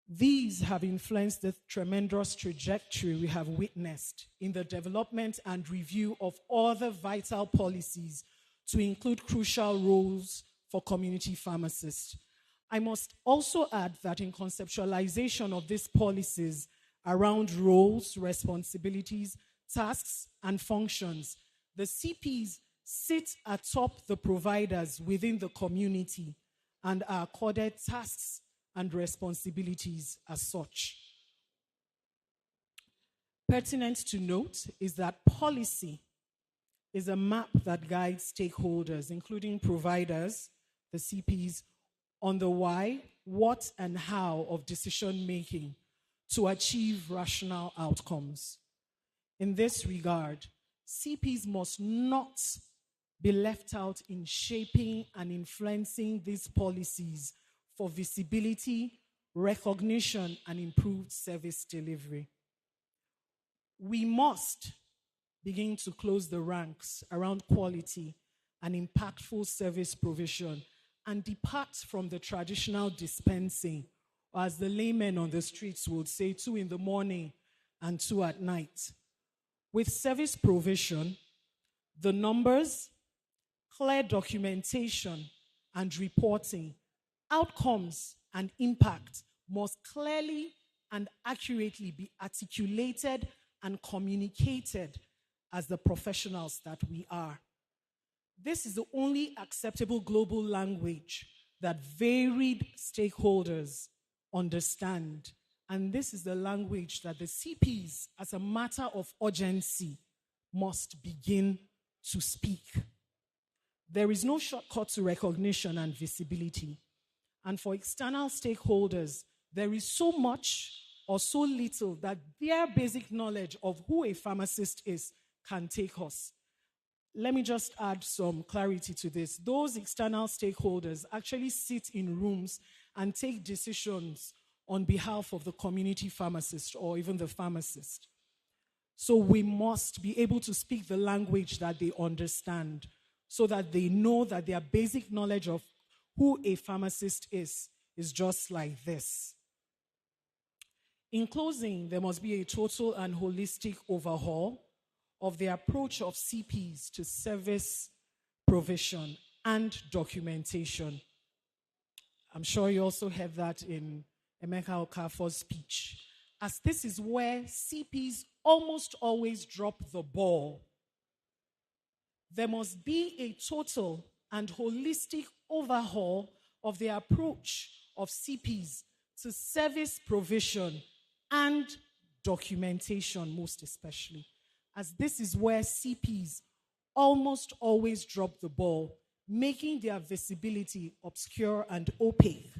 These have influenced the tremendous trajectory we have witnessed in the development and review of other vital policies to include crucial roles for community pharmacists. I must also add that in conceptualization of these policies around roles, responsibilities, tasks, and functions, the CPs sit atop the providers within the community and are accorded tasks and responsibilities as such. Pertinent to note is that policy is a map that guides stakeholders, including providers, the CPs, on the why, what, and how of decision-making to achieve rational outcomes. In this regard, CPs must not be left out in shaping and influencing these policies for visibility, recognition, and improved service delivery. We must begin to close the ranks around quality and impactful service provision and depart from the traditional dispensing, or as the laymen on the streets would say, 2 in the morning and 2 at night. With service provision, the numbers, clear documentation, and reporting, outcomes and impact must clearly and accurately be articulated and communicated as the professionals that we are. This is the only acceptable global language that varied stakeholders understand. And this is the language that the CPs, as a matter of urgency, must begin to speak. There is no shortcut to recognition and visibility. And for external stakeholders, there is so much or so little that their basic knowledge of who a pharmacist is can take us. Let me just add some clarity to this. Those external stakeholders actually sit in rooms and take decisions on behalf of the community pharmacist or even the pharmacist. So we must be able to speak the language that they understand so that they know that their basic knowledge of who a pharmacist is just like this. In closing, there must be a total and holistic overhaul of the approach of CPs to service provision and documentation. I'm sure you also heard that in Emeka Okafor's speech, as this is where CPs almost always drop the ball. There must be a total and holistic overhaul of the approach of CPs to service provision and documentation, most especially, as this is where CPs almost always drop the ball, making their visibility obscure and opaque,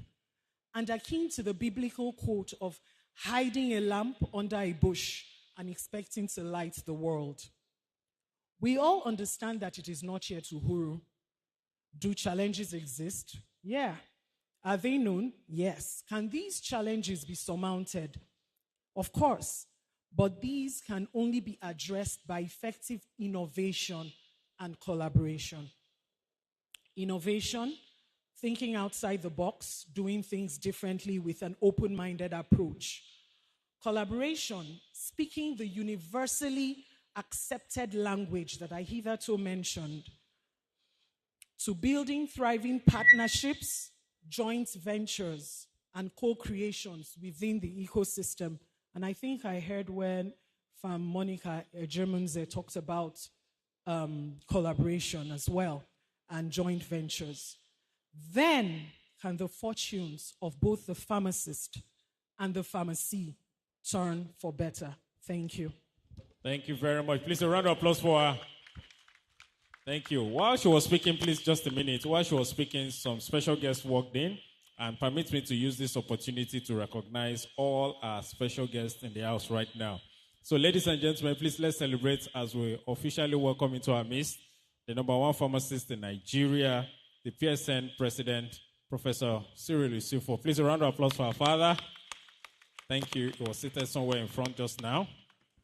and akin to the biblical quote of hiding a lamp under a bush and expecting to light the world. We all understand that it is not yet Uhuru. Do challenges exist? Yeah. Are they known? Yes. Can these challenges be surmounted? Of course. But these can only be addressed by effective innovation and collaboration. Innovation, thinking outside the box, doing things differently with an open-minded approach. Collaboration, speaking the universally accepted language that I hitherto mentioned. To building thriving partnerships, joint ventures, and co-creations within the ecosystem. And I think I heard when Pharm Monica Eimunjeze talked about collaboration as well and joint ventures. Then can the fortunes of both the pharmacist and the pharmacy turn for better. Thank you. Thank you very much. Please, a round of applause for her. Thank you. While she was speaking, please, just a minute. While she was speaking, some special guests walked in, and permit me to use this opportunity to recognize all our special guests in the house right now. So, ladies and gentlemen, please let's celebrate as we officially welcome into our midst the number one pharmacist in Nigeria, the FPSN president, Professor Cyril Isufo. Please, a round of applause for our father. Thank you. He was seated somewhere in front just now.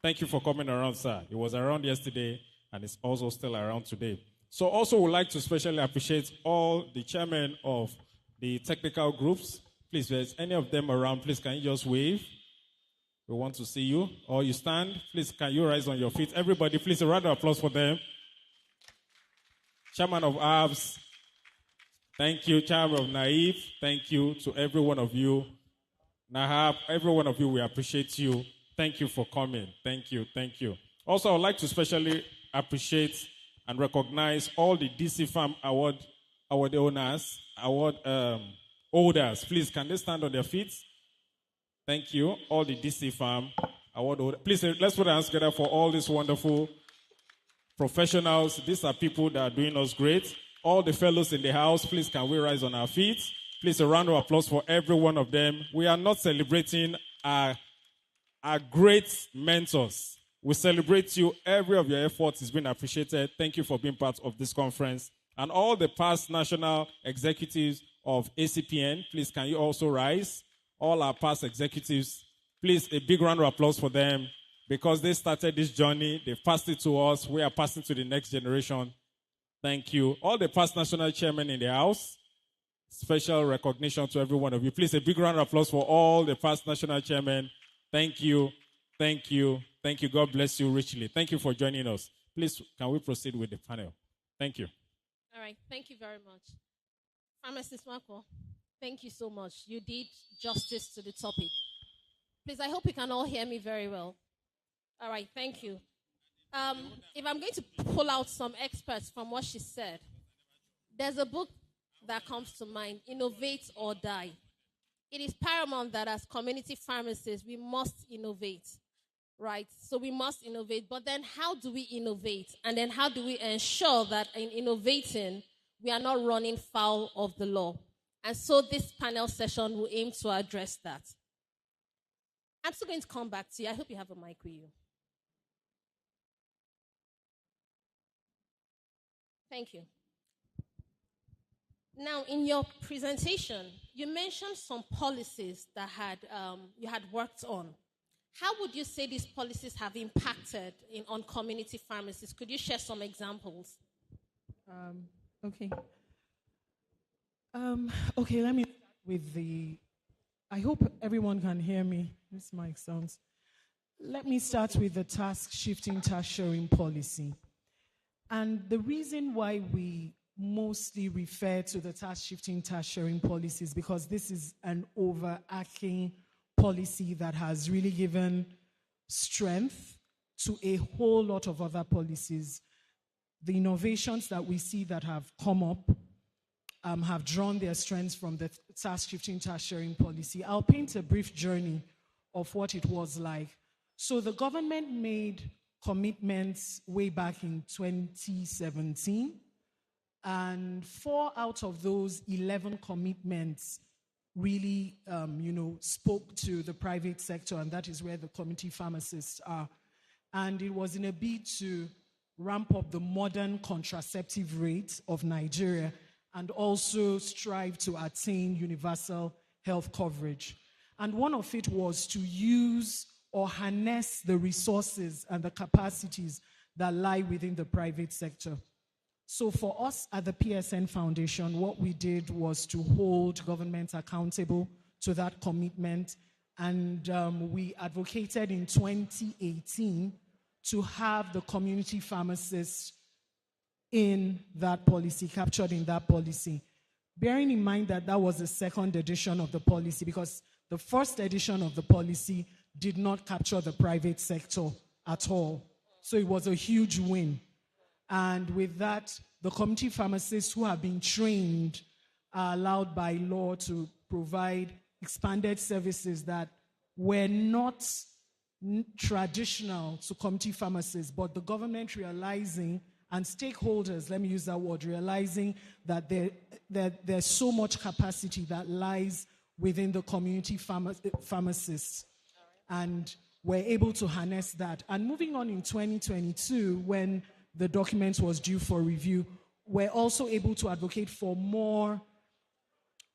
Thank you for coming around, sir. He was around yesterday, and it's also still around today. So also would like to especially appreciate all the chairmen of the technical groups. Please, if there's any of them around, please can you just wave? We want to see you. Or you stand. Please, can you rise on your feet? Everybody, please, a round of applause for them. Chairman of ABS, thank you. Chairman of NAIF, thank you to every one of you. Nahab, every one of you, we appreciate you. Thank you for coming. Thank you. Thank you. Also, I would like to especially appreciate and recognize all the DC Pharm award owners, holders. Please, can they stand on their feet? Thank you. All the DC Pharm award holders. Please, let's put our hands together for all these wonderful professionals. These are people that are doing us great. All the fellows in the house, please, can we rise on our feet? Please, a round of applause for every one of them. We are not celebrating our great mentors. We celebrate you. Every of your efforts has been appreciated. Thank you for being part of this conference. And all the past national executives of ACPN, please, can you also rise? All our past executives, please, a big round of applause for them because they started this journey. They passed it to us. We are passing to the next generation. Thank you. All the past national chairmen in the house, special recognition to every one of you. Please, a big round of applause for all the past national chairmen. Thank you. Thank you. Thank you. God bless you richly. Thank you for joining us. Please, can we proceed with the panel? Thank you. All right. Thank you very much. Pharmacist Marco, thank you so much. You did justice to the topic. Please, I hope you can all hear me very well. All right. Thank you. If I'm going to pull out some experts from what she said, there's a book that comes to mind, Innovate or Die. It is paramount that as community pharmacists, we must innovate, right? So we must innovate, but then how do we innovate? And then how do we ensure that in innovating, we are not running foul of the law? And so this panel session will aim to address that. I'm still going to come back to you. I hope you have a mic with you. Thank you. Now, in your presentation, you mentioned some policies that you had worked on. How would you say these policies have impacted on community pharmacies? Could you share some examples? Okay. Okay, let me start with I hope everyone can hear me. This mic sounds. Let me start with the task shifting, task sharing policy. And the reason why we mostly refer to the task shifting, task sharing policy is because this is an overarching policy that has really given strength to a whole lot of other policies. The innovations that we see that have come up have drawn their strengths from the task shifting, task sharing policy. I'll paint a brief journey of what it was like. So the government made commitments way back in 2017, and 4 out of those 11 commitments really, spoke to the private sector, and that is where the community pharmacists are. And it was in a bid to ramp up the modern contraceptive rate of Nigeria and also strive to attain universal health coverage. And one of it was to use or harness the resources and the capacities that lie within the private sector. So for us at the PSN Foundation, what we did was to hold government accountable to that commitment. And we advocated in 2018 to have the community pharmacists in that policy, captured in that policy. Bearing in mind that that was the second edition of the policy, because the first edition of the policy did not capture the private sector at all. So it was a huge win. And with that, the community pharmacists who have been trained are allowed by law to provide expanded services that were not traditional to community pharmacists, but the government realizing and stakeholders, let me use that word, realizing that there's so much capacity that lies within the community pharmacists. And we're able to harness that. And moving on in 2022, when the document was due for review, we're also able to advocate for more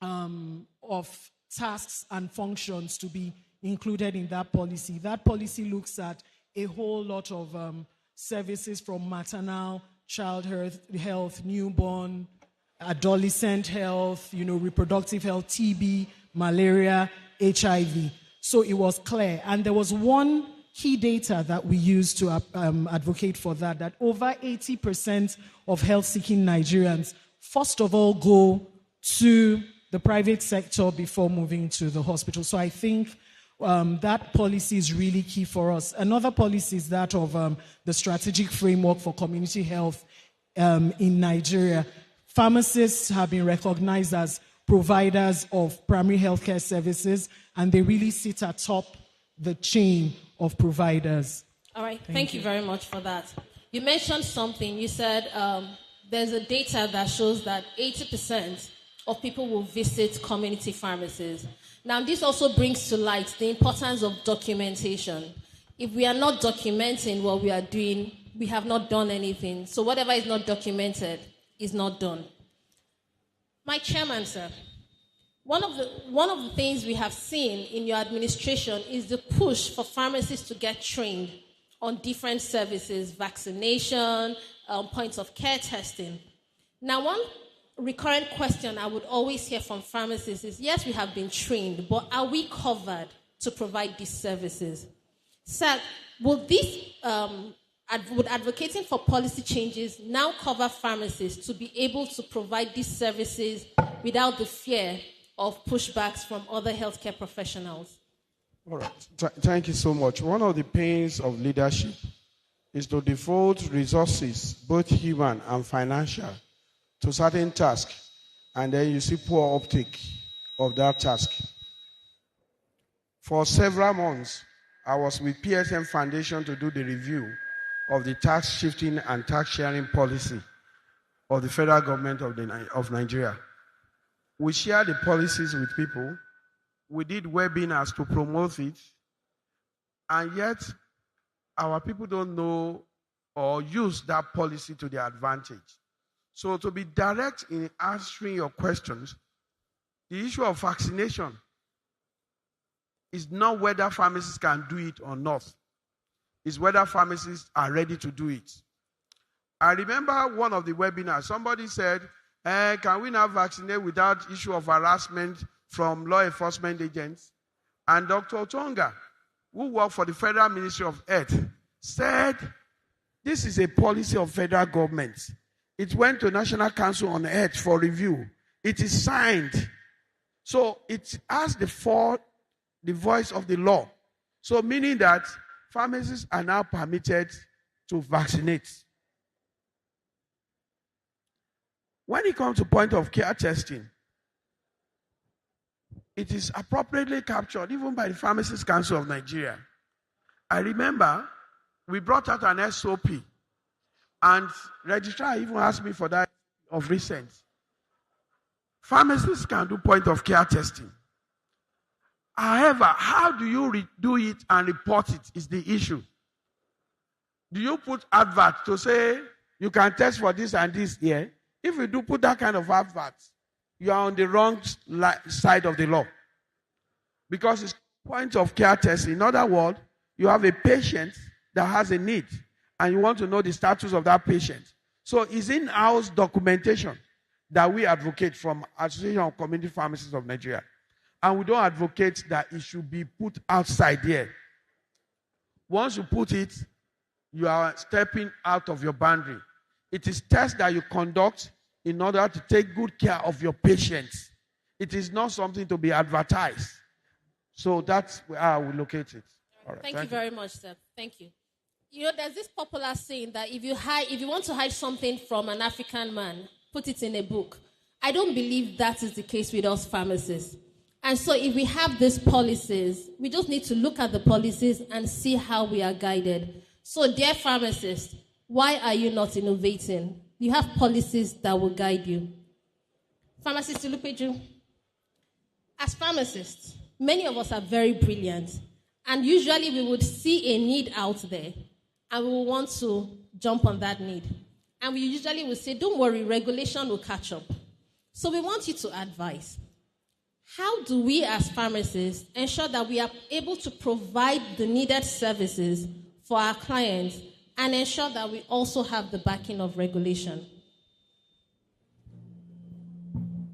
of tasks and functions to be included in that policy. That policy looks at a whole lot of services from maternal, child health, newborn, adolescent health, reproductive health, TB, malaria, HIV. So it was clear. And there was one key data that we used to advocate for that over 80% of health-seeking Nigerians, first of all, go to the private sector before moving to the hospital. So I think that policy is really key for us. Another policy is that of the strategic framework for community health in Nigeria. Pharmacists have been recognized as providers of primary healthcare services, and they really sit atop the chain of providers. All right, thank you very much for that. You mentioned something. You said there's a data that shows that 80% of people will visit community pharmacies. Now, this also brings to light the importance of documentation. If we are not documenting what we are doing, we have not done anything. So whatever is not documented is not done. My chairman, sir, one of the things we have seen in your administration is the push for pharmacists to get trained on different services, vaccination, points of care testing. Now, one recurrent question I would always hear from pharmacists is, yes, we have been trained, but are we covered to provide these services? Sir, would advocating for policy changes now cover pharmacists to be able to provide these services without the fear of pushbacks from other healthcare professionals? All right. Thank you so much. One of the pains of leadership is to devote resources, both human and financial, to certain tasks, and then you see poor uptake of that task. For several months, I was with PSN Foundation to do the review of the tax shifting and tax sharing policy of the federal government of Nigeria. We shared the policies with people. We did webinars to promote it, and yet our people don't know or use that policy to their advantage. So to be direct in answering your questions, the issue of vaccination is not whether pharmacists can do it or not. It's whether pharmacists are ready to do it. I remember one of the webinars, somebody said, can we now vaccinate without issue of harassment from law enforcement agents? And Dr. Otonga, who worked for the Federal Ministry of Health, said, this is a policy of federal government. It went to National Council on Health for review. It is signed. So it has the voice of the law. So meaning that pharmacists are now permitted to vaccinate. When it comes to point of care testing, it is appropriately captured even by the Pharmacists Council of Nigeria. I remember we brought out an SOP, and registrar even asked me for that of recent. Pharmacists can do point of care testing. However, how do you do it and report it is the issue. Do you put advert to say you can test for this and this here? If you do put that kind of advert, you are on the wrong side of the law. Because it's point of care testing. In other words, you have a patient that has a need, and you want to know the status of that patient. So it's in-house documentation that we advocate from Association of Community Pharmacists of Nigeria. And we don't advocate that it should be put outside there. Once you put it, you are stepping out of your boundary. It is tests that you conduct in order to take good care of your patients. It is not something to be advertised. So that's where I will locate it. All right, thank you very much, sir. Thank you. You know, there's this popular saying that if you want to hide something from an African man, put it in a book. I don't believe that is the case with us pharmacists. And so if we have these policies, we just need to look at the policies and see how we are guided. So dear pharmacists, Why are you not innovating? You have policies that will guide you. Pharmacist Ulupeju, as pharmacists, many of us are very brilliant, and usually we would see a need out there, and we will want to jump on that need. And we usually will say, don't worry, regulation will catch up. So we want you to advise. How do we as pharmacists ensure that we are able to provide the needed services for our clients and ensure that we also have the backing of regulation?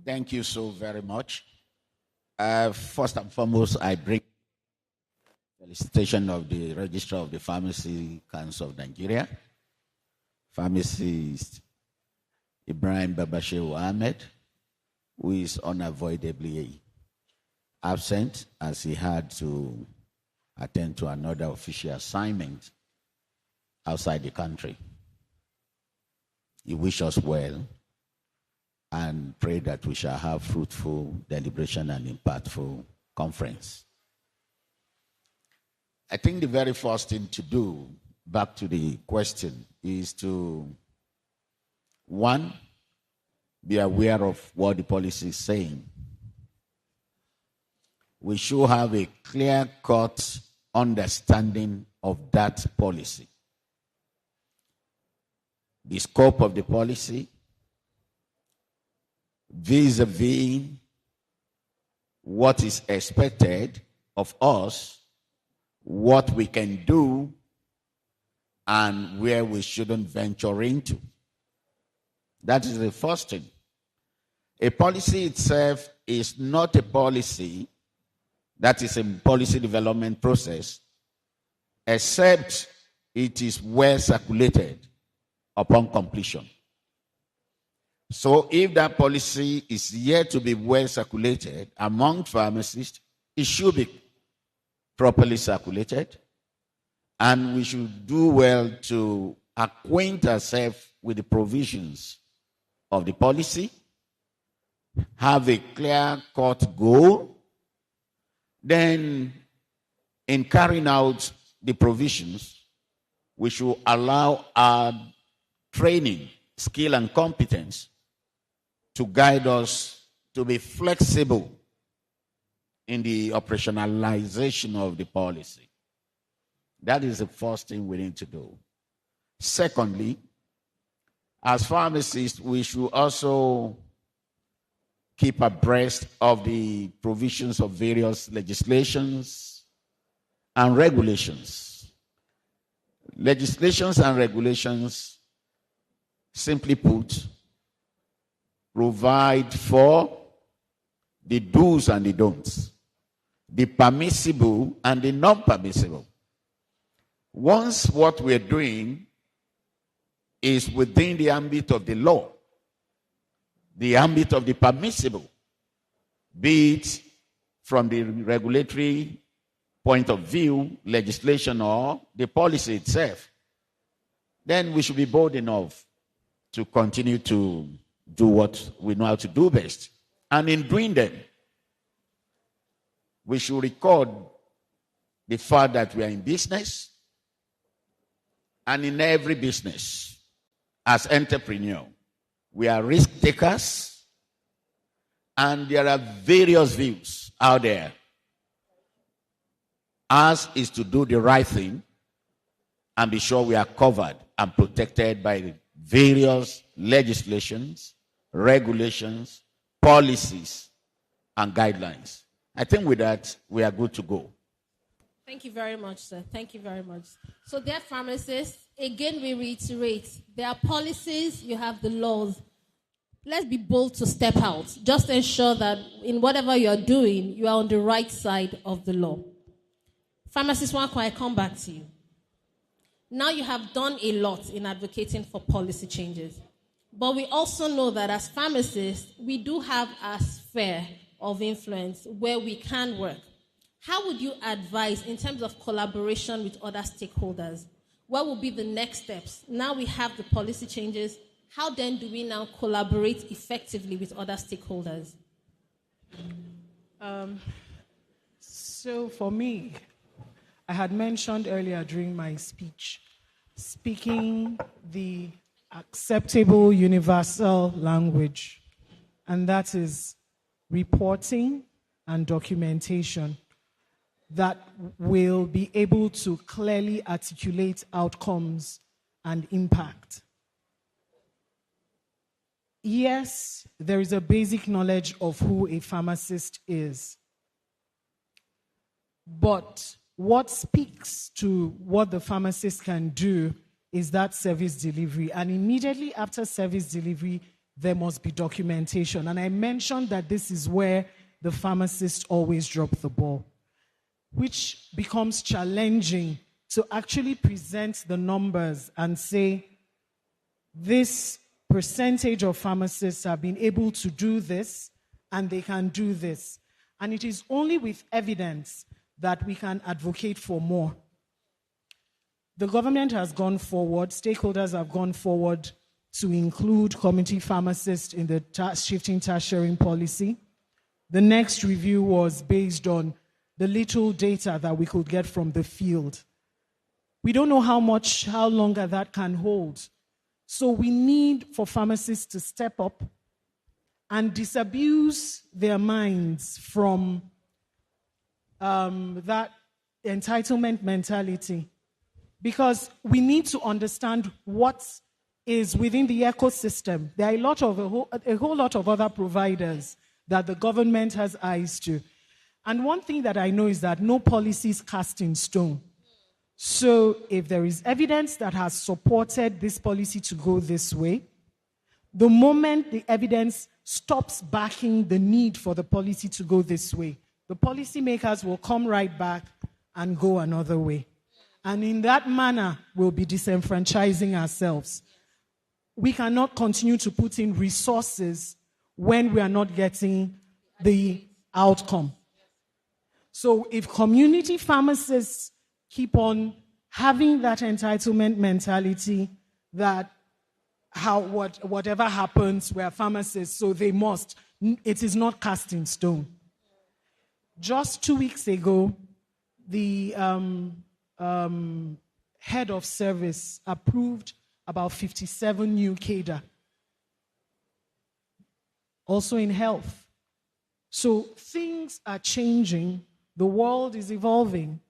Thank you so very much. First and foremost, I bring felicitation of the Registrar of the Pharmacy Council of Nigeria, Pharmacist Ibrahim Babashew Ahmed, who is unavoidably absent as he had to attend to another official assignment outside the country. He wishes us well and pray that we shall have fruitful deliberation and impactful conference. I think the very first thing to do, back to the question, is to, one, be aware of what the policy is saying. We should have a clear-cut understanding of that policy. The scope of the policy, vis-a-vis what is expected of us, what we can do, and where we shouldn't venture into. That is the first thing. A policy itself is not a policy that is a policy development process, except it is well circulated upon completion. So if that policy is yet to be well circulated among pharmacists, it should be properly circulated, and we should do well to acquaint ourselves with the provisions of the policy, have a clear-cut goal, then in carrying out the provisions, we should allow our training, skill, and competence to guide us to be flexible in the operationalization of the policy. That is the first thing we need to do. Secondly, as pharmacists, we should also keep abreast of the provisions of various legislations and regulations. Legislations and regulations, simply put, provide for the do's and the don'ts, the permissible and the non-permissible. Once what we're doing is within the ambit of the law, the ambit of the permissible, be it from the regulatory point of view, legislation, or the policy itself, then we should be bold enough to continue to do what we know how to do best. And in doing them, we should record the fact that we are in business, and in every business, as entrepreneurs, we are risk takers, and there are various views out there. Ours is to do the right thing and be sure we are covered and protected by the various legislations, regulations, policies, and guidelines. I think with that, we are good to go. Thank you very much, sir. Thank you very much. So, dear pharmacists, again, we reiterate, there are policies, you have the laws. Let's be bold to step out. Just ensure that in whatever you're doing, you are on the right side of the law. Pharmacist Wanko, I come back to you. Now you have done a lot in advocating for policy changes. But we also know that as pharmacists, we do have a sphere of influence where we can work. How would you advise in terms of collaboration with other stakeholders? What will be the next steps? Now we have the policy changes. How then do we now collaborate effectively with other stakeholders? So for me, I had mentioned earlier during my speech speaking the acceptable universal language, and that is reporting and documentation that will be able to clearly articulate outcomes and impact. Yes, there is a basic knowledge of who a pharmacist is. But what speaks to what the pharmacist can do is that service delivery. And immediately after service delivery, there must be documentation. And I mentioned that this is where the pharmacist always drop the ball, which becomes challenging to actually present the numbers and say, this percentage of pharmacists have been able to do this, and they can do this. And it is only with evidence that we can advocate for more. The government has gone forward, stakeholders have gone forward to include community pharmacists in the shifting task sharing policy. The next review was based on the little data that we could get from the field. We don't know how longer that can hold. So we need for pharmacists to step up and disabuse their minds from that entitlement mentality. Because we need to understand what is within the ecosystem. There are a whole lot of other providers that the government has eyes to. And one thing that I know is that no policy is cast in stone. So if there is evidence that has supported this policy to go this way, the moment the evidence stops backing the need for the policy to go this way, the policymakers will come right back and go another way. And in that manner, we'll be disenfranchising ourselves. We cannot continue to put in resources when we are not getting the outcome. So if community pharmacists keep on having that entitlement mentality that whatever happens, we are pharmacists, so they must, it is not cast in stone. Just 2 weeks ago, the head of service approved about 57 new cadre, also in health. So things are changing, the world is evolving,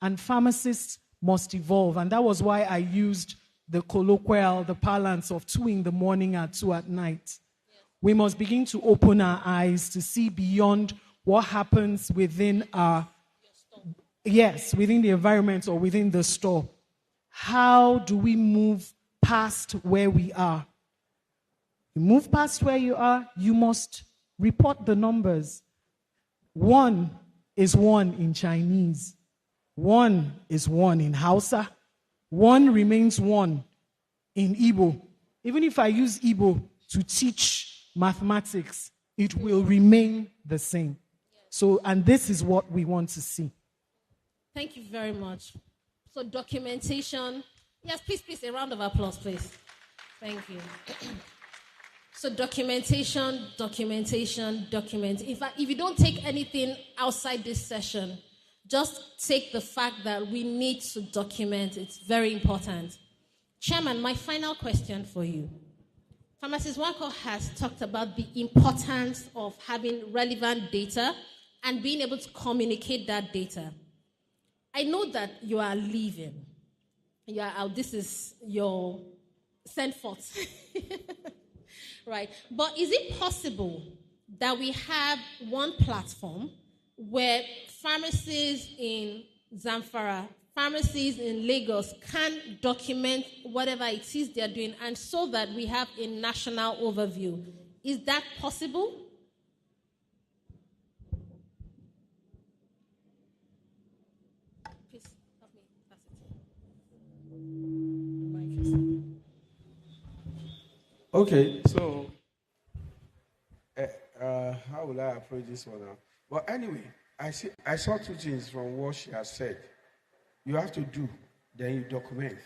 and pharmacists must evolve. And that was why I used the colloquial, the parlance of 2 in the morning and 2 at night. Yes. We must begin to open our eyes to see beyond what happens within within the environment or within the store. How do we move past where we are? You move past where you are, you must report the numbers. 1 is 1 in Chinese. 1 is 1 in Hausa. 1 remains 1 in Igbo. Even if I use Igbo to teach mathematics, it will remain the same. So, and this is what we want to see. Thank you very much. So documentation. Yes, please, a round of applause, please. Thank you. So documentation. If you don't take anything outside this session, just take the fact that we need to document. It's very important. Chairman, my final question for you. Pharmacist Wanko has talked about the importance of having relevant data and being able to communicate that data. I know that you are leaving. You are out. This is your send forth. Right. But is it possible that we have one platform where pharmacies in Zamfara, pharmacies in Lagos can document whatever it is they're doing, and so that we have a national overview? Is that possible? Please help me pass it. Okay, so how will I approach this one now? But anyway, I saw 2 things from what she has said. You have to do, then you document.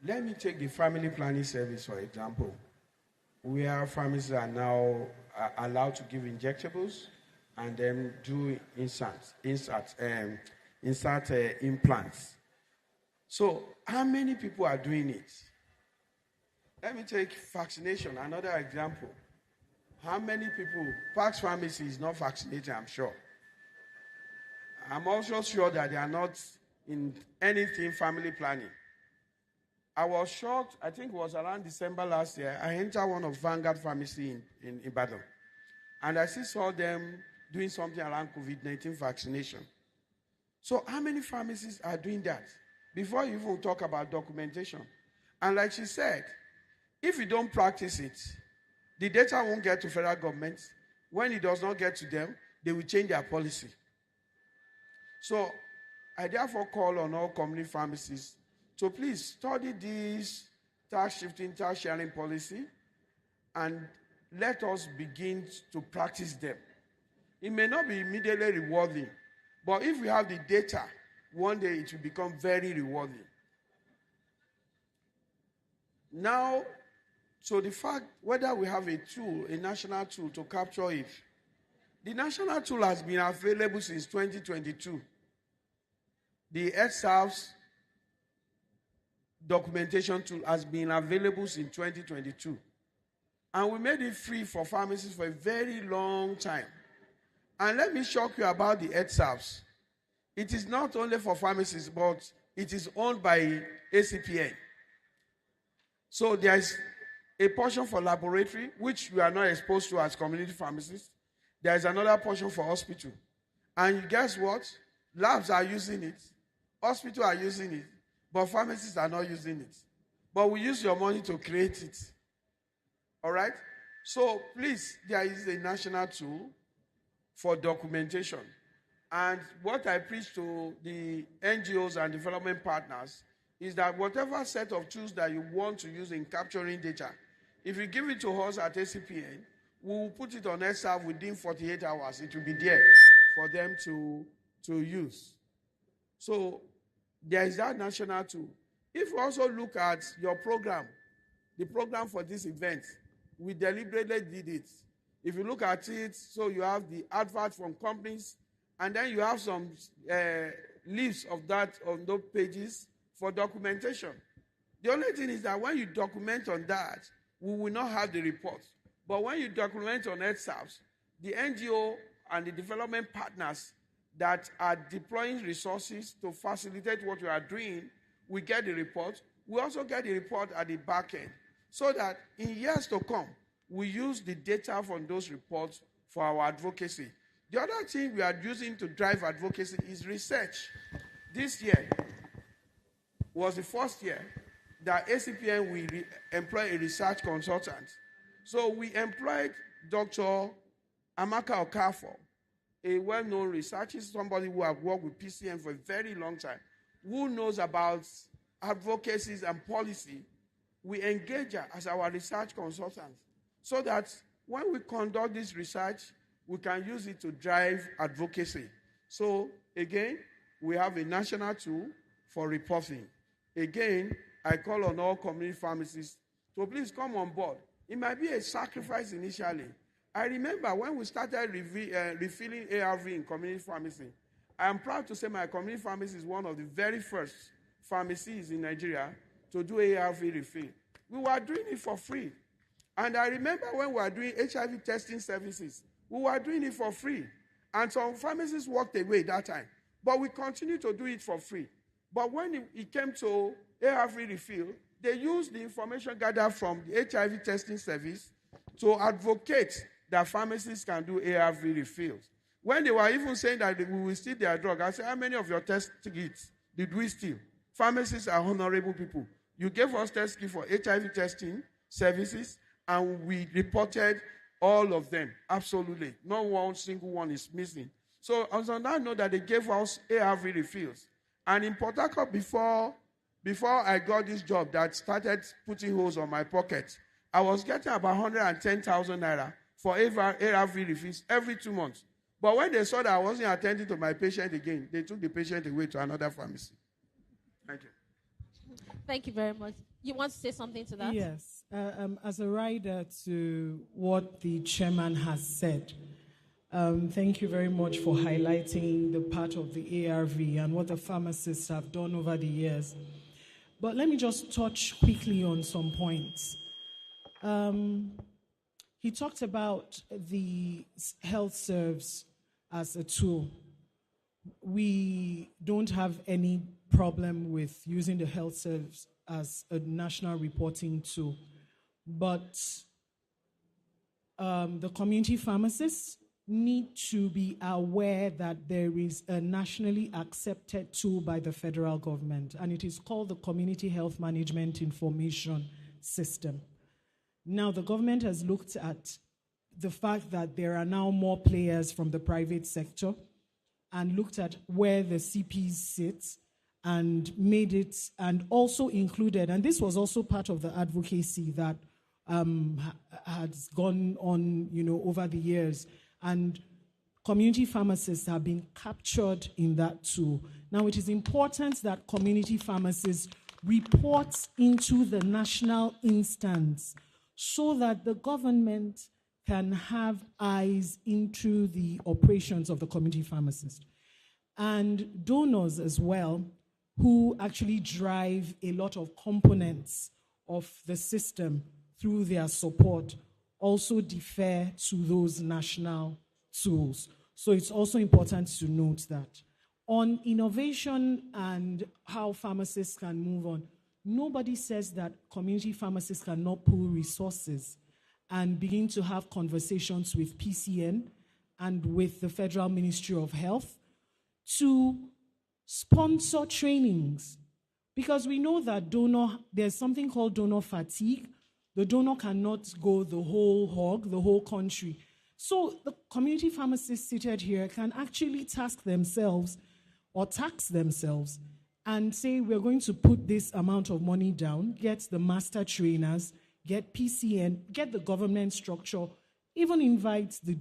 Let me take the family planning service, for example, where pharmacists are now allowed to give injectables and then do insert implants. So, how many people are doing it? Let me take vaccination, another example. How many people, Parks Pharmacy is not vaccinated, I'm sure. I'm also sure that they are not in anything family planning. I was shocked, I think it was around December last year, I entered one of Vanguard Pharmacy in Ibadan. And I still saw them doing something around COVID-19 vaccination. So how many pharmacies are doing that? Before you even talk about documentation. And like she said, if you don't practice it, the data won't get to federal government. When it does not get to them, they will change their policy. So I therefore call on all community pharmacists to please study this task shifting, task sharing policy, and let us begin to practice them. It may not be immediately rewarding, but if we have the data, one day it will become very rewarding. Now, so the fact whether we have a tool, a national tool to capture it, the national tool has been available since 2022. The EdSAF's documentation tool has been available since 2022. And we made it free for pharmacists for a very long time. And let me shock you about the EdSAFs. It is not only for pharmacists, but it is owned by ACPN. So there is a portion for laboratory, which we are not exposed to as community pharmacists. There is another portion for hospital. And guess what? Labs are using it. Hospitals are using it. But pharmacists are not using it. But we use your money to create it. All right? So please, there is a national tool for documentation. And what I preach to the NGOs and development partners is that whatever set of tools that you want to use in capturing data, if you give it to us at ACPN, we will put it on EdSAF within 48 hours. It will be there for them to use. So there is that national tool. If you also look at your program, the program for this event, we deliberately did it. If you look at it, so you have the advert from companies, and then you have some lists of that on those pages for documentation. The only thing is that when you document on that, we will not have the report. But when you document on EdSAFs, the NGO and the development partners that are deploying resources to facilitate what we are doing, we get the report. We also get the report at the back end, so that in years to come, we use the data from those reports for our advocacy. The other thing we are using to drive advocacy is research. This year was the first year that ACPN will employ a research consultant. So we employed Dr. Amaka Okafor, a well-known researcher, somebody who has worked with PCN for a very long time, who knows about advocacies and policy. We engage her as our research consultant so that when we conduct this research, we can use it to drive advocacy. So again, we have a national tool for reporting. Again, I call on all community pharmacists to please come on board. It might be a sacrifice initially. I remember when we started refilling ARV in community pharmacy, I am proud to say my community pharmacy is one of the very first pharmacies in Nigeria to do ARV refill. We were doing it for free. And I remember when we were doing HIV testing services, we were doing it for free. And some pharmacists walked away that time. But we continued to do it for free. But when it came to ARV refill, they used the information gathered from the HIV testing service to advocate that pharmacists can do ARV refills. When they were even saying that we will steal their drug, I said, how many of your test kits did we steal? Pharmacists are honorable people. You gave us test kits for HIV testing services, and we reported all of them. Absolutely. Not one single one is missing. So on that note that they gave us ARV refills. And in Port Harcourt, before I got this job that started putting holes on my pocket, I was getting about 110,000 naira for ARV refills every 2 months. But when they saw that I wasn't attending to my patient again, they took the patient away to another pharmacy. Thank you. Thank you very much. You want to say something to that? Yes. As a rider to what the chairman has said, Thank you very much for highlighting the part of the ARV and what the pharmacists have done over the years. But let me just touch quickly on some points. He talked about the health serves as a tool. We don't have any problem with using the health serves as a national reporting tool. But the community pharmacists need to be aware that there is a nationally accepted tool by the federal government, and it is called the Community Health Management Information System. Now, the government has looked at the fact that there are now more players from the private sector and looked at where the CPs sit and made it, and also included, and this was also part of the advocacy that has gone on, over the years. And community pharmacists have been captured in that too. Now, it is important that community pharmacists report into the national instance so that the government can have eyes into the operations of the community pharmacist. And donors as well, who actually drive a lot of components of the system through their support, also defer to those national tools. So it's also important to note that. On innovation and how pharmacists can move on, nobody says that community pharmacists cannot pool resources and begin to have conversations with PCN and with the Federal Ministry of Health to sponsor trainings. Because we know that there's something called donor fatigue. The donor cannot go the whole hog, the whole country. So the community pharmacists seated here can actually task themselves or tax themselves and say, we're going to put this amount of money down, get the master trainers, get PCN, get the government structure, even invite the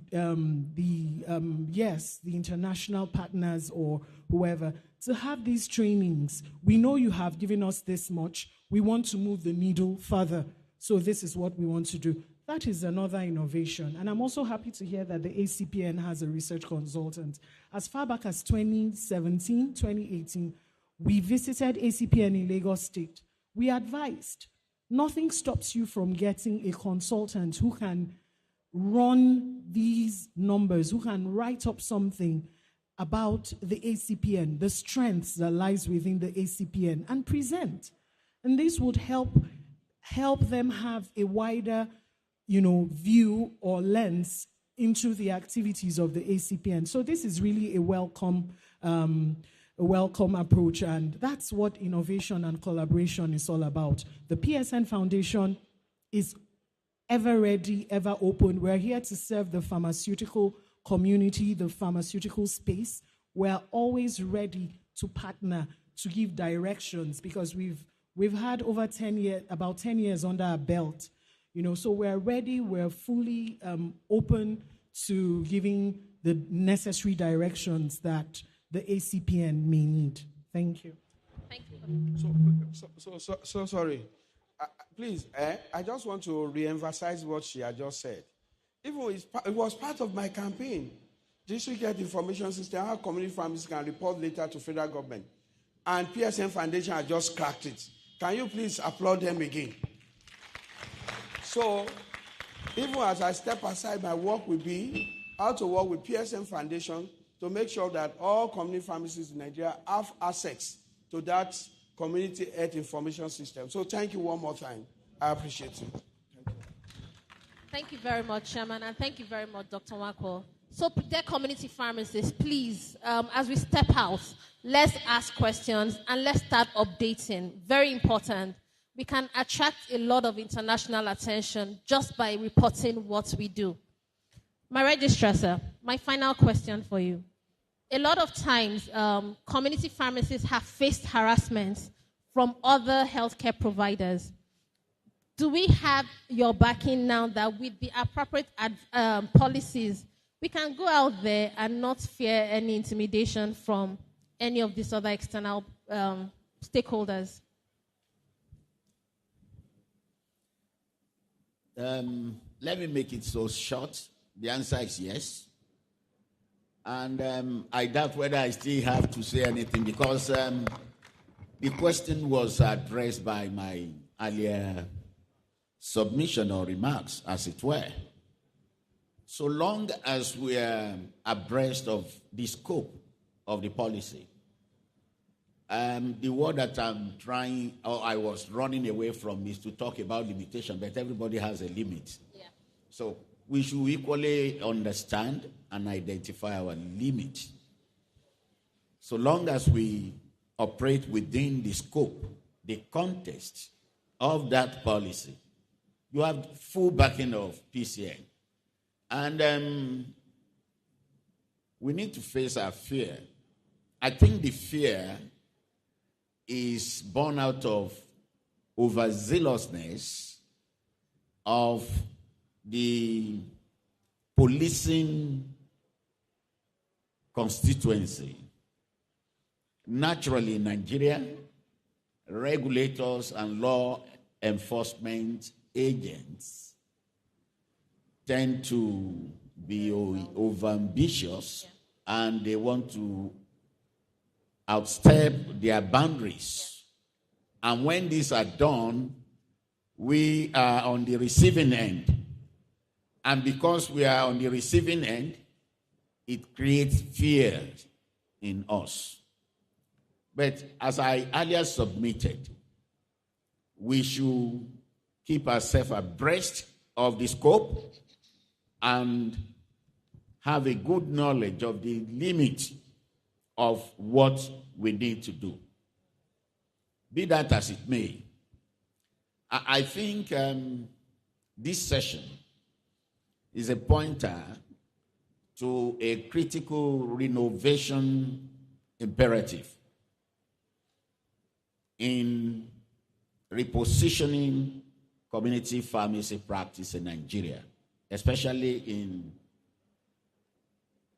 international partners or whoever to have these trainings. We know you have given us this much. We want to move the needle further. So this is what we want to do. That is another innovation. And I'm also happy to hear that the ACPN has a research consultant. As far back as 2017, 2018, we visited ACPN in Lagos State. We advised, nothing stops you from getting a consultant who can run these numbers, who can write up something about the ACPN, the strengths that lies within the ACPN, and present. And this would help them have a wider, view or lens into the activities of the ACPN. So this is really a welcome approach, and that's what innovation and collaboration is all about. The PSN Foundation is ever ready, ever open. We're here to serve the pharmaceutical community, the pharmaceutical space. We're always ready to partner, to give directions, because we've had over 10 years, about 10 years under our belt. So we're ready, we're fully open to giving the necessary directions that the ACPN may need. Thank you. Thank you. So sorry. Please, I just want to re-emphasize what she had just said. Even it was part of my campaign. District Health Information System, how community pharmacists can report later to federal government. And PSN Foundation has just cracked it. Can you please applaud them again? So, even as I step aside, my work will be how to work with PSN Foundation to make sure that all community pharmacists in Nigeria have access to that community health information system. So thank you one more time. I appreciate you. Thank you very much, Chairman, and thank you very much, Dr. Wako. So, dear community pharmacists, please, as we step out, let's ask questions and let's start updating. Very important. We can attract a lot of international attention just by reporting what we do. My registrar, sir, my final question for you. A lot of times, community pharmacists have faced harassment from other healthcare providers. Do we have your backing now that with the appropriate policies, we can go out there and not fear any intimidation from any of these other external stakeholders? Let me make it so short. The answer is yes. And I doubt whether I still have to say anything because the question was addressed by my earlier submission or remarks, as it were. So long as we are abreast of the scope of the policy, the word that I'm trying, or I was running away from, is to talk about limitation, but everybody has a limit. Yeah. So we should equally understand and identify our limit. So long as we operate within the scope, the context of that policy, you have full backing of PCN. And we need to face our fear. I think the fear is born out of overzealousness of the policing constituency. Naturally, in Nigeria, regulators and law enforcement agents tend to be overambitious, and they want to outstep their boundaries. And when these are done, we are on the receiving end. And because we are on the receiving end, it creates fear in us. But as I earlier submitted, we should keep ourselves abreast of the scope and have a good knowledge of the limit of what we need to do. Be that as it may, I think this session is a pointer to a critical renovation imperative in repositioning community pharmacy practice in Nigeria, especially in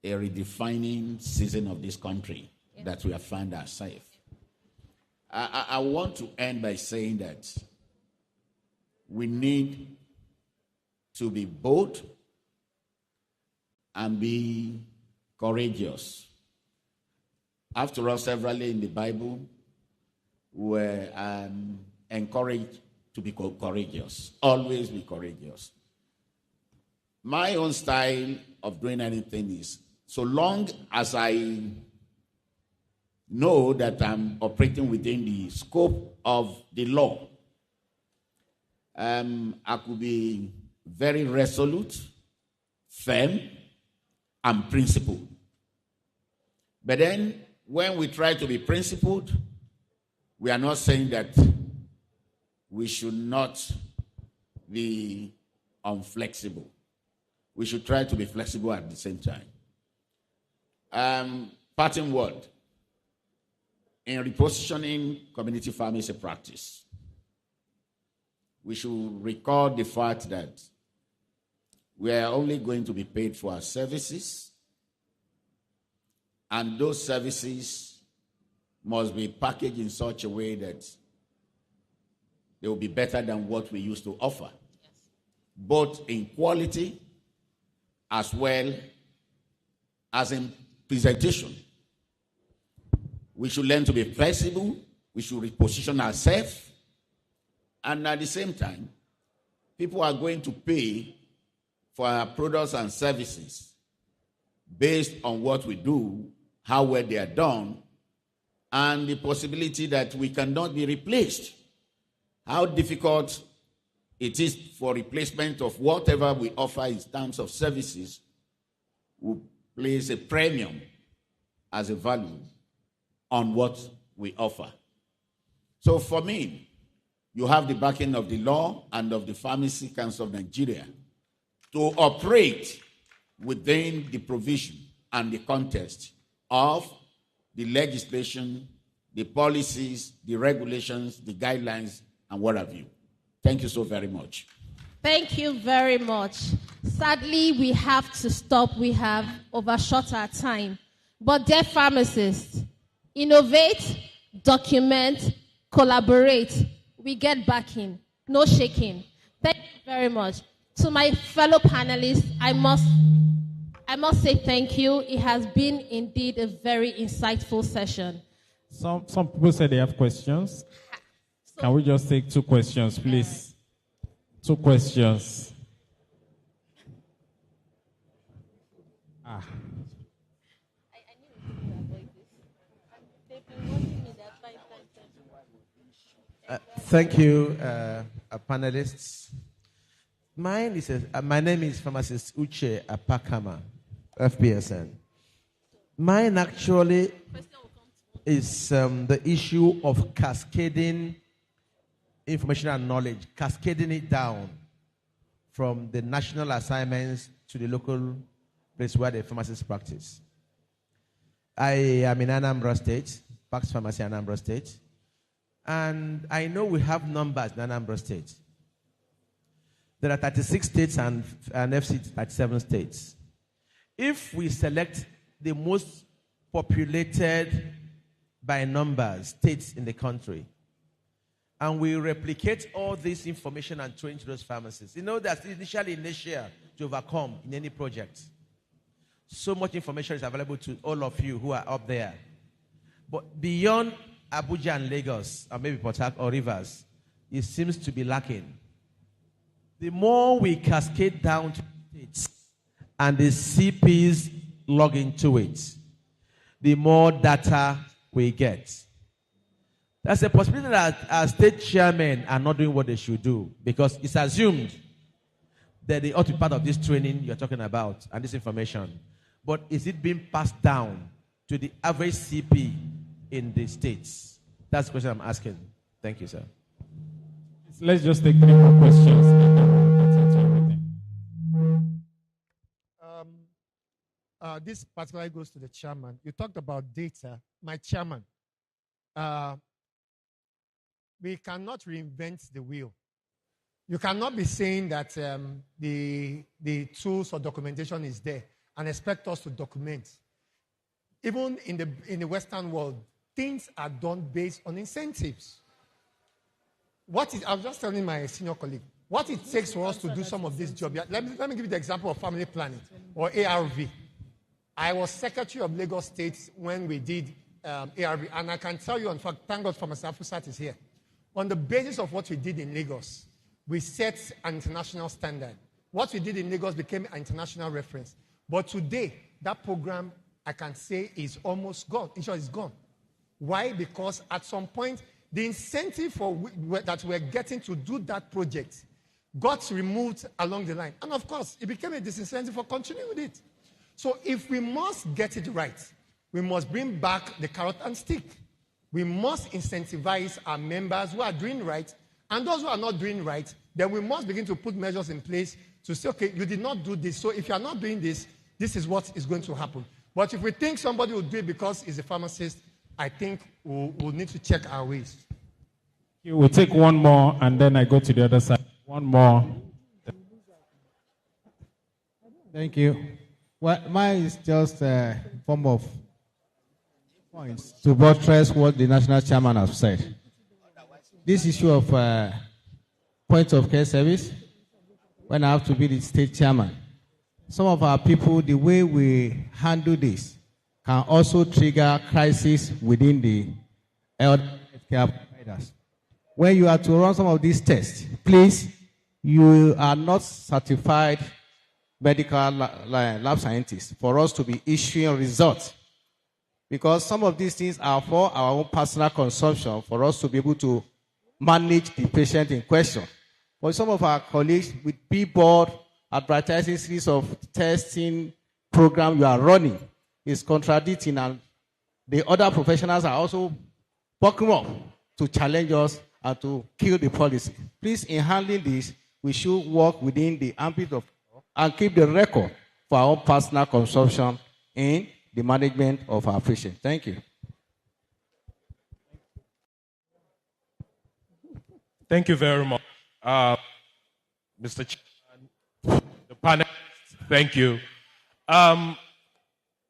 a redefining season of this country that we have found ourselves. I want to end by saying that we need to be bold and be courageous. After all, severally in the Bible, we're encouraged to be courageous. Always be courageous. My own style of doing anything is, so long as I know that I'm operating within the scope of the law, I could be very resolute, firm, and principled. But then, when we try to be principled, we are not saying that we should not be unflexible. We should try to be flexible at the same time. Parting word. In repositioning community pharmacy practice, we should record the fact that we are only going to be paid for our services, and those services must be packaged in such a way that they will be better than what we used to offer, both in quality as well as in presentation. We should learn to be flexible. We should reposition ourselves. And at the same time, people are going to pay for our products and services based on what we do, how well they are done, and the possibility that we cannot be replaced. How difficult it is for replacement of whatever we offer in terms of services will place a premium as a value on what we offer. So for me, you have the backing of the law and of the Pharmacy Council of Nigeria to operate within the provision and the context of the legislation, the policies, the regulations, the guidelines, and what have you. Thank you so very much. Thank you very much. Sadly, we have to stop. We have overshot our time. But dear pharmacists, innovate, document, collaborate. We get backing. No shaking. Thank you very much. To my fellow panelists, I must I must say thank you. It has been indeed a very insightful session. Some people say they have questions. Can we just take 2 questions, please? 2 questions. Thank you, panelists. My name is Pharmacist Uche Apakama, FPSN. Mine actually is the issue of cascading information and knowledge, cascading it down from the national assignments to the local place where the pharmacists practice. I am in Anambra State, Pax Pharmacy, Anambra State. And I know we have numbers in Anambra State. There are 36 states and FC 37 states. If we select the most populated by numbers states in the country, and we replicate all this information and train to those pharmacists, you know that's initially inertia to overcome in any project. So much information is available to all of you who are up there. But beyond Abuja and Lagos, or maybe Port Harcourt or Rivers, it seems to be lacking. The more we cascade down to states and the CPs log into it, the more data we get. There's a possibility that our state chairmen are not doing what they should do because it's assumed that they ought to be part of this training you're talking about and this information. But is it being passed down to the average CP in the states? That's the question I'm asking. Thank you, sir. Let's just take 3 more questions. This particularly goes to the chairman. You talked about data. My chairman, we cannot reinvent the wheel. You cannot be saying that the tools for documentation is there and expect us to document. Even in the Western world, things are done based on incentives. I was just telling my senior colleague, what it takes for us to do some of this job. Let me give you the example of family planning or ARV. I was Secretary of Lagos State when we did ARV, and I can tell you, in fact, thank God Pharmaceutical is here. On the basis of what we did in Lagos, we set an international standard. What we did in Lagos became an international reference. But today, that program, I can say, is almost gone. In short, it's gone. Why? Because at some point, the incentive that we're getting to do that project got removed along the line. And of course, it became a disincentive for continuing with it. So if we must get it right, we must bring back the carrot and stick. We must incentivize our members who are doing right, and those who are not doing right, then we must begin to put measures in place to say, okay, you did not do this, so if you are not doing this, this is what is going to happen. But if we think somebody will do it because he's a pharmacist, I think we'll need to check our ways. We'll take 1 more, and then I go to the other side. 1 more. Thank you. Well, mine is just a form of points to buttress what the national chairman has said. This issue of point of care service, when I have to be the state chairman, some of our people, the way we handle this, can also trigger crisis within the health care providers. When you are to run some of these tests, please, you are not certified medical lab scientists for us to be issuing results. Because some of these things are for our own personal consumption, for us to be able to manage the patient in question. For some of our colleagues with billboard advertising series of testing program you are running is contradicting, and the other professionals are also bucking up to challenge us and to kill the policy. Please, in handling this, we should work within the ambit of and keep the record for our own personal consumption in the management of our patients. Thank you. Thank you very much, Mr. Chairman, the panel. Thank you. Under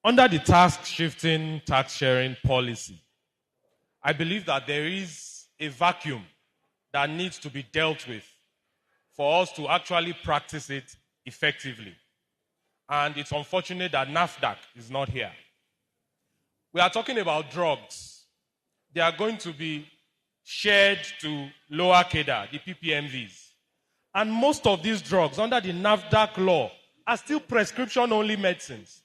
the task-shifting, tax-sharing policy, I believe that there is a vacuum that needs to be dealt with for us to actually practice it effectively. And it's unfortunate that NAFDAC is not here. We are talking about drugs. They are going to be shared to lower cadre, the PPMVs. And most of these drugs under the NAFDAC law are still prescription-only medicines.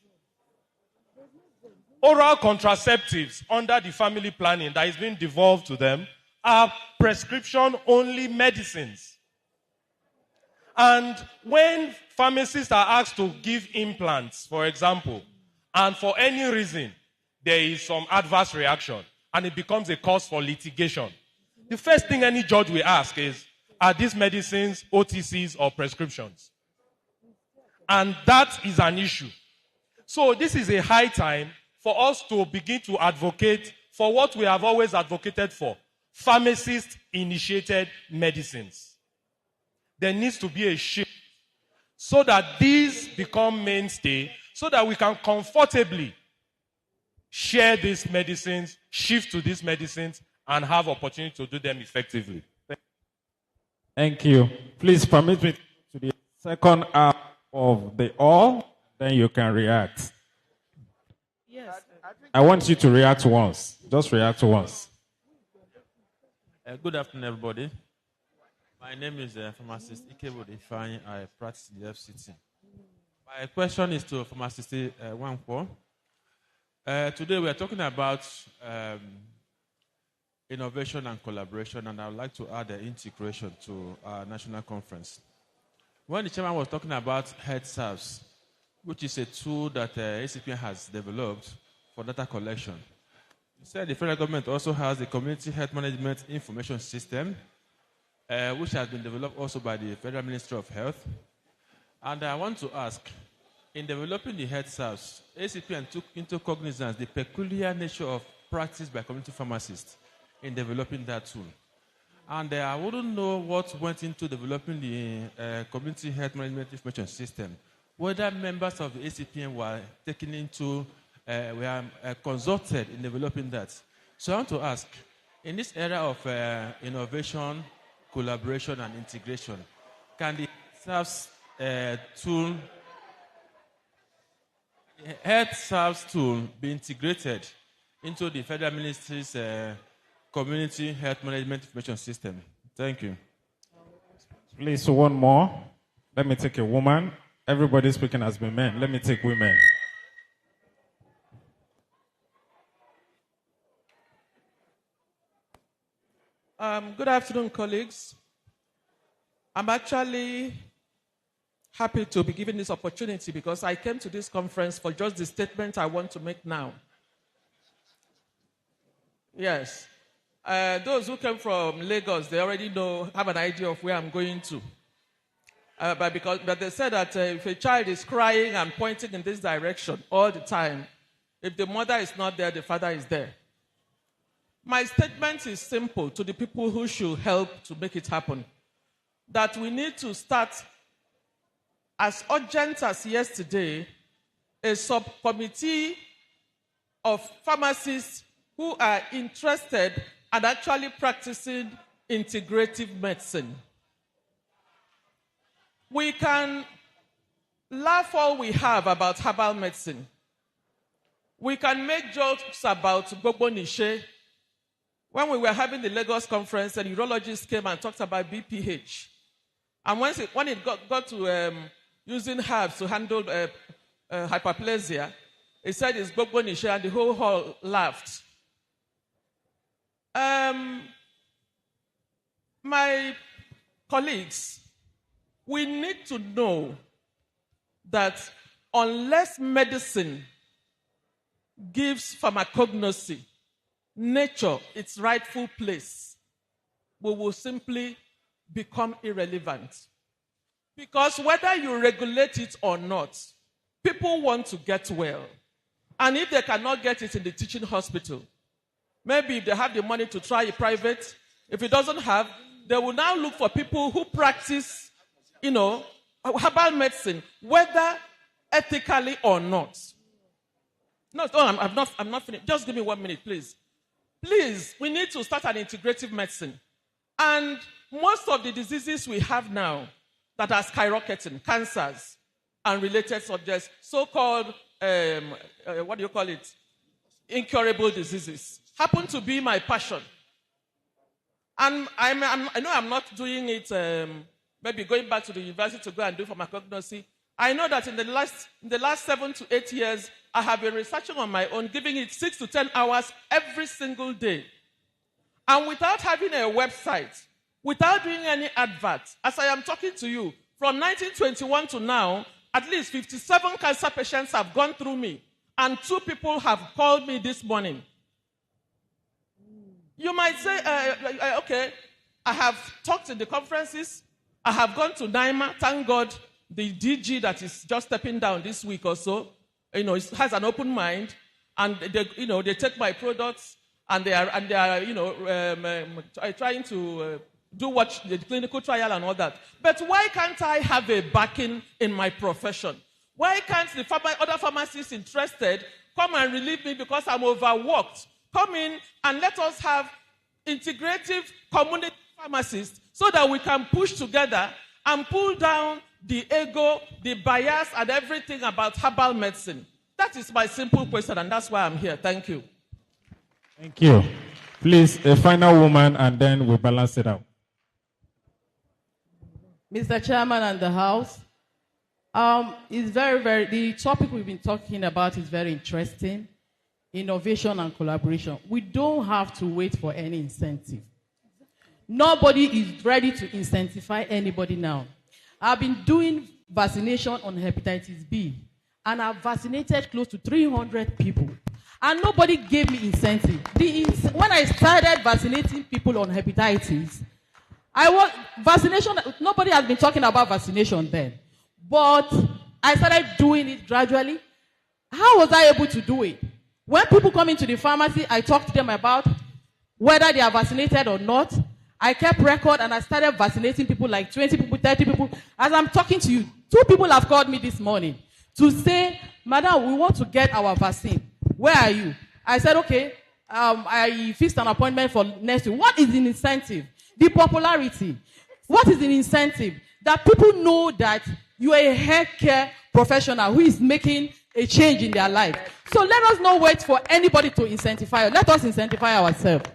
Oral contraceptives under the family planning that is being devolved to them are prescription-only medicines. And when pharmacists are asked to give implants, for example, and for any reason, there is some adverse reaction, and it becomes a cause for litigation, the first thing any judge will ask is, are these medicines OTCs or prescriptions? And that is an issue. So this is a high time for us to begin to advocate for what we have always advocated for, pharmacist-initiated medicines. There needs to be a shift so that these become mainstay, so that we can comfortably share these medicines, shift to these medicines, and have opportunity to do them effectively. Thank you. Please permit me to the second half of the all, then you can react. Yes. I want you to react once. Just react once. Good afternoon, everybody. My name is Pharmacist IKEBUDU Ifeanyi. I practice in the FCT. My question is to Pharmacist Wankwo. Today we are talking about innovation and collaboration, and I would like to add the integration to our national conference. When the chairman was talking about health service, which is a tool that ACPN has developed for data collection, he said the federal government also has the Community Health Management Information System, which has been developed also by the Federal Ministry of Health. And I want to ask, in developing the health service, ACPN took into cognizance the peculiar nature of practice by community pharmacists in developing that tool. And I wouldn't know what went into developing the Community Health Management Information System, whether members of the ACPN were taken into, were consulted in developing that. So I want to ask, in this era of innovation, collaboration, and integration, can the health service tool be integrated into the Federal Ministry's Community Health Management Information System? Thank you. Please, one more. Let me take a woman. Everybody speaking has been men. Let me take women. Good afternoon, colleagues. I'm actually happy to be given this opportunity because I came to this conference for just the statement I want to make now. Yes. Those who came from Lagos, they already have an idea of where I'm going to. But they said that if a child is crying and pointing in this direction all the time, if the mother is not there, the father is there. My statement is simple to the people who should help to make it happen. That we need to start, as urgent as yesterday, a subcommittee of pharmacists who are interested and actually practicing integrative medicine. We can laugh all we have about herbal medicine. We can make jokes about Gbogbo Nishe. When we were having the Lagos conference, and urologists came and talked about BPH. And when it got to using herbs to handle hyperplasia, he said it's Gbogbo Nishe, and the whole hall laughed. My colleagues, we need to know that unless medicine gives pharmacognosy, nature, its rightful place, we will simply become irrelevant. Because whether you regulate it or not, people want to get well. And if they cannot get it in the teaching hospital, maybe if they have the money to try it private, if it doesn't have, they will now look for people who practice, herbal medicine, whether ethically or not. No, I'm not finished. Just give me 1 minute, please. Please, we need to start an integrative medicine. And most of the diseases we have now that are skyrocketing, cancers, and related subjects, so-called, what do you call it? Incurable diseases. Happen to be my passion. And I know I'm not doing it, maybe going back to the university to go and do pharmacognosy. I know that in the last 7 to 8 years, I have been researching on my own, giving it 6 to 10 hours every single day. And without having a website, without doing any adverts, as I am talking to you, from 1921 to now, at least 57 cancer patients have gone through me, and 2 people have called me this morning. You might say, okay, I have talked in the conferences, I have gone to NIMA, thank God, the DG that is just stepping down this week or so, has an open mind, and they take my products, and they are trying to do what the clinical trial and all that. But why can't I have a backing in my profession? Why can't the other pharmacists interested come and relieve me because I'm overworked? Come in and let us have integrative community pharmacists so that we can push together and pull down the ego, the bias, and everything about herbal medicine. That is my simple question, and that's why I'm here. Thank you. Thank you. Please, a final woman, and then we'll balance it out. Mr. Chairman and the House, the topic we've been talking about is very interesting. Innovation and collaboration. We don't have to wait for any incentive. Nobody is ready to incentivize anybody now. I've been doing vaccination on hepatitis B, and I've vaccinated close to 300 people, and nobody gave me incentive. When I started vaccinating people on hepatitis, vaccination. Nobody has been talking about vaccination then, but I started doing it gradually. How was I able to do it? When people come into the pharmacy, I talk to them about whether they are vaccinated or not. I kept record, and I started vaccinating people, like 20 people, 30 people. As I'm talking to you, 2 people have called me this morning to say, Madam, we want to get our vaccine. Where are you? I said, okay, I fixed an appointment for next week. What is the incentive? The popularity. What is the incentive? That people know that you are a healthcare professional who is making a change in their life. So let us not wait for anybody to incentivize. Let us incentivize ourselves.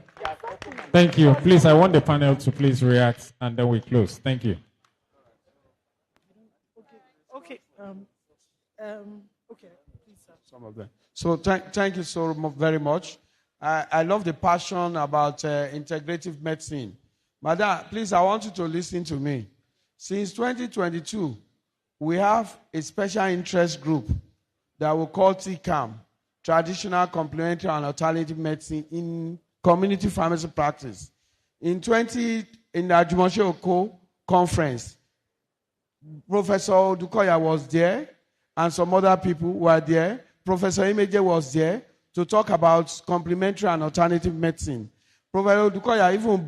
Thank you. Please, I want the panel to please react, and then we close. Thank you. Okay. Please, sir. Some of them. So thank you so very much. I love the passion about integrative medicine. Madam, please, I want you to listen to me. Since 2022, we have a special interest group that we call TCAM, Traditional, Complementary, and Alternative Medicine in Community Pharmacy Practice. In the Ajumose Oko conference, Professor Dukoya was there, and some other people were there. Professor Eimunjeze was there to talk about complementary and alternative medicine. Professor Dukoya even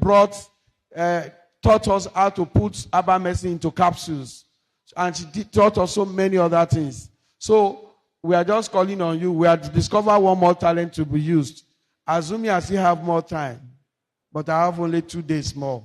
taught us how to put herbal medicine into capsules, and she taught us so many other things. So we are just calling on you. We have discovered one more talent to be used. Assuming I still have more time, but I have only 2 days more,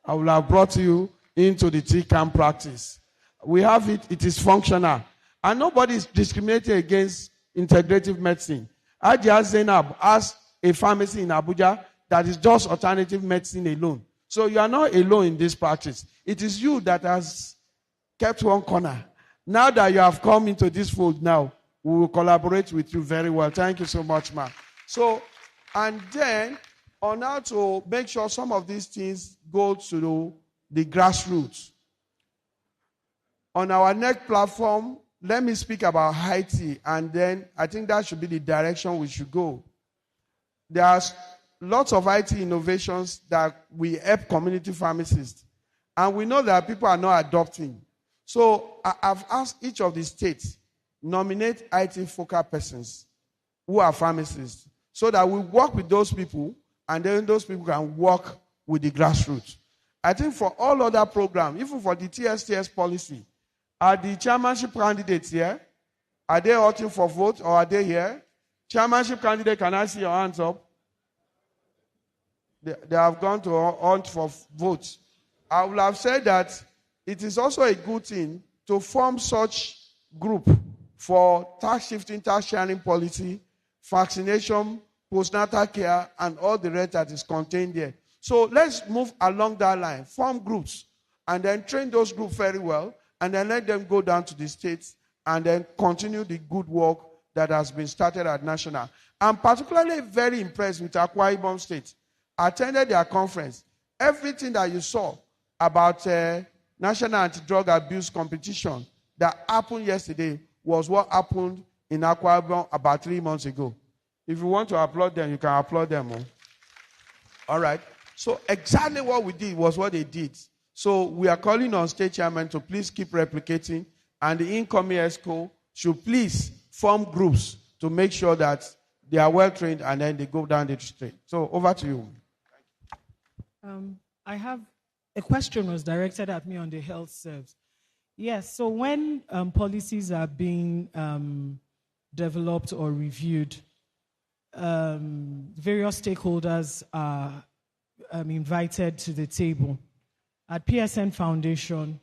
I will have brought you into the TCAM practice. We have it. It is functional. And nobody is discriminating against integrative medicine. Ajia Zainab has a pharmacy in Abuja that is just alternative medicine alone. So you are not alone in this practice. It is you that has kept one corner. Now that you have come into this fold now, we will collaborate with you very well. Thank you so much, ma'am. So, and then on how to make sure some of these things go to the grassroots. On our next platform, let me speak about IT, and then I think that should be the direction we should go. There are lots of IT innovations that we help community pharmacists, and we know that people are not adopting. So I've asked each of the states nominate IT focal persons who are pharmacists, so that we work with those people, and then those people can work with the grassroots. I think for all other programs, even for the TSTS policy, are the chairmanship candidates here? Are they voting for vote, or are they here? Chairmanship candidate, can I see your hands up? They have gone to hunt for votes. I would have said that it is also a good thing to form such group for tax shifting, tax sharing policy, vaccination, postnatal care, and all the rest that is contained there. So let's move along that line, form groups, and then train those groups very well, and then let them go down to the states and then continue the good work that has been started at national. I'm particularly very impressed with Akwa Ibom State. I attended their conference. Everything that you saw about national anti-drug abuse competition that happened yesterday was what happened in Akwa Ibom about 3 months ago. If you want to applaud them, you can applaud them. All right. So exactly what we did was what they did. So we are calling on state chairman to please keep replicating, and the incoming ESCO should please form groups to make sure that they are well trained and then they go down the street. So over to you. I have a question was directed at me on the health service. Yes, so when policies are being developed or reviewed, various stakeholders are invited to the table. At PSN Foundation,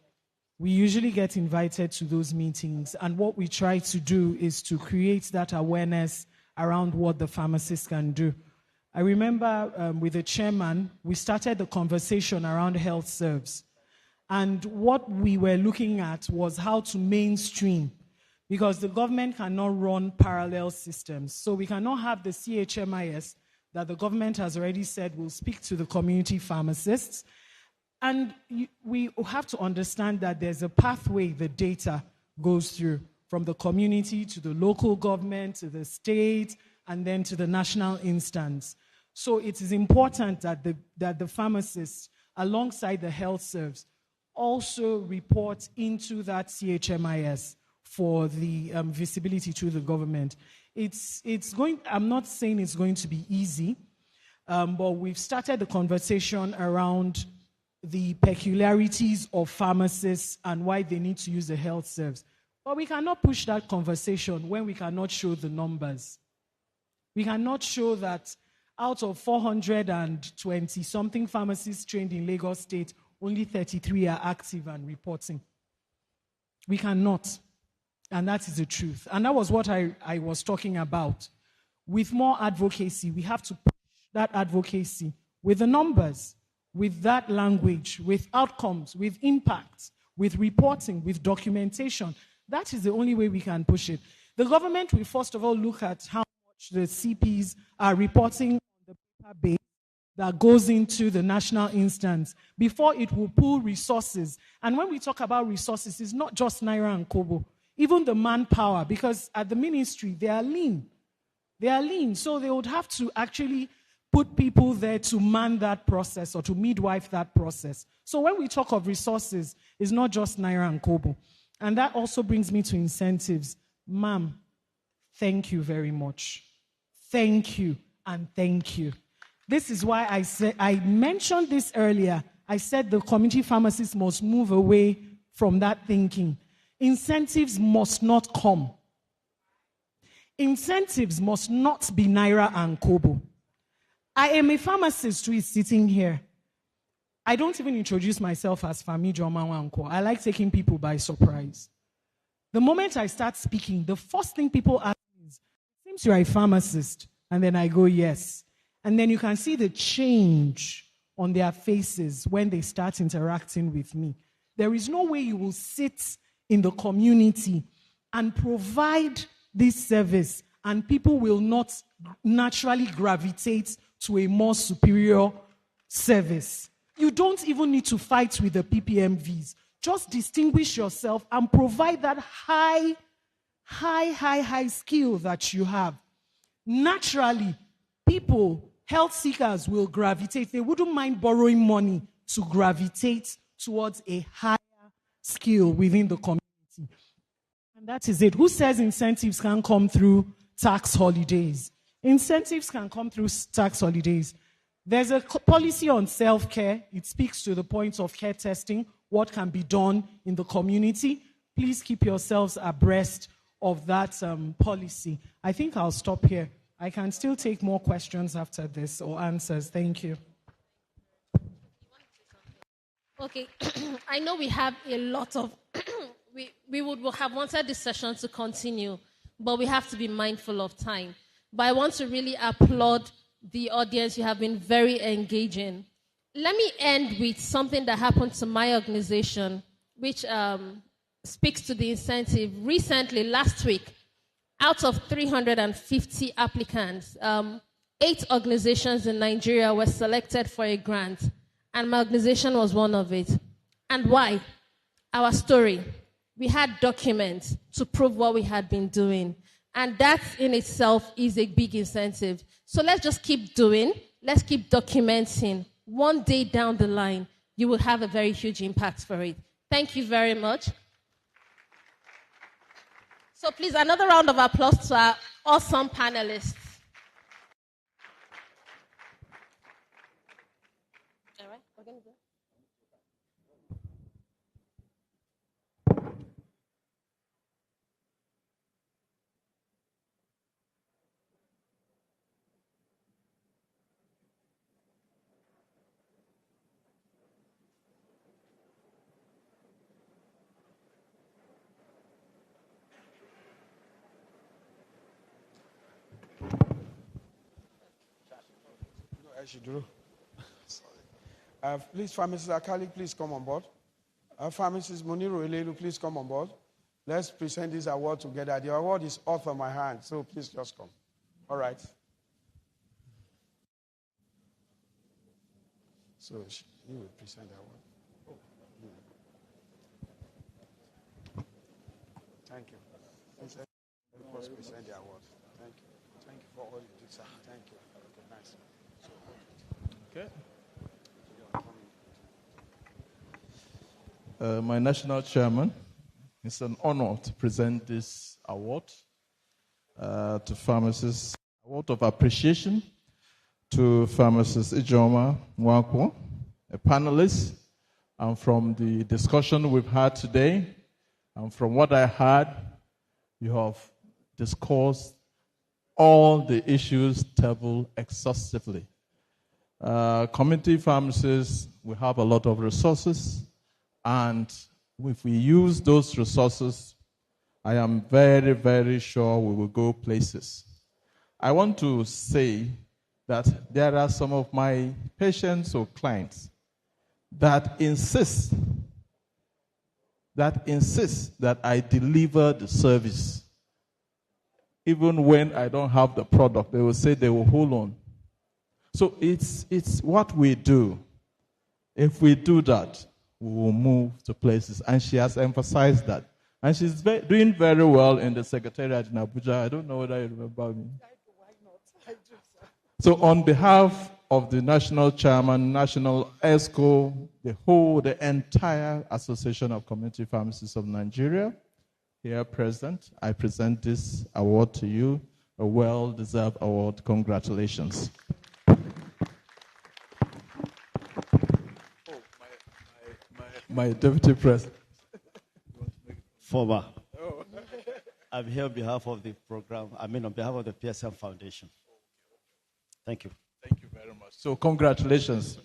we usually get invited to those meetings, and what we try to do is to create that awareness around what the pharmacists can do. I remember with the chairman, we started the conversation around health serves. And what we were looking at was how to mainstream, because the government cannot run parallel systems. So we cannot have the CHMIS that the government has already said will speak to the community pharmacists. And we have to understand that there's a pathway the data goes through, from the community to the local government, to the state, and then to the national instance. So it is important that the pharmacists, alongside the health serves, also report into that CHMIS for the visibility to the government. I'm not saying it's going to be easy, but we've started the conversation around the peculiarities of pharmacists and why they need to use the health service. But we cannot push that conversation when we cannot show the numbers. We cannot show that out of 420-something pharmacists trained in Lagos State, only 33 are active and reporting. We cannot. And that is the truth. And that was what I was talking about. With more advocacy, we have to push that advocacy with the numbers, with that language, with outcomes, with impacts, with reporting, with documentation. That is the only way we can push it. The government will first of all look at how much the CPs are reporting on the paper base that goes into the national instance before it will pull resources. And when we talk about resources, it's not just Naira and Kobo, even the manpower, because at the ministry, they are lean. They are lean, so they would have to actually put people there to man that process or to midwife that process. So when we talk of resources, it's not just Naira and Kobo. And that also brings me to incentives. Ma'am, thank you very much. Thank you and thank you. This is why I mentioned this earlier. I said the community pharmacists must move away from that thinking. Incentives must not come. Incentives must not be Naira and Kobo. I am a pharmacist who is sitting here. I don't even introduce myself as Fami Jomawanko. I like taking people by surprise. The moment I start speaking, the first thing people ask me is, it seems you're a pharmacist. And then I go, yes. And then you can see the change on their faces when they start interacting with me. There is no way you will sit in the community and provide this service and people will not naturally gravitate to a more superior service. You don't even need to fight with the PPMVs. Just distinguish yourself and provide that high skill that you have. Naturally, people, health seekers will gravitate. They wouldn't mind borrowing money to gravitate towards a higher skill within the community. And that is it. Who says incentives can come through tax holidays? Incentives can come through tax holidays. There's a policy on self-care. It speaks to the point of care testing, what can be done in the community. Please keep yourselves abreast of that policy. I think I'll stop here. I can still take more questions after this or answers. Thank you. Okay, I know we have a lot of we would have wanted this session to continue, but we have to be mindful of time. But I want to really applaud the audience. You have been very engaging. Let me end with something that happened to my organization, which speaks to the incentive. Recently, last week, out of 350 applicants, 8 organizations in Nigeria were selected for a grant, and my organization was one of it. And why? Our story. We had documents to prove what we had been doing. And that in itself is a big incentive. So let's just keep doing. Let's keep documenting. One day down the line, you will have a very huge impact for it. Thank you very much. So please, another round of applause to our awesome panelists. All right, we're going to go. Please, Pharmacist Akali, please come on board. Pharmacist Muniru Elelu, please come on board. Let's present this award together. The award is off of my hand, so please just come. All right. So you will present the award. Thank you. Please help us present the award. Thank you. Thank you for all you did, sir. Thank you. Okay, nice. Okay. My national chairman, it's an honor to present this award to pharmacists, award of appreciation to pharmacist Ijoma Nwakwo, a panelist, and from the discussion we've had today, and from what I heard, you have discussed all the issues tabled exhaustively. Community pharmacists, we have a lot of resources, and if we use those resources, I am very, very sure we will go places. I want to say that there are some of my patients or clients that insist that I deliver the service. Even when I don't have the product, they will say they will hold on. So it's what we do. If we do that, we will move to places. And she has emphasized that. And she's doing very well in the secretariat in Abuja. I don't know whether you remember me. So on behalf of the national chairman, national ESCO, the entire Association of Community Pharmacists of Nigeria, here present, I present this award to you, a well-deserved award. Congratulations. My deputy president. Former. I'm here on behalf of the program, on behalf of the PSN Foundation. Thank you. Thank you very much. So congratulations.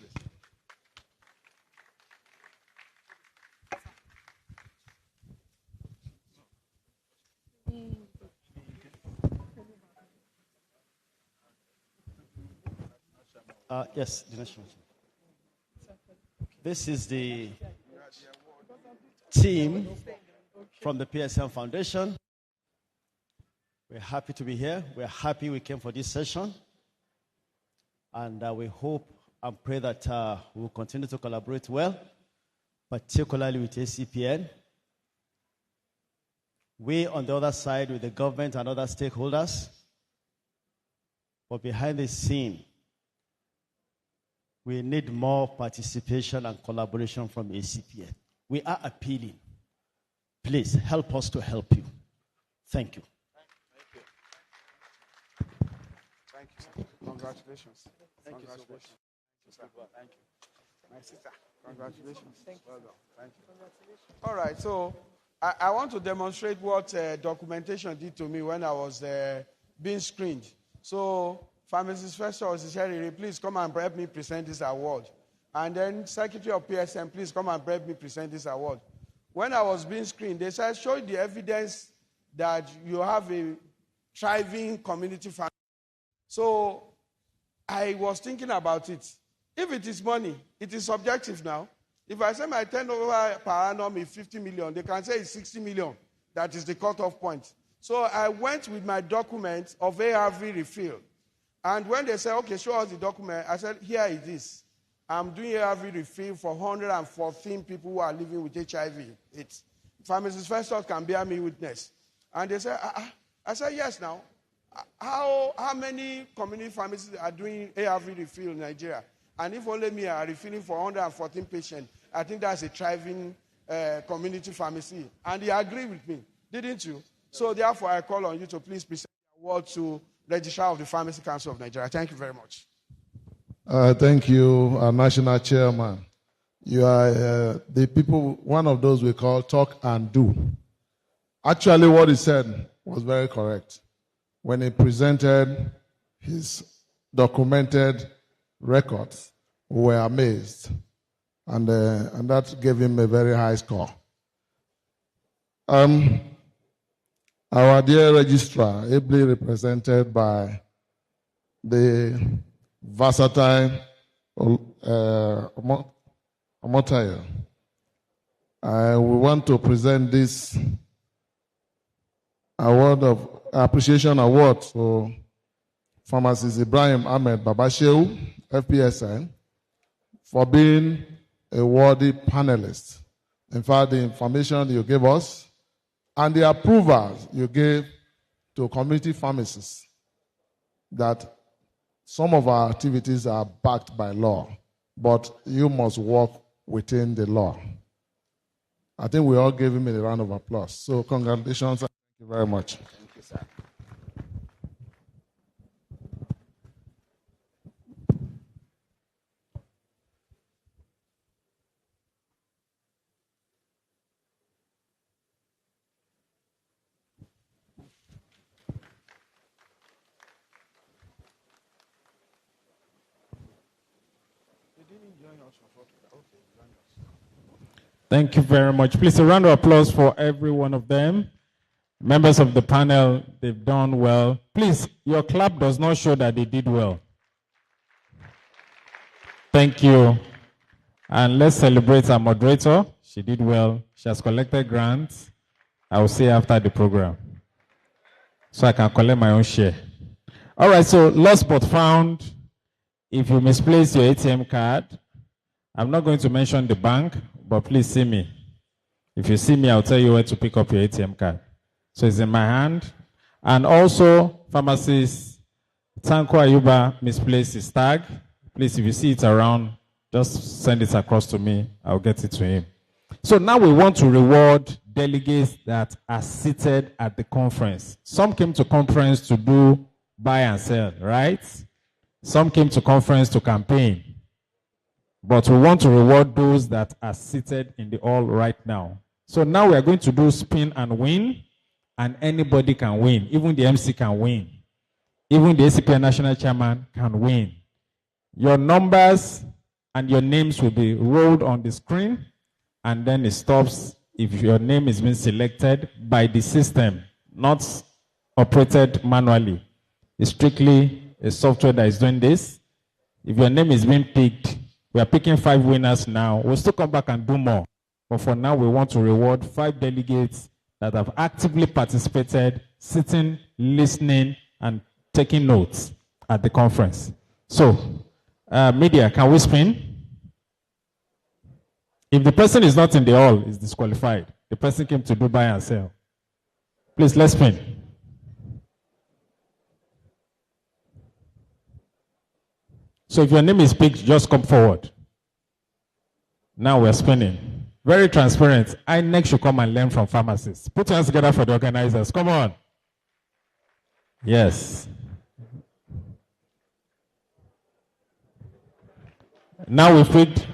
Yes, the national. This is the team from the PSN Foundation. We're happy to be here. We're happy we came for this session. And we hope and pray that we'll continue to collaborate well, particularly with ACPN. We, on the other side, with the government and other stakeholders. But behind the scene, we need more participation and collaboration from ACPN. We are appealing. Please help us to help you. Thank you. Thank you, sir. Congratulations. Thank you so much. Thank you. My sister, congratulations. Well done. Thank you. All right, so I want to demonstrate what documentation did to me when I was being screened. So, Pharmacist First Officer, please come and help me present this award. And then Secretary of PSN, please come and help me present this award. when I was being screened, they said, show the evidence that you have a thriving community family. So I was thinking about it. If it is money, it is subjective now. If I say my turnover per annum is 50 million, they can say it's 60 million. That is the cutoff point. So I went with my document of ARV refill. And when they said, okay, show us the document, I said, here it is. I'm doing ARV refill for 114 people who are living with HIV. It's Pharmacist First can bear me witness. And they said, I said, yes now. How many community pharmacies are doing ARV refill in Nigeria? And if only me are refilling for 114 patients, I think that's a thriving community pharmacy. And they agree with me, didn't you? So therefore, I call on you to please present the award to Registrar of the Pharmacy Council of Nigeria. Thank you very much. Thank you, our national chairman. You are the people, one of those we call talk and do. Actually, what he said was very correct. When he presented his documented records, we were amazed. And that gave him a very high score. Our dear registrar, ably represented by the versatile Omotayo, we want to present this award of appreciation award to Pharmacist Ibrahim Ahmed Babasheu, FPSN, for being a worthy panelist. In fact, the information you gave us and the approvals you gave to community pharmacists that some of our activities are backed by law, but you must work within the law. I think we all gave him a round of applause. So congratulations. Thank you very much. Thank you, sir. Thank you very much. Please, a round of applause for every one of them. Members of the panel, they've done well. Please, your clap does not show that they did well. Thank you. And let's celebrate our moderator. She did well. She has collected grants. I will see after the program, so I can collect my own share. All right, so lost but found. If you misplace your ATM card, I'm not going to mention the bank, but please see me. If you see me, I'll tell you where to pick up your ATM card. So it's in my hand. And also, Pharmacist Tanko Ayuba misplaced his tag. Please, if you see it around, just send it across to me. I'll get it to him. So now we want to reward delegates that are seated at the conference. Some came to conference to do buy and sell, right? Some came to conference to campaign. But we want to reward those that are seated in the hall right now. So now we are going to do spin and win, and anybody can win. Even the MC can win. Even the ACPN national chairman can win. Your numbers and your names will be rolled on the screen, and then it stops if your name is being selected by the system, not operated manually. It's strictly a software that is doing this. If your name is being picked, we are picking 5 winners now. We'll still come back and do more. But for now, we want to reward 5 delegates that have actively participated, sitting, listening, and taking notes at the conference. So, media, can we spin? If the person is not in the hall, is disqualified. The person came to do buy and sell. Please, let's spin. So if your name is picked, just come forward. Now we're spinning. Very transparent. I next should come and learn from pharmacists. Put your hands together for the organizers. Come on. Yes. Now we picked.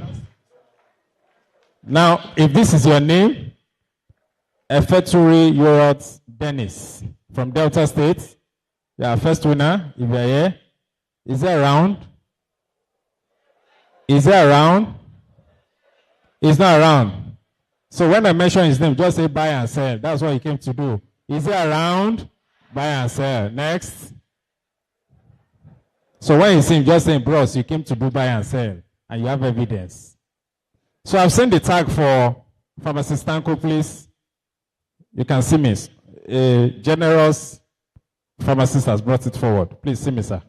Now, if this is your name, Efeturi Yorot Dennis from Delta State. You are first winner. If you are here, is there around? Is there around? It's not around. So when I mention his name, just say buy and sell. That's what he came to do. Is he around? Buy and sell. Next. So when you see him, just say, bros, you came to do buy and sell. And you have evidence. So I've sent the tag for Pharmacist Tanko, please. You can see me. A generous pharmacist has brought it forward. Please see me, sir.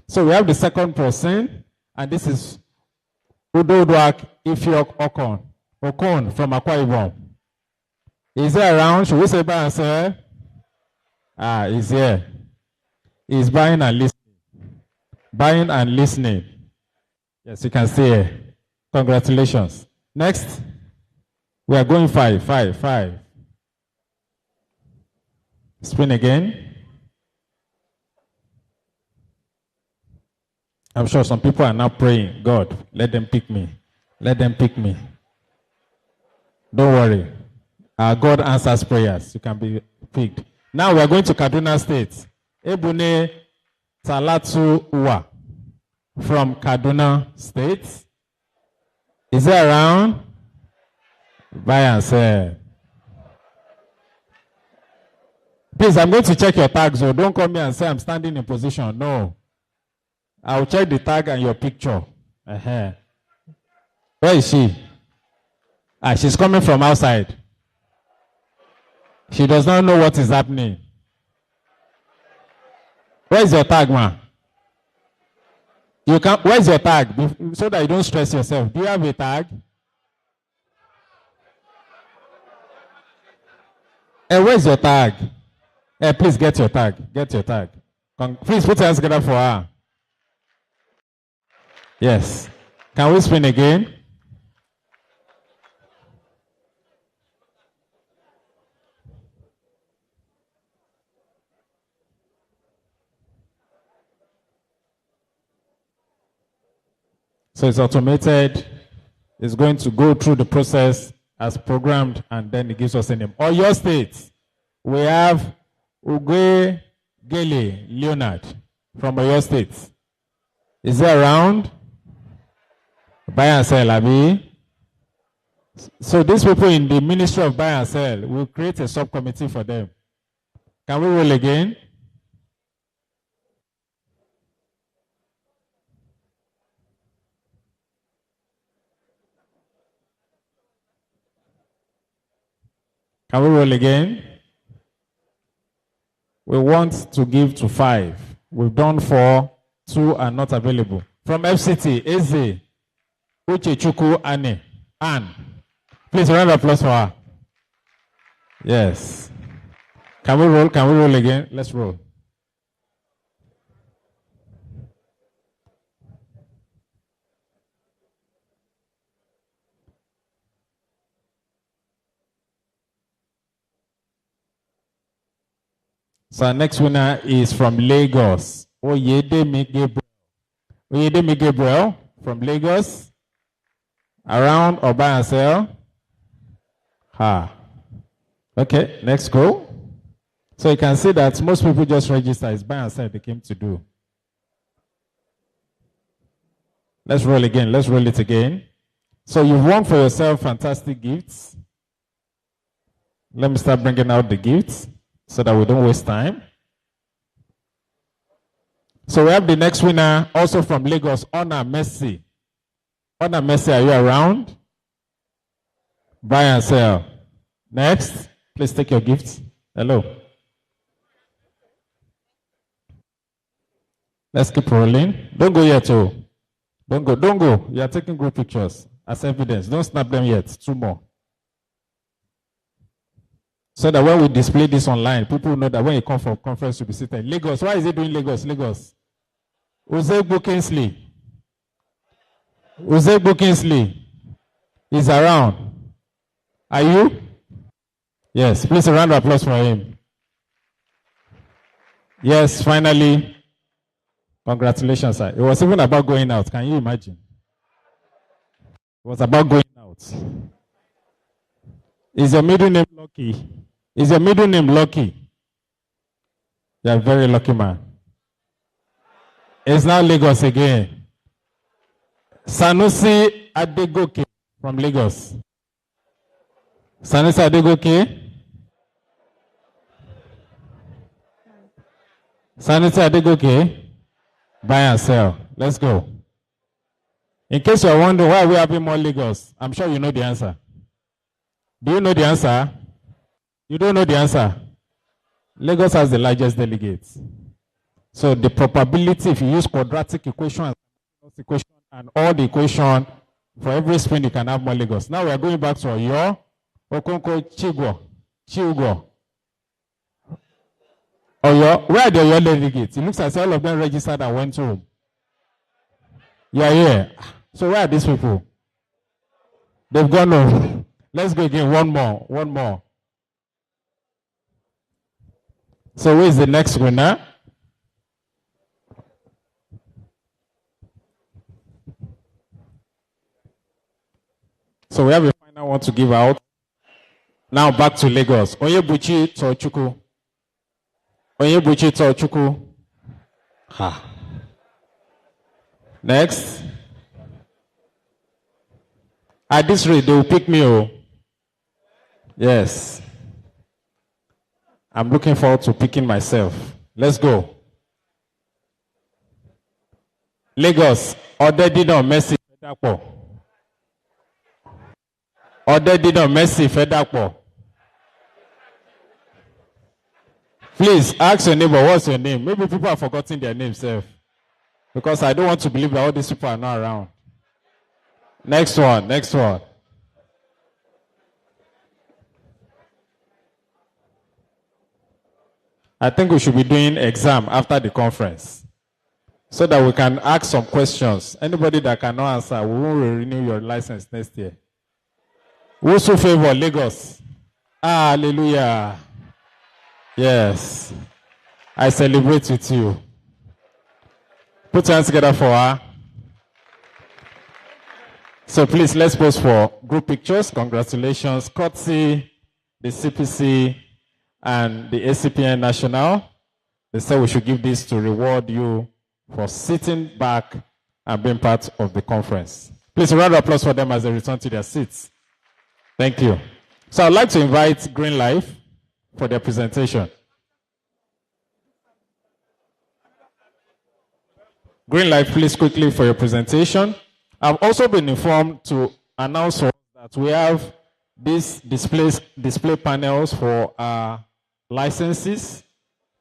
So we have the second person, and this is Udodwak Ifiok Okon from Akwa Ibom. Is he around? Should we say buy and sell? He's here. He's buying and listening. Buying and listening. Yes, you can see here. Congratulations. Next. We are going 5. Spin again. I'm sure some people are now praying, God, let them pick me. Let them pick me. Don't worry. Our God answers prayers. You can be picked. Now we are going to Kaduna State. Ebune Talatu Uwa from Kaduna State. Is he around? Buy and sell. Please, I'm going to check your tags. So don't come here and say I'm standing in position. No. I'll check the tag and your picture. Where is she? She's coming from outside. She does not know what is happening. Where is your tag, ma? Where is your tag? So that you don't stress yourself. Do you have a tag? Where is your tag? Please get your tag. Get your tag. Please put your hands together for her. Yes. Can we spin again? So it's automated. It's going to go through the process as programmed, and then it gives us a name. Or your state, we have Ugwe Gele Leonard from Oyo State. Is he around? Buy and sell, Abi. So these people in the Ministry of Buy and Sell will create a subcommittee for them. Can we roll again? Can we roll again? We want to give to 5. We've done 4. 2 are not available. From FCT, Eze, Uchechukwu Anne. Please, round of applause for her. Yes. Can we roll? Can we roll again? Let's roll. So our next winner is from Lagos. Oyedemi Gabriel from Lagos. Around or buy and sell? Okay, next go. So you can see that most people just register. It's buy and sell they came to do. Let's roll again. Let's roll it again. So you've won for yourself fantastic gifts. Let me start bringing out the gifts so that we don't waste time. So we have the next winner also from Lagos, Honor Mercy. Honor Mercy, are you around? Buy and sell. Next, please take your gifts. Hello. Let's keep rolling. Don't go yet, oh. Don't go. You are taking group pictures as evidence. Don't snap them yet. 2 more. So that when we display this online, people know that when you come for a conference, you'll be sitting. Lagos, why is he doing Lagos? Lagos. Uzegbu Kingsley is around. Are you? Yes, please a round of applause for him. Yes, finally. Congratulations, sir. It was even about going out. Can you imagine? It was about going out. Is your middle name Lucky? Is your middle name Lucky? You are a very lucky man. It's now Lagos again. Sanusi Adegoke from Lagos. Sanisa Adegoke. Sanisa Adegoke. Buy and sell. Let's go. In case you're wondering why we having more Lagos, I'm sure you know the answer. Do you know the answer? You don't know the answer. Lagos has the largest delegates. So the probability, if you use quadratic equation and all the equation, for every spin you can have more Lagos. Now we are going back to Oyo, Okonko, Chiugo. Oyo, where are the Oyo delegates? It looks as all of them registered and went home. Yeah, yeah. So where are these people? They've gone home. Let's go again. One more. So who is the next winner? So we have a final one to give out. Now back to Lagos. Onyebuchi Tochukwu. Next. At this rate, they will pick me. Oh. Yes. I'm looking forward to picking myself. Let's go. Lagos. Odedino Messi Fedapo. Odedino Messi Fedapo. Please ask your neighbor, what's your name? Maybe people have forgotten their name, self. Because I don't want to believe that all these people are not around. Next one. I think we should be doing exam after the conference so that we can ask some questions. Anybody that cannot answer, we won't renew your license next year. Who's in favor? Lagos. Hallelujah. Yes. I celebrate with you. Put your hands together for her. So please, let's pose for group pictures. Congratulations. Courtesy, the CPC, and the ACPN National. They said we should give this to reward you for sitting back and being part of the conference. Please, a round of applause for them as they return to their seats. Thank you. So I'd like to invite Green Life for their presentation. Green Life, please quickly for your presentation. I've also been informed to announce that we have these display panels for our licenses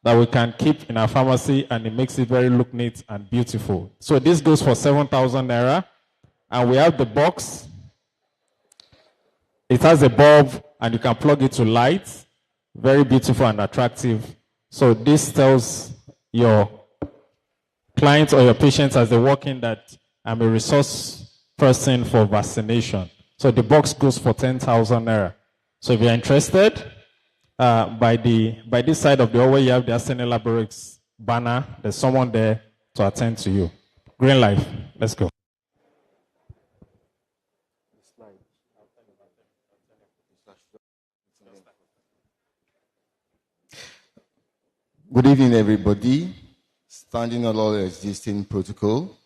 that we can keep in our pharmacy, and it makes it very look neat and beautiful. So this goes for 7,000 naira, and we have the box. It has a bulb, and you can plug it to light. Very beautiful and attractive. So this tells your clients or your patients as they walk in that I'm a resource person for vaccination. So the box goes for 10,000 naira. So if you're interested, by this side of the hallway, you have the Arsenal Laboratories banner. There's someone there to attend to you. Green Life, let's go. Good evening, everybody. Standing on all existing protocol.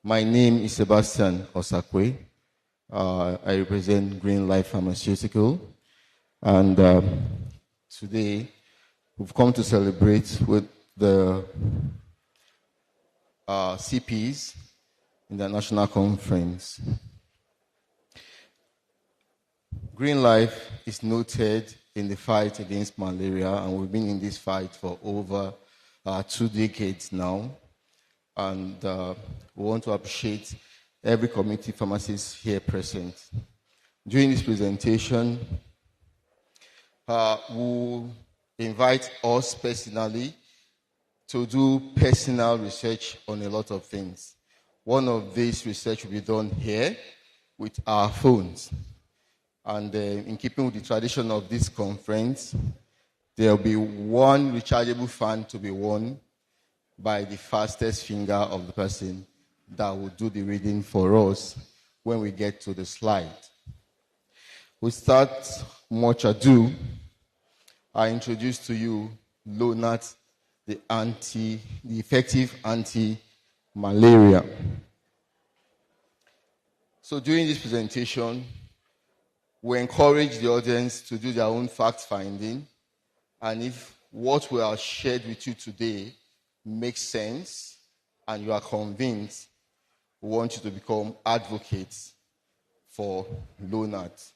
My name is Sebastian Osakwe. I represent Green Life Pharmaceutical. And today, we've come to celebrate with the CPs in the national conference. Green Life is noted in the fight against malaria, and we've been in this fight for over 2 decades now. And we want to appreciate every community pharmacist here present. During this presentation, we'll invite us personally to do personal research on a lot of things. One of these research will be done here with our phones. And in keeping with the tradition of this conference, there will be one rechargeable fan to be won by the fastest finger of the person that will do the reading for us when we get to the slide. Without much ado, I introduce to you Lonat, the effective anti-malaria. So during this presentation, we encourage the audience to do their own fact-finding. And if what we have shared with you today makes sense and you are convinced, we want you to become advocates for LONAT.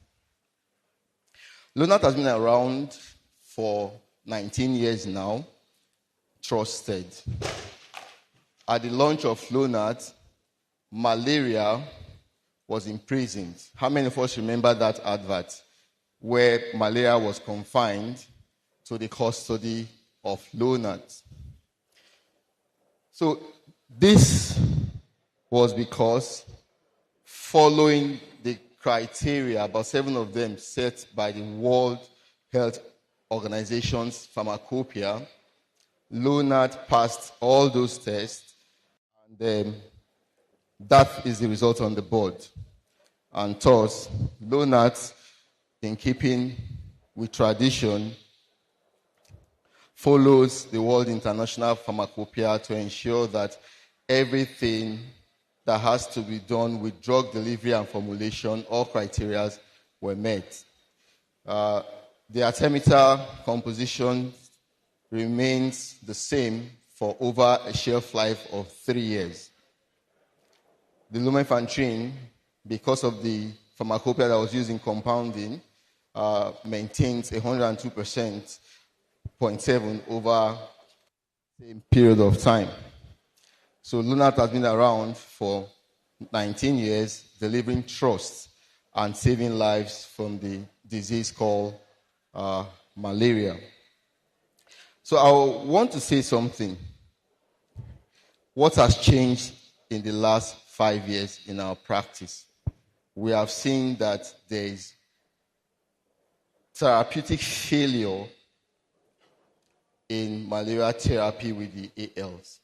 LONAT has been around for 19 years now, trusted. At the launch of LONAT, malaria was imprisoned. How many of us remember that advert where malaria was confined to the custody of LONAT? So this was because following the criteria, about 7 of them set by the World Health Organization's pharmacopoeia, LONAT passed all those tests, and that is the result on the board. And thus, LONAT, in keeping with tradition, follows the World International Pharmacopoeia to ensure that everything that has to be done with drug delivery and formulation, all criteria were met. The artemether composition remains the same for over a shelf life of 3 years. The lumefantrine, because of the pharmacopoeia that was used in compounding, maintains 102%, 0.7 over the same period of time. So LONAT has been around for 19 years, delivering trust and saving lives from the disease called malaria. So I want to say something. What has changed in the last 5 years in our practice? We have seen that there is therapeutic failure in malaria therapy with the ALs.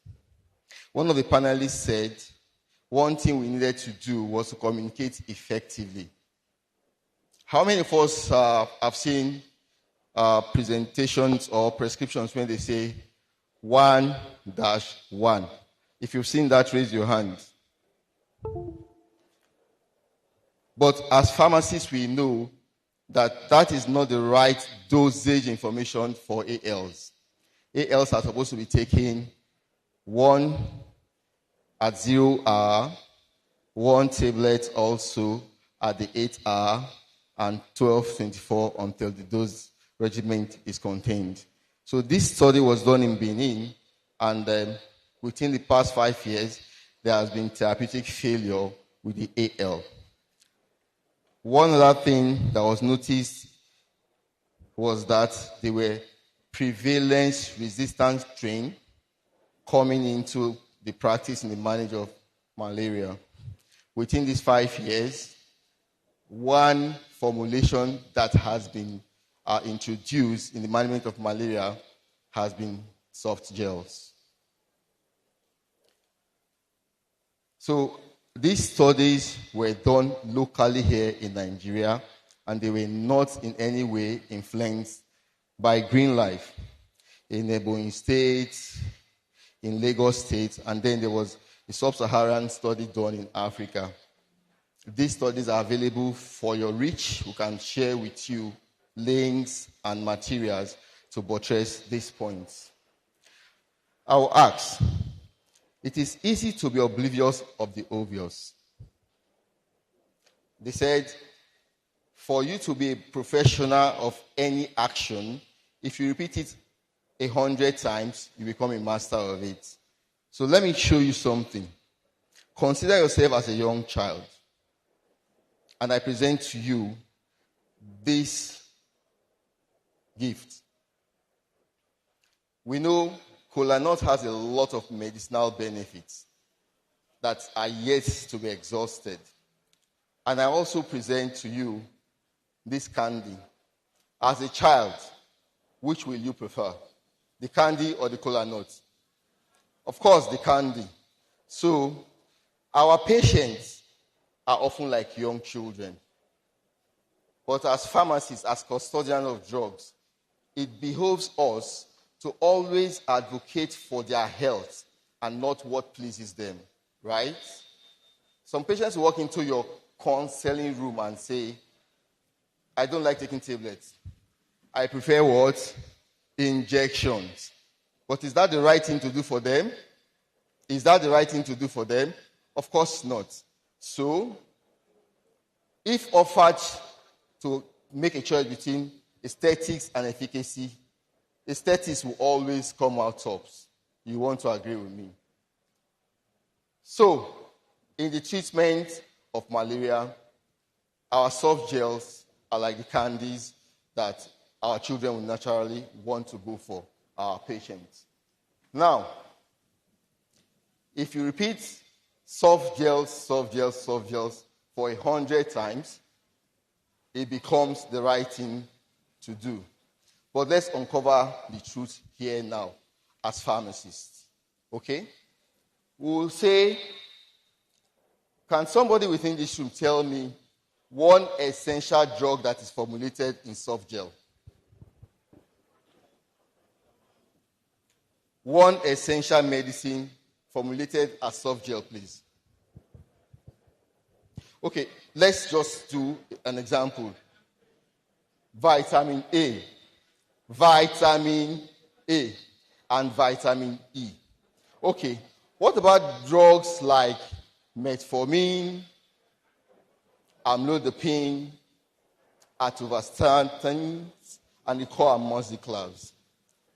One of the panelists said one thing we needed to do was to communicate effectively. How many of us have seen presentations or prescriptions when they say 1-1? If you've seen that, raise your hand. But as pharmacists, we know that that is not the right dosage information for ALs. ALs are supposed to be taken 1 at 0 hour, 1 tablet also at the 8 hour, and 12-24 until the dose regimen is contained. So this study was done in Benin, and within the past 5 years, there has been therapeutic failure with the AL. One other thing that was noticed was that there were prevalence-resistant strains coming into the practice in the management of malaria. Within these 5 years, one formulation that has been introduced in the management of malaria has been soft gels. So these studies were done locally here in Nigeria, and they were not in any way influenced by Green Life in Ebonyi State, in Lagos State, and then there was a sub-Saharan study done in Africa. These studies are available for your reach. We can share with you links and materials to buttress these points. I will ask, it is easy to be oblivious of the obvious. They said, for you to be a professional of any action, if you repeat it 100 times, you become a master of it. So let me show you something. Consider yourself as a young child, and I present to you this gift. We know kola nut has a lot of medicinal benefits that are yet to be exhausted. And I also present to you this candy. As a child, which will you prefer? The candy or the kola nut? Of course, the candy. So, our patients are often like young children. But as pharmacists, as custodians of drugs, it behoves us to always advocate for their health and not what pleases them, right? Some patients walk into your counseling room and say, I don't like taking tablets. I prefer what? Injections. But is that the right thing to do for them? Is that the right thing to do for them? Of course not. So, if offered to make a choice between aesthetics and efficacy, aesthetics will always come out tops. You want to agree with me? So, in the treatment of malaria, our soft gels are like the candies that our children will naturally want to go for, our patients. Now, if you repeat soft gels, soft gels, soft gels for 100 times, it becomes the right thing to do. But let's uncover the truth here now as pharmacists. Okay? We'll say, can somebody within this room tell me one essential drug that is formulated in soft gel? One essential medicine formulated as soft gel, please. Okay, let's just do an example. Vitamin A, vitamin A, and vitamin E. Okay, what about drugs like metformin, amlodipine, atorvastatin, and the amoxicillin?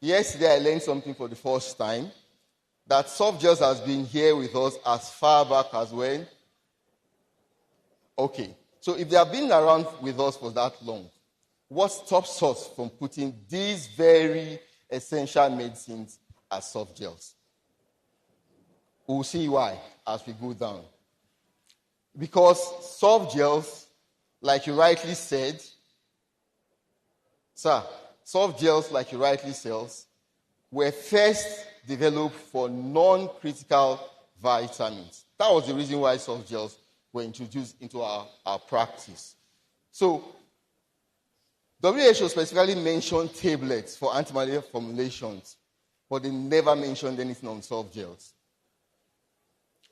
Yesterday, I learned something for the first time, that soft gels has been here with us as far back as when? Okay, so if they have been around with us for that long, what stops us from putting these very essential medicines as soft gels? We'll see why as we go down. Because soft gels, like you rightly said, soft gels, like you rightly said, were first developed for non-critical vitamins. That was the reason why soft gels were introduced into our practice. So, WHO specifically mentioned tablets for antimalarial formulations, but they never mentioned anything on soft gels.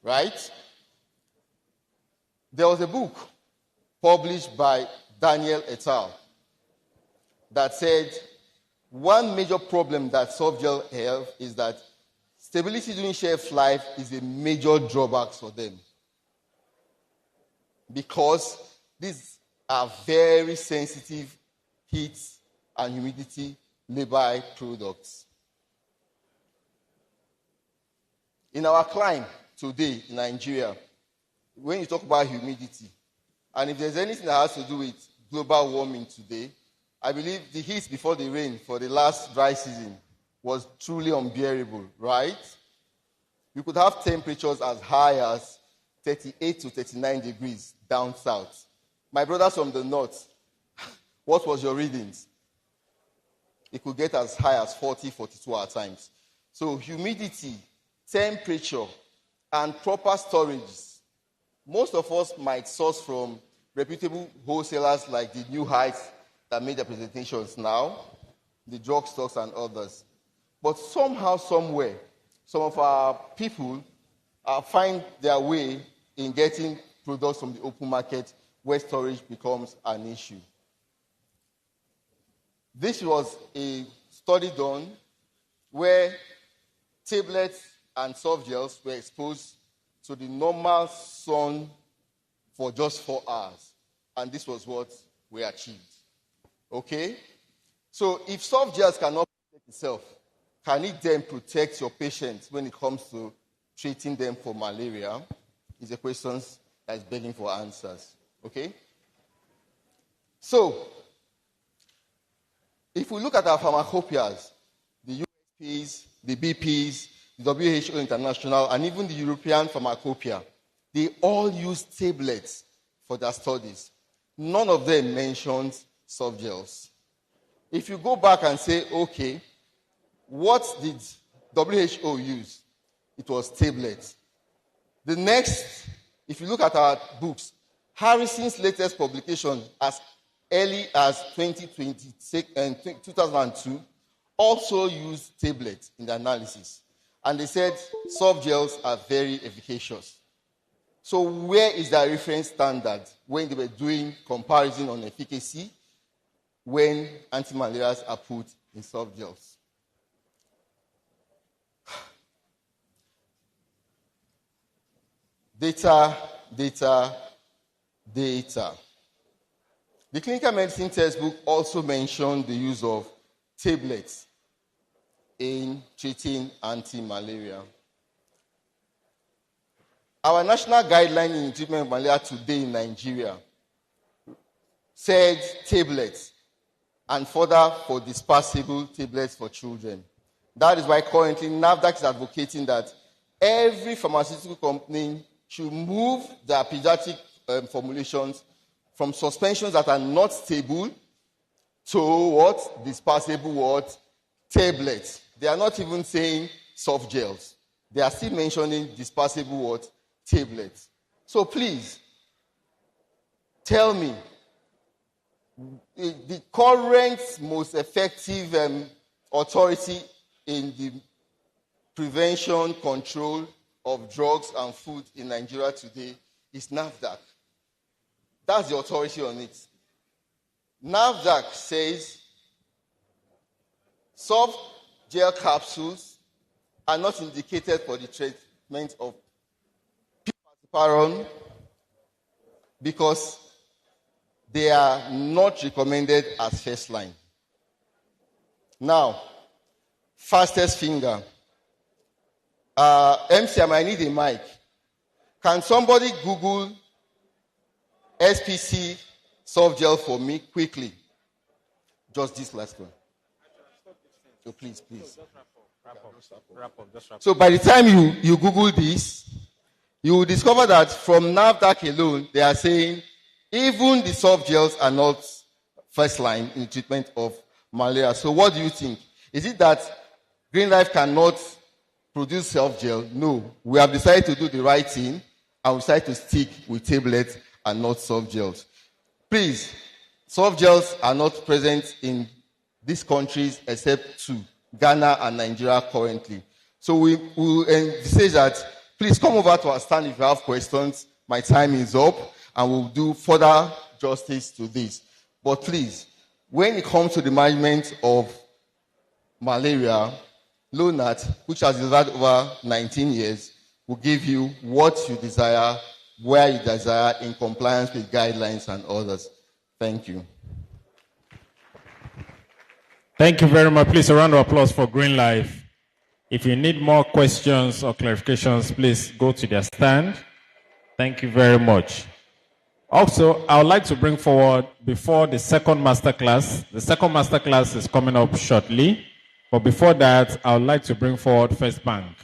Right? There was a book published by Daniel et al. That said one major problem that soft gel have is that stability during shelf life is a major drawback for them. Because these are very sensitive heat and humidity labile products. In our climate today in Nigeria, when you talk about humidity, and if there's anything that has to do with global warming today, I believe the heat before the rain for the last dry season was truly unbearable, right? You could have temperatures as high as 38 to 39 degrees down south. My brothers from the north, what was your readings? It could get as high as 40, 42 at times. So humidity, temperature, and proper storage. Most of us might source from reputable wholesalers like the New Heights that made their presentations now, the drugstores and others. But somehow, somewhere, some of our people find their way in getting products from the open market where storage becomes an issue. This was a study done where tablets and soft gels were exposed to the normal sun for just 4 hours. And this was what we achieved. Okay? So if soft gels cannot protect itself, can it then protect your patients when it comes to treating them for malaria? Is a question that is begging for answers. Okay? So, if we look at our pharmacopoeias, the USPs, the BPs, the WHO International, and even the European Pharmacopoeia, they all use tablets for their studies. None of them mentions soft gels. If you go back and say, okay, what did WHO use? It was tablets. The next, if you look at our books, Harrison's latest publication as early as 2002 also used tablets in the analysis. And they said soft gels are very efficacious. So where is the reference standard when they were doing comparison on efficacy when antimalarials are put in soft gels. Data. The clinical medicine textbook also mentioned the use of tablets in treating anti-malaria. Our national guideline in treatment of malaria today in Nigeria said tablets and further for dispersible tablets for children. That is why currently NAFDAC is advocating that every pharmaceutical company should move their pediatric formulations from suspensions that are not stable to what? Dispersible what? Tablets. They are not even saying soft gels. They are still mentioning dispersible what? Tablets. So please, tell me, the current most effective authority in the prevention, control of drugs and food in Nigeria today is NAFDAC. That's the authority on it. NAFDAC says soft gel capsules are not indicated for the treatment of Pipazziparon because they are not recommended as first line. Now, fastest finger. MCM, I need a mic. Can somebody Google SPC soft gel for me quickly? Just this last one. So please. So by the time you Google this, you will discover that from NAFDAC alone, they are saying even the soft gels are not first line in the treatment of malaria. So what do you think? Is it that Green Life cannot produce soft gel? No. We have decided to do the right thing and we decided to stick with tablets and not soft gels. Please, soft gels are not present in these countries except two, Ghana and Nigeria currently. So we say that please come over to our stand if you have questions. My time is up and we'll do further justice to this. But please, when it comes to the management of malaria, LONAT, which has delivered over 19 years, will give you what you desire, where you desire, in compliance with guidelines and others. Thank you. Thank you very much. Please, a round of applause for Green Life. If you need more questions or clarifications, please go to their stand. Thank you very much. Also, I would like to bring forward before the second masterclass. The second masterclass is coming up shortly. But before that, I would like to bring forward First Bank.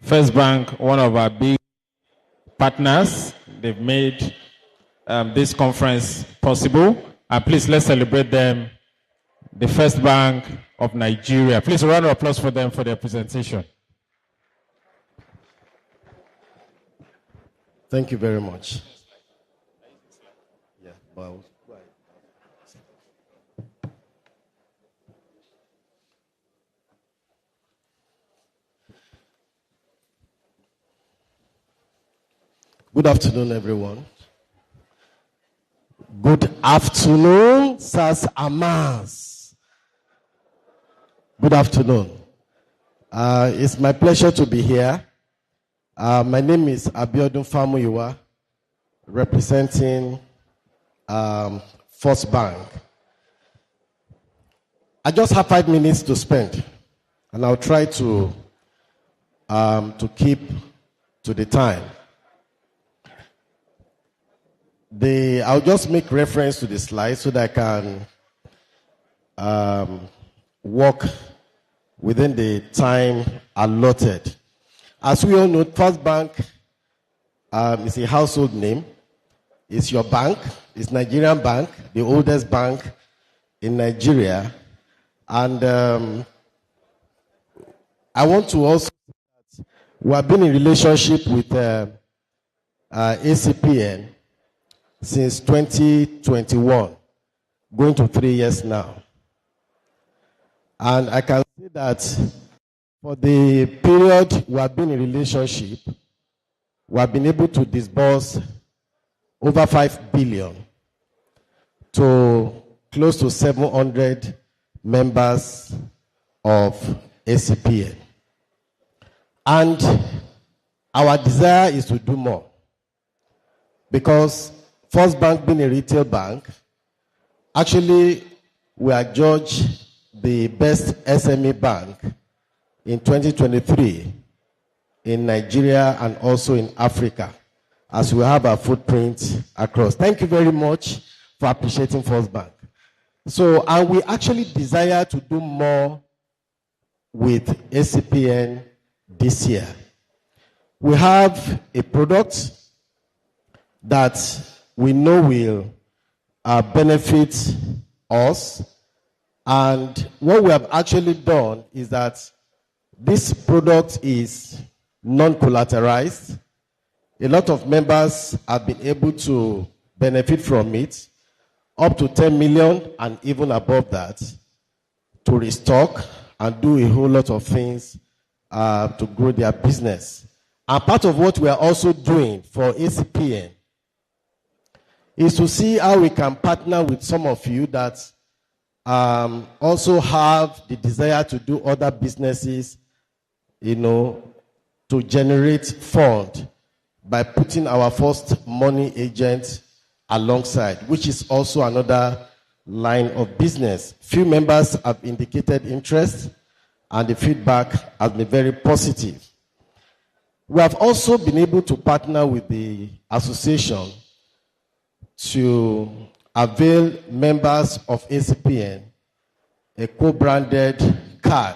First Bank, one of our big partners. They've made this conference possible. And please, let's celebrate them. The First Bank of Nigeria. Please, a round of applause for them for their presentation. Thank you very much. Yeah, well, good afternoon, everyone. Good afternoon, Sas Amas. Good afternoon. It's my pleasure to be here. My name is Abiodun Famuyiwa, representing First Bank. I just have 5 minutes to spend, and I'll try to keep to the time. I'll just make reference to the slide so that I can work within the time allotted. As we all know, First Bank is a household name. It's your bank. It's Nigerian bank, the oldest bank in Nigeria. And I want to also say that we have been in relationship with ACPN since 2021, going to 3 years now. And I can say that for the period we have been in relationship, we have been able to disburse over 5 billion to close to 700 members of ACPN. And our desire is to do more. Because First Bank being a retail bank, actually we are judged the best SME bank in 2023 in Nigeria and also in Africa, as we have our footprint across. Thank you very much for appreciating First Bank. So, and we actually desire to do more with ACPN this year. We have a product that we know will benefit us, and what we have actually done is that this product is non-collateralized. A lot of members have been able to benefit from it, up to 10 million and even above that, to restock and do a whole lot of things to grow their business. And part of what we are also doing for ACPN is to see how we can partner with some of you that also have the desire to do other businesses, to generate fund by putting our first money agent alongside, which is also another line of business. Few members have indicated interest, and the feedback has been very positive. We have also been able to partner with the association to avail members of ACPN a co-branded card,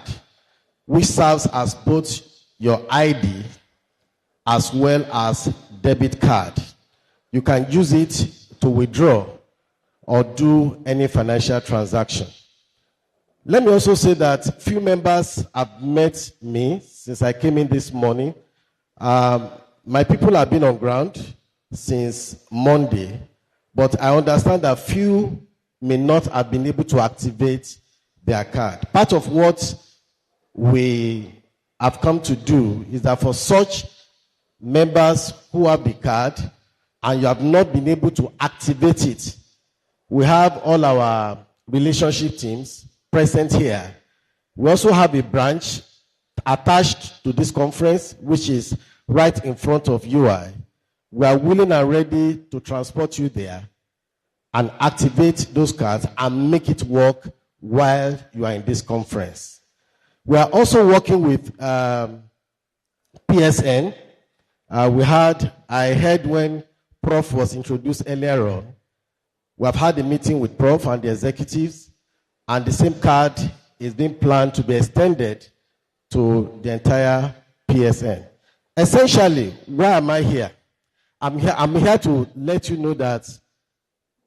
which serves as both your ID as well as debit card. You can use it to withdraw or do any financial transaction. Let me also say that few members have met me since I came in this morning. My people have been on ground since Monday, but I understand that few may not have been able to activate their card. Part of what we have come to do is that for such members who have the card and you have not been able to activate it, we have all our relationship teams present here. We also have a branch attached to this conference, which is right in front of UI. We are willing and ready to transport you there and activate those cards and make it work while you are in this conference. We are also working with PSN. I heard when Prof was introduced earlier on, we have had a meeting with Prof and the executives, and the same card is being planned to be extended to the entire PSN. Essentially, why am I here? I'm here to let you know that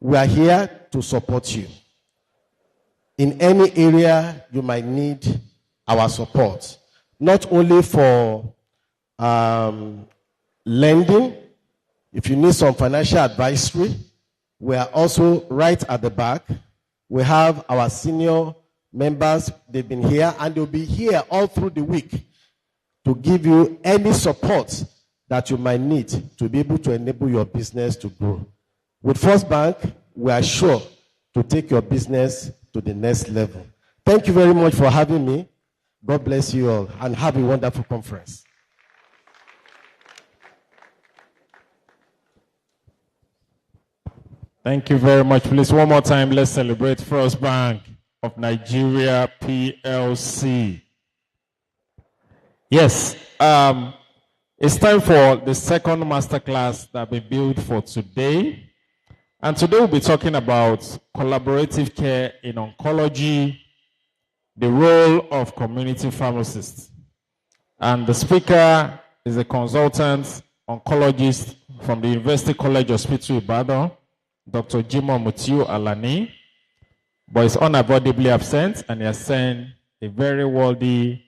we are here to support you. In any area you might need our support, not only for lending. If you need some financial advisory, we are also right at the back. We have our senior members. They've been here and they'll be here all through the week to give you any support that you might need to be able to enable your business to grow. With First Bank, we are sure to take your business to the next level. Thank you very much for having me. God bless you all and have a wonderful conference. Thank you very much. Please, one more time, let's celebrate First Bank of Nigeria PLC. Yes, it's time for the second masterclass that we built for today. And today we'll be talking about collaborative care in oncology, the role of community pharmacists. And the speaker is a consultant oncologist from the University College Hospital Ibadan, Dr. Jimoh Mutiu Alani, but is unavoidably absent, and he has sent a very worthy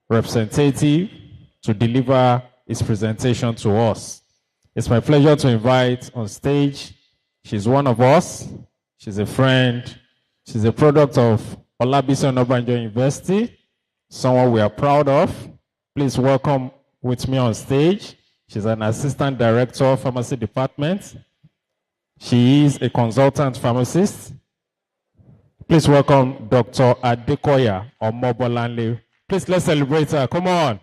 representative to deliver his presentation to us. It's my pleasure to invite on stage. She's one of us. She's a friend. She's a product of Olabisi Onabanjo University, someone we are proud of. Please welcome with me on stage. She's an assistant director of pharmacy department. She is a consultant pharmacist. Please welcome Dr. Adekoya Omobolanle. Please let's celebrate her. Come on.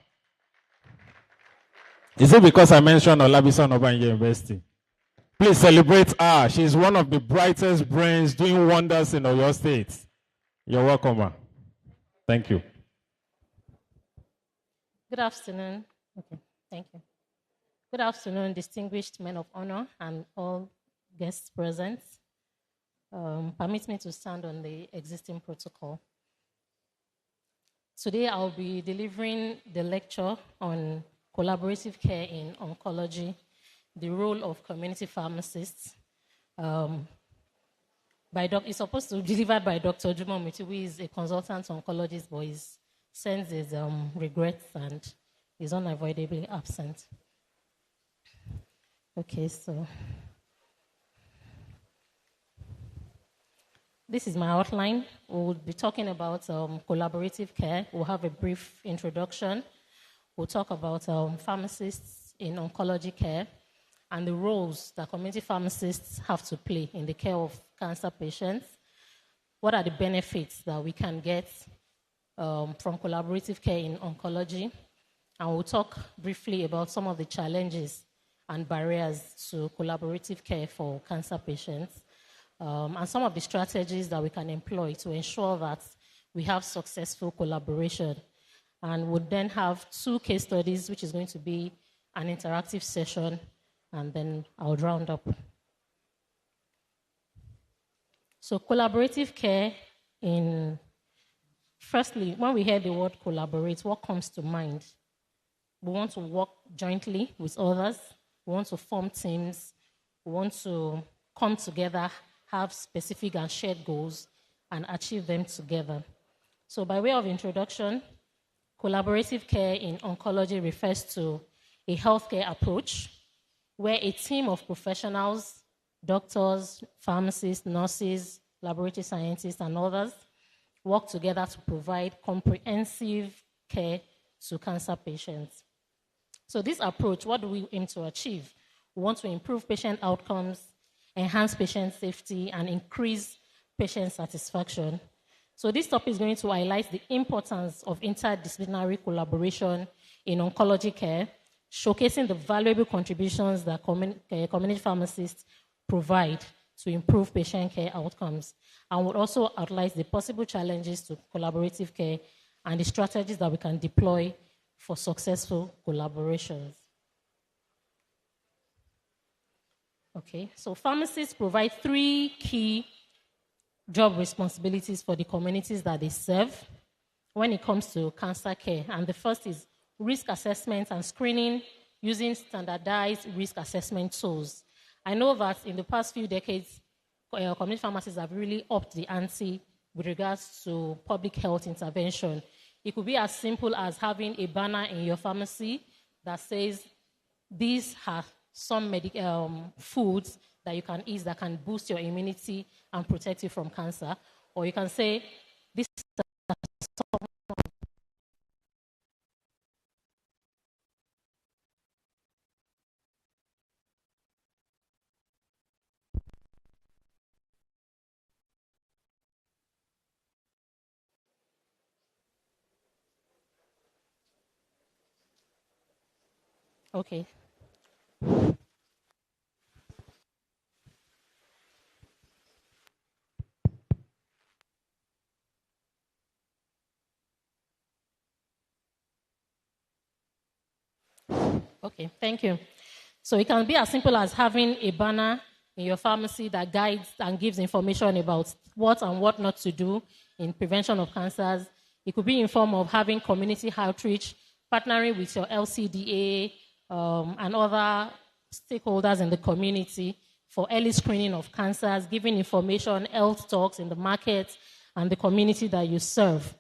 Is it because I mentioned Olabisi Onabanjo University? Please celebrate her. She's one of the brightest brains doing wonders in Oyo State. You're welcome, ma. Thank you. Good afternoon. Okay, thank you. Good afternoon, distinguished men of honor and all guests present. Permit me to stand on the existing protocol. Today, I'll be delivering the lecture on collaborative care in oncology, the role of community pharmacists. It's supposed to be delivered by Dr. Juma Mitu, who is a consultant oncologist, but he sends his regrets and is unavoidably absent. Okay, so this is my outline. We'll be talking about collaborative care. We'll have a brief introduction. We'll talk about pharmacists in oncology care and the roles that community pharmacists have to play in the care of cancer patients. What are the benefits that we can get from collaborative care in oncology? And we'll talk briefly about some of the challenges and barriers to collaborative care for cancer patients, and some of the strategies that we can employ to ensure that we have successful collaboration. And we'll then have 2 case studies, which is going to be an interactive session, and then I'll round up. So collaborative care firstly, when we hear the word collaborate, what comes to mind? We want to work jointly with others. We want to form teams. We want to come together, have specific and shared goals, and achieve them together. So by way of introduction, collaborative care in oncology refers to a healthcare approach where a team of professionals, doctors, pharmacists, nurses, laboratory scientists, and others work together to provide comprehensive care to cancer patients. So this approach, what do we aim to achieve? We want to improve patient outcomes, enhance patient safety, and increase patient satisfaction. So this topic is going to highlight the importance of interdisciplinary collaboration in oncology care, showcasing the valuable contributions that community pharmacists provide to improve patient care outcomes, and would also outline the possible challenges to collaborative care and the strategies that we can deploy for successful collaborations. Okay, so pharmacists provide 3 key job responsibilities for the communities that they serve when it comes to cancer care. And the first is risk assessment and screening using standardized risk assessment tools. I know that in the past few decades, community pharmacists have really upped the ante with regards to public health intervention. It could be as simple as having a banner in your pharmacy that says, these are some foods that you can eat that can boost your immunity and protect you from cancer. Or you can say, this is some. Okay. Okay, thank you. So it can be as simple as having a banner in your pharmacy that guides and gives information about what and what not to do in prevention of cancers. It could be in form of having community outreach, partnering with your LCDA and other stakeholders in the community for early screening of cancers, giving information, health talks in the market and the community that you serve.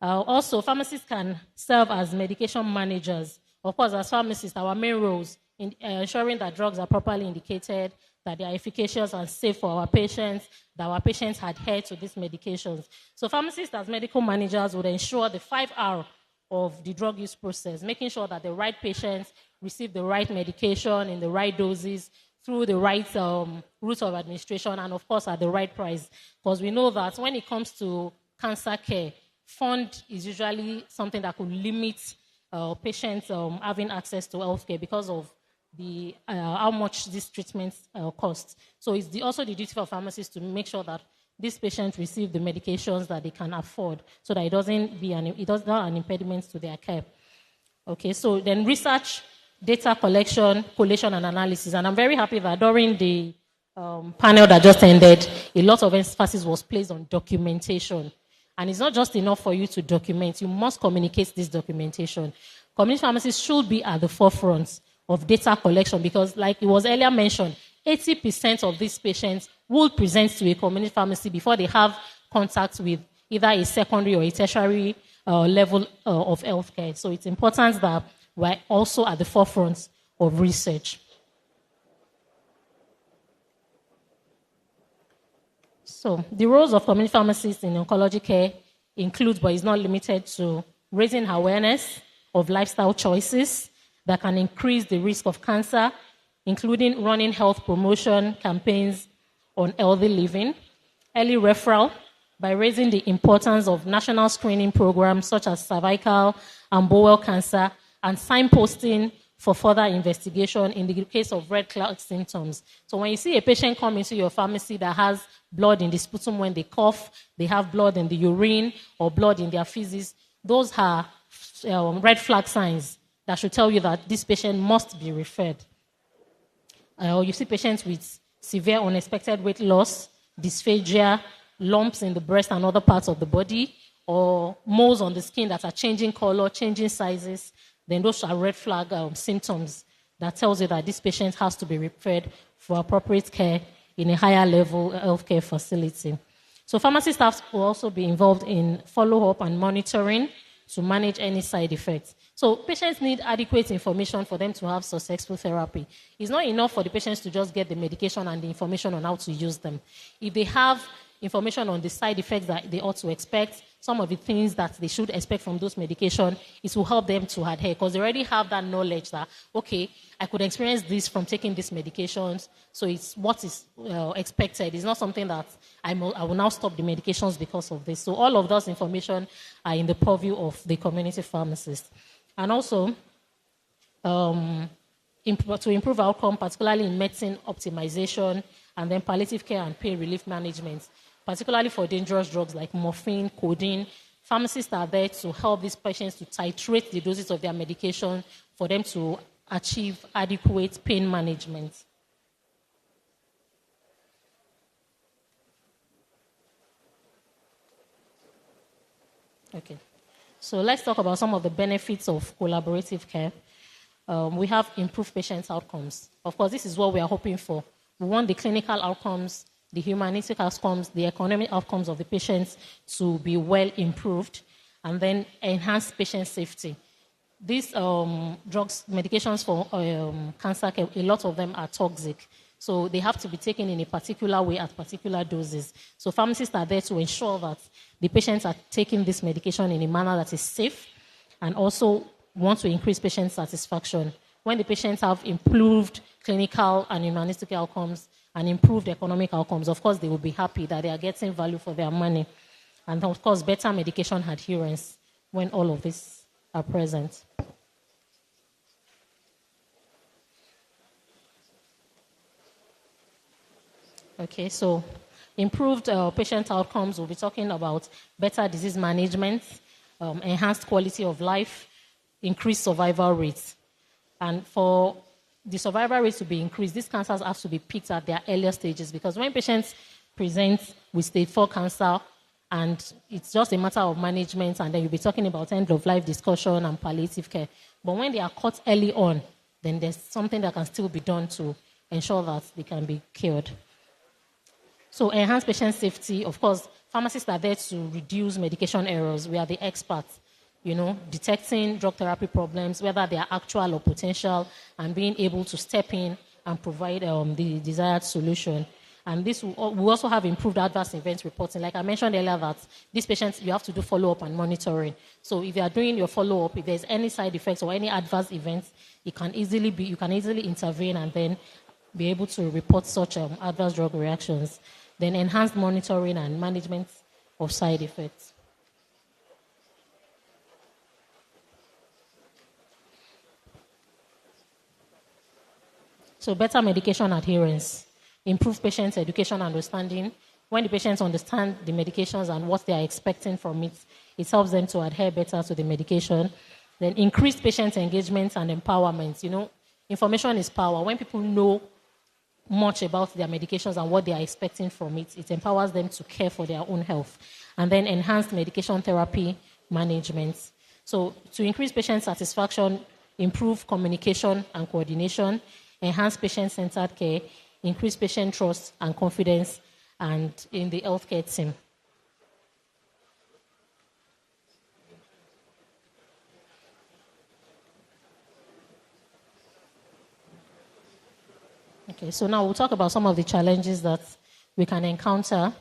Also, pharmacists can serve as medication managers. Of course, as pharmacists, our main roles in ensuring that drugs are properly indicated, that they are efficacious and safe for our patients, that our patients adhere to these medications. So pharmacists as medical managers would ensure the 5R of the drug use process, making sure that the right patients receive the right medication in the right doses through the right route of administration, and of course at the right price. Because we know that when it comes to cancer care, fund is usually something that could limit patients having access to healthcare because of the how much these treatments cost. So it's also the duty for pharmacists to make sure that these patients receive the medications that they can afford, so that it does not an impediment to their care. Okay, so then research, data collection, collation, and analysis. And I'm very happy that during the panel that just ended, a lot of emphasis was placed on documentation. And it's not just enough for you to document, you must communicate this documentation. Community pharmacists should be at the forefront of data collection because, like it was earlier mentioned, 80% of these patients will present to a community pharmacy before they have contact with either a secondary or a tertiary level of healthcare. So it's important that we're also at the forefront of research. So the roles of community pharmacists in oncology care include, but is not limited to, raising awareness of lifestyle choices that can increase the risk of cancer, including running health promotion campaigns on healthy living, early referral by raising the importance of national screening programs such as cervical and bowel cancer, and signposting for further investigation in the case of red cloud symptoms. So when you see a patient come into your pharmacy that has blood in the sputum when they cough, they have blood in the urine or blood in their feces, those are red flag signs that should tell you that this patient must be referred. Or you see patients with severe unexpected weight loss, dysphagia, lumps in the breast and other parts of the body, or moles on the skin that are changing color, changing sizes, then those are red flag symptoms that tells you that this patient has to be referred for appropriate care in a higher level healthcare facility. So pharmacy staff will also be involved in follow-up and monitoring to manage any side effects. So patients need adequate information for them to have successful therapy. It's not enough for the patients to just get the medication and the information on how to use them. If they have information on the side effects that they ought to expect, some of the things that they should expect from those medications, it will help them to adhere because they already have that knowledge that, okay, I could experience this from taking these medications, so it's what is expected. It's not something that I will now stop the medications because of this. So all of those information are in the purview of the community pharmacist. And also, to improve outcome, particularly in medicine optimization and then palliative care and pain relief management, particularly for dangerous drugs like morphine, codeine, pharmacists are there to help these patients to titrate the doses of their medication for them to achieve adequate pain management. Okay. So let's talk about some of the benefits of collaborative care. We have improved patient outcomes. Of course, this is what we are hoping for. We want the clinical outcomes, the humanistic outcomes, the economic outcomes of the patients to be well improved, and then enhance patient safety. These drugs, medications for cancer care, a lot of them are toxic. So they have to be taken in a particular way at particular doses. So pharmacists are there to ensure that the patients are taking this medication in a manner that is safe, and also want to increase patient satisfaction. When the patients have improved clinical and humanistic outcomes and improved economic outcomes, of course, they will be happy that they are getting value for their money. And of course, better medication adherence when all of this are present. Okay, so improved patient outcomes, we'll be talking about better disease management, enhanced quality of life, increased survival rates. And for the survival rate to be increased, these cancers have to be picked at their earlier stages, because when patients present with stage 4 cancer, and it's just a matter of management, and then you'll be talking about end-of-life discussion and palliative care. But when they are caught early on, then there's something that can still be done to ensure that they can be cured. So enhance patient safety. Of course, pharmacists are there to reduce medication errors. We are the experts, detecting drug therapy problems, whether they are actual or potential, and being able to step in and provide the desired solution. And this will also have improved adverse event reporting. Like I mentioned earlier, that these patients, you have to do follow-up and monitoring. So if you are doing your follow-up, if there's any side effects or any adverse events, you can easily intervene and then be able to report such adverse drug reactions. Then enhanced monitoring and management of side effects. So better medication adherence, improve patient education and understanding. When the patients understand the medications and what they are expecting from it, it helps them to adhere better to the medication. Then increase patient engagement and empowerment. You know, information is power. When people know much about their medications and what they are expecting from it, it empowers them to care for their own health. And then enhanced medication therapy management. So to increase patient satisfaction, improve communication and coordination, enhance patient-centered care, increase patient trust and confidence, and in the healthcare team. Okay, so now we'll talk about some of the challenges that we can encounter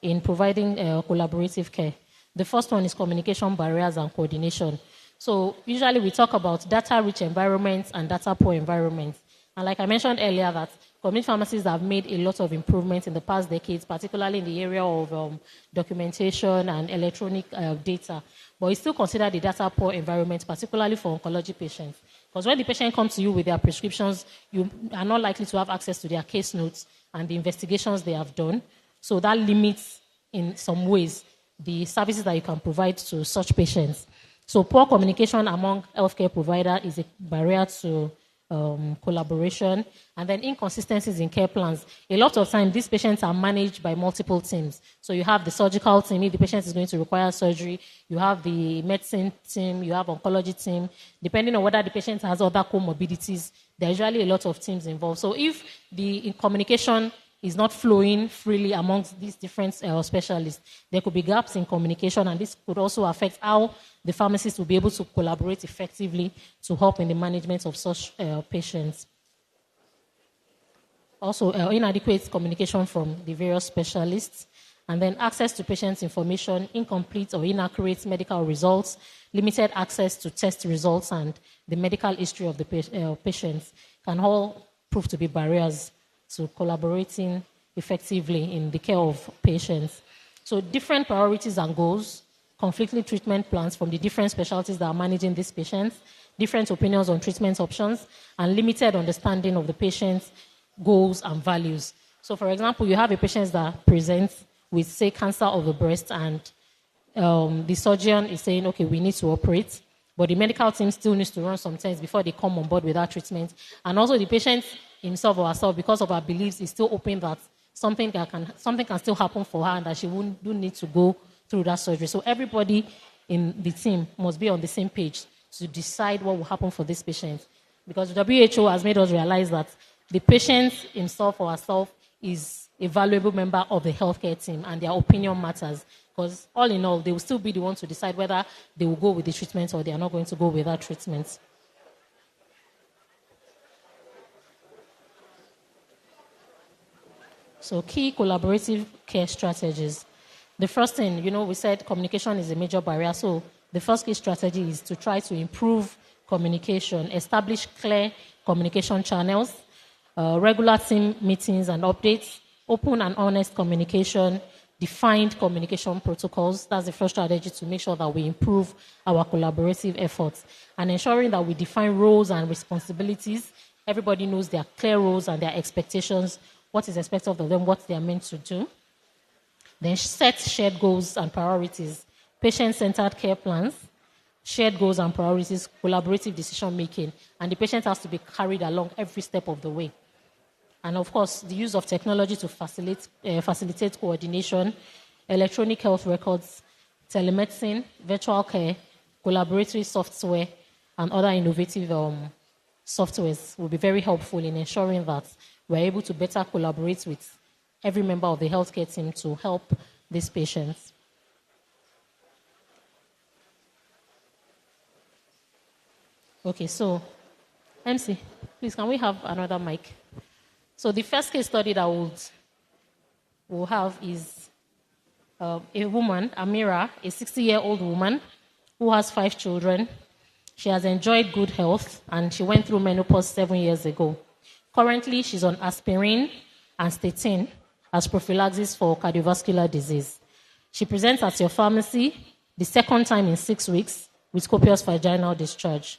in providing collaborative care. The first one is communication barriers and coordination. So usually we talk about data-rich environments and data-poor environments. And like I mentioned earlier, that community pharmacies have made a lot of improvements in the past decades, particularly in the area of documentation and electronic data. But it's still considered a data-poor environment, particularly for oncology patients. Because when the patient comes to you with their prescriptions, you are not likely to have access to their case notes and the investigations they have done. So that limits, in some ways, the services that you can provide to such patients. So poor communication among healthcare providers is a barrier to collaboration, and then inconsistencies in care plans. A lot of times, these patients are managed by multiple teams. So you have the surgical team, if the patient is going to require surgery, you have the medicine team, you have oncology team. Depending on whether the patient has other comorbidities, there are usually a lot of teams involved. So if the communication is not flowing freely amongst these different specialists, there could be gaps in communication, and this could also affect how the pharmacist will be able to collaborate effectively to help in the management of such patients. Also, inadequate communication from the various specialists, and then access to patient information, incomplete or inaccurate medical results, limited access to test results, and the medical history of the patients can all prove to be barriers to collaborating effectively in the care of patients. So different priorities and goals, conflicting treatment plans from the different specialties that are managing these patients, different opinions on treatment options, and limited understanding of the patient's goals and values. So for example, you have a patient that presents with, say, cancer of the breast, and the surgeon is saying, okay, we need to operate, but the medical team still needs to run some tests before they come on board with that treatment. And also the patient himself or herself, because of her beliefs, is still open that something can still happen for her and that she don't need to go through that surgery. So everybody in the team must be on the same page to decide what will happen for this patient. Because the WHO has made us realize that the patient himself or herself is a valuable member of the healthcare team, and their opinion matters. Because all in all, they will still be the ones to decide whether they will go with the treatment or they are not going to go with that treatment. So key collaborative care strategies. The first thing, we said communication is a major barrier. So the first key strategy is to try to improve communication, establish clear communication channels, regular team meetings and updates, open and honest communication, defined communication protocols. That's the first strategy to make sure that we improve our collaborative efforts, and ensuring that we define roles and responsibilities. Everybody knows their clear roles and their expectations, what is expected of them, what they are meant to do. Then set shared goals and priorities, patient-centered care plans, shared goals and priorities, collaborative decision-making, and the patient has to be carried along every step of the way. And of course, the use of technology to facilitate coordination, electronic health records, telemedicine, virtual care, collaboratory software, and other innovative softwares will be very helpful in ensuring that we're able to better collaborate with every member of the healthcare team to help these patients. Okay, so MC, please, can we have another mic? So the first case study that we'll have is a woman, Amira, a 60-year-old woman who has 5 children. She has enjoyed good health, and she went through menopause 7 years ago. Currently, she's on aspirin and statin as prophylaxis for cardiovascular disease. She presents at your pharmacy the second time in 6 weeks with copious vaginal discharge.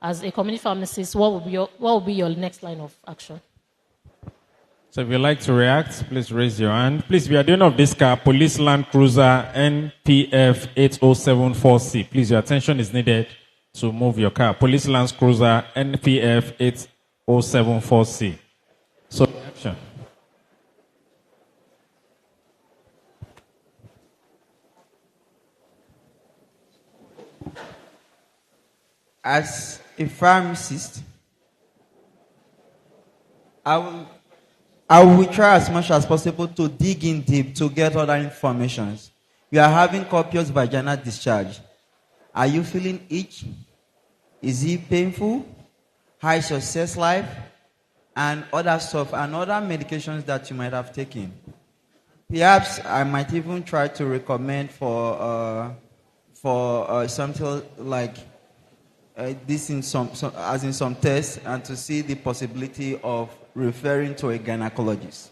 As a community pharmacist, what will be your next line of action? So if you'd like to react, please raise your hand. Please, we are doing of this car, Police Land Cruiser NPF 8074C. Please, your attention is needed to move your car. Police Land Cruiser NPF 8074C. So, action. As a pharmacist, I will try as much as possible to dig in deep to get other information. You are having copious vaginal discharge. Are you feeling itch? Is it painful? How is your sex life? And other stuff, and other medications that you might have taken. Perhaps I might even try to recommend for something like this in some tests, and to see the possibility of referring to a gynecologist.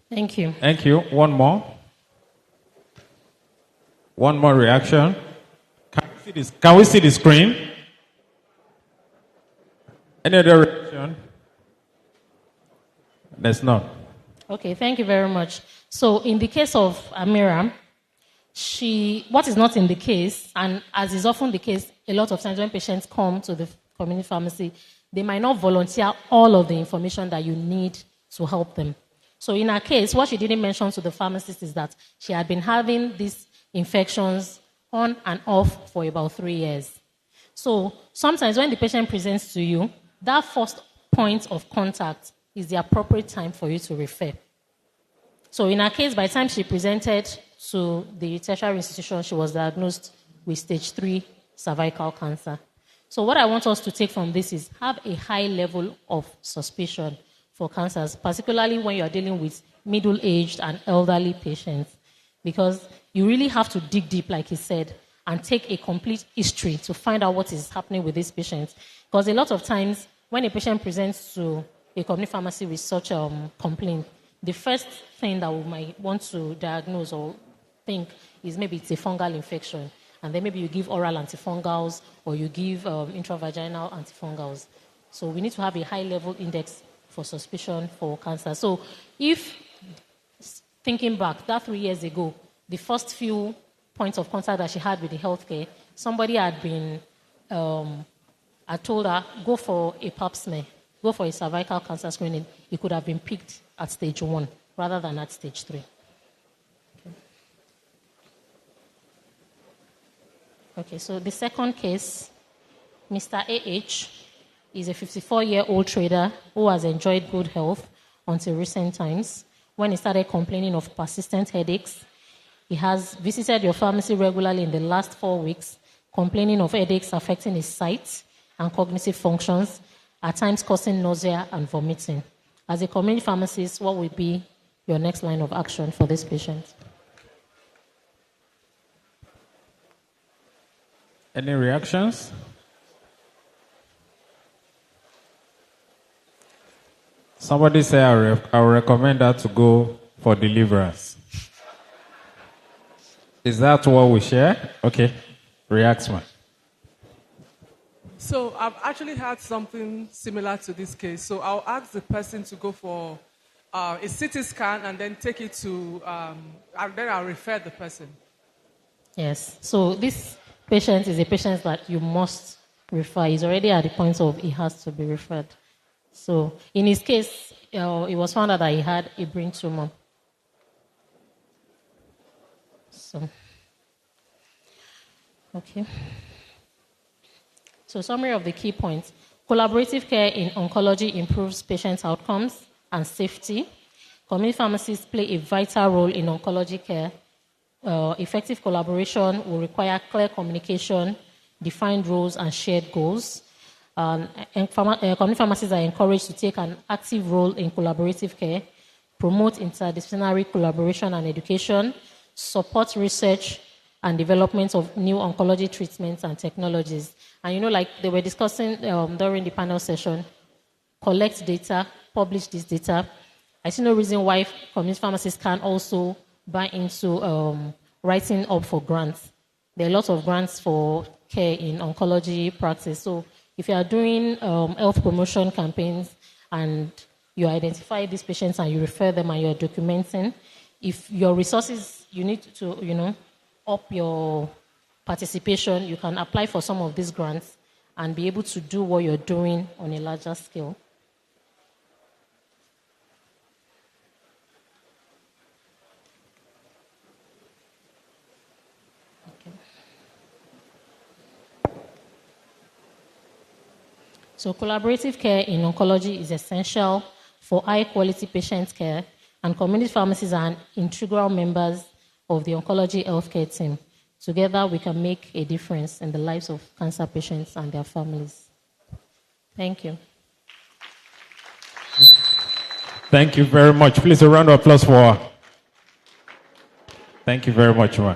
Thank you. Thank you. One more. One more reaction. Can we see the screen? Any other reaction? There's not. Okay, thank you very much. So in the case of Amira, what is not in the case, and as is often the case, a lot of times when patients come to the community pharmacy, they might not volunteer all of the information that you need to help them. So in her case, what she didn't mention to the pharmacist is that she had been having these infections on and off for about 3 years. So sometimes when the patient presents to you, that first point of contact is the appropriate time for you to refer. So in her case, by the time she presented to the tertiary institution, she was diagnosed with stage 3 cervical cancer. So what I want us to take from this is have a high level of suspicion for cancers, particularly when you are dealing with middle-aged and elderly patients, because you really have to dig deep, like he said, and take a complete history to find out what is happening with these patients. Because a lot of times, when a patient presents to a community pharmacy with such a complaint, the first thing that we might want to diagnose or think is maybe it's a fungal infection. And then maybe you give oral antifungals or you give intravaginal antifungals. So we need to have a high-level index for suspicion for cancer. So if, thinking back, that 3 years ago, the first few points of contact that she had with the healthcare, somebody had been, had told her, go for a pap smear, go for a cervical cancer screening. It could have been picked at stage 1 rather than at stage 3. Okay, so the second case, Mr. A.H. is a 54-year-old trader who has enjoyed good health until recent times when he started complaining of persistent headaches. He has visited your pharmacy regularly in the last 4 weeks, complaining of headaches affecting his sight and cognitive functions, at times causing nausea and vomiting. As a community pharmacist, what would be your next line of action for this patient? Any reactions? Somebody say I will recommend her to go for deliverance. Is that what we share? Okay. React, man. So I've actually had something similar to this case. So I'll ask the person to go for a CT scan and then take it to, and then I'll refer the person. Yes. So this patient is a patient that you must refer. He's already at the point of he has to be referred. So in his case, it was found out that he had a brain tumor. So, okay. So summary of the key points. Collaborative care in oncology improves patient outcomes and safety. Community pharmacists play a vital role in oncology care. Effective collaboration will require clear communication, defined roles, and shared goals. Community pharmacists are encouraged to take an active role in collaborative care, promote interdisciplinary collaboration and education, support research and development of new oncology treatments and technologies. And like they were discussing during the panel session, collect data, publish this data. I see no reason why community pharmacists can also buy into writing up for grants. There are lots of grants for care in oncology practice. So if you are doing health promotion campaigns and you identify these patients and you refer them and you're documenting, if your resources, you need to, up your participation, you can apply for some of these grants and be able to do what you're doing on a larger scale. So collaborative care in oncology is essential for high-quality patient care, and community pharmacies are integral members of the oncology healthcare team. Together, we can make a difference in the lives of cancer patients and their families. Thank you. Thank you very much. Please, a round of applause for her. Thank you very much, ma.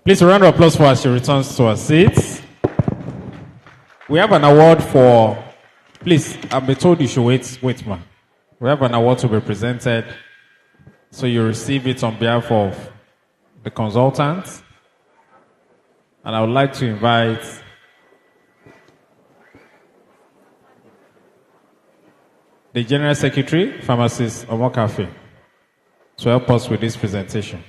Please, a round of applause for her as she returns to her seat. We have an award for... Please, I've been told you should wait, ma. We have an award to be presented, so you receive it on behalf of the consultant. And I would like to invite the General Secretary, Pharmacist Omokafe, to help us with this presentation.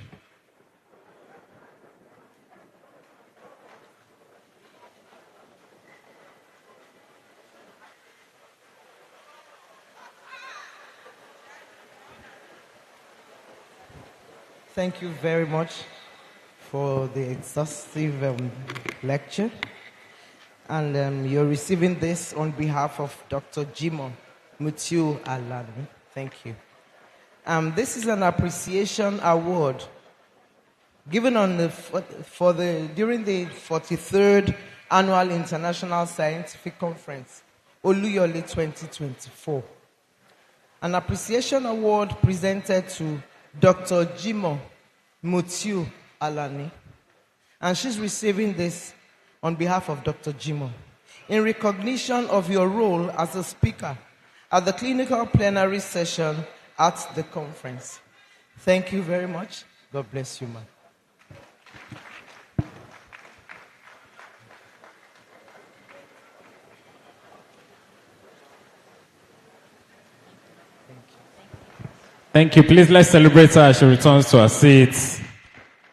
Thank you very much for the exhaustive lecture. And you're receiving this on behalf of Dr. Jimo Mutiu Aladi. Thank you. This is an appreciation award given on during the 43rd Annual International Scientific Conference, Oluyole 2024. An appreciation award presented to Dr. Jimo Mutiu Alani, and she's receiving this on behalf of Dr. Jimo in recognition of your role as a speaker at the clinical plenary session at the conference. Thank you very much. God bless you, ma'am. Thank you. Please, let's celebrate her as she returns to her seat.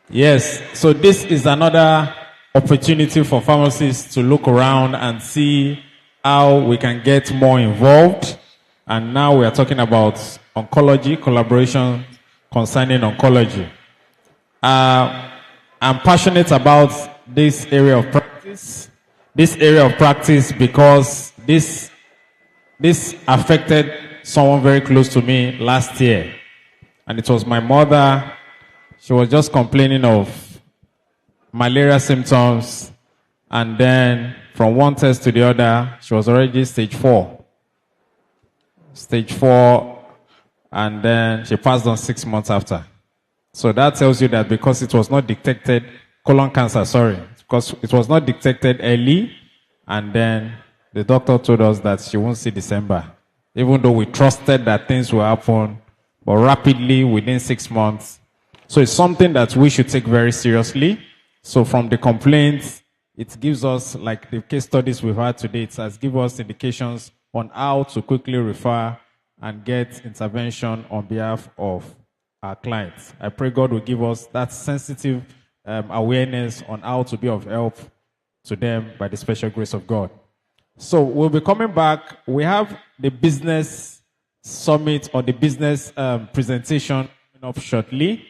Yes, so this is another opportunity for pharmacists to look around and see how we can get more involved. And now we are talking about oncology, collaboration concerning oncology. I'm passionate about this area of practice. This area of practice because this affected someone very close to me last year. And it was my mother. She was just complaining of malaria symptoms. And then from one test to the other, she was already stage 4. Stage 4. And then she passed on 6 months after. So that tells you that because it was not detected, colon cancer, because it was not detected early. And then the doctor told us that she won't see December. Even though we trusted that things will happen, but rapidly within 6 months. So it's something that we should take very seriously. So from the complaints, it gives us, like the case studies we've had today, it has given us indications on how to quickly refer and get intervention on behalf of our clients. I pray God will give us that sensitive awareness on how to be of help to them by the special grace of God. So we'll be coming back. We have the business summit or the business presentation coming up shortly.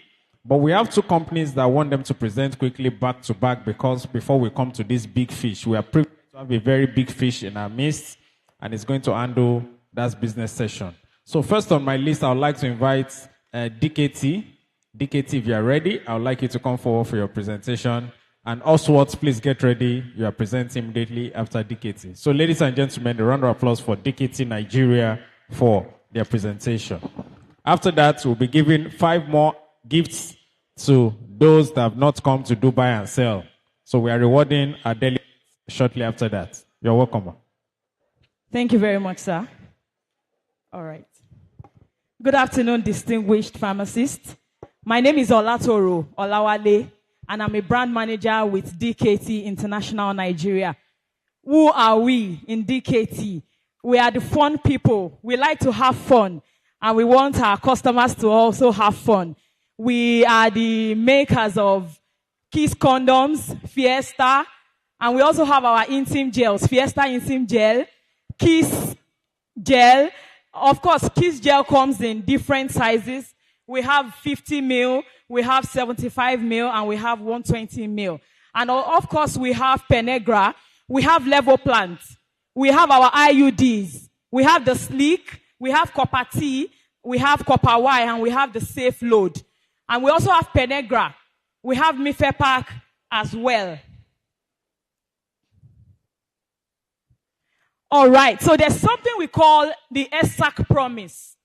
But we have 2 companies that want them to present quickly back to back because before we come to this big fish, we are privileged to have a very big fish in our midst and it's going to handle that business session. So first on my list, I would like to invite DKT. DKT, if you are ready, I would like you to come forward for your presentation. And Oswald, please get ready. You are presenting immediately after DKT. So, ladies and gentlemen, a round of applause for DKT Nigeria for their presentation. After that, we'll be giving 5 more gifts to those that have not come to do buy and sell. So we are rewarding our delegates shortly after that. You're welcome. Thank you very much, sir. All right. Good afternoon, distinguished pharmacists. My name is Olatoro Oluyole, and I'm a brand manager with DKT International Nigeria. Who are we in DKT? We are the fun people. We like to have fun, and we want our customers to also have fun. We are the makers of Kiss condoms, Fiesta, and we also have our intim gels, Fiesta intim gel, Kiss gel. Of course, Kiss gel comes in different sizes. We have 50 ml, we have 75 ml, and we have 120 ml. And of course, we have Penegra, we have Level Plant, we have our IUDs, we have the Sleek, we have Copper T, we have Copper Y, and we have the Safe Load. And we also have Penegra. We have Mifepac as well. All right, so there's something we call the ESAC promise.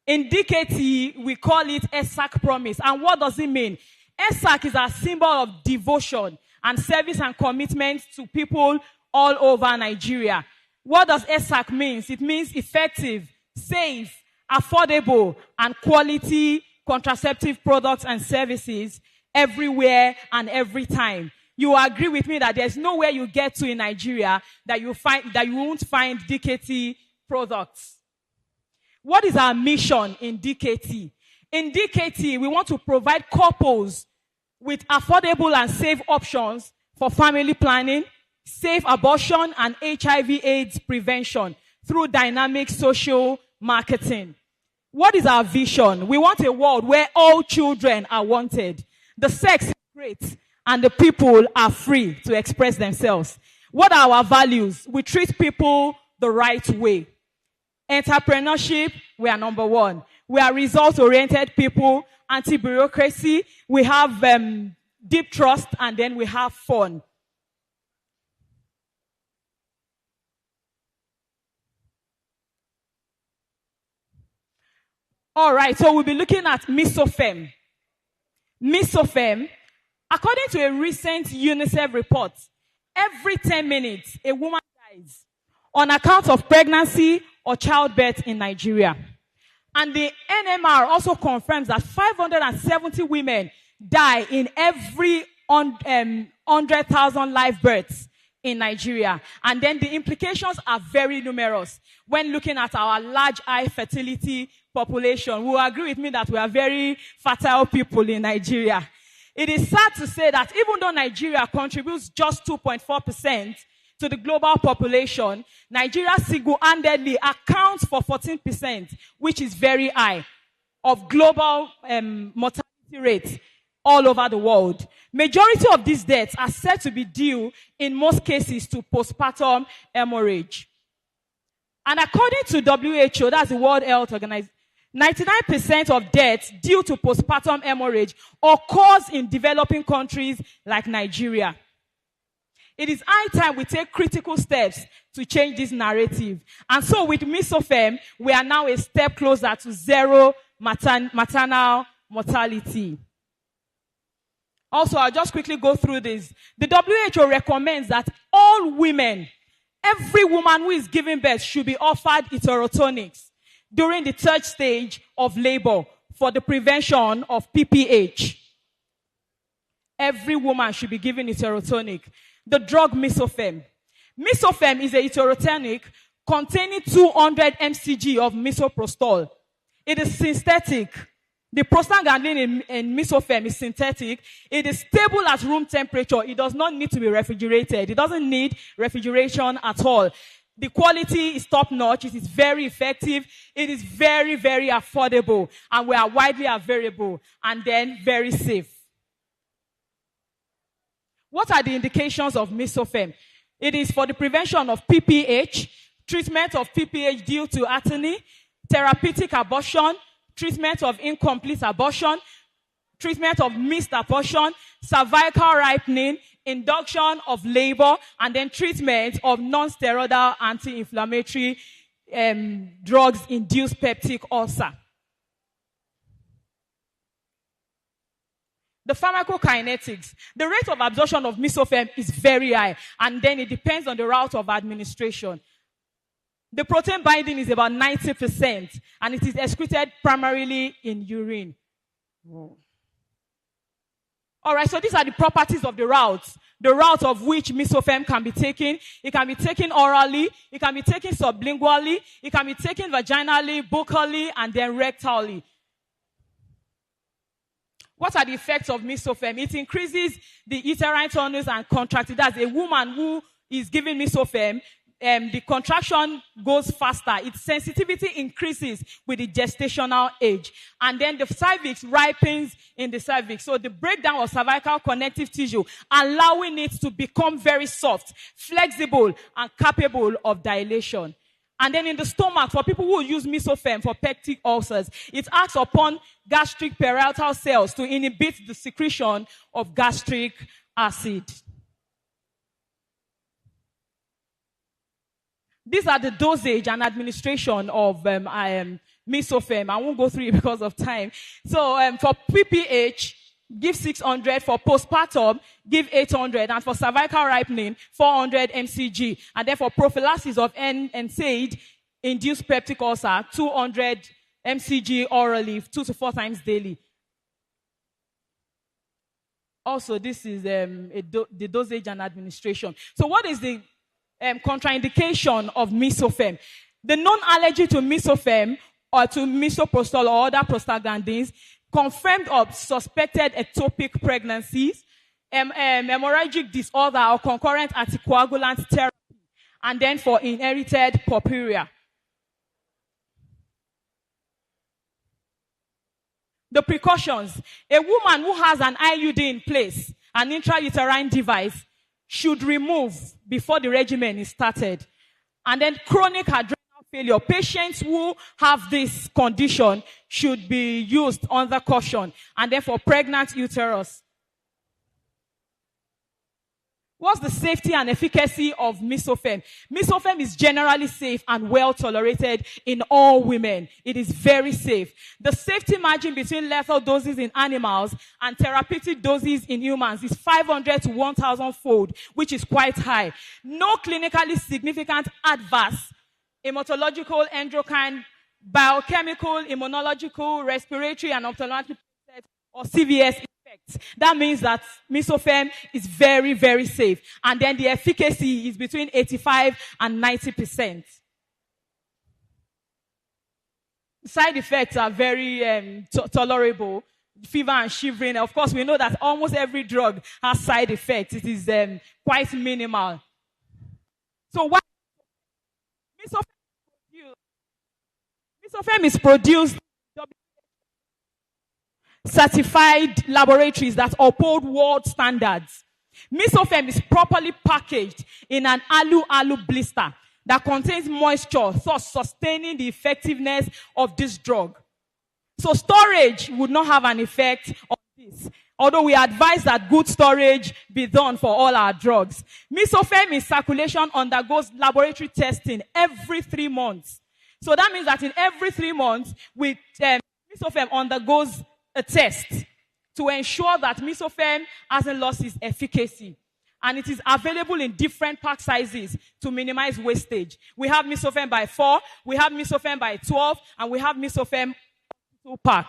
In DKT, we call it ESAC promise. And what does it mean? ESAC is a symbol of devotion and service and commitment to people all over Nigeria. What does ESAC mean? It means effective, safe, affordable, and quality contraceptive products and services everywhere and every time. You agree with me that there's nowhere you get to in Nigeria that you won't find DKT products. What is our mission in DKT? In DKT, we want to provide couples with affordable and safe options for family planning, safe abortion, and HIV/AIDS prevention through dynamic social marketing. What is our vision? We want a world where all children are wanted. The sex is great, and the people are free to express themselves. What are our values? We treat people the right way. Entrepreneurship, we are number 1. We are result-oriented people, anti-bureaucracy, we have deep trust, and then we have fun. All right, so we'll be looking at Misofem. Misofem, according to a recent UNICEF report, every 10 minutes, a woman dies on account of pregnancy or childbirth in Nigeria. And the NMR also confirms that 570 women die in every 100,000 live births in Nigeria. And then the implications are very numerous when looking at our large high fertility population. You will agree with me that we are very fertile people in Nigeria. It is sad to say that even though Nigeria contributes just 2.4% to the global population, Nigeria single-handedly accounts for 14%, which is very high, of global mortality rates all over the world. Majority of these deaths are said to be due, in most cases, to postpartum hemorrhage. And according to WHO, that's the World Health Organization, 99% of deaths due to postpartum hemorrhage occurs in developing countries like Nigeria. It is high time we take critical steps to change this narrative. And so with Misofem, we are now a step closer to zero maternal mortality. Also, I'll just quickly go through this. The WHO recommends that all women, every woman who is giving birth, should be offered heterotonics during the 3rd stage of labor for the prevention of PPH. Every woman should be given heterotonic. The drug Misofem. Misofem is a heterotonic containing 200 mcg of misoprostol. It is synthetic. The prostaglandin in Misofem is synthetic. It is stable at room temperature. It does not need to be refrigerated. It doesn't need refrigeration at all. The quality is top-notch. It is very effective. It is very, very affordable. And we are widely available. And then very safe. What are the indications of Misofem? It is for the prevention of PPH, treatment of PPH due to atony, therapeutic abortion, treatment of incomplete abortion, treatment of missed abortion, cervical ripening, induction of labor, and then treatment of non-steroidal anti-inflammatory drugs-induced peptic ulcer. The pharmacokinetics. The rate of absorption of mesofem is very high, and then it depends on the route of administration. The protein binding is about 90%, and it is excreted primarily in urine. All right, so these are the properties of the routes. The route of which mesofem can be taken. It can be taken orally, it can be taken sublingually, it can be taken vaginally, buccally, and then rectally. What are the effects of mesofem? It increases the uterine tonus and contractility. That's a woman who is given mesofem. The contraction goes faster. Its sensitivity increases with the gestational age. And then the cervix ripens in the cervix. So the breakdown of cervical connective tissue, allowing it to become very soft, flexible, and capable of dilation. And then in the stomach, for people who use mesofem for peptic ulcers, it acts upon gastric parietal cells to inhibit the secretion of gastric acid. These are the dosage and administration of mesofem. I won't go through it because of time. So for PPH, give 600. For postpartum, give 800. And for cervical ripening, 400 mcg. And then for prophylaxis of NSAID-induced peptic ulcer, 200 mcg orally, 2 to 4 times daily. Also, this is the dosage and administration. So what is the contraindication of mesofem? The known allergy to mesofem or to misoprostol or other prostaglandins, confirmed or suspected ectopic pregnancies, hemorrhagic disorder or concurrent anticoagulant therapy, and then for inherited porphyria. The precautions. A woman who has an IUD in place, an intrauterine device, should remove before the regimen is started. And then chronic adrenal failure. Patients who have this condition should be used under caution. And then for pregnant uterus. What's the safety and efficacy of mesofem? Mesofem is generally safe and well tolerated in all women. It is very safe. The safety margin between lethal doses in animals and therapeutic doses in humans is 500 to 1,000 fold, which is quite high. No clinically significant adverse hematological, endocrine, biochemical, immunological, respiratory, and ophthalmological or CVS effects. That means that mesofem is very, very safe. And then the efficacy is between 85 and 90%. Side effects are very tolerable. Fever and shivering. Of course, we know that almost every drug has side effects. It is quite minimal. So what mesofem is produced certified laboratories that uphold world standards. Mesofem is properly packaged in an alu blister that contains moisture, thus sustaining the effectiveness of this drug. So storage would not have an effect on this, although we advise that good storage be done for all our drugs. Mesofem in circulation undergoes laboratory testing every 3 months. So that means that in every 3 months, mesofem undergoes a test to ensure that mesofem hasn't lost its efficacy. And it is available in different pack sizes to minimize wastage. We have mesofem by 4, we have mesofem by 12, and we have mesofem 2 pack.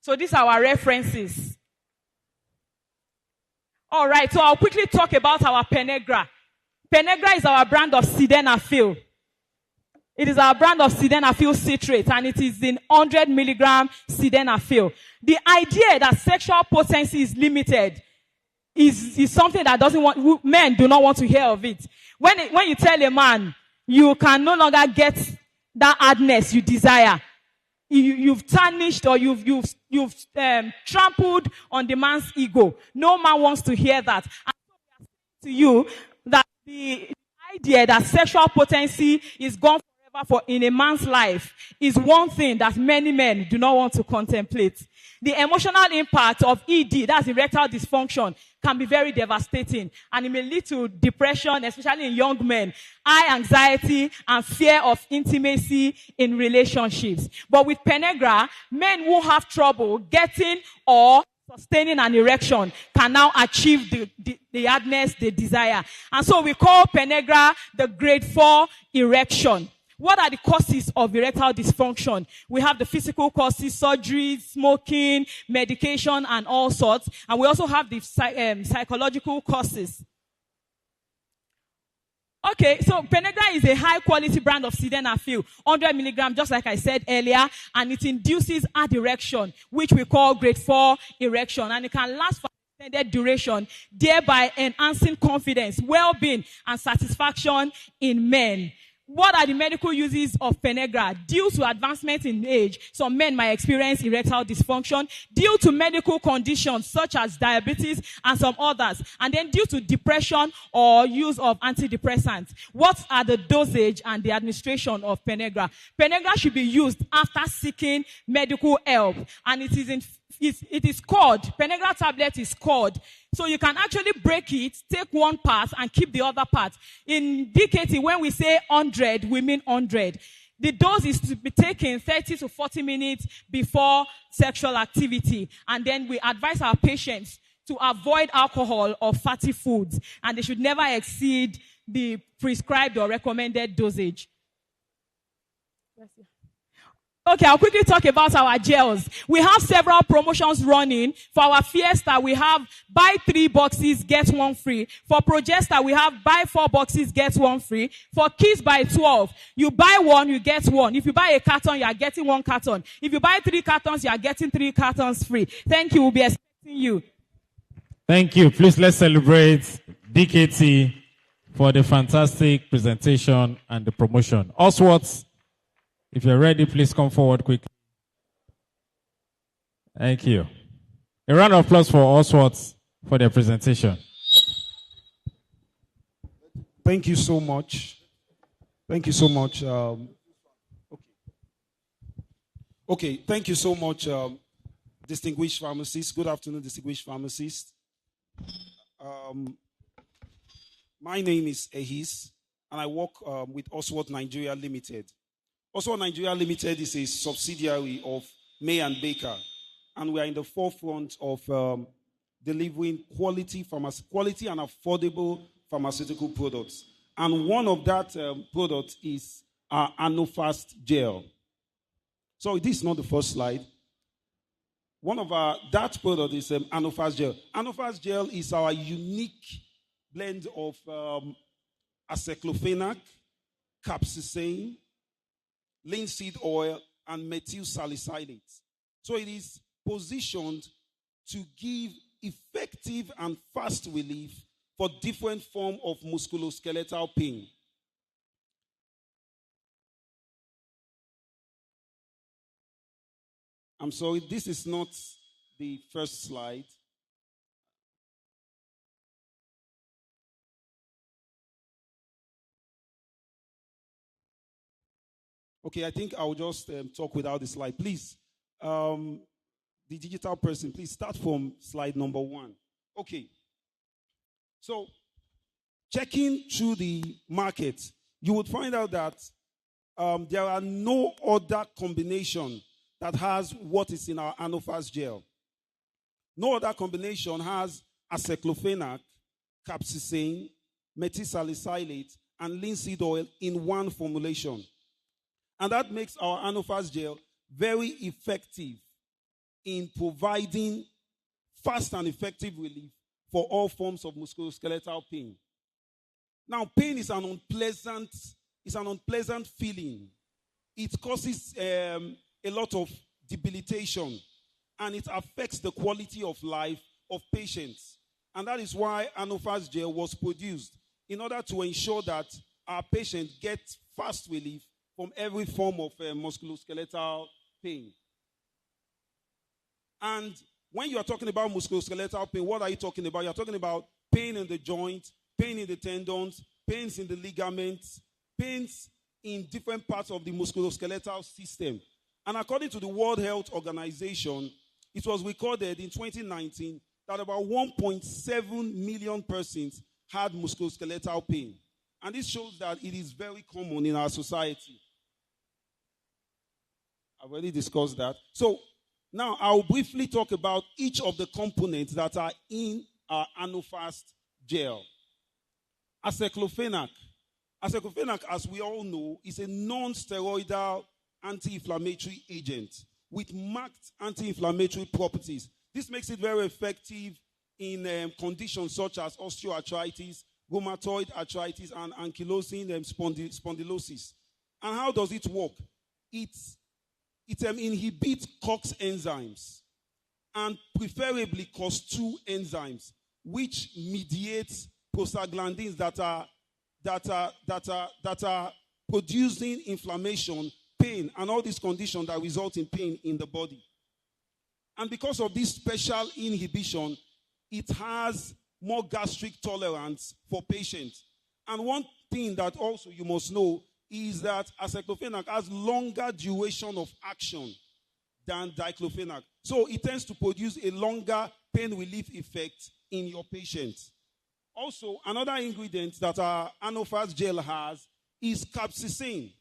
So these are our references. All right, so I'll quickly talk about our Penegra. Penegra is our brand of sildenafil. It is our brand of sildenafil citrate, and it is in 100 milligram sildenafil. The idea that sexual potency is limited is something that men do not want to hear of it. When you tell a man you can no longer get that hardness you desire, you've tarnished or you've trampled on the man's ego. No man wants to hear that. And so we are saying to you that the idea that sexual potency is gone in a man's life is one thing that many men do not want to contemplate. The emotional impact of ED, that's erectile dysfunction, can be very devastating, and it may lead to depression, especially in young men, high anxiety, and fear of intimacy in relationships. But with Penegra, men who have trouble getting or sustaining an erection can now achieve the hardness they desire. And so we call Penegra the grade 4 erection. What are the causes of erectile dysfunction? We have the physical causes, surgery, smoking, medication, and all sorts. And we also have the psychological causes. Okay, so Penegra is a high-quality brand of sildenafil, 100 milligrams, just like I said earlier, and it induces hard erection, which we call grade 4 erection, and it can last for extended duration, thereby enhancing confidence, well-being, and satisfaction in men. What are the medical uses of Penegra? Due to advancement in age, some men might experience erectile dysfunction due to medical conditions such as diabetes and some others, and then due to depression or use of antidepressants. What are the dosage and the administration of Penegra? Penegra should be used after seeking medical help, and it is cord. Penegra tablet is cord. So you can actually break it, take one part, and keep the other part. In DKT, when we say 100, we mean 100. The dose is to be taken 30 to 40 minutes before sexual activity. And then we advise our patients to avoid alcohol or fatty foods. And they should never exceed the prescribed or recommended dosage. Okay, I'll quickly talk about our gels. We have several promotions running. For our Fiesta, we have buy 3 boxes, get 1 free. For Progesta, we have buy 4 boxes, get 1 free. For Kids, buy 12. You buy 1, you get 1. If you buy a carton, you are getting 1 carton. If you buy 3 cartons, you are getting 3 cartons free. Thank you. We'll be expecting you. Thank you. Please let's celebrate DKT for the fantastic presentation and the promotion. Oswald, if you're ready, please come forward quickly. Thank you. A round of applause for Oswald for their presentation. Thank you so much. Thank you so much. Okay, thank you so much, distinguished pharmacists. Good afternoon, distinguished pharmacists. My name is Ehis, and I work with Oswald Nigeria Limited. Oswald Nigeria Limited is a subsidiary of May and Baker, and we are in the forefront of delivering quality and affordable pharmaceutical products. And one of that products is our Anofast gel. So this is not the first slide. One of that product is Anofast gel. Anofast gel is our unique blend of aceclofenac, capsaicin, linseed oil, and methyl salicylate. So it is positioned to give effective and fast relief for different forms of musculoskeletal pain. I'm sorry, this is not the first slide. Okay, I think I'll just talk without the slide. Please, the digital person, please start from slide number 1. Okay. So, checking through the market, you would find out that there are no other combination that has what is in our Anofast gel. No other combination has aceclofenac, capsaicin, methyl salicylate, and linseed oil in one formulation. And that makes our Anofast gel very effective in providing fast and effective relief for all forms of musculoskeletal pain. Now, pain is an unpleasant feeling. It causes a lot of debilitation, and it affects the quality of life of patients. And that is why Anofast gel was produced, in order to ensure that our patients get fast relief from every form of musculoskeletal pain. And when you are talking about musculoskeletal pain, what are you talking about? You're talking about pain in the joint, pain in the tendons, pains in the ligaments, pains in different parts of the musculoskeletal system. And according to the World Health Organization, it was recorded in 2019 that about 1.7 million persons had musculoskeletal pain. And this shows that it is very common in our society. I've already discussed that. So now I'll briefly talk about each of the components that are in our Anofast gel. Aceclofenac. Aceclofenac, as we all know, is a non-steroidal anti-inflammatory agent with marked anti-inflammatory properties. This makes it very effective in conditions such as osteoarthritis, rheumatoid arthritis, and ankylosing spondylosis. And how does it work? It inhibits COX enzymes and preferably COX-2 enzymes, which mediates prostaglandins that are producing inflammation, pain, and all these conditions that result in pain in the body. And because of this special inhibition, it has more gastric tolerance for patients. And one thing that also you must know is that aceclofenac has longer duration of action than diclofenac. So it tends to produce a longer pain relief effect in your patients. Also, another ingredient that our Anofast gel has is capsaicin.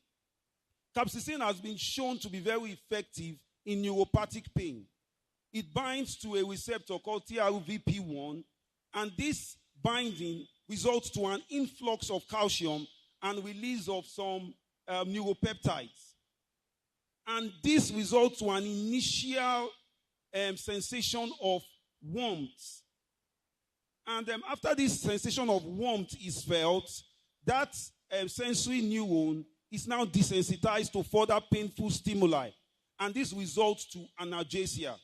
Capsaicin has been shown to be very effective in neuropathic pain. It binds to a receptor called TRVP1, and this binding results to an influx of calcium and release of some neuropeptides. And this results to an initial sensation of warmth. And after this sensation of warmth is felt, that sensory neuron is now desensitized to further painful stimuli. And this results to analgesia.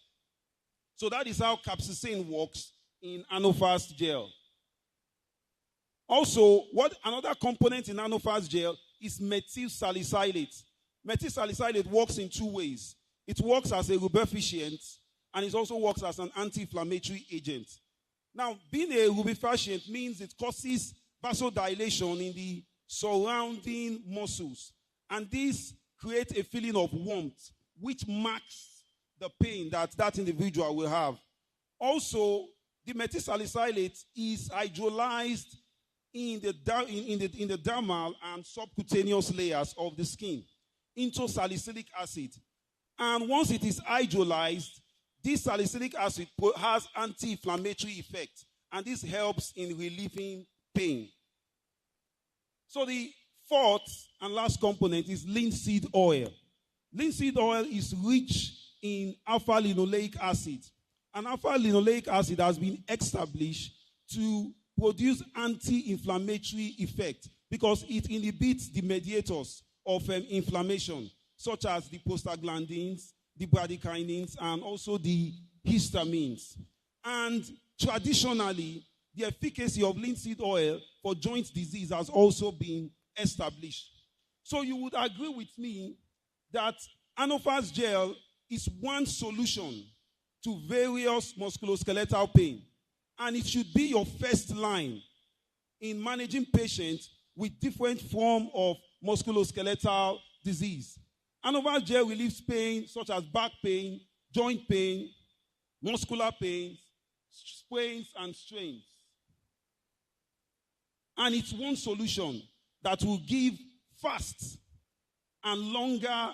So that is how capsaicin works in Anofast gel. Also, another component in Anofast gel is methyl salicylate. Methyl salicylate works in two ways. It works as a rubeficient, and it also works as an anti-inflammatory agent. Now, being a rubeficient means it causes vasodilation in the surrounding muscles, and this creates a feeling of warmth, which marks the pain that individual will have. Also, the methyl salicylate is hydrolyzed in the dermal and subcutaneous layers of the skin into salicylic acid. And once it is hydrolyzed, this salicylic acid has anti-inflammatory effect, and this helps in relieving pain. So the fourth and last component is linseed oil. Linseed oil is rich in alpha-linoleic acid. And alpha-linoleic acid has been established to produce anti-inflammatory effect because it inhibits the mediators of inflammation, such as the prostaglandins, the bradykinins, and also the histamines. And traditionally, the efficacy of linseed oil for joint disease has also been established. So you would agree with me that Anofast gel is one solution to various musculoskeletal pain. And it should be your first line in managing patients with different forms of musculoskeletal disease. Anofast gel relieves pain such as back pain, joint pain, muscular pains, sprains, and strains. And it's one solution that will give fast and longer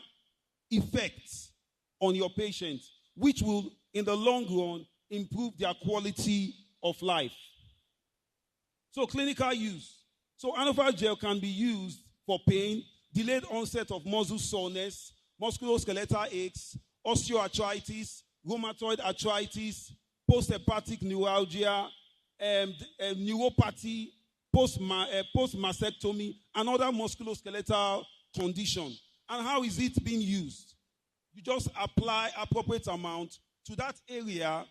effects on your patients, which will, in the long run, improve their quality of life. So, clinical use. So, Anofast gel can be used for pain, delayed onset of muscle soreness, musculoskeletal aches, osteoarthritis, rheumatoid arthritis, post-hepatic neuralgia, neuropathy, post-mastectomy, and other musculoskeletal conditions. And how is it being used? You just apply appropriate amount to that area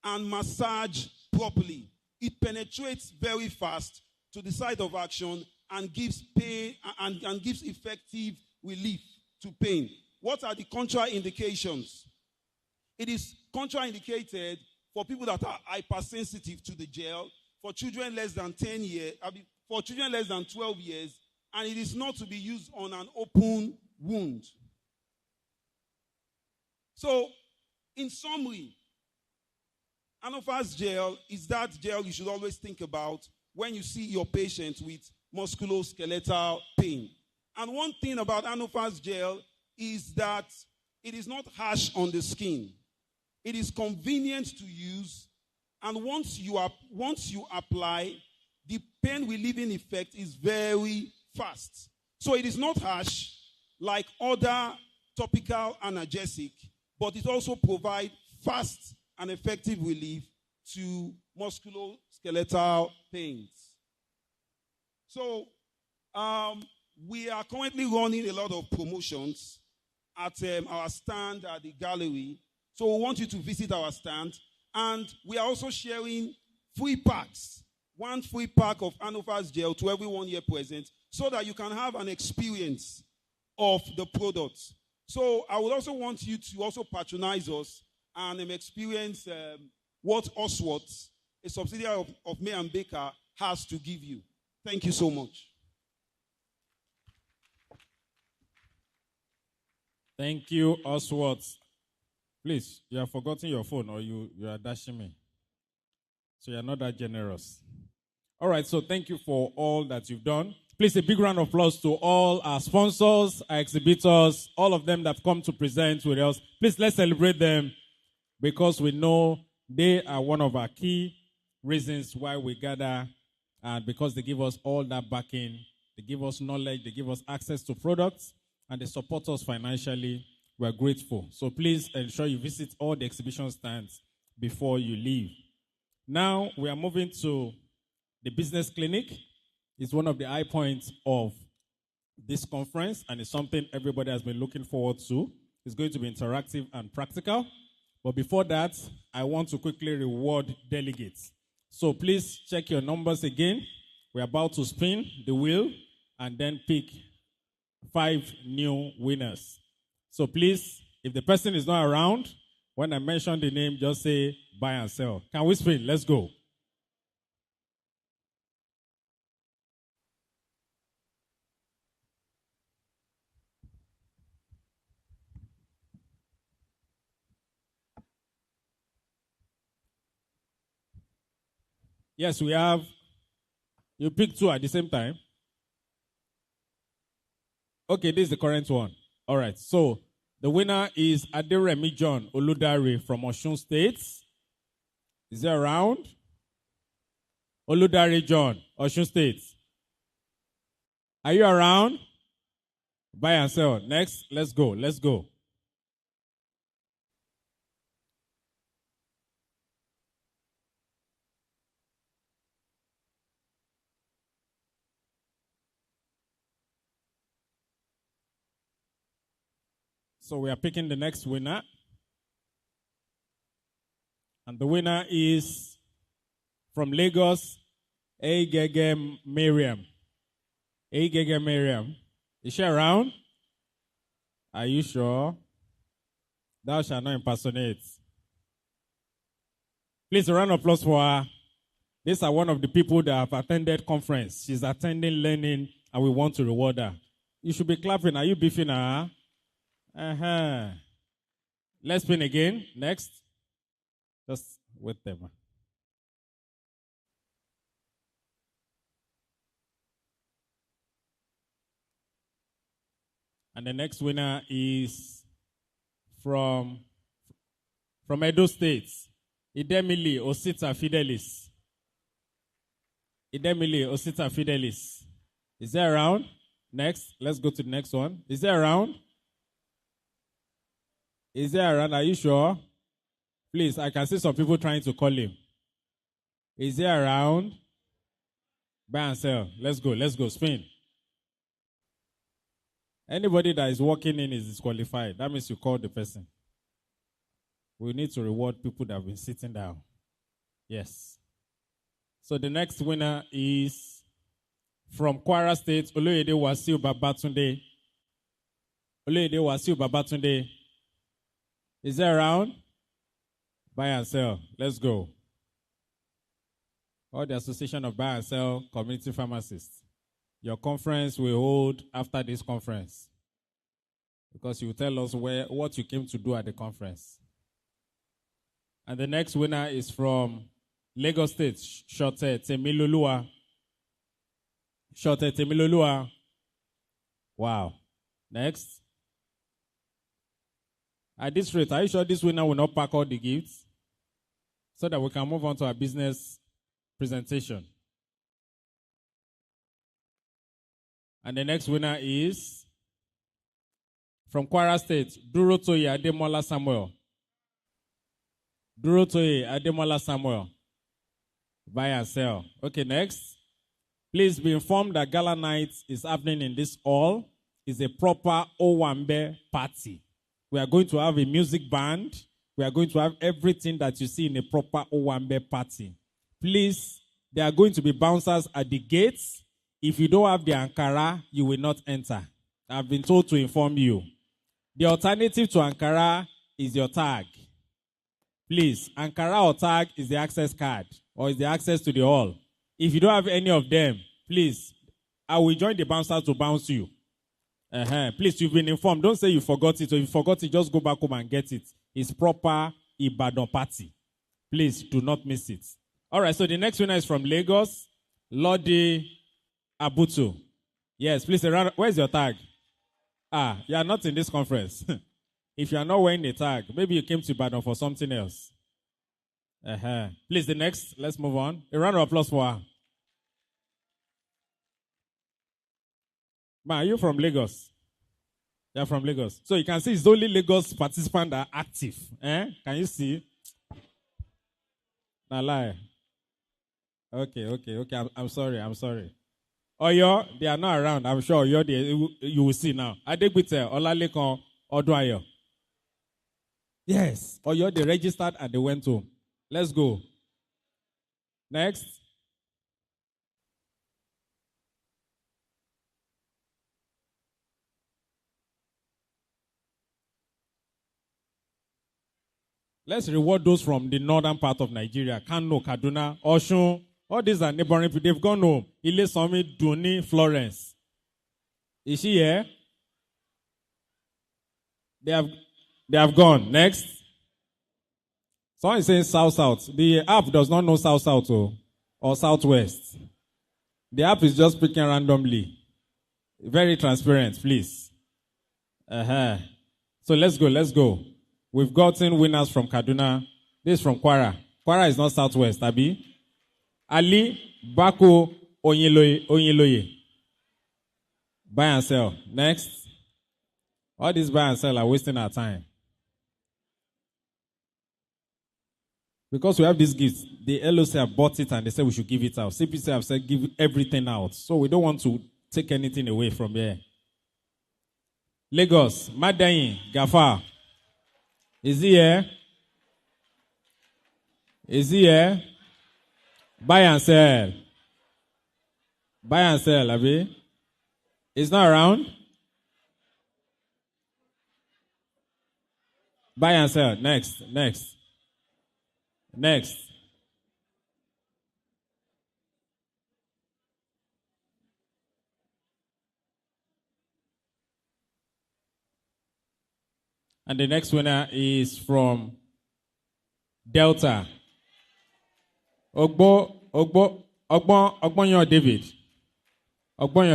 and massage properly. It penetrates very fast to the site of action and gives pain and gives effective relief to pain. What are the contraindications? It is contraindicated for people that are hypersensitive to the gel, for children less than 10 years, for children less than 12 years, and it is not to be used on an open wound. So, In summary, Anofaz gel is that gel you should always think about when you see your patient with musculoskeletal pain. And one thing about Anofaz gel is that it is not harsh on the skin. It is convenient to use, and once you apply, the pain relieving effect is very fast. So it is not harsh like other topical analgesic, but it also provides fast and effective relief to musculoskeletal pains. So we are currently running a lot of promotions at our stand at the gallery. So we want you to visit our stand. And we are also sharing free packs, 1 free pack of Anofaz gel to everyone here present, so that you can have an experience of the product. So I would also want you to also patronize us and experience what Oswald, a subsidiary of May and Baker, has to give you. Thank you so much. Thank you, Oswald. Please, you have forgotten your phone, or you are dashing me. So you're not that generous. All right, so thank you for all that you've done. Please, a big round of applause to all our sponsors, our exhibitors, all of them that have come to present with us. Please, let's celebrate them, because we know they are one of our key reasons why we gather, and because they give us all that backing, they give us knowledge, they give us access to products, and they support us financially. We're grateful. So please ensure you visit all the exhibition stands before you leave. Now we are moving to the business clinic. It's one of the high points of this conference, and it's something everybody has been looking forward to. It's going to be interactive and practical. But before that, I want to quickly reward delegates. So please check your numbers again. We're about to spin the wheel and then pick 5 new winners. So please, if the person is not around, when I mention the name, just say buy and sell. Can we spin? Let's go. Yes, we have. You pick 2 at the same time. Okay, this is the current one. All right, so the winner is Aderemi John Oludare from Osun State. Is he around? Oludare John, Osun State. Are you around? Buy and sell. Next, let's go. Let's go. So we are picking the next winner. And the winner is from Lagos, Agege Miriam. Agege Miriam. Is she around? Are you sure? Thou shalt not impersonate. Please, a round of applause for her. These are one of the people that have attended conference. She's attending learning, and we want to reward her. You should be clapping. Are you beefing her? Let's spin again. Next. Just wait them. And the next winner is from Edo State, Idemili Osita Fidelis. Idemili Osita Fidelis. Is there around? Next. Let's go to the next one. Is there around? Is there around? Are you sure? Please, I can see some people trying to call him. Is there around? Buy and sell. Let's go. Let's go. Spin. Anybody that is walking in is disqualified. That means you call the person. We need to reward people that have been sitting down. Yes. So the next winner is from Kwara State, Oluyole Wasiu Babatunde. Oluyole Wasiu Babatunde. Is there around? Buy and sell. Let's go. Or the Association of Buy and Sell Community Pharmacists. Your conference will hold after this conference, because you tell us what you came to do at the conference. And the next winner is from Lagos State, Shote Temilolua. Shote Temilolua. Wow. Next. At this rate, are you sure this winner will not pack all the gifts? So that we can move on to our business presentation. And the next winner is from Kwara State, Durotoye Ademola Samuel. Durotoye Ademola Samuel. Buy and sell. Okay, next. Please be informed that Gala Night is happening in this hall. It's a proper Owambe party. We are going to have a music band. We are going to have everything that you see in a proper Owambe party. Please, there are going to be bouncers at the gates. If you don't have the Ankara, you will not enter. I've been told to inform you. The alternative to Ankara is your tag. Please, Ankara or tag is the access card or is the access to the hall. If you don't have any of them, please, I will join the bouncer to bounce you. Please, you've been informed. Don't say you forgot it. Or if you forgot it, just go back home and get it. It's proper Ibadan party. Please, do not miss it. All right, so the next winner is from Lagos, Lodi Abutu. Yes, please, where's your tag? You are not in this conference. If you are not wearing a tag, maybe you came to Ibadan for something else. Please, the next, let's move on. A round of applause for her. Ma, are you from Lagos? You're from Lagos. So you can see it's only Lagos participants that are active. Can you see? Nah, lie. Okay. I'm sorry. Oyo, they are not around. I'm sure Oyo, you will see now. Adegbite, Olalekan, Oduayo. Yes, Oyo, they registered and they went home. Let's go. Next. Let's reward those from the northern part of Nigeria. Kano, Kaduna, Oshun. All these are neighboring people. They've gone home. Ilesami, Duni, Florence. Is she here? They have gone. Next. Someone is saying south. The app does not know south or southwest. The app is just picking randomly. Very transparent, please. So let's go. We've gotten winners from Kaduna. This is from Kwara. Kwara is not southwest, Abi. Ali, Bako, Onyeloye. Buy and sell. Next. All these buy and sell are wasting our time. Because we have these gifts, the LOC have bought it and they said we should give it out. CPC have said give everything out. So we don't want to take anything away from here. Lagos, Madayin, Gafar. Is he here? Buy and sell. Abi. He's not around? Buy and sell. Next. And the next winner is from Delta. Ogbonyo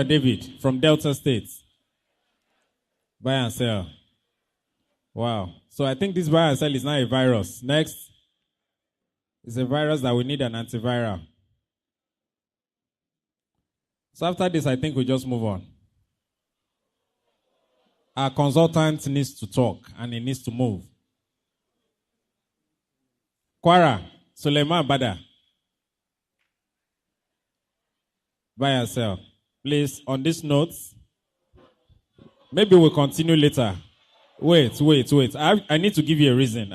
David from Delta State. Buy and sell. Wow. So I think this buy and sell is not a virus. Next. It's a virus that we need an antiviral. So after this, I think we just move on. Our consultant needs to talk and he needs to move. Kwara, Suleiman Bada. Buy and sell. Please, on this note, maybe we'll continue later. Wait. I need to give you a reason.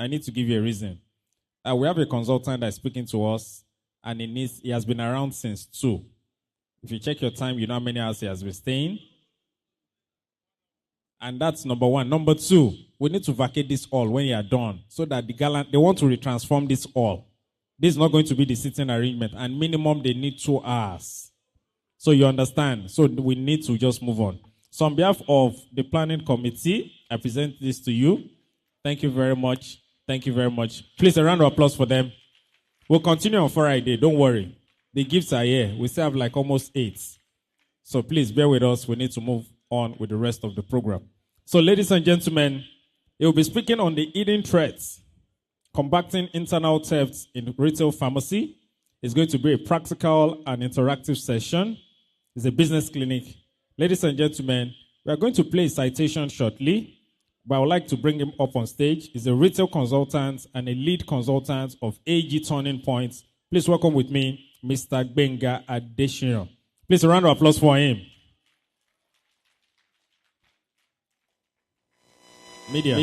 We have a consultant that's speaking to us, and he has been around since 2. If you check your time, you know how many hours he has been staying. And that's number 1. Number 2, we need to vacate this hall when you are done, so that they want to retransform this hall. This is not going to be the sitting arrangement, and minimum they need 2 hours. So you understand. So we need to just move on. So on behalf of the planning committee, I present this to you. Thank you very much. Thank you very much. Please, a round of applause for them. We'll continue on Friday. Don't worry. The gifts are here. We still have like almost 8. So please bear with us. We need to move on with the rest of the program. So, ladies and gentlemen, he will be speaking on the hidden threats, combating internal thefts in retail pharmacy. It's going to be a practical and interactive session. It's a business clinic. Ladies and gentlemen, we are going to play a citation shortly, but I would like to bring him up on stage. He's a retail consultant and a lead consultant of AG Turning Point. Please welcome with me, Mr. Gbenga Adesina. Please, a round of applause for him. Media.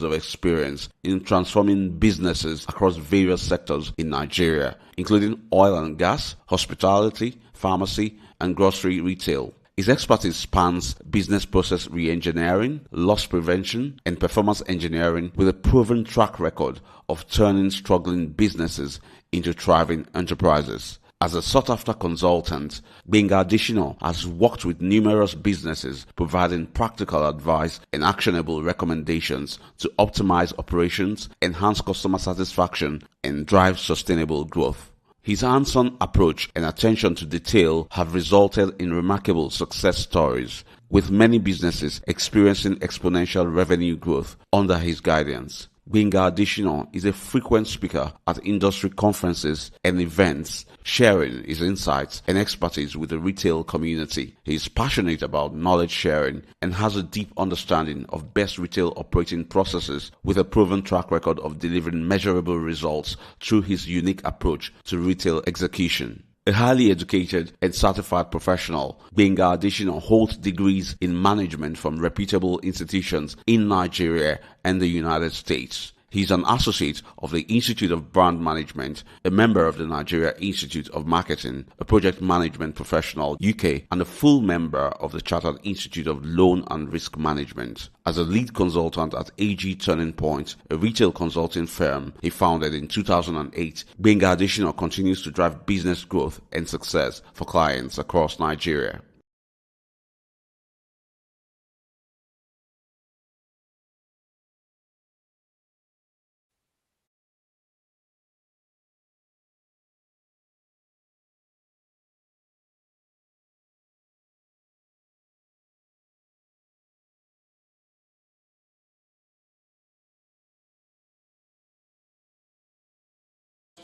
Of experience in transforming businesses across various sectors in Nigeria, including oil and gas, hospitality, pharmacy, and grocery retail. His expertise spans business process re-engineering, loss prevention, and performance engineering, with a proven track record of turning struggling businesses into thriving enterprises. As a sought-after consultant, Gbenga Adesina has worked with numerous businesses, providing practical advice and actionable recommendations to optimize operations, enhance customer satisfaction, and drive sustainable growth. His hands-on approach and attention to detail have resulted in remarkable success stories, with many businesses experiencing exponential revenue growth under his guidance. Gbenga Adesina is a frequent speaker at industry conferences and events, sharing his insights and expertise with the retail community. He is passionate about knowledge sharing and has a deep understanding of best retail operating processes, with a proven track record of delivering measurable results through his unique approach to retail execution. A highly educated and certified professional, Gbenga Adesina holds degrees in management from reputable institutions in Nigeria and the United States. He is an associate of the Institute of Brand Management, a member of the Nigeria Institute of Marketing, a project management professional, UK, and a full member of the Chartered Institute of Loan and Risk Management. As a lead consultant at AG Turning Point, a retail consulting firm he founded in 2008, Gbenga Adesina continues to drive business growth and success for clients across Nigeria.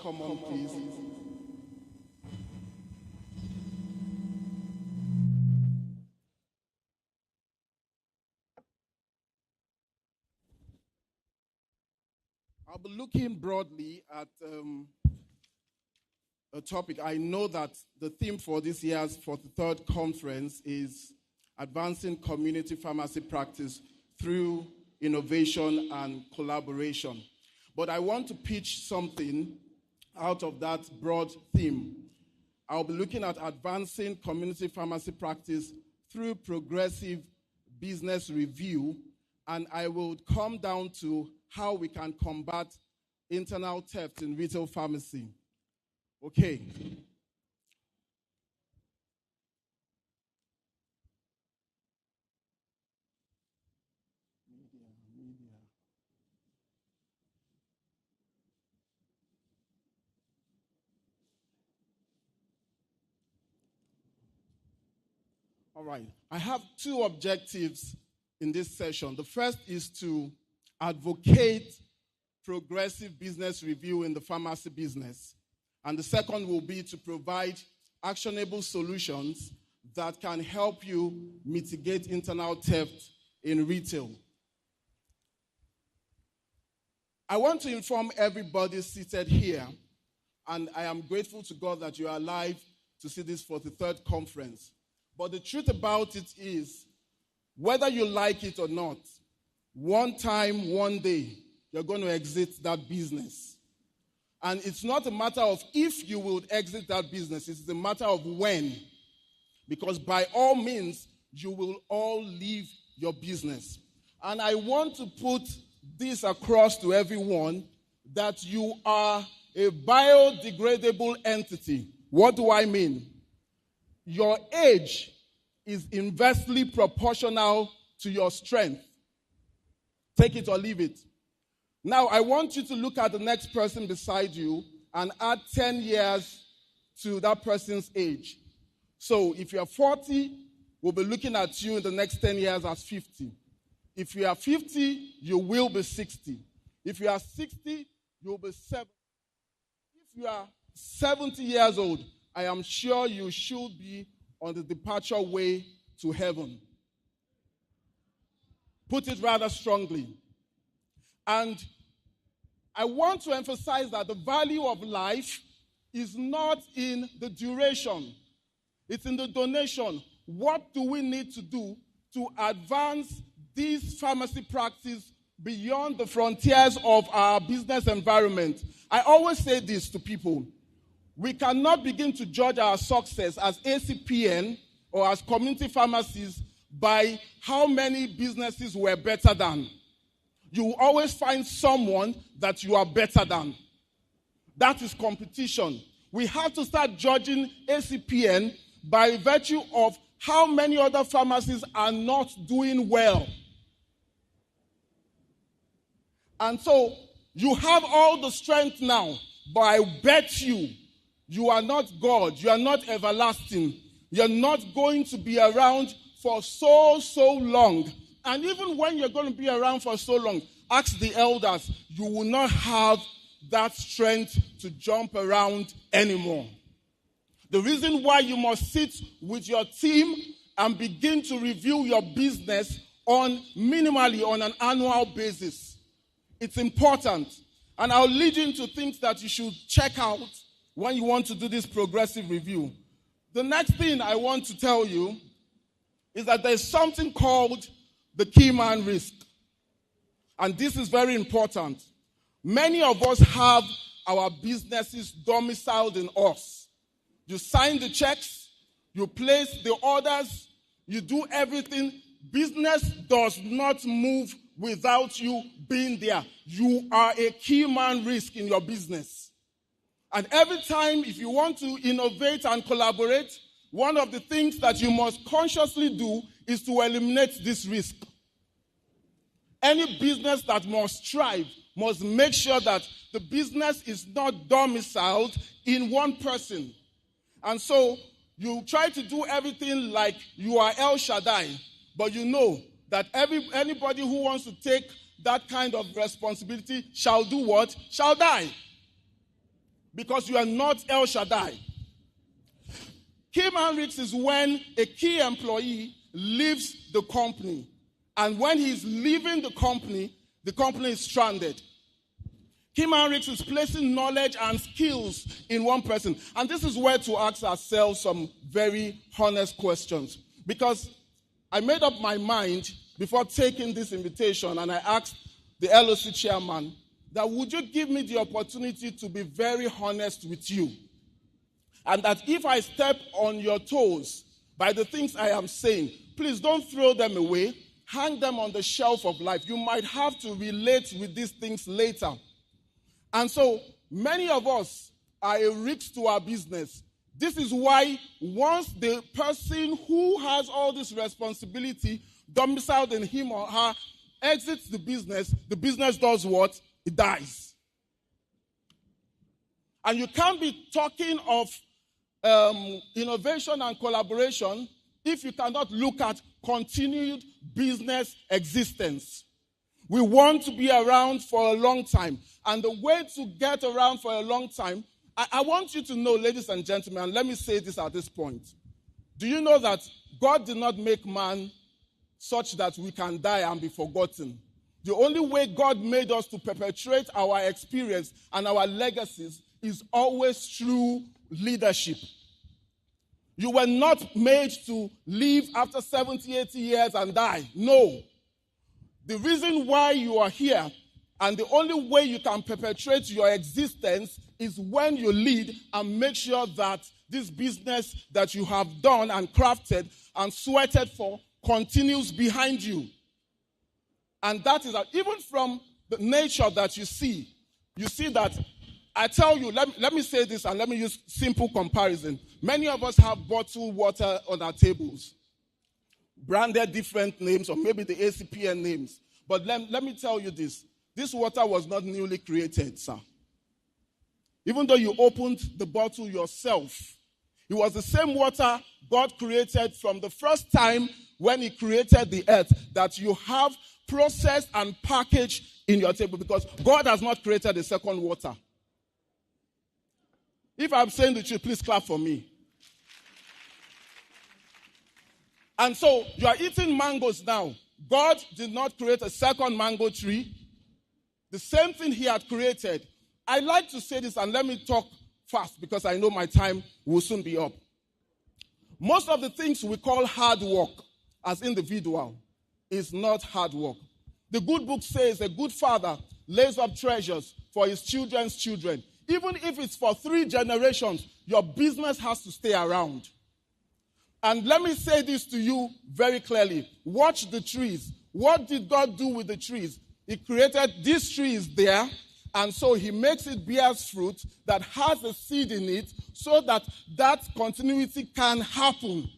Come on, please. I'll be looking broadly at a topic. I know that the theme for this year's 43rd conference is advancing community pharmacy practice through innovation and collaboration. But I want to pitch something out of that broad theme. I'll be looking at advancing community pharmacy practice through progressive business review, and I will come down to how we can combat internal theft in retail pharmacy. Okay. All right. I have two objectives in this session. The first is to advocate progressive business review in the pharmacy business. And the second will be to provide actionable solutions that can help you mitigate internal theft in retail. I want to inform everybody seated here, and I am grateful to God that you are alive to see this 43rd conference. But the truth about it is, whether you like it or not, one time, one day, you're going to exit that business. And it's not a matter of if you will exit that business, it's a matter of when. Because by all means, you will all leave your business. And I want to put this across to everyone that you are a biodegradable entity. What do I mean? Your age is inversely proportional to your strength. Take it or leave it. Now, I want you to look at the next person beside you and add 10 years to that person's age. So if you're 40, we'll be looking at you in the next 10 years as 50. If you are 50, you will be 60. If you are 60, you'll be 70. If you are 70 years old, I am sure you should be on the departure way to heaven. Put it rather strongly. And I want to emphasize that the value of life is not in the duration. It's in the donation. What do we need to do to advance this pharmacy practice beyond the frontiers of our business environment? I always say this to people. We cannot begin to judge our success as ACPN or as community pharmacies by how many businesses we're better than. You will always find someone that you are better than. That is competition. We have to start judging ACPN by virtue of how many other pharmacies are not doing well. And so, you have all the strength now, but I bet you are not God. You are not everlasting. You're not going to be around for so long. And even when you're going to be around for so long, ask the elders, you will not have that strength to jump around anymore. The reason why you must sit with your team and begin to review your business minimally on an annual basis. It's important. And I'll lead you into things that you should check out when you want to do this progressive review. The next thing I want to tell you is that there's something called the key man risk. And this is very important. Many of us have our businesses domiciled in us. You sign the checks, you place the orders, you do everything. Business does not move without you being there. You are a key man risk in your business. And every time, if you want to innovate and collaborate, one of the things that you must consciously do is to eliminate this risk. Any business that must strive must make sure that the business is not domiciled in one person. And so you try to do everything like you are El Shaddai, but you know that anybody who wants to take that kind of responsibility shall do what? Shall die. Because you are not El Shaddai. Key man risk is when a key employee leaves the company. And when he's leaving the company is stranded. Key man risk is placing knowledge and skills in one person. And this is where to ask ourselves some very honest questions. Because I made up my mind before taking this invitation, and I asked the LOC chairman that would you give me the opportunity to be very honest with you? And that if I step on your toes by the things I am saying, please don't throw them away. Hang them on the shelf of life. You might have to relate with these things later. And so many of us are a risk to our business. This is why once the person who has all this responsibility domiciled in him or her exits the business does what? It dies. And you can't be talking of innovation and collaboration if you cannot look at continued business existence. We want to be around for a long time. And the way to get around for a long time, I want you to know, ladies and gentlemen, and let me say this at this point. Do you know that God did not make man such that we can die and be forgotten? The only way God made us to perpetuate our experience and our legacies is always through leadership. You were not made to live after 70, 80 years and die. No. The reason why you are here and the only way you can perpetuate your existence is when you lead and make sure that this business that you have done and crafted and sweated for continues behind you. And that is that even from the nature that you see that, I tell you, let me say this and let me use simple comparison. Many of us have bottled water on our tables, branded different names or maybe the ACPN names. But let me tell you this. This water was not newly created, sir. Even though you opened the bottle yourself, it was the same water God created from the first time when he created the earth that you have processed and packaged in your table, because God has not created a second water. If I'm saying the truth, please clap for me. And so you are eating mangoes now. God did not create a second mango tree. The same thing he had created. I like to say this, and let me talk fast because I know my time will soon be up. Most of the things we call hard work as individual is not hard work. The good book says a good father lays up treasures for his children's children. Even if it's for 3 generations, your business has to stay around. And let me say this to you very clearly. Watch the trees. What did God do with the trees? He created these trees there, and so he makes it bears fruit that has a seed in it so that that continuity can happen.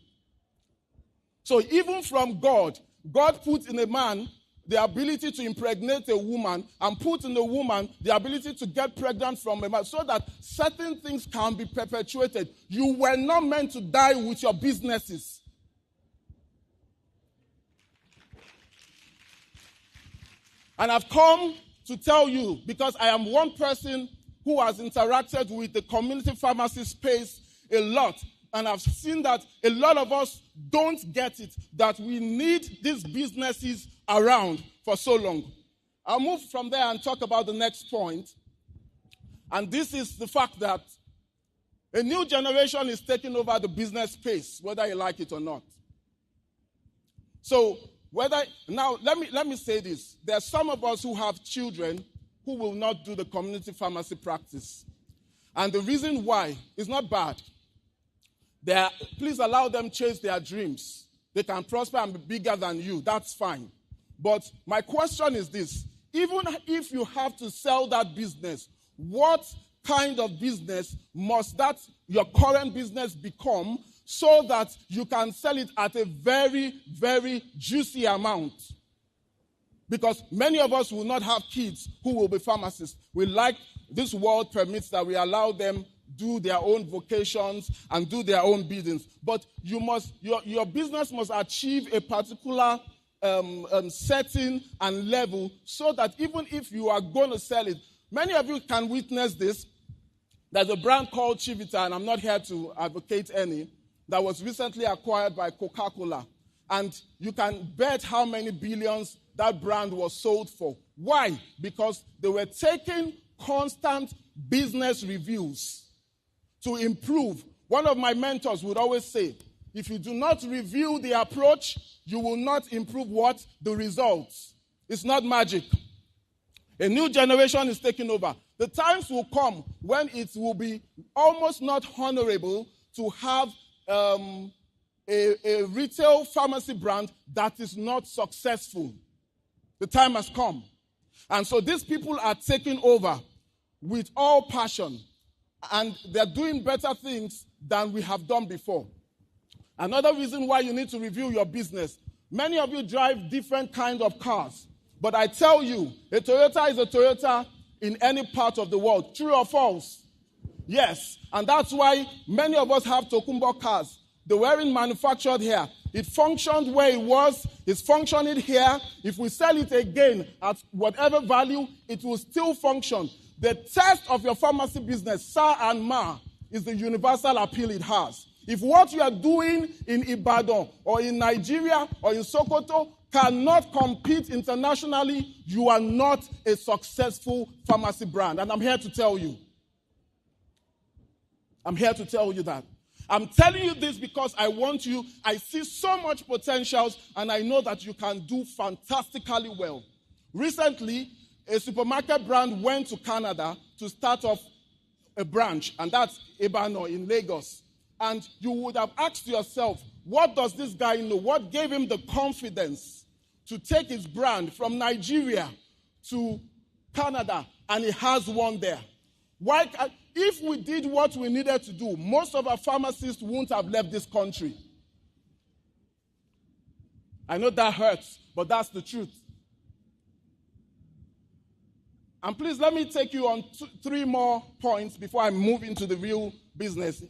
So even from God put in a man the ability to impregnate a woman and put in a woman the ability to get pregnant from a man so that certain things can be perpetuated. You were not meant to die with your businesses. And I've come to tell you, because I am one person who has interacted with the community pharmacy space a lot, and I've seen that a lot of us don't get it, that we need these businesses around for so long. I'll move from there and talk about the next point. And this is the fact that a new generation is taking over the business space, whether you like it or not. So, let me say this. There are some of us who have children who will not do the community pharmacy practice. And the reason why is not bad. Please allow them chase their dreams. They can prosper and be bigger than you. That's fine. But my question is this. Even if you have to sell that business, what kind of business must your current business become so that you can sell it at a very, very juicy amount? Because many of us will not have kids who will be pharmacists. This world permits that we allow them do their own vocations and do their own biddings. But your business must achieve a particular setting and level so that even if you are going to sell it, many of you can witness this. There's a brand called Chivita, and I'm not here to advocate any, that was recently acquired by Coca-Cola. And you can bet how many billions that brand was sold for. Why? Because they were taking constant business reviews to improve. One of my mentors would always say, if you do not review the approach, you will not improve what? The results. It's not magic. A new generation is taking over. The times will come when it will be almost not honorable to have a retail pharmacy brand that is not successful. The time has come. And so these people are taking over with all passion. And they're doing better things than we have done before. Another reason why you need to review your business. Many of you drive different kinds of cars. But I tell you, a Toyota is a Toyota in any part of the world. True or false? Yes. And that's why many of us have Tokumbo cars. They weren't manufactured here. It functioned where it was. It's functioning here. If we sell it again at whatever value, it will still function. The test of your pharmacy business, sir and ma, is the universal appeal it has. If what you are doing in Ibadan or in Nigeria or in Sokoto cannot compete internationally, you are not a successful pharmacy brand. And I'm here to tell you. I'm here to tell you that. I'm telling you this because I see so much potentials and I know that you can do fantastically well. Recently, a supermarket brand went to Canada to start off a branch, and that's Ibadan in Lagos. And you would have asked yourself, what does this guy know? What gave him the confidence to take his brand from Nigeria to Canada, and he has one there? If we did what we needed to do, most of our pharmacists wouldn't have left this country. I know that hurts, but that's the truth. And please let me take you on 3 more points before I move into the real business.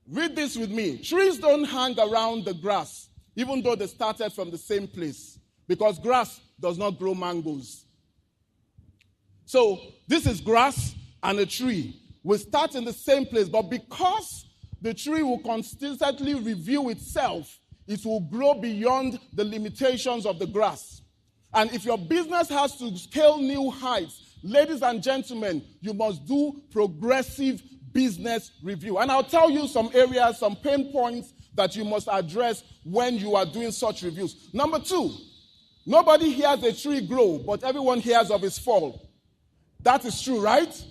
Read this with me. Trees don't hang around the grass, even though they started from the same place, because grass does not grow mangoes. So this is grass and a tree. We start in the same place, but because the tree will consistently review itself, it will grow beyond the limitations of the grass. And if your business has to scale new heights, ladies and gentlemen, you must do progressive business review. And I'll tell you some areas, some pain points that you must address when you are doing such reviews. Number 2, nobody hears a tree grow, but everyone hears of its fall. That is true, right?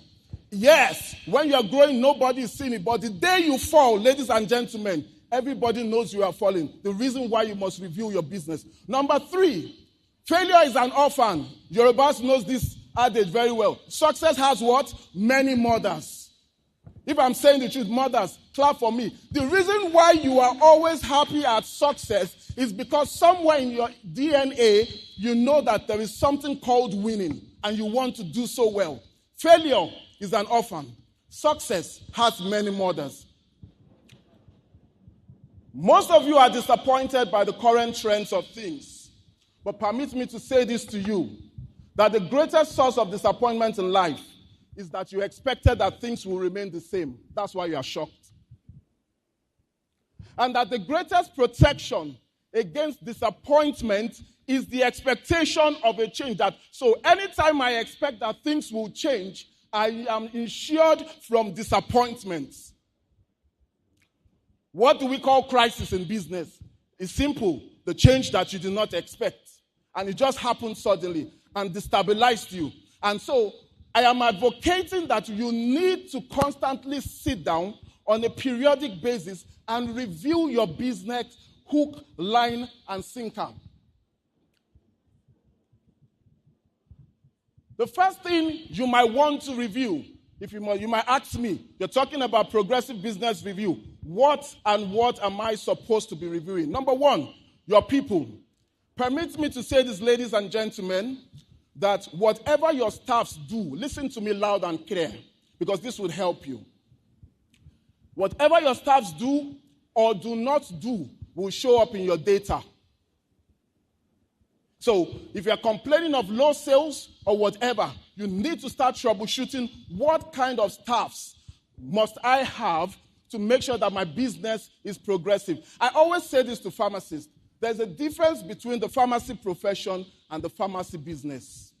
Yes, when you are growing, nobody is seeing it. But the day you fall, ladies and gentlemen, everybody knows you are falling. The reason why you must review your business. Number 3, failure is an orphan. Yorubas knows this adage very well. Success has what? Many mothers. If I'm saying the truth, mothers, clap for me. The reason why you are always happy at success is because somewhere in your DNA, you know that there is something called winning, and you want to do so well. Failure is an orphan. Success has many mothers. Most of you are disappointed by the current trends of things. But permit me to say this to you, that the greatest source of disappointment in life is that you expected that things will remain the same. That's why you are shocked. And that the greatest protection against disappointment is the expectation of a change. So anytime I expect that things will change, I am insured from disappointments. What do we call crisis in business? It's simple. The change that you did not expect. And it just happened suddenly and destabilized you. And so I am advocating that you need to constantly sit down on a periodic basis and review your business hook, line, and sinker. The first thing you might want to review, you might ask me, you're talking about progressive business review. What am I supposed to be reviewing? Number 1, your people. Permit me to say this, ladies and gentlemen, that whatever your staffs do, listen to me loud and clear, because this would help you. Whatever your staffs do or do not do will show up in your data. So if you're complaining of low sales or whatever, you need to start troubleshooting what kind of staffs must I have to make sure that my business is progressive. I always say this to pharmacists. There's a difference between the pharmacy profession and the pharmacy business.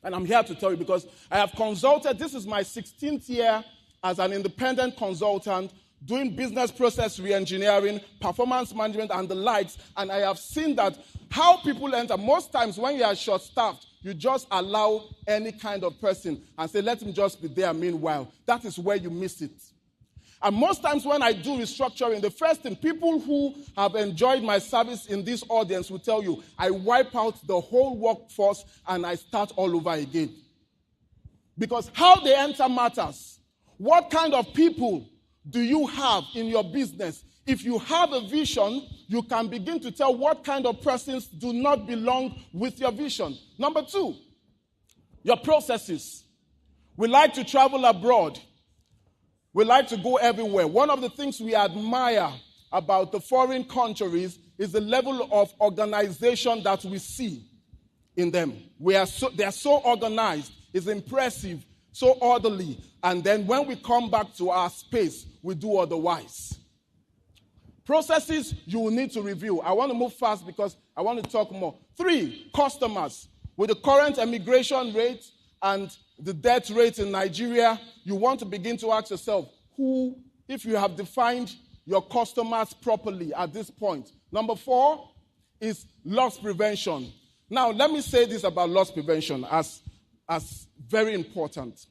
And I'm here to tell you because I have consulted, this is my 16th year as an independent consultant, doing business process reengineering, performance management, and the likes, and I have seen that how people enter. Most times when you are short-staffed, you just allow any kind of person and say, let him just be there meanwhile. That is where you miss it. And most times when I do restructuring, the first thing, people who have enjoyed my service in this audience will tell you, I wipe out the whole workforce and I start all over again. Because how they enter matters. What kind of people do you have in your business? If you have a vision, you can begin to tell what kind of persons do not belong with your vision. Number 2, your processes. We like to travel abroad. We like to go everywhere. One of the things we admire about the foreign countries is the level of organization that we see in them. They are so organized. It's impressive, so orderly. And then when we come back to our space, we do otherwise. Processes you will need to review. I want to move fast because I want to talk more. 3, customers. With the current immigration rate and the death rate in Nigeria, you want to begin to ask yourself, who, if you have defined your customers properly at this point. Number 4 is loss prevention. Now, let me say this about loss prevention as very important.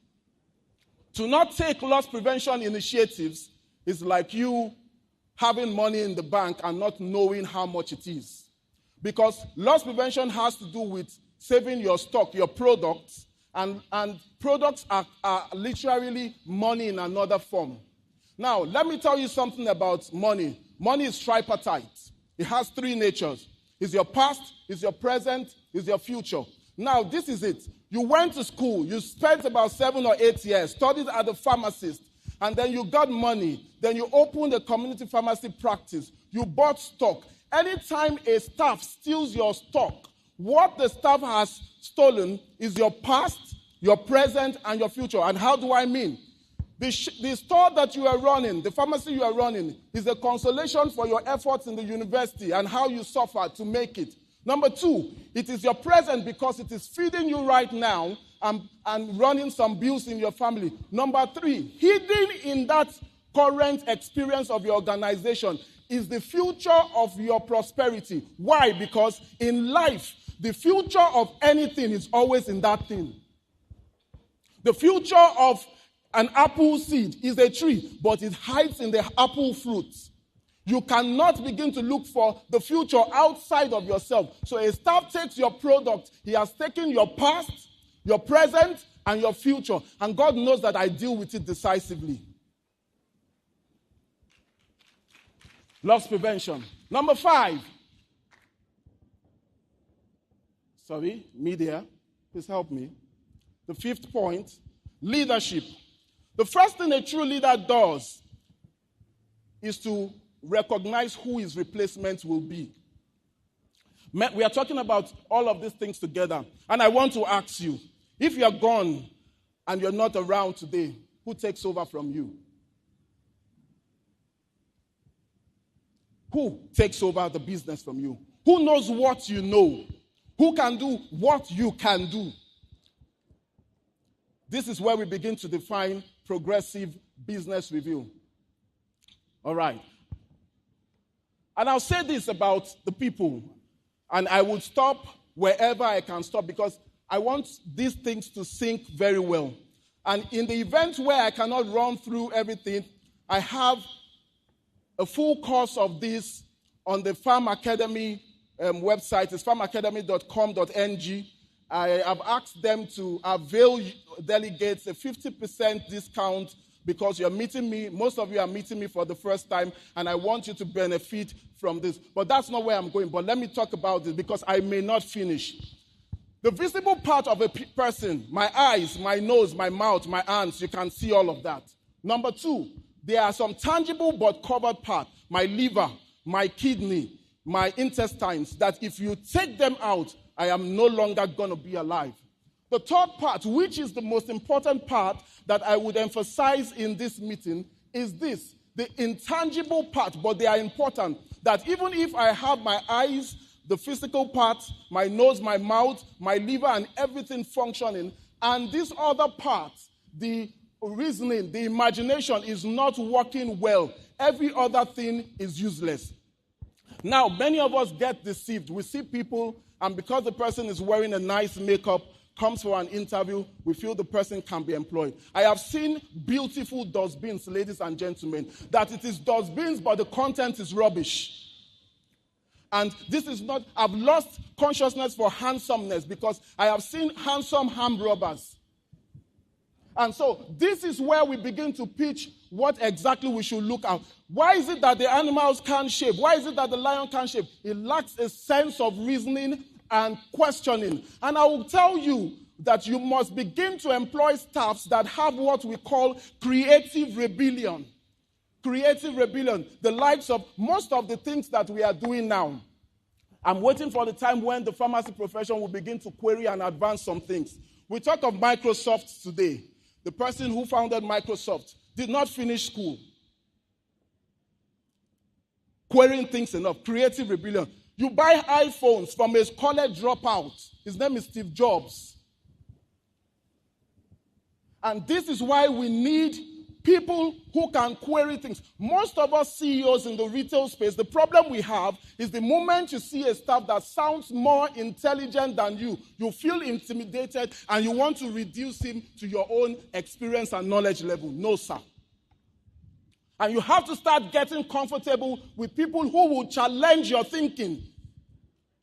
To not take loss prevention initiatives is like you having money in the bank and not knowing how much it is. Because loss prevention has to do with saving your stock, your products, and products are literally money in another form. Now, let me tell you something about money. Money is tripartite. It has three natures. It's your past, it's your present, it's your future. Now, this is it. You went to school, you spent about 7 or 8 years, studied at the pharmacist, and then you got money. Then you opened a community pharmacy practice. You bought stock. Anytime a staff steals your stock, what the staff has stolen is your past, your present, and your future. And how do I mean? The store that you are running, the pharmacy you are running, is a consolation for your efforts in the university and how you suffered to make it. Number 2, it is your present because it is feeding you right now and running some bills in your family. Number 3, hidden in that current experience of your organization is the future of your prosperity. Why? Because in life, the future of anything is always in that thing. The future of an apple seed is a tree, but it hides in the apple fruit. You cannot begin to look for the future outside of yourself. So a staff takes your product. He has taken your past, your present, and your future. And God knows that I deal with it decisively. Loss prevention. Number 5. Sorry, media. Please help me. The 5th point, leadership. The first thing a true leader does is to recognize who his replacement will be. We are talking about all of these things together. And I want to ask you, if you're gone and you're not around today, who takes over from you? Who takes over the business from you? Who knows what you know? Who can do what you can do? This is where we begin to define progressive business review. All right. And I'll say this about the people, and I will stop wherever I can stop because I want these things to sink very well. And in the event where I cannot run through everything, I have a full course of this on the Pharm Academy website. It's pharmacademy.com.ng. I have asked them to avail delegates a 50% discount because you're meeting me. Most of you are meeting me for the first time, and I want you to benefit from this. But that's not where I'm going. But let me talk about this because I may not finish. The visible part of a person, my eyes, my nose, my mouth, my hands, you can see all of that. Number 2, there are some tangible but covered parts. My liver, my kidney, my intestines, that if you take them out, I am no longer going to be alive. The third part, which is the most important part that I would emphasize in this meeting, is this, the intangible part, but they are important. That even if I have my eyes, the physical parts, my nose, my mouth, my liver, and everything functioning, and this other part, the reasoning, the imagination is not working well, every other thing is useless. Now, many of us get deceived. We see people, and because the person is wearing a nice makeup, comes for an interview, we feel the person can be employed. I have seen beautiful dustbins, ladies and gentlemen, that it is dustbins, but the content is rubbish. And this is not, I've lost consciousness for handsomeness because I have seen handsome hand robbers. And so this is where we begin to pitch what exactly we should look at. Why is it that the animals can't shape? Why is it that the lion can't shape? It lacks a sense of reasoning and questioning. And I will tell you that you must begin to employ staffs that have what we call creative rebellion. Creative rebellion. The likes of most of the things that we are doing now. I'm waiting for the time when the pharmacy profession will begin to query and advance some things. We talk of Microsoft today. The person who founded Microsoft did not finish school. Querying things enough. Creative rebellion. You buy iPhones from a college dropout. His name is Steve Jobs. And this is why we need people who can query things. Most of us CEOs in the retail space, the problem we have is the moment you see a staff that sounds more intelligent than you feel intimidated and you want to reduce him to your own experience and knowledge level. No, sir. And you have to start getting comfortable with people who will challenge your thinking,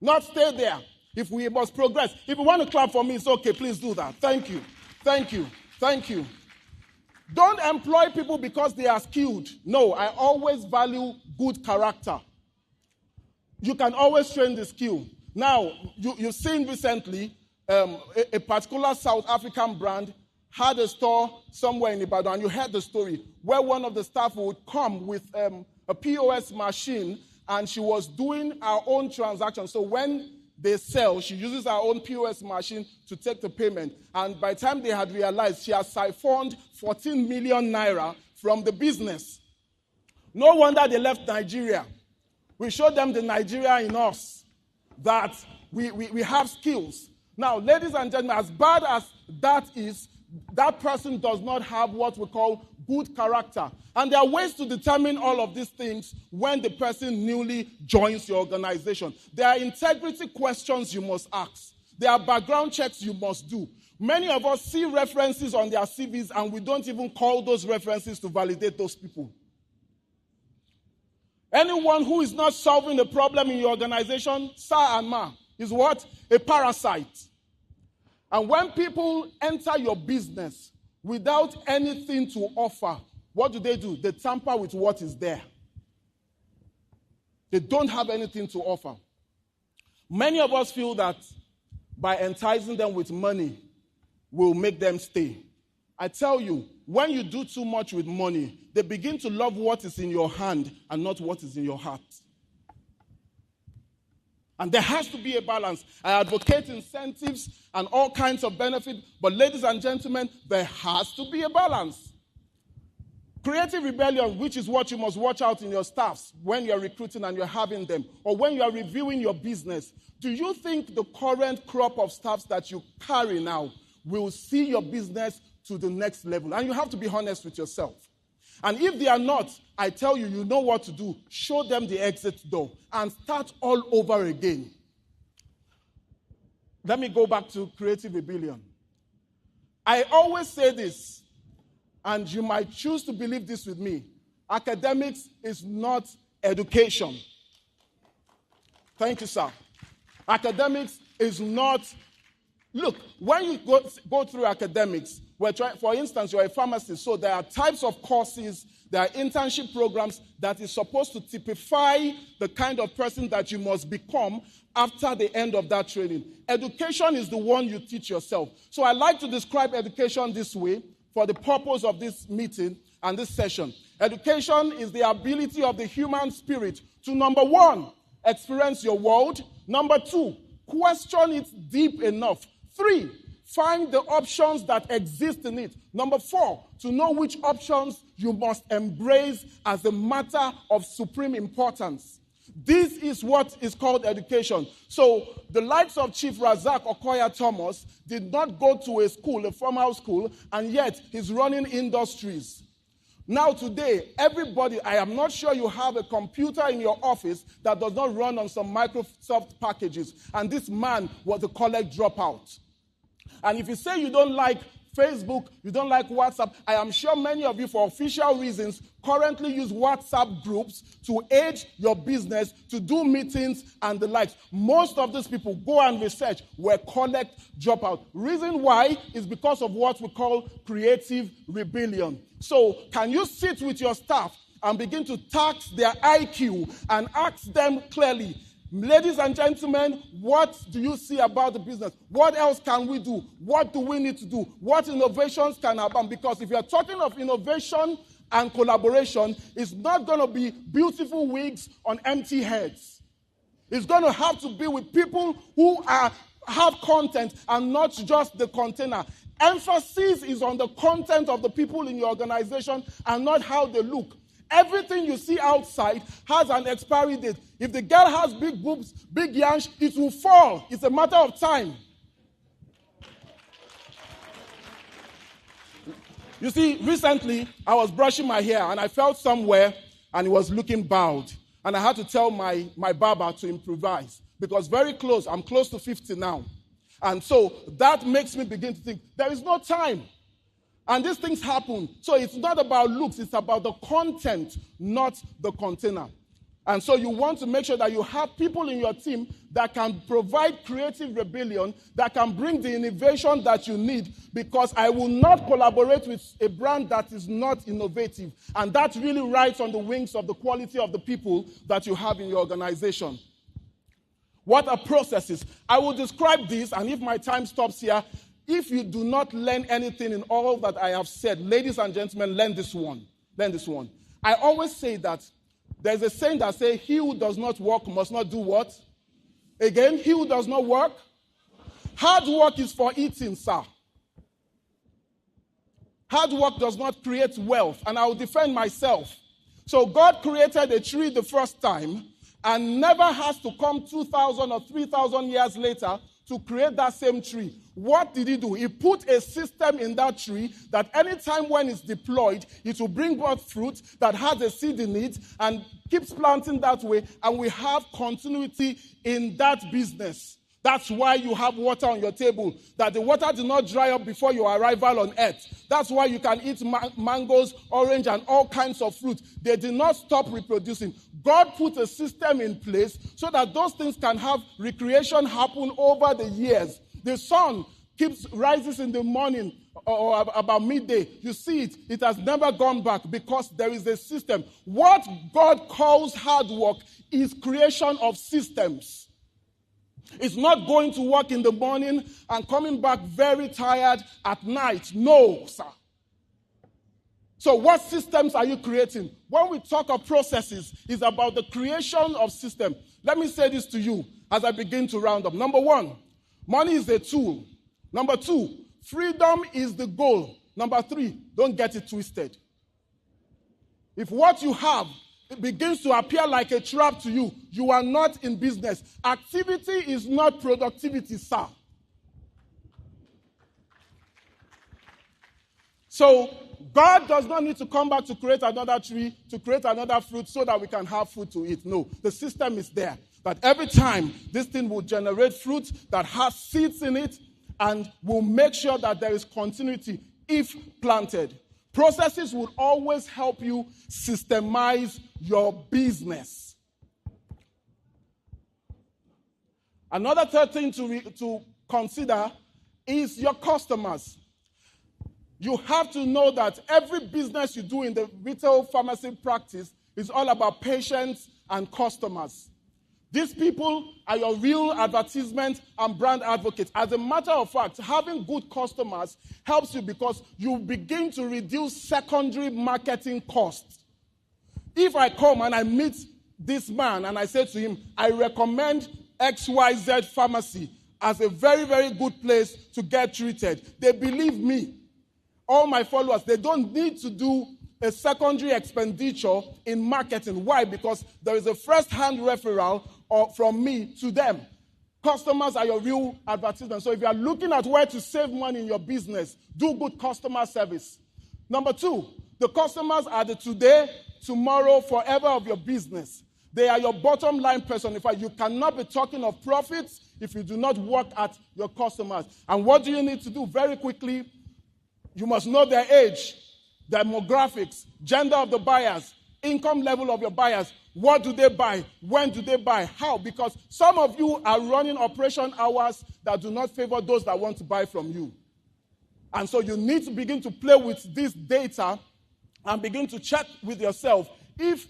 not stay there. If we must progress. If you want to clap for me, it's okay. Please do that. Thank you. Thank you. Thank you. Don't employ people because they are skilled. No, I always value good character. You can always train the skill. Now, you've seen recently a particular South African brand had a store somewhere in Ibadan, and you heard the story, where one of the staff would come with a POS machine, and she was doing her own transaction. So when they sell, she uses her own POS machine to take the payment. And by the time they had realized, she has siphoned 14 million naira from the business. No wonder they left Nigeria. We showed them the Nigeria in us, that we have skills. Now, ladies and gentlemen, as bad as that is, that person does not have what we call good character. And there are ways to determine all of these things when the person newly joins your organization. There are integrity questions you must ask. There are background checks you must do. Many of us see references on their CVs and we don't even call those references to validate those people. Anyone who is not solving the problem in your organization, sir and ma, is what? A parasite. And when people enter your business without anything to offer, what do? They tamper with what is there. They don't have anything to offer. Many of us feel that by enticing them with money will make them stay. I tell you, when you do too much with money, they begin to love what is in your hand and not what is in your heart. And there has to be a balance. I advocate incentives and all kinds of benefits, but ladies and gentlemen, there has to be a balance. Creative rebellion, which is what you must watch out in your staffs when you're recruiting and you're having them, or when you're reviewing your business. Do you think the current crop of staffs that you carry now will see your business to the next level? And you have to be honest with yourself. And if they are not, I tell you, you know what to do. Show them the exit door and start all over again. Let me go back to creative rebellion. I always say this, and you might choose to believe this with me. Academics is not education. Thank you, sir. Academics is not... Look, when you go through academics, for instance, you're a pharmacist, so there are types of courses, there are internship programs that is supposed to typify the kind of person that you must become after the end of that training. Education is the one you teach yourself. So I like to describe education this way for the purpose of this meeting and this session. Education is the ability of the human spirit to, number one, experience your world. Number two, question it deep enough. 3, find the options that exist in it. Number 4, to know which options you must embrace as a matter of supreme importance. This is what is called education. So the likes of Chief Razak Okoya Thomas did not go to a school, a formal school, and yet he's running industries. Now today, everybody, I am not sure you have a computer in your office that does not run on some Microsoft packages. And this man was a college dropout. And if you say you don't like Facebook, you don't like WhatsApp, I am sure many of you, for official reasons, currently use WhatsApp groups to aid your business, to do meetings and the likes. Most of these people, go and research, were college dropout. Reason why is because of what we call creative rebellion. So can you sit with your staff and begin to tax their IQ and ask them clearly, ladies and gentlemen, what do you see about the business? What else can we do? What do we need to do? What innovations can happen? Because if you're talking of innovation and collaboration, it's not going to be beautiful wigs on empty heads. It's going to have to be with people who have content and not just the container. Emphasis is on the content of the people in your organization and not how they look. Everything you see outside has an expiry date. If the girl has big boobs, big yansh, it will fall. It's a matter of time. You see, recently, I was brushing my hair and I felt somewhere and it was looking bowed. And I had to tell my barber to improvise because very close, I'm close to 50 now. And so that makes me begin to think, there is no time. And these things happen. So it's not about looks, it's about the content, not the container. And so you want to make sure that you have people in your team that can provide creative rebellion, that can bring the innovation that you need, because I will not collaborate with a brand that is not innovative. And that really rides on the wings of the quality of the people that you have in your organization. What are processes? I will describe this, and if my time stops here, if you do not learn anything in all that I have said, ladies and gentlemen, learn this one. Learn this one. I always say that there's a saying that says, he who does not work must not do what? Again, he who does not work. Hard work is for eating, sir. Hard work does not create wealth, and I will defend myself. So God created a tree the first time and never has to come 2,000 or 3,000 years later to create that same tree. What did he do? He put a system in that tree that anytime when it's deployed, it will bring forth fruit that has a seed in it and keeps planting that way, and we have continuity in that business. That's why you have water on your table, that the water did not dry up before your arrival on earth. That's why you can eat mangoes, orange, and all kinds of fruit. They did not stop reproducing. God put a system in place so that those things can have recreation happen over the years. The sun rises in the morning or about midday. You see it. It has never gone back because there is a system. What God calls hard work is creation of systems. It's not going to work in the morning and coming back very tired at night. No, sir. So what systems are you creating? When we talk of processes, it's about the creation of systems. Let me say this to you as I begin to round up. Number one, money is a tool. Number two, freedom is the goal. Number three, don't get it twisted. If what you have it begins to appear like a trap to you, you are not in business. Activity is not productivity, sir. So God does not need to come back to create another tree, to create another fruit so that we can have food to eat. No, the system is there. That every time this thing will generate fruit that has seeds in it and will make sure that there is continuity if planted. Processes will always help you systemize your business. Another third thing to consider is your customers. You have to know that every business you do in the retail pharmacy practice is all about patients and customers. These people are your real advertisement and brand advocates. As a matter of fact, having good customers helps you because you begin to reduce secondary marketing costs. If I come and I meet this man and I say to him, I recommend XYZ pharmacy as a very, very good place to get treated, they believe me. All my followers, they don't need to do a secondary expenditure in marketing. Why? Because there is a first-hand referral from me to them. Customers are your real advertisement. So if you are looking at where to save money in your business, do good customer service. Number two, the customers are the today, tomorrow, forever of your business. They are your bottom line personified. You cannot be talking of profits if you do not work at your customers. And what do you need to do? Very quickly, you must know their age, demographics, gender of the buyers, income level of your buyers. What do they buy? When do they buy? How? Because some of you are running operation hours that do not favor those that want to buy from you. And so you need to begin to play with this data and begin to check with yourself if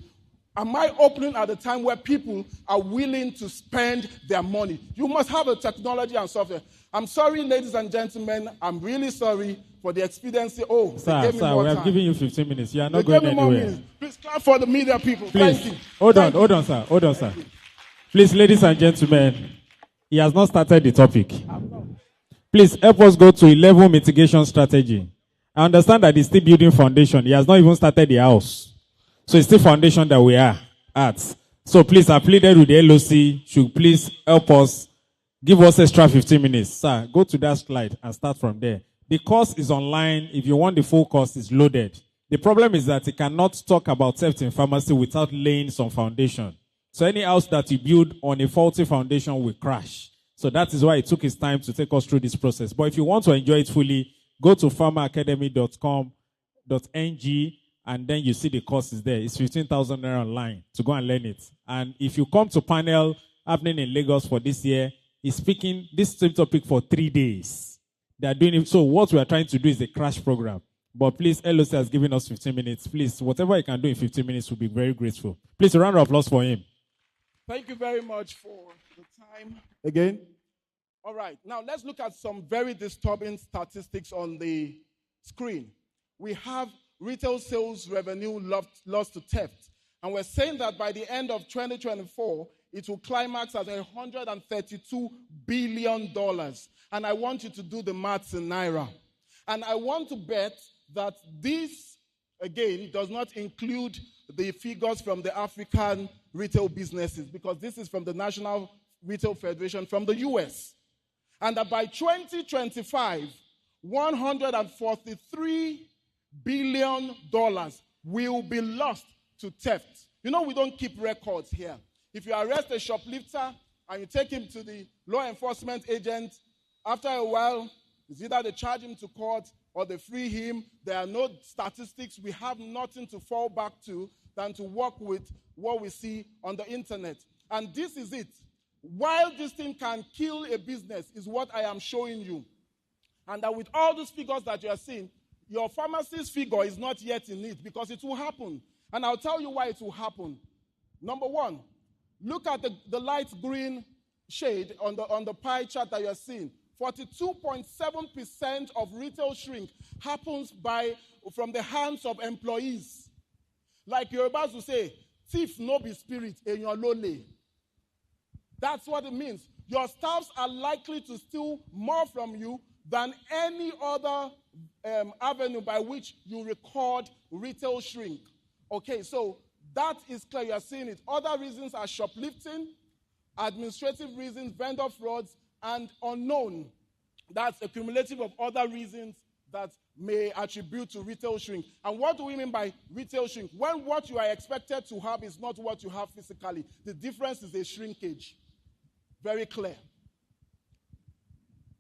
am I opening at a time where people are willing to spend their money? You must have a technology and software. I'm sorry, ladies and gentlemen. I'm really sorry for the expediency. Oh, sir, we have given you 15 minutes. You are not going anywhere. Please clap for the media people. Please. Thank you. Hold on, sir. Please, ladies and gentlemen, he has not started the topic. Please help us go to 11 mitigation strategy. I understand that he's still building foundation. He has not even started the house. So it's still foundation that we are at. So please, I pleaded with the LOC, should please help us, give us extra 15 minutes. Sir, go to that slide and start from there. The course is online. If you want the full course, it's loaded. The problem is that you cannot talk about safety in pharmacy without laying some foundation. So any house that you build on a faulty foundation will crash. So that is why it took his time to take us through this process. But if you want to enjoy it fully, Go to pharmaacademy.com.ng and then you see the courses there. It's 15,000 naira online to go and learn it. And if you come to panel happening in Lagos for this year, he's speaking this same topic for 3 days. They are doing it. So what we are trying to do is a crash program. But please, LOC has given us 15 minutes. Please, whatever you can do in 15 minutes, we'll be very grateful. Please, a round of applause for him. Thank you very much for the time again. All right, now let's look at some very disturbing statistics on the screen. We have retail sales revenue lost to theft. And we're saying that by the end of 2024, it will climax at $132 billion. And I want you to do the maths in Naira. And I want to bet that this, again, does not include the figures from the African retail businesses, because this is from the National Retail Federation from the US. And that by 2025, $143 billion will be lost to theft. You know, we don't keep records here. If you arrest a shoplifter and you take him to the law enforcement agent, after a while, it's either they charge him to court or they free him. There are no statistics. We have nothing to fall back to than to work with what we see on the internet. And this is it. While this thing can kill a business is what I am showing you. And that with all these figures that you are seeing, your pharmacist figure is not yet in it, because it will happen. And I'll tell you why it will happen. Number one, look at the light green shade on the pie chart that you're seeing. 42.7% of retail shrink happens from the hands of employees. Like you're about to say, thief no be spirit in your lole. That's what it means. Your staffs are likely to steal more from you than any other avenue by which you record retail shrink. Okay, so that is clear. You are seeing it. Other reasons are shoplifting, administrative reasons, vendor frauds, and unknown. That's a cumulative of other reasons that may attribute to retail shrink. And what do we mean by retail shrink? When what you are expected to have is not what you have physically. The difference is a shrinkage. Very clear.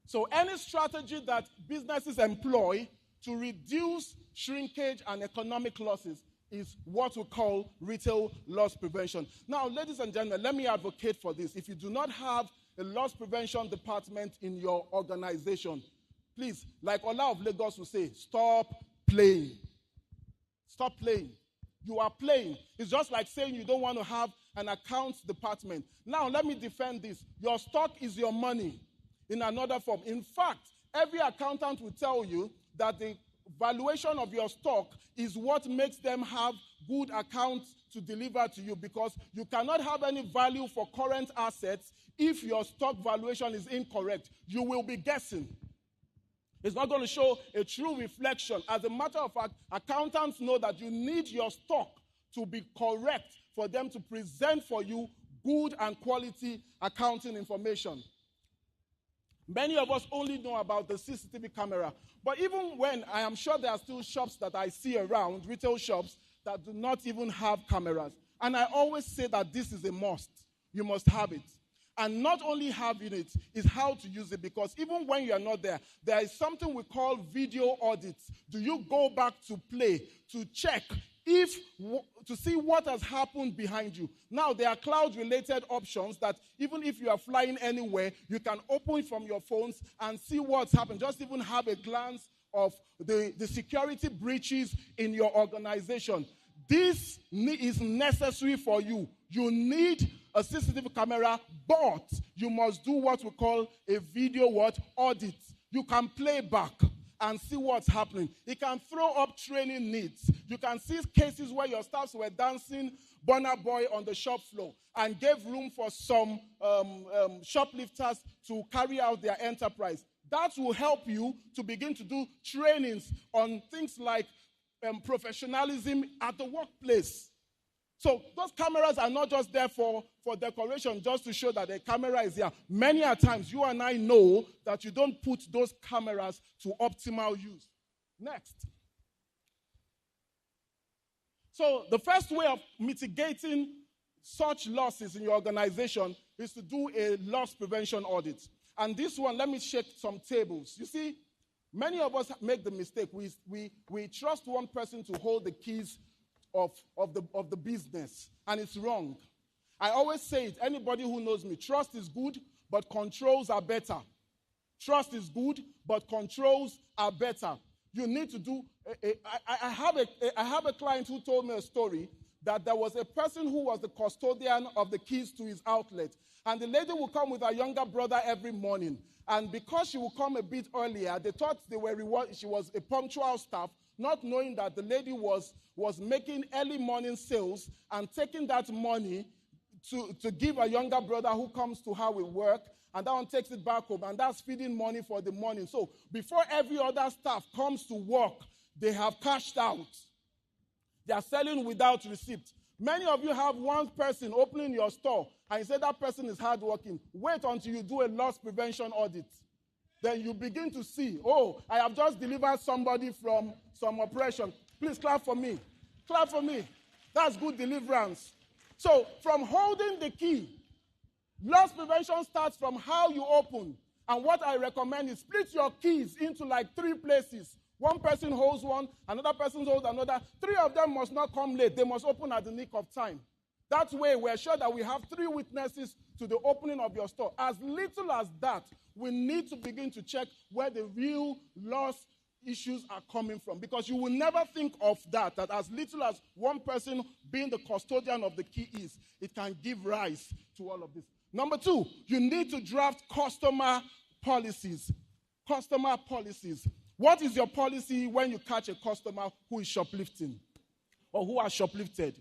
So any strategy that businesses employ to reduce shrinkage and economic losses is what we call retail loss prevention. Now, ladies and gentlemen, let me advocate for this. If you do not have a loss prevention department in your organization, please, like Ola of Lagos will say, stop playing. Stop playing. You are playing. It's just like saying you don't want to have an accounts department. Now, let me defend this. Your stock is your money in another form. In fact, every accountant will tell you that the valuation of your stock is what makes them have good accounts to deliver to you, because you cannot have any value for current assets if your stock valuation is incorrect. You will be guessing. It's not going to show a true reflection. As a matter of fact, accountants know that you need your stock to be correct for them to present for you good and quality accounting information. Many of us only know about the CCTV camera. But even when, I am sure there are still shops that I see around, retail shops, that do not even have cameras. And I always say that this is a must. You must have it. And not only having it is how to use it, because even when you are not there, there is something we call video audits. Do you go back to play to check to see what has happened behind you? Now, there are cloud-related options that even if you are flying anywhere, you can open it from your phones and see what's happened. Just even have a glance of the security breaches in your organization. This is necessary for you. You need a CCTV camera, but you must do what we call a video audit. You can play back and see what's happening. It can throw up training needs. You can see cases where your staffs were dancing Burna Boy on the shop floor and gave room for some shoplifters to carry out their enterprise. That will help you to begin to do trainings on things like professionalism at the workplace. So those cameras are not just there for decoration, just to show that the camera is there. Many a times, you and I know that you don't put those cameras to optimal use. Next. So the first way of mitigating such losses in your organization is to do a loss prevention audit. And this one, let me shake some tables. You see, Many of us make the mistake. We trust one person to hold the keys of the business, and it's wrong. I always say it, anybody who knows me, trust is good, but controls are better. Trust is good, but controls are better. You need to do, I have a client who told me a story that there was a person who was the custodian of the keys to his outlet. And the lady would come with her younger brother every morning. And because she would come a bit earlier, they thought she was a punctual staff, not knowing that the lady was making early morning sales and taking that money to give a younger brother who comes to her with work, and that one takes it back home, and that's feeding money for the morning. So before every other staff comes to work, they have cashed out. They are selling without receipt. Many of you have one person opening your store, and you say that person is hardworking. Wait until you do a loss prevention audit. Then you begin to see, oh, I have just delivered somebody from some operation. Please clap for me. Clap for me. That's good deliverance. So from holding the key, loss prevention starts from how you open. And what I recommend is split your keys into like 3 places. One person holds one, another person holds another. 3 of them must not come late. They must open at the nick of time. That way, we're sure that we have 3 witnesses to the opening of your store. As little as that, we need to begin to check where the real loss issues are coming from. Because you will never think of that as little as one person being the custodian of the key is, it can give rise to all of this. Number 2, you need to draft customer policies. Customer policies. What is your policy when you catch a customer who is shoplifting or who has shoplifted?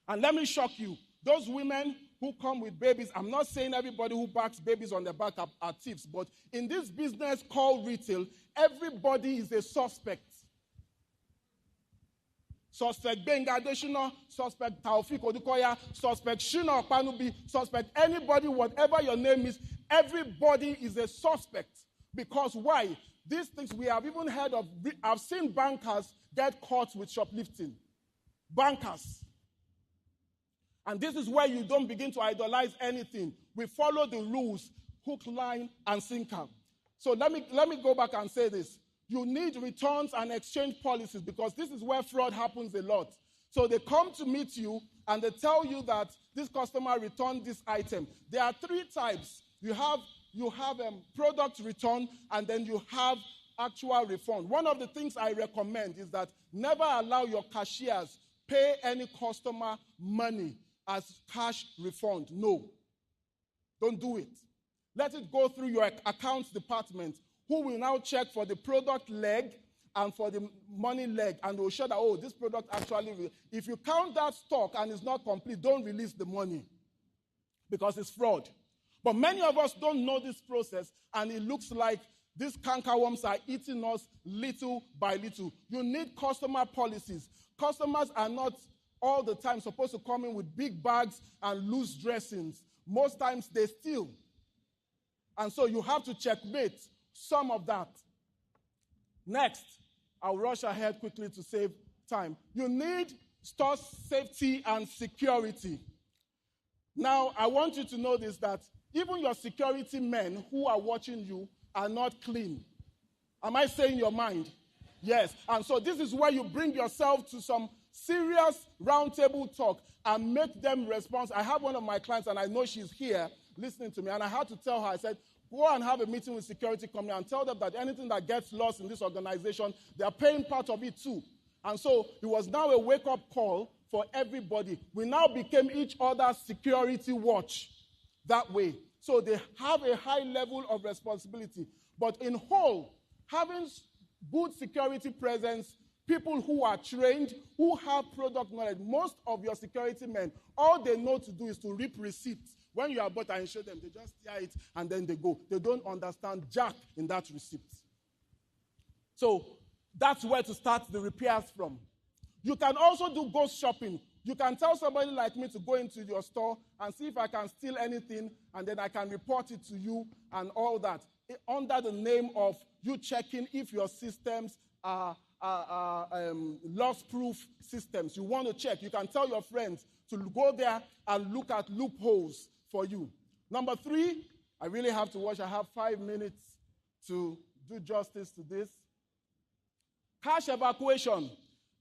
And let me shock you. Those women who come with babies, I'm not saying everybody who backs babies on their back are thieves, but in this business called retail, everybody is a suspect. Suspect Benga Adeshina, suspect Taufik Odukoya, suspect Shina Panubi, suspect anybody, whatever your name is, everybody is a suspect. Because why? These things we have even heard of, I've seen bankers get caught with shoplifting. Bankers. And this is where you don't begin to idolize anything. We follow the rules, hook, line, and sinker. So let me go back and say this. You need returns and exchange policies because this is where fraud happens a lot. So they come to meet you and they tell you that this customer returned this item. There are 3 types. You have product return, and then you have actual refund. One of the things I recommend is that never allow your cashiers pay any customer money as cash refund. No. Don't do it. Let it go through your accounts department, who will now check for the product leg and for the money leg, and will show that, oh, this product actually, if you count that stock and it's not complete, don't release the money because it's fraud. But many of us don't know this process, and it looks like these cankerworms are eating us little by little. You need customer policies. Customers are not all the time supposed to come in with big bags and loose dressings. Most times they steal. And so you have to checkmate some of that. Next, I'll rush ahead quickly to save time. You need store safety and security. Now, I want you to know this, that even your security men who are watching you are not clean. Am I saying your mind? Yes. And so this is where you bring yourself to some serious roundtable talk and make them responsible. I have one of my clients, and I know she's here listening to me, and I had to tell her, I said, go and have a meeting with security company and tell them that anything that gets lost in this organization, they are paying part of it too. And so it was now a wake-up call for everybody. We now became each other's security watch that way. So they have a high level of responsibility. But in whole, having good security presence, people who are trained, who have product knowledge, most of your security men, all they know to do is to reap receipts. When you are bought and show them, they just tear it and then they go. They don't understand jack in that receipt. So that's where to start the repairs from. You can also do ghost shopping. You can tell somebody like me to go into your store and see if I can steal anything, and then I can report it to you and all that, under the name of you checking if your systems are loss-proof systems. You want to check. You can tell your friends to go there and look at loopholes for you. Number 3, I really have to watch. I have 5 minutes to do justice to this. Cash evacuation.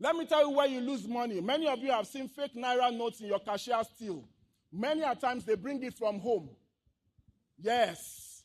Let me tell you where you lose money. Many of you have seen fake Naira notes in your cashier's till. Many a times they bring it from home. Yes.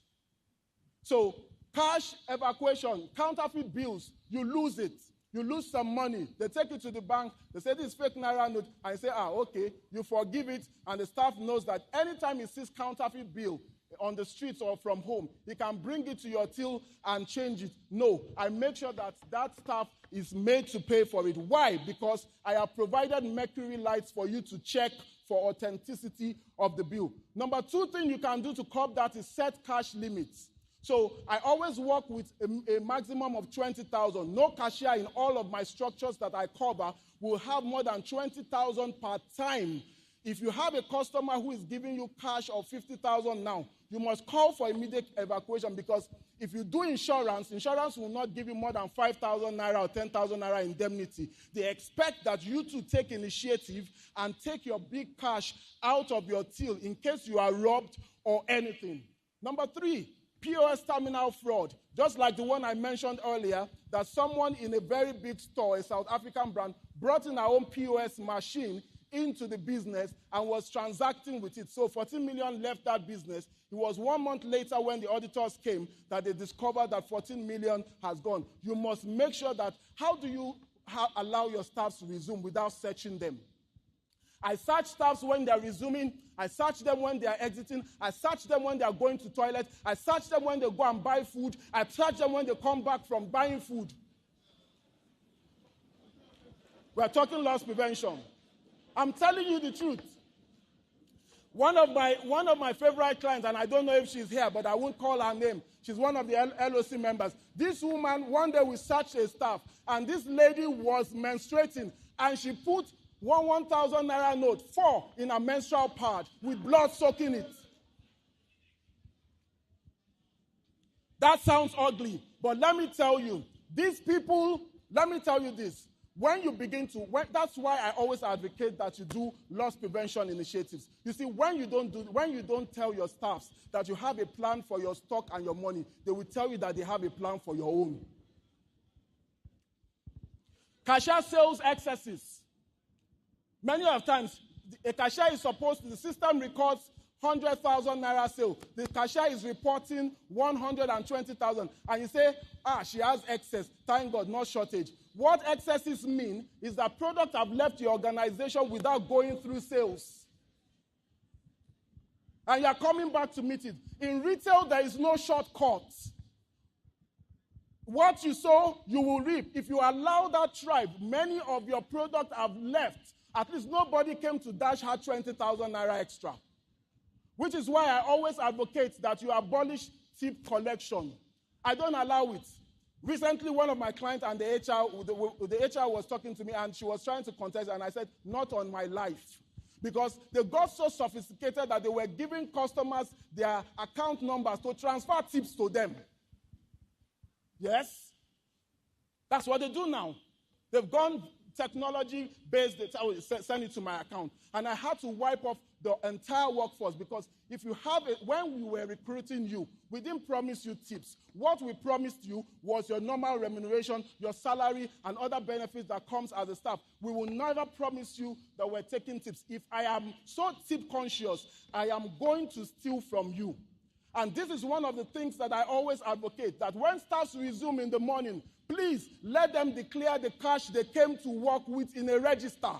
So, cash evacuation, counterfeit bills, you lose it. You lose some money. They take it to the bank. They say, this is fake Naira note. And you say, okay. You forgive it. And the staff knows that anytime he sees counterfeit bill on the streets or from home, he can bring it to your till and change it. No, I make sure that that staff is made to pay for it. Why? Because I have provided mercury lights for you to check for authenticity of the bill. Number 2 thing you can do to curb that is set cash limits. So I always work with a maximum of 20,000. No cashier in all of my structures that I cover will have more than 20,000 per time. If you have a customer who is giving you cash of 50,000 now, you must call for immediate evacuation, because if you do insurance will not give you more than 5,000 naira or 10,000 naira indemnity. They expect that you to take initiative and take your big cash out of your till in case you are robbed or anything. Number 3, POS terminal fraud. Just like the one I mentioned earlier, that someone in a very big store, a South African brand, brought in our own POS machine into the business and was transacting with it. So 14 million left that business. It was 1 month later when the auditors came that they discovered that 14 million has gone. You must make sure that, how do you allow your staffs to resume without searching them? I search staffs when they're resuming. I search them when they are exiting. I search them when they are going to toilet. I search them when they go and buy food. I search them when they come back from buying food. We're talking loss prevention. I'm telling you the truth. One of my favorite clients, and I don't know if she's here, but I won't call her name. She's one of the LOC members. This woman, one day we searched a staff, and this lady was menstruating, and she put 1,000 naira note, 4 in a menstrual pad with blood soaking it. That sounds ugly, but let me tell you, these people, let me tell you this. When you begin to, that's why I always advocate that you do loss prevention initiatives. You see, when you don't tell your staffs that you have a plan for your stock and your money, they will tell you that they have a plan for your own. Cashier sales excesses. Many of times, a cashier is supposed to, the system records 100,000 naira sale. The cashier is reporting 120,000. And you say, she has excess. Thank God, not shortage. What excesses mean is that products have left your organization without going through sales. And you're coming back to meet it. In retail, there is no shortcut. What you sow, you will reap. If you allow that tribe, many of your products have left. At least nobody came to dash her 20,000 naira extra. Which is why I always advocate that you abolish tip collection. I don't allow it. Recently, one of my clients and the HR was talking to me, and she was trying to contest, and I said, not on my life. Because they got so sophisticated that they were giving customers their account numbers to transfer tips to them. Yes? That's what they do now. They've gone technology-based, they send it to my account. And I had to wipe off the entire workforce, because if you have it, when we were recruiting you, we didn't promise you tips. What we promised you was your normal remuneration, your salary, and other benefits that comes as a staff. We will never promise you that we're taking tips. If I am so tip conscious, I am going to steal from you. And this is one of the things that I always advocate, that when staffs resume in the morning, please let them declare the cash they came to work with in a register.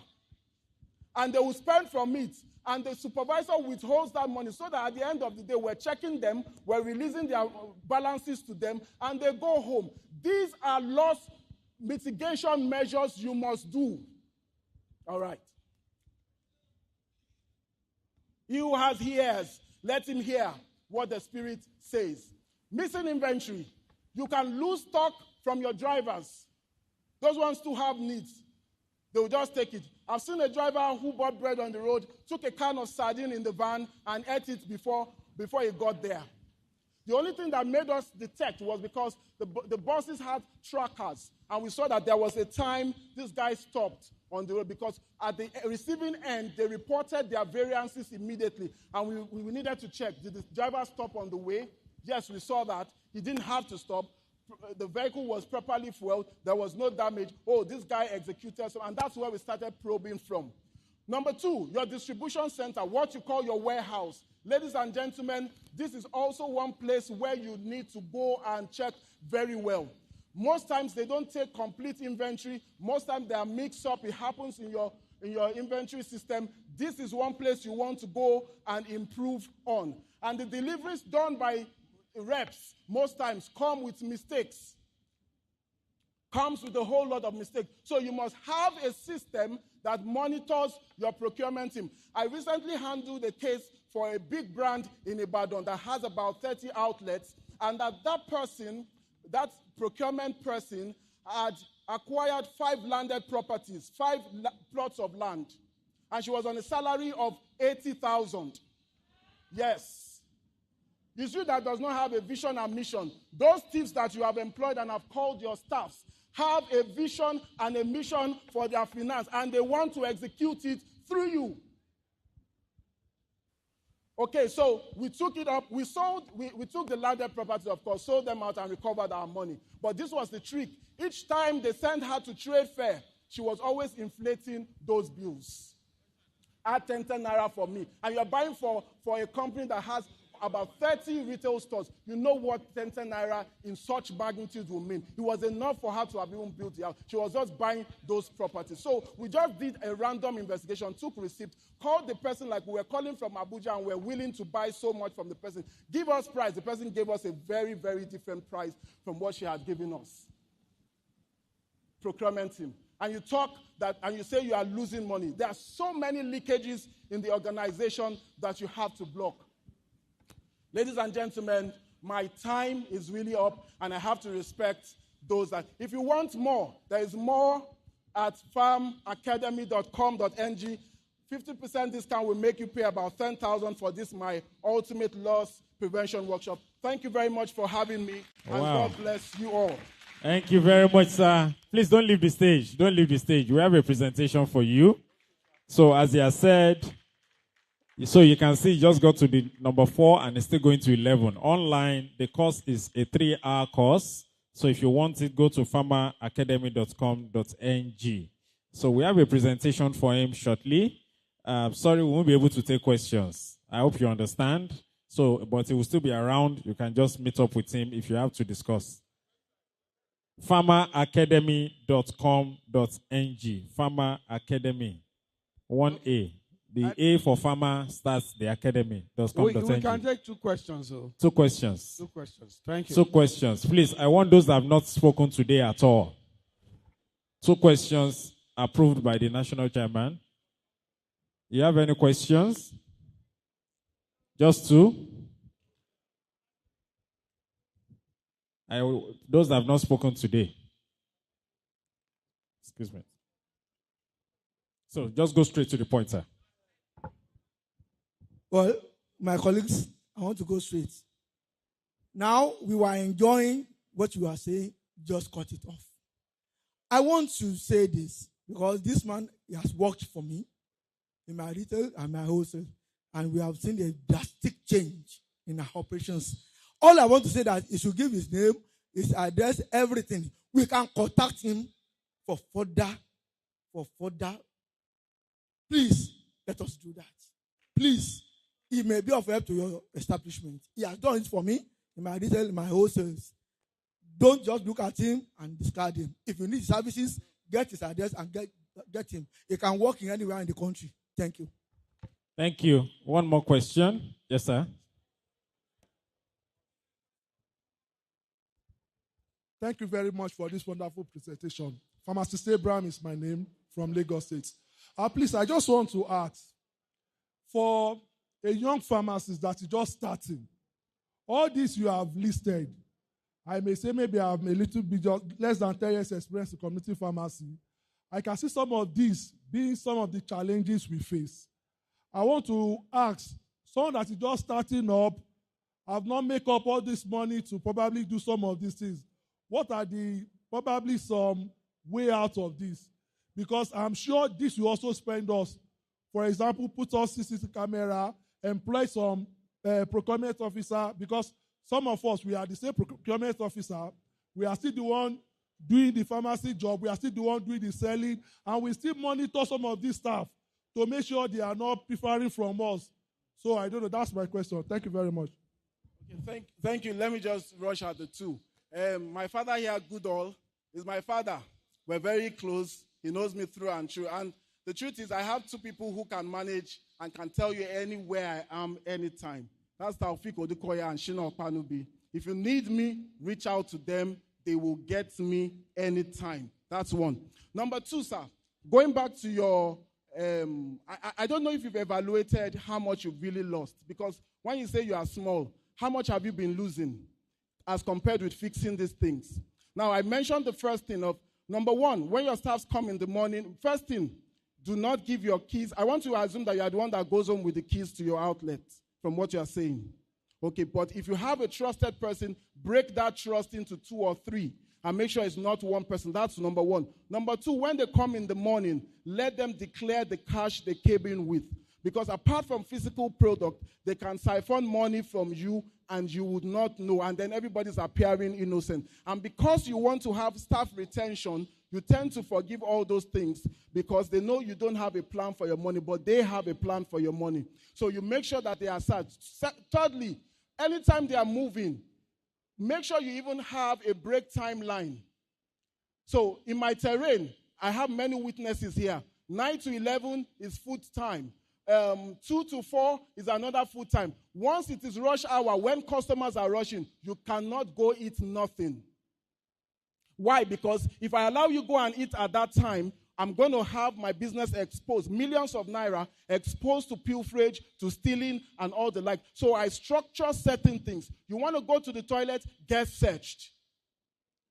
And they will spend from it. And the supervisor withholds that money, so that at the end of the day, we're checking them, we're releasing their balances to them, and they go home. These are loss mitigation measures you must do. All right. He who has ears, let him hear what the Spirit says. Missing inventory. You can lose stock from your drivers. Those ones who have needs, they will just take it. I've seen a driver who bought bread on the road, took a can of sardine in the van, and ate it before he got there. The only thing that made us detect was because the buses had trackers, and we saw that there was a time this guy stopped on the road, because at the receiving end, they reported their variances immediately, and we needed to check. Did the driver stop on the way? Yes, we saw that. He didn't have to stop. the vehicle was properly fueled, there was no damage. Oh, this guy executed some, and that's where we started probing from. Number 2, your distribution center, what you call your warehouse. Ladies and gentlemen, this is also one place where you need to go and check very well. Most times they don't take complete inventory. Most times they are mixed up. It happens in your inventory system. This is one place you want to go and improve on. And the deliveries done by reps most times come with mistakes. Comes with a whole lot of mistakes. So you must have a system that monitors your procurement team. I recently handled a case for a big brand in Ibadan that has about 30 outlets, and that procurement person had acquired 5 landed properties, 5 plots of land, and she was on a salary of 80,000. Yes. It's you that does not have a vision and mission. Those thieves that you have employed and have called your staffs have a vision and a mission for their finance, and they want to execute it through you. Okay, so we took it up. We took the landed properties, of course, sold them out and recovered our money. But this was the trick. Each time they sent her to trade fair, she was always inflating those bills. Add 10 naira for me. And you're buying for a company that has about 30 retail stores. You know what 10 naira in such magnitude will mean. It was enough for her to have even built the house. She was just buying those properties. So we just did a random investigation, took receipt, called the person like we were calling from Abuja, and we're willing to buy so much from the person. Give us price. The person gave us a very, very different price from what she had given us. Procurement team. And you talk that, and you say you are losing money. There are so many leakages in the organization that you have to block. Ladies and gentlemen, my time is really up, and I have to respect those that. If you want more, there is more at pharmacademy.com.ng. 50% discount will make you pay about 10,000 for this, my ultimate loss prevention workshop. Thank you very much for having me, and God bless you all. Thank you very much, sir. Please don't leave the stage. Don't leave the stage. We have a presentation for you. So as I said, so you can see, just go to the number 4 and it's still going to 11. Online, the course is a 3-hour course. So if you want it, go to pharmacademy.com.ng. So we have a presentation for him shortly. Sorry, we won't be able to take questions. I hope you understand. So, but he will still be around. You can just meet up with him if you have to discuss. pharmacademy.com.ng. Pharma Academy. 1A. The A for pharma starts the academy.com.ng. We can take 2 questions. So. 2 questions. 2 questions. Thank you. 2 questions. Please, I want those that have not spoken today at all. 2 questions approved by the national chairman. You have any questions? Just 2? Those that have not spoken today. Excuse me. So just go straight to the point, sir. Well, my colleagues, I want to go straight. Now we were enjoying what you are saying, just cut it off. I want to say this because this man has worked for me in my retail and my wholesale, and we have seen a drastic change in our operations. All I want to say that he should give his name, his address, everything. We can contact him for further. Please, let us do that. Please. He may be of help to your establishment. He has done it for me in my retail, in my wholesales. Don't just look at him and discard him. If you need services, get his address and get him. He can work in anywhere in the country. Thank you. Thank you. One more question. Yes, sir. Thank you very much for this wonderful presentation. Pharmacist Abraham is my name from Lagos State. Please, I just want to ask, for a young pharmacist that is just starting, all this you have listed, I may say maybe I have a little bit less than 10 years experience in community pharmacy. I can see some of these being some of the challenges we face. I want to ask, someone that is just starting up, have not made up all this money to probably do some of these things. What are probably some way out of this? Because I'm sure this will also spend us. For example, put us CCTV camera, employ some procurement officer, because some of us, we are the same procurement officer. We are still the one doing the pharmacy job. We are still the one doing the selling. And we still monitor some of these staff to make sure they are not preferring from us. So I don't know. That's my question. Thank you very much. Okay, thank you. Let me just rush out the two. My father here, Goodall, is my father. We're very close. He knows me through and through. And the truth is, I have two people who can manage and can tell you anywhere I am, anytime. That's Taufik Odukoya and Shina Opanubi. If you need me, reach out to them. They will get me anytime. That's one. Number two, sir, going back to your, I don't know if you've evaluated how much you've really lost. Because when you say you are small, how much have you been losing as compared with fixing these things? Now, I mentioned the first thing of, number one, when your staffs come in the morning, first thing, do not give your keys. I want to assume that you are the one that goes home with the keys to your outlet from what you are saying. Okay, but if you have a trusted person, break that trust into 2 or 3 and make sure it's not one person. That's number one. Number two, when they come in the morning, let them declare the cash they came in with. Because apart from physical product, they can siphon money from you and you would not know. And then everybody's appearing innocent. And because you want to have staff retention, you tend to forgive all those things because they know you don't have a plan for your money, but they have a plan for your money. So you make sure that they are set. Thirdly, anytime they are moving, make sure you even have a break timeline. So in my terrain, I have many witnesses here. 9 to 11 is food time. 2 to 4 is another food time. Once it is rush hour, when customers are rushing, you cannot go eat nothing. Why? Because if I allow you go and eat at that time, I'm going to have my business exposed, millions of naira exposed to pilferage, to stealing, and all the like. So I structure certain things. You want to go to the toilet, get searched.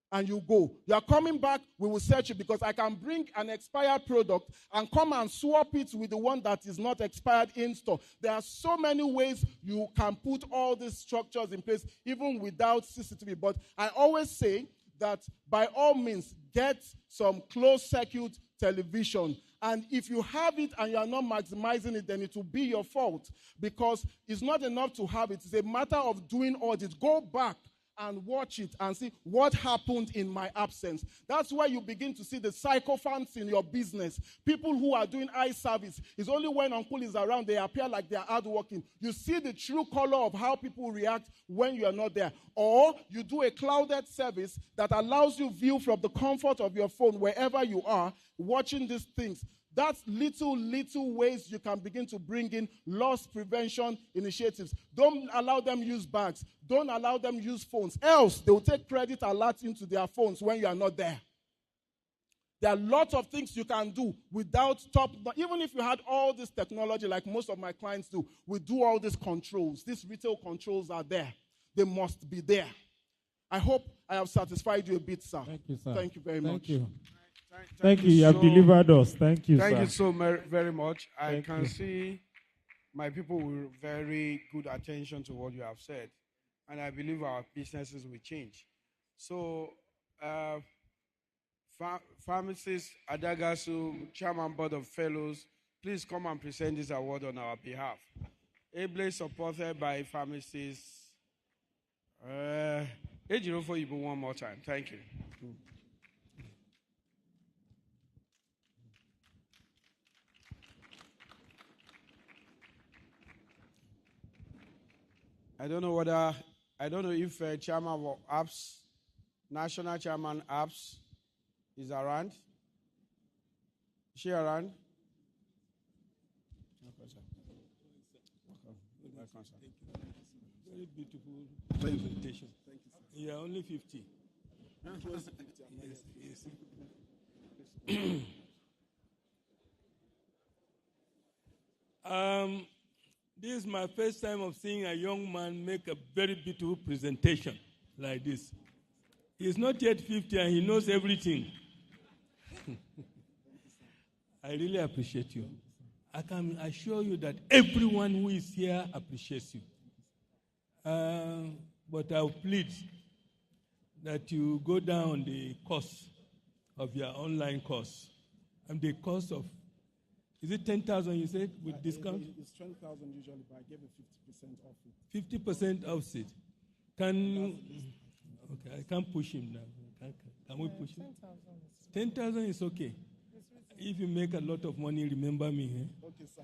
And you go. You are coming back, we will search you because I can bring an expired product and come and swap it with the one that is not expired in store. There are so many ways you can put all these structures in place, even without CCTV. But I always say that by all means, get some closed circuit television. And if you have it and you are not maximizing it, then it will be your fault. Because it's not enough to have it. It's a matter of doing audit. Go back and watch it and see what happened in my absence. That's why you begin to see the sycophants in your business. People who are doing eye service. It's only when uncle is around, they appear like they are hardworking. You see the true color of how people react when you are not there. Or you do a clouded service that allows you view from the comfort of your phone wherever you are, watching these things. That's little ways you can begin to bring in loss prevention initiatives. Don't allow them use bags. Don't allow them use phones. Else, they will take credit alerts into their phones when you are not there. There are lots of things you can do without even if you had all this technology like most of my clients do, we do all these controls. These retail controls are there. They must be there. I hope I have satisfied you a bit, sir. Thank you, sir. Thank you very much. Thank you. Thank You have delivered us. Thank you, Thank sir. you so very much. I Thank can you. see my people with very good attention to what you have said. And I believe our businesses will change. So, Pharmacist Adagasu, Chairman Board of Fellows, please come and present this award on our behalf. Ably supported by Pharmacists. Ejiro for Ibu one more time. Thank you. I don't know if Chairman of APS, National Chairman APS, is around. Is she around? Very beautiful presentation. Thank you. Yeah, only 50. This is my first time of seeing a young man make a very beautiful presentation like this. He's not yet 50 and he knows everything. I really appreciate you. I can assure you that everyone who is here appreciates you. But I'll plead that you go down the cost of your online course. And the cost of, is it 10,000 you said with discount? It's 20,000 usually, but I gave a 50% off it. 50% off it. Can, Okay, I can't push him now. Can we push him? 10,000 is okay. If you make a lot of money, remember me. Okay, sir.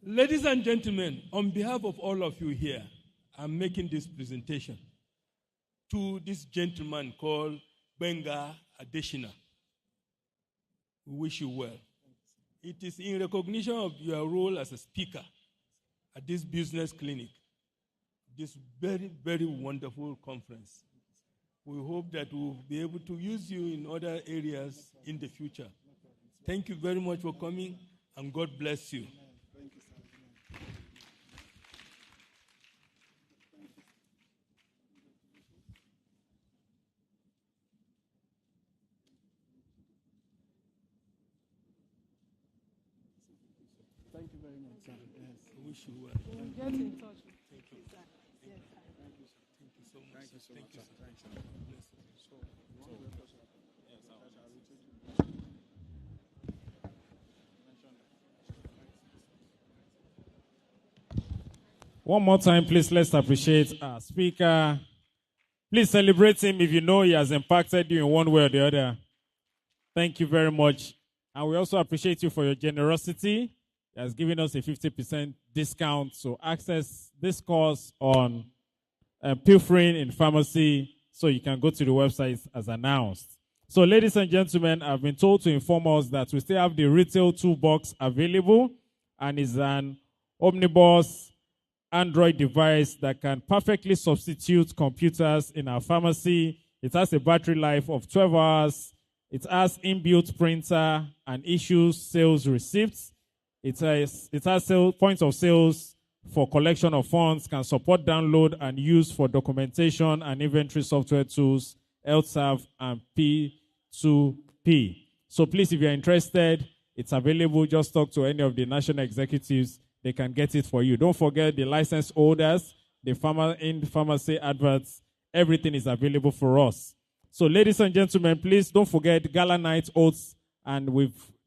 Ladies and gentlemen, on behalf of all of you here, I'm making this presentation to this gentleman called Benga Adeshina. We wish you well. It is in recognition of your role as a speaker at this business clinic, this very, very wonderful conference. We hope that we'll be able to use you in other areas in the future. Thank you very much for coming, and God bless you. Thank you very much, sir. Yes. I wish you well. We'll get in touch with you, sir. Yes, sir. Thank you, sir. Thank you so much. Thank you so much, sir. Thanks, sir. One more time, please, let's appreciate our speaker. Please celebrate him if you know he has impacted you in one way or the other. Thank you very much. And we also appreciate you for your generosity. He has given us a 50% discount to access this course on pilfering in pharmacy, so you can go to the website as announced. So, ladies and gentlemen, I've been told to inform us that we still have the retail toolbox available, and is an omnibus Android device that can perfectly substitute computers in our pharmacy. It has a battery life of 12 hours. It has inbuilt printer and issues sales receipts. It has points of sales for collection of funds, can support download and use for documentation and inventory software tools, LSAV, and P2P. So please, if you're interested, it's available. Just talk to any of the national executives. They can get it for you. Don't forget the license holders, the pharmacy adverts. Everything is available for us. So, ladies and gentlemen, please don't forget Gala Night Oats. And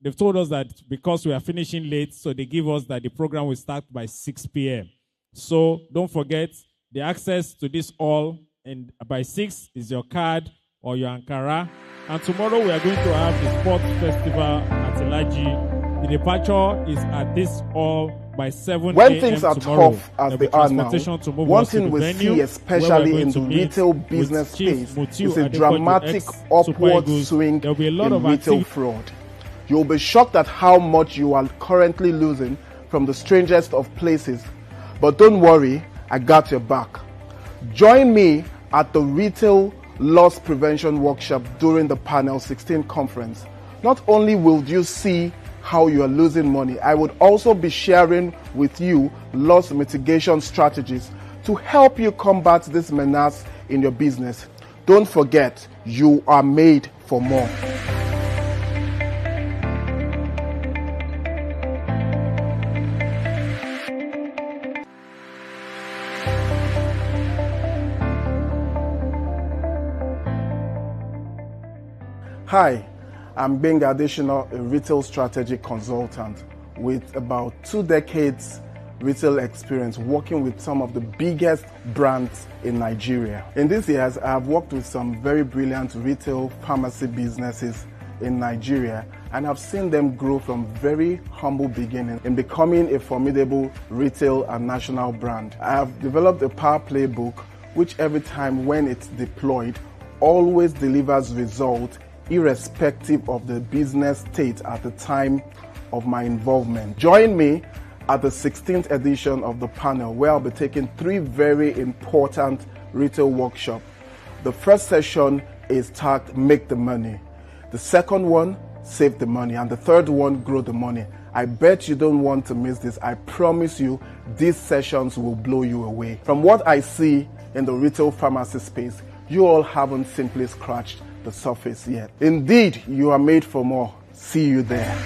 they've told us that because we are finishing late, so they give us that the program will start by 6 p.m. So don't forget the access to this all, and by 6 is your card or your Ankara. And tomorrow we are going to have the sports festival at Aladi. The departure is at this hall by 7 When things are tomorrow. tough as they are now, one thing we see, especially in the retail business space, is a dramatic upward swing in retail fraud. You'll be shocked at how much you are currently losing from the strangest of places. But don't worry, I got your back. Join me at the Retail Loss Prevention Workshop during the Panel 16 conference. Not only will you see how you are losing money, I would also be sharing with you loss mitigation strategies to help you combat this menace in your business. Don't forget, you are made for more. Hi, I'm Benga Adeshina, a retail strategy consultant with about 2 decades retail experience working with some of the biggest brands in Nigeria. In these years, I have worked with some very brilliant retail pharmacy businesses in Nigeria, and I've seen them grow from very humble beginnings in becoming a formidable retail and national brand. I have developed a power playbook which every time when it's deployed always delivers results irrespective of the business state at the time of my involvement. Join me at the 16th edition of the panel, where I'll be taking 3 very important retail workshops. The first session is tagged Make the Money. The second one, Save the Money. And the third one, Grow the Money. I bet you don't want to miss this. I promise you, these sessions will blow you away. From what I see in the retail pharmacy space, you all haven't simply scratched the surface yet. Indeed, you are made for more. See you there.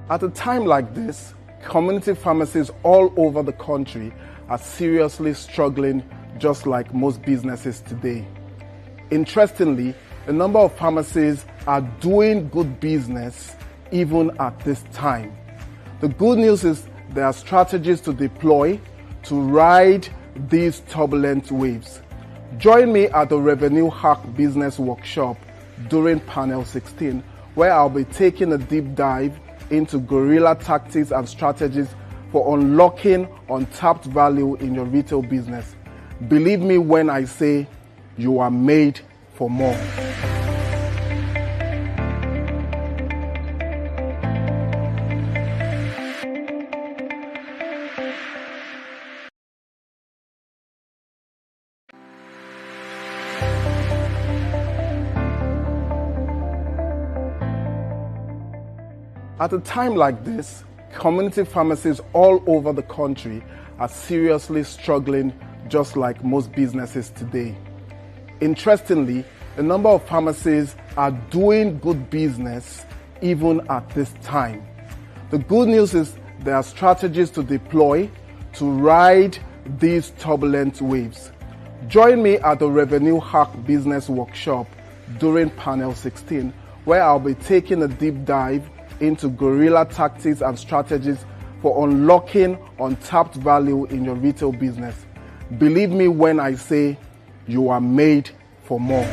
At a time like this, community pharmacies all over the country are seriously struggling just like most businesses today. Interestingly, a number of pharmacies are doing good business even at this time. The good news is there are strategies to deploy to ride these turbulent waves. Join me at the Revenue Hack Business Workshop during Panel 16, where I'll be taking a deep dive into guerrilla tactics and strategies for unlocking untapped value in your retail business. Believe me when I say you are made for more. At a time like this, community pharmacies all over the country are seriously struggling just like most businesses today. Interestingly, a number of pharmacies are doing good business even at this time. The good news is there are strategies to deploy to ride these turbulent waves. Join me at the Revenue Hack Business Workshop during Panel 16, where I'll be taking a deep dive into guerrilla tactics and strategies for unlocking untapped value in your retail business. Believe me when I say you are made for more.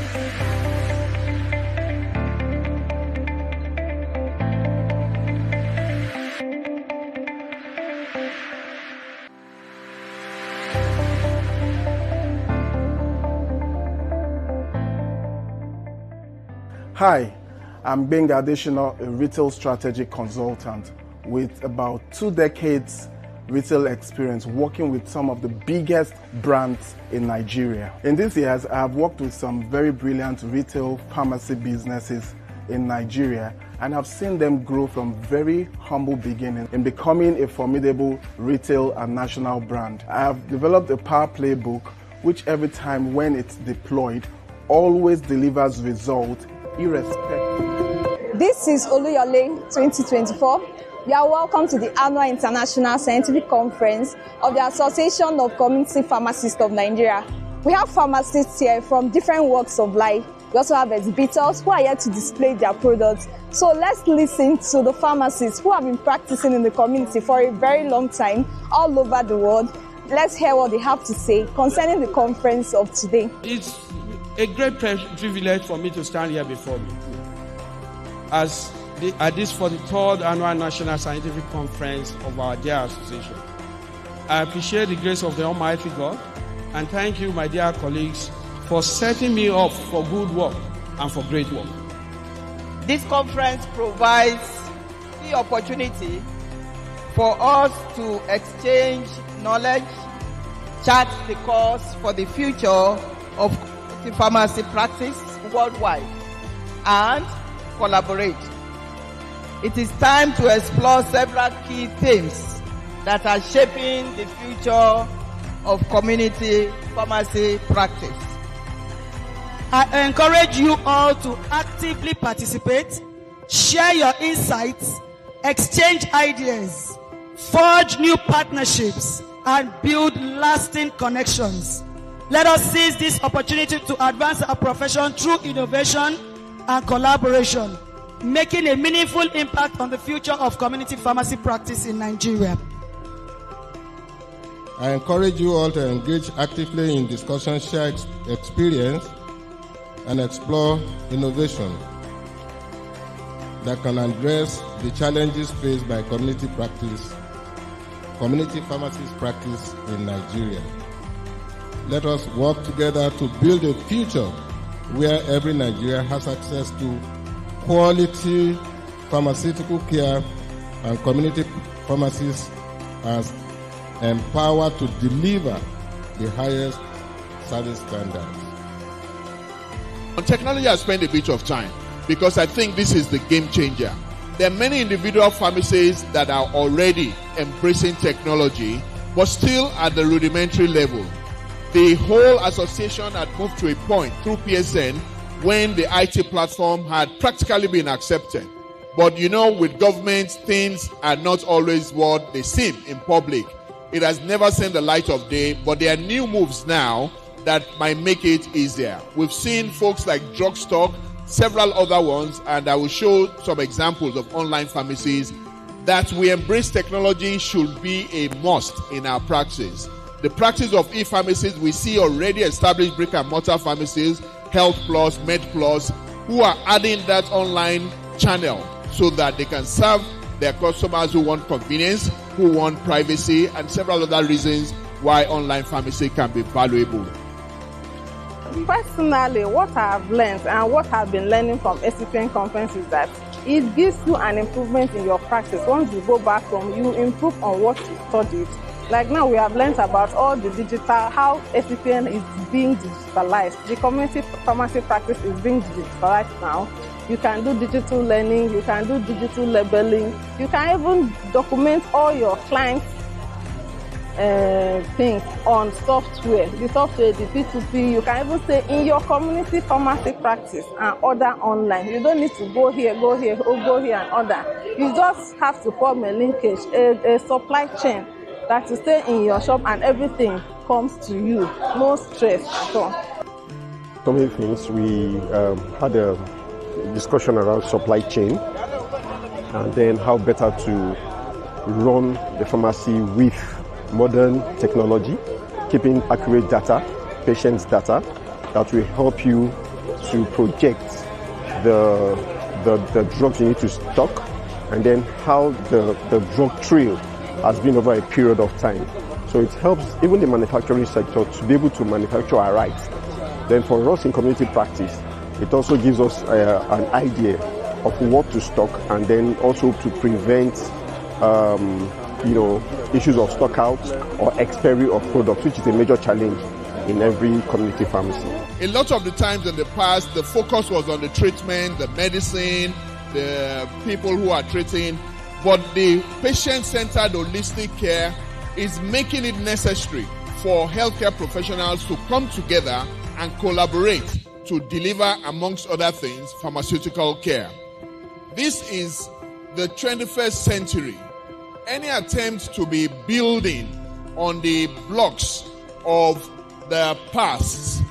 Hi, I'm Benga Additional, a retail strategy consultant with about 2 decades retail experience working with some of the biggest brands in Nigeria. In these years, I have worked with some very brilliant retail pharmacy businesses in Nigeria and have seen them grow from very humble beginnings in becoming a formidable retail and national brand. I have developed a power playbook which every time when it's deployed always delivers results irrespective. This is Oluyole 2024. You are welcome to the annual International Scientific Conference of the Association of Community Pharmacists of Nigeria. We have pharmacists here from different walks of life. We also have exhibitors who are here to display their products. So let's listen to the pharmacists who have been practicing in the community for a very long time all over the world. Let's hear what they have to say concerning the conference of today. It's a great privilege for me to stand here before you at this 43rd Annual National Scientific Conference of our dear association. I appreciate the grace of the Almighty God and thank you, my dear colleagues, for setting me up for good work and for great work. This conference provides the opportunity for us to exchange knowledge, chart the course for the future of the pharmacy practice worldwide, and collaborate. It is time to explore several key themes that are shaping the future of community pharmacy practice. I encourage you all to actively participate, share your insights, exchange ideas, forge new partnerships, and build lasting connections. Let us seize this opportunity to advance our profession through innovation and collaboration, making a meaningful impact on the future of community pharmacy practice in Nigeria. I encourage you all to engage actively in discussion, share experience, and explore innovation that can address the challenges faced by community pharmacist practice in Nigeria. Let us work together to build a future where every Nigerian has access to quality pharmaceutical care and community pharmacists are empowered to deliver the highest service standards. On technology, I spent a bit of time because I think this is the game changer. There are many individual pharmacies that are already embracing technology, but still at the rudimentary level. The whole association had moved to a point through PSN when the IT platform had practically been accepted. But with government, things are not always what they seem in public. It has never seen the light of day, but there are new moves now that might make it easier. We've seen folks like Drugstock, several other ones, and I will show some examples of online pharmacies. That we embrace technology should be a must in our practice. The practice of e-pharmacies, we see already established brick and mortar pharmacies, Health Plus, Med Plus, who are adding that online channel so that they can serve their customers who want convenience, who want privacy, and several other reasons why online pharmacy can be valuable. Personally, what I've learned and what I've been learning from ACPN conference is that it gives you an improvement in your practice. Once you go back home, you improve on what you studied. Like now, we have learned about all the digital, how ACPN is being digitalized. The community pharmacy practice is being digitalized now. You can do digital learning, you can do digital labeling, you can even document all your clients' things on software. The software, the P2P, you can even say in your community pharmacy practice and order online. You don't need to go here, or go here and order. You just have to form a linkage, a supply chain that will stay in your shop and everything comes to you. No stress at all. So many things. We had a discussion around supply chain and then how better to run the pharmacy with modern technology, keeping accurate data, patient's data, that will help you to project the drugs you need to stock, and then how the drug trail has been over a period of time. So it helps even the manufacturing sector to be able to manufacture our rights. Then for us in community practice, it also gives us an idea of what to stock, and then also to prevent issues of stock out or expiry of products, which is a major challenge in every community pharmacy. A lot of the times in the past, the focus was on the treatment, the medicine, the people who are treating, but the patient-centered holistic care is making it necessary for healthcare professionals to come together and collaborate to deliver, amongst other things, pharmaceutical care. This is the 21st century. Any attempt to be building on the blocks of the past,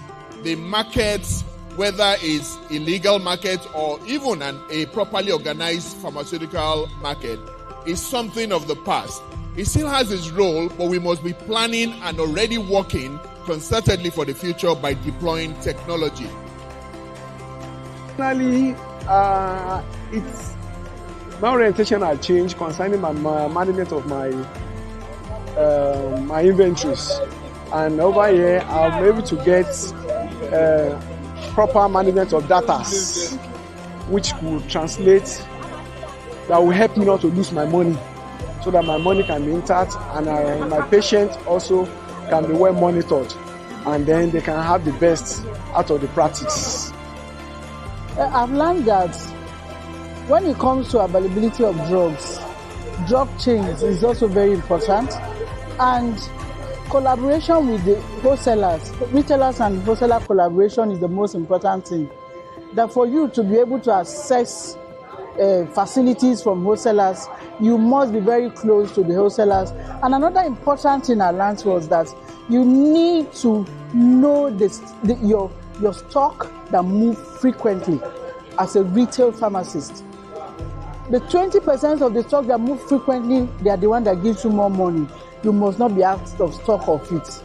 the markets, whether it's illegal market or even a properly organized pharmaceutical market, is something of the past. It still has its role, but we must be planning and already working concertedly for the future by deploying technology. Finally, it's my orientation has changed concerning my management of my my inventories, and over here I'm able to get proper management of data, which will translate, that will help me not to lose my money, so that my money can be intact and my patient also can be well monitored, and then they can have the best out of the practice. I've learned that when it comes to availability of drugs, drug chains is also very important, and collaboration with the wholesalers, retailers and wholesaler collaboration is the most important thing. That for you to be able to access facilities from wholesalers, you must be very close to the wholesalers. And another important thing I learned was that you need to know your stock that move frequently as a retail pharmacist. The 20% of the stock that move frequently, they are the one that gives you more money. You must not be out of stock of it.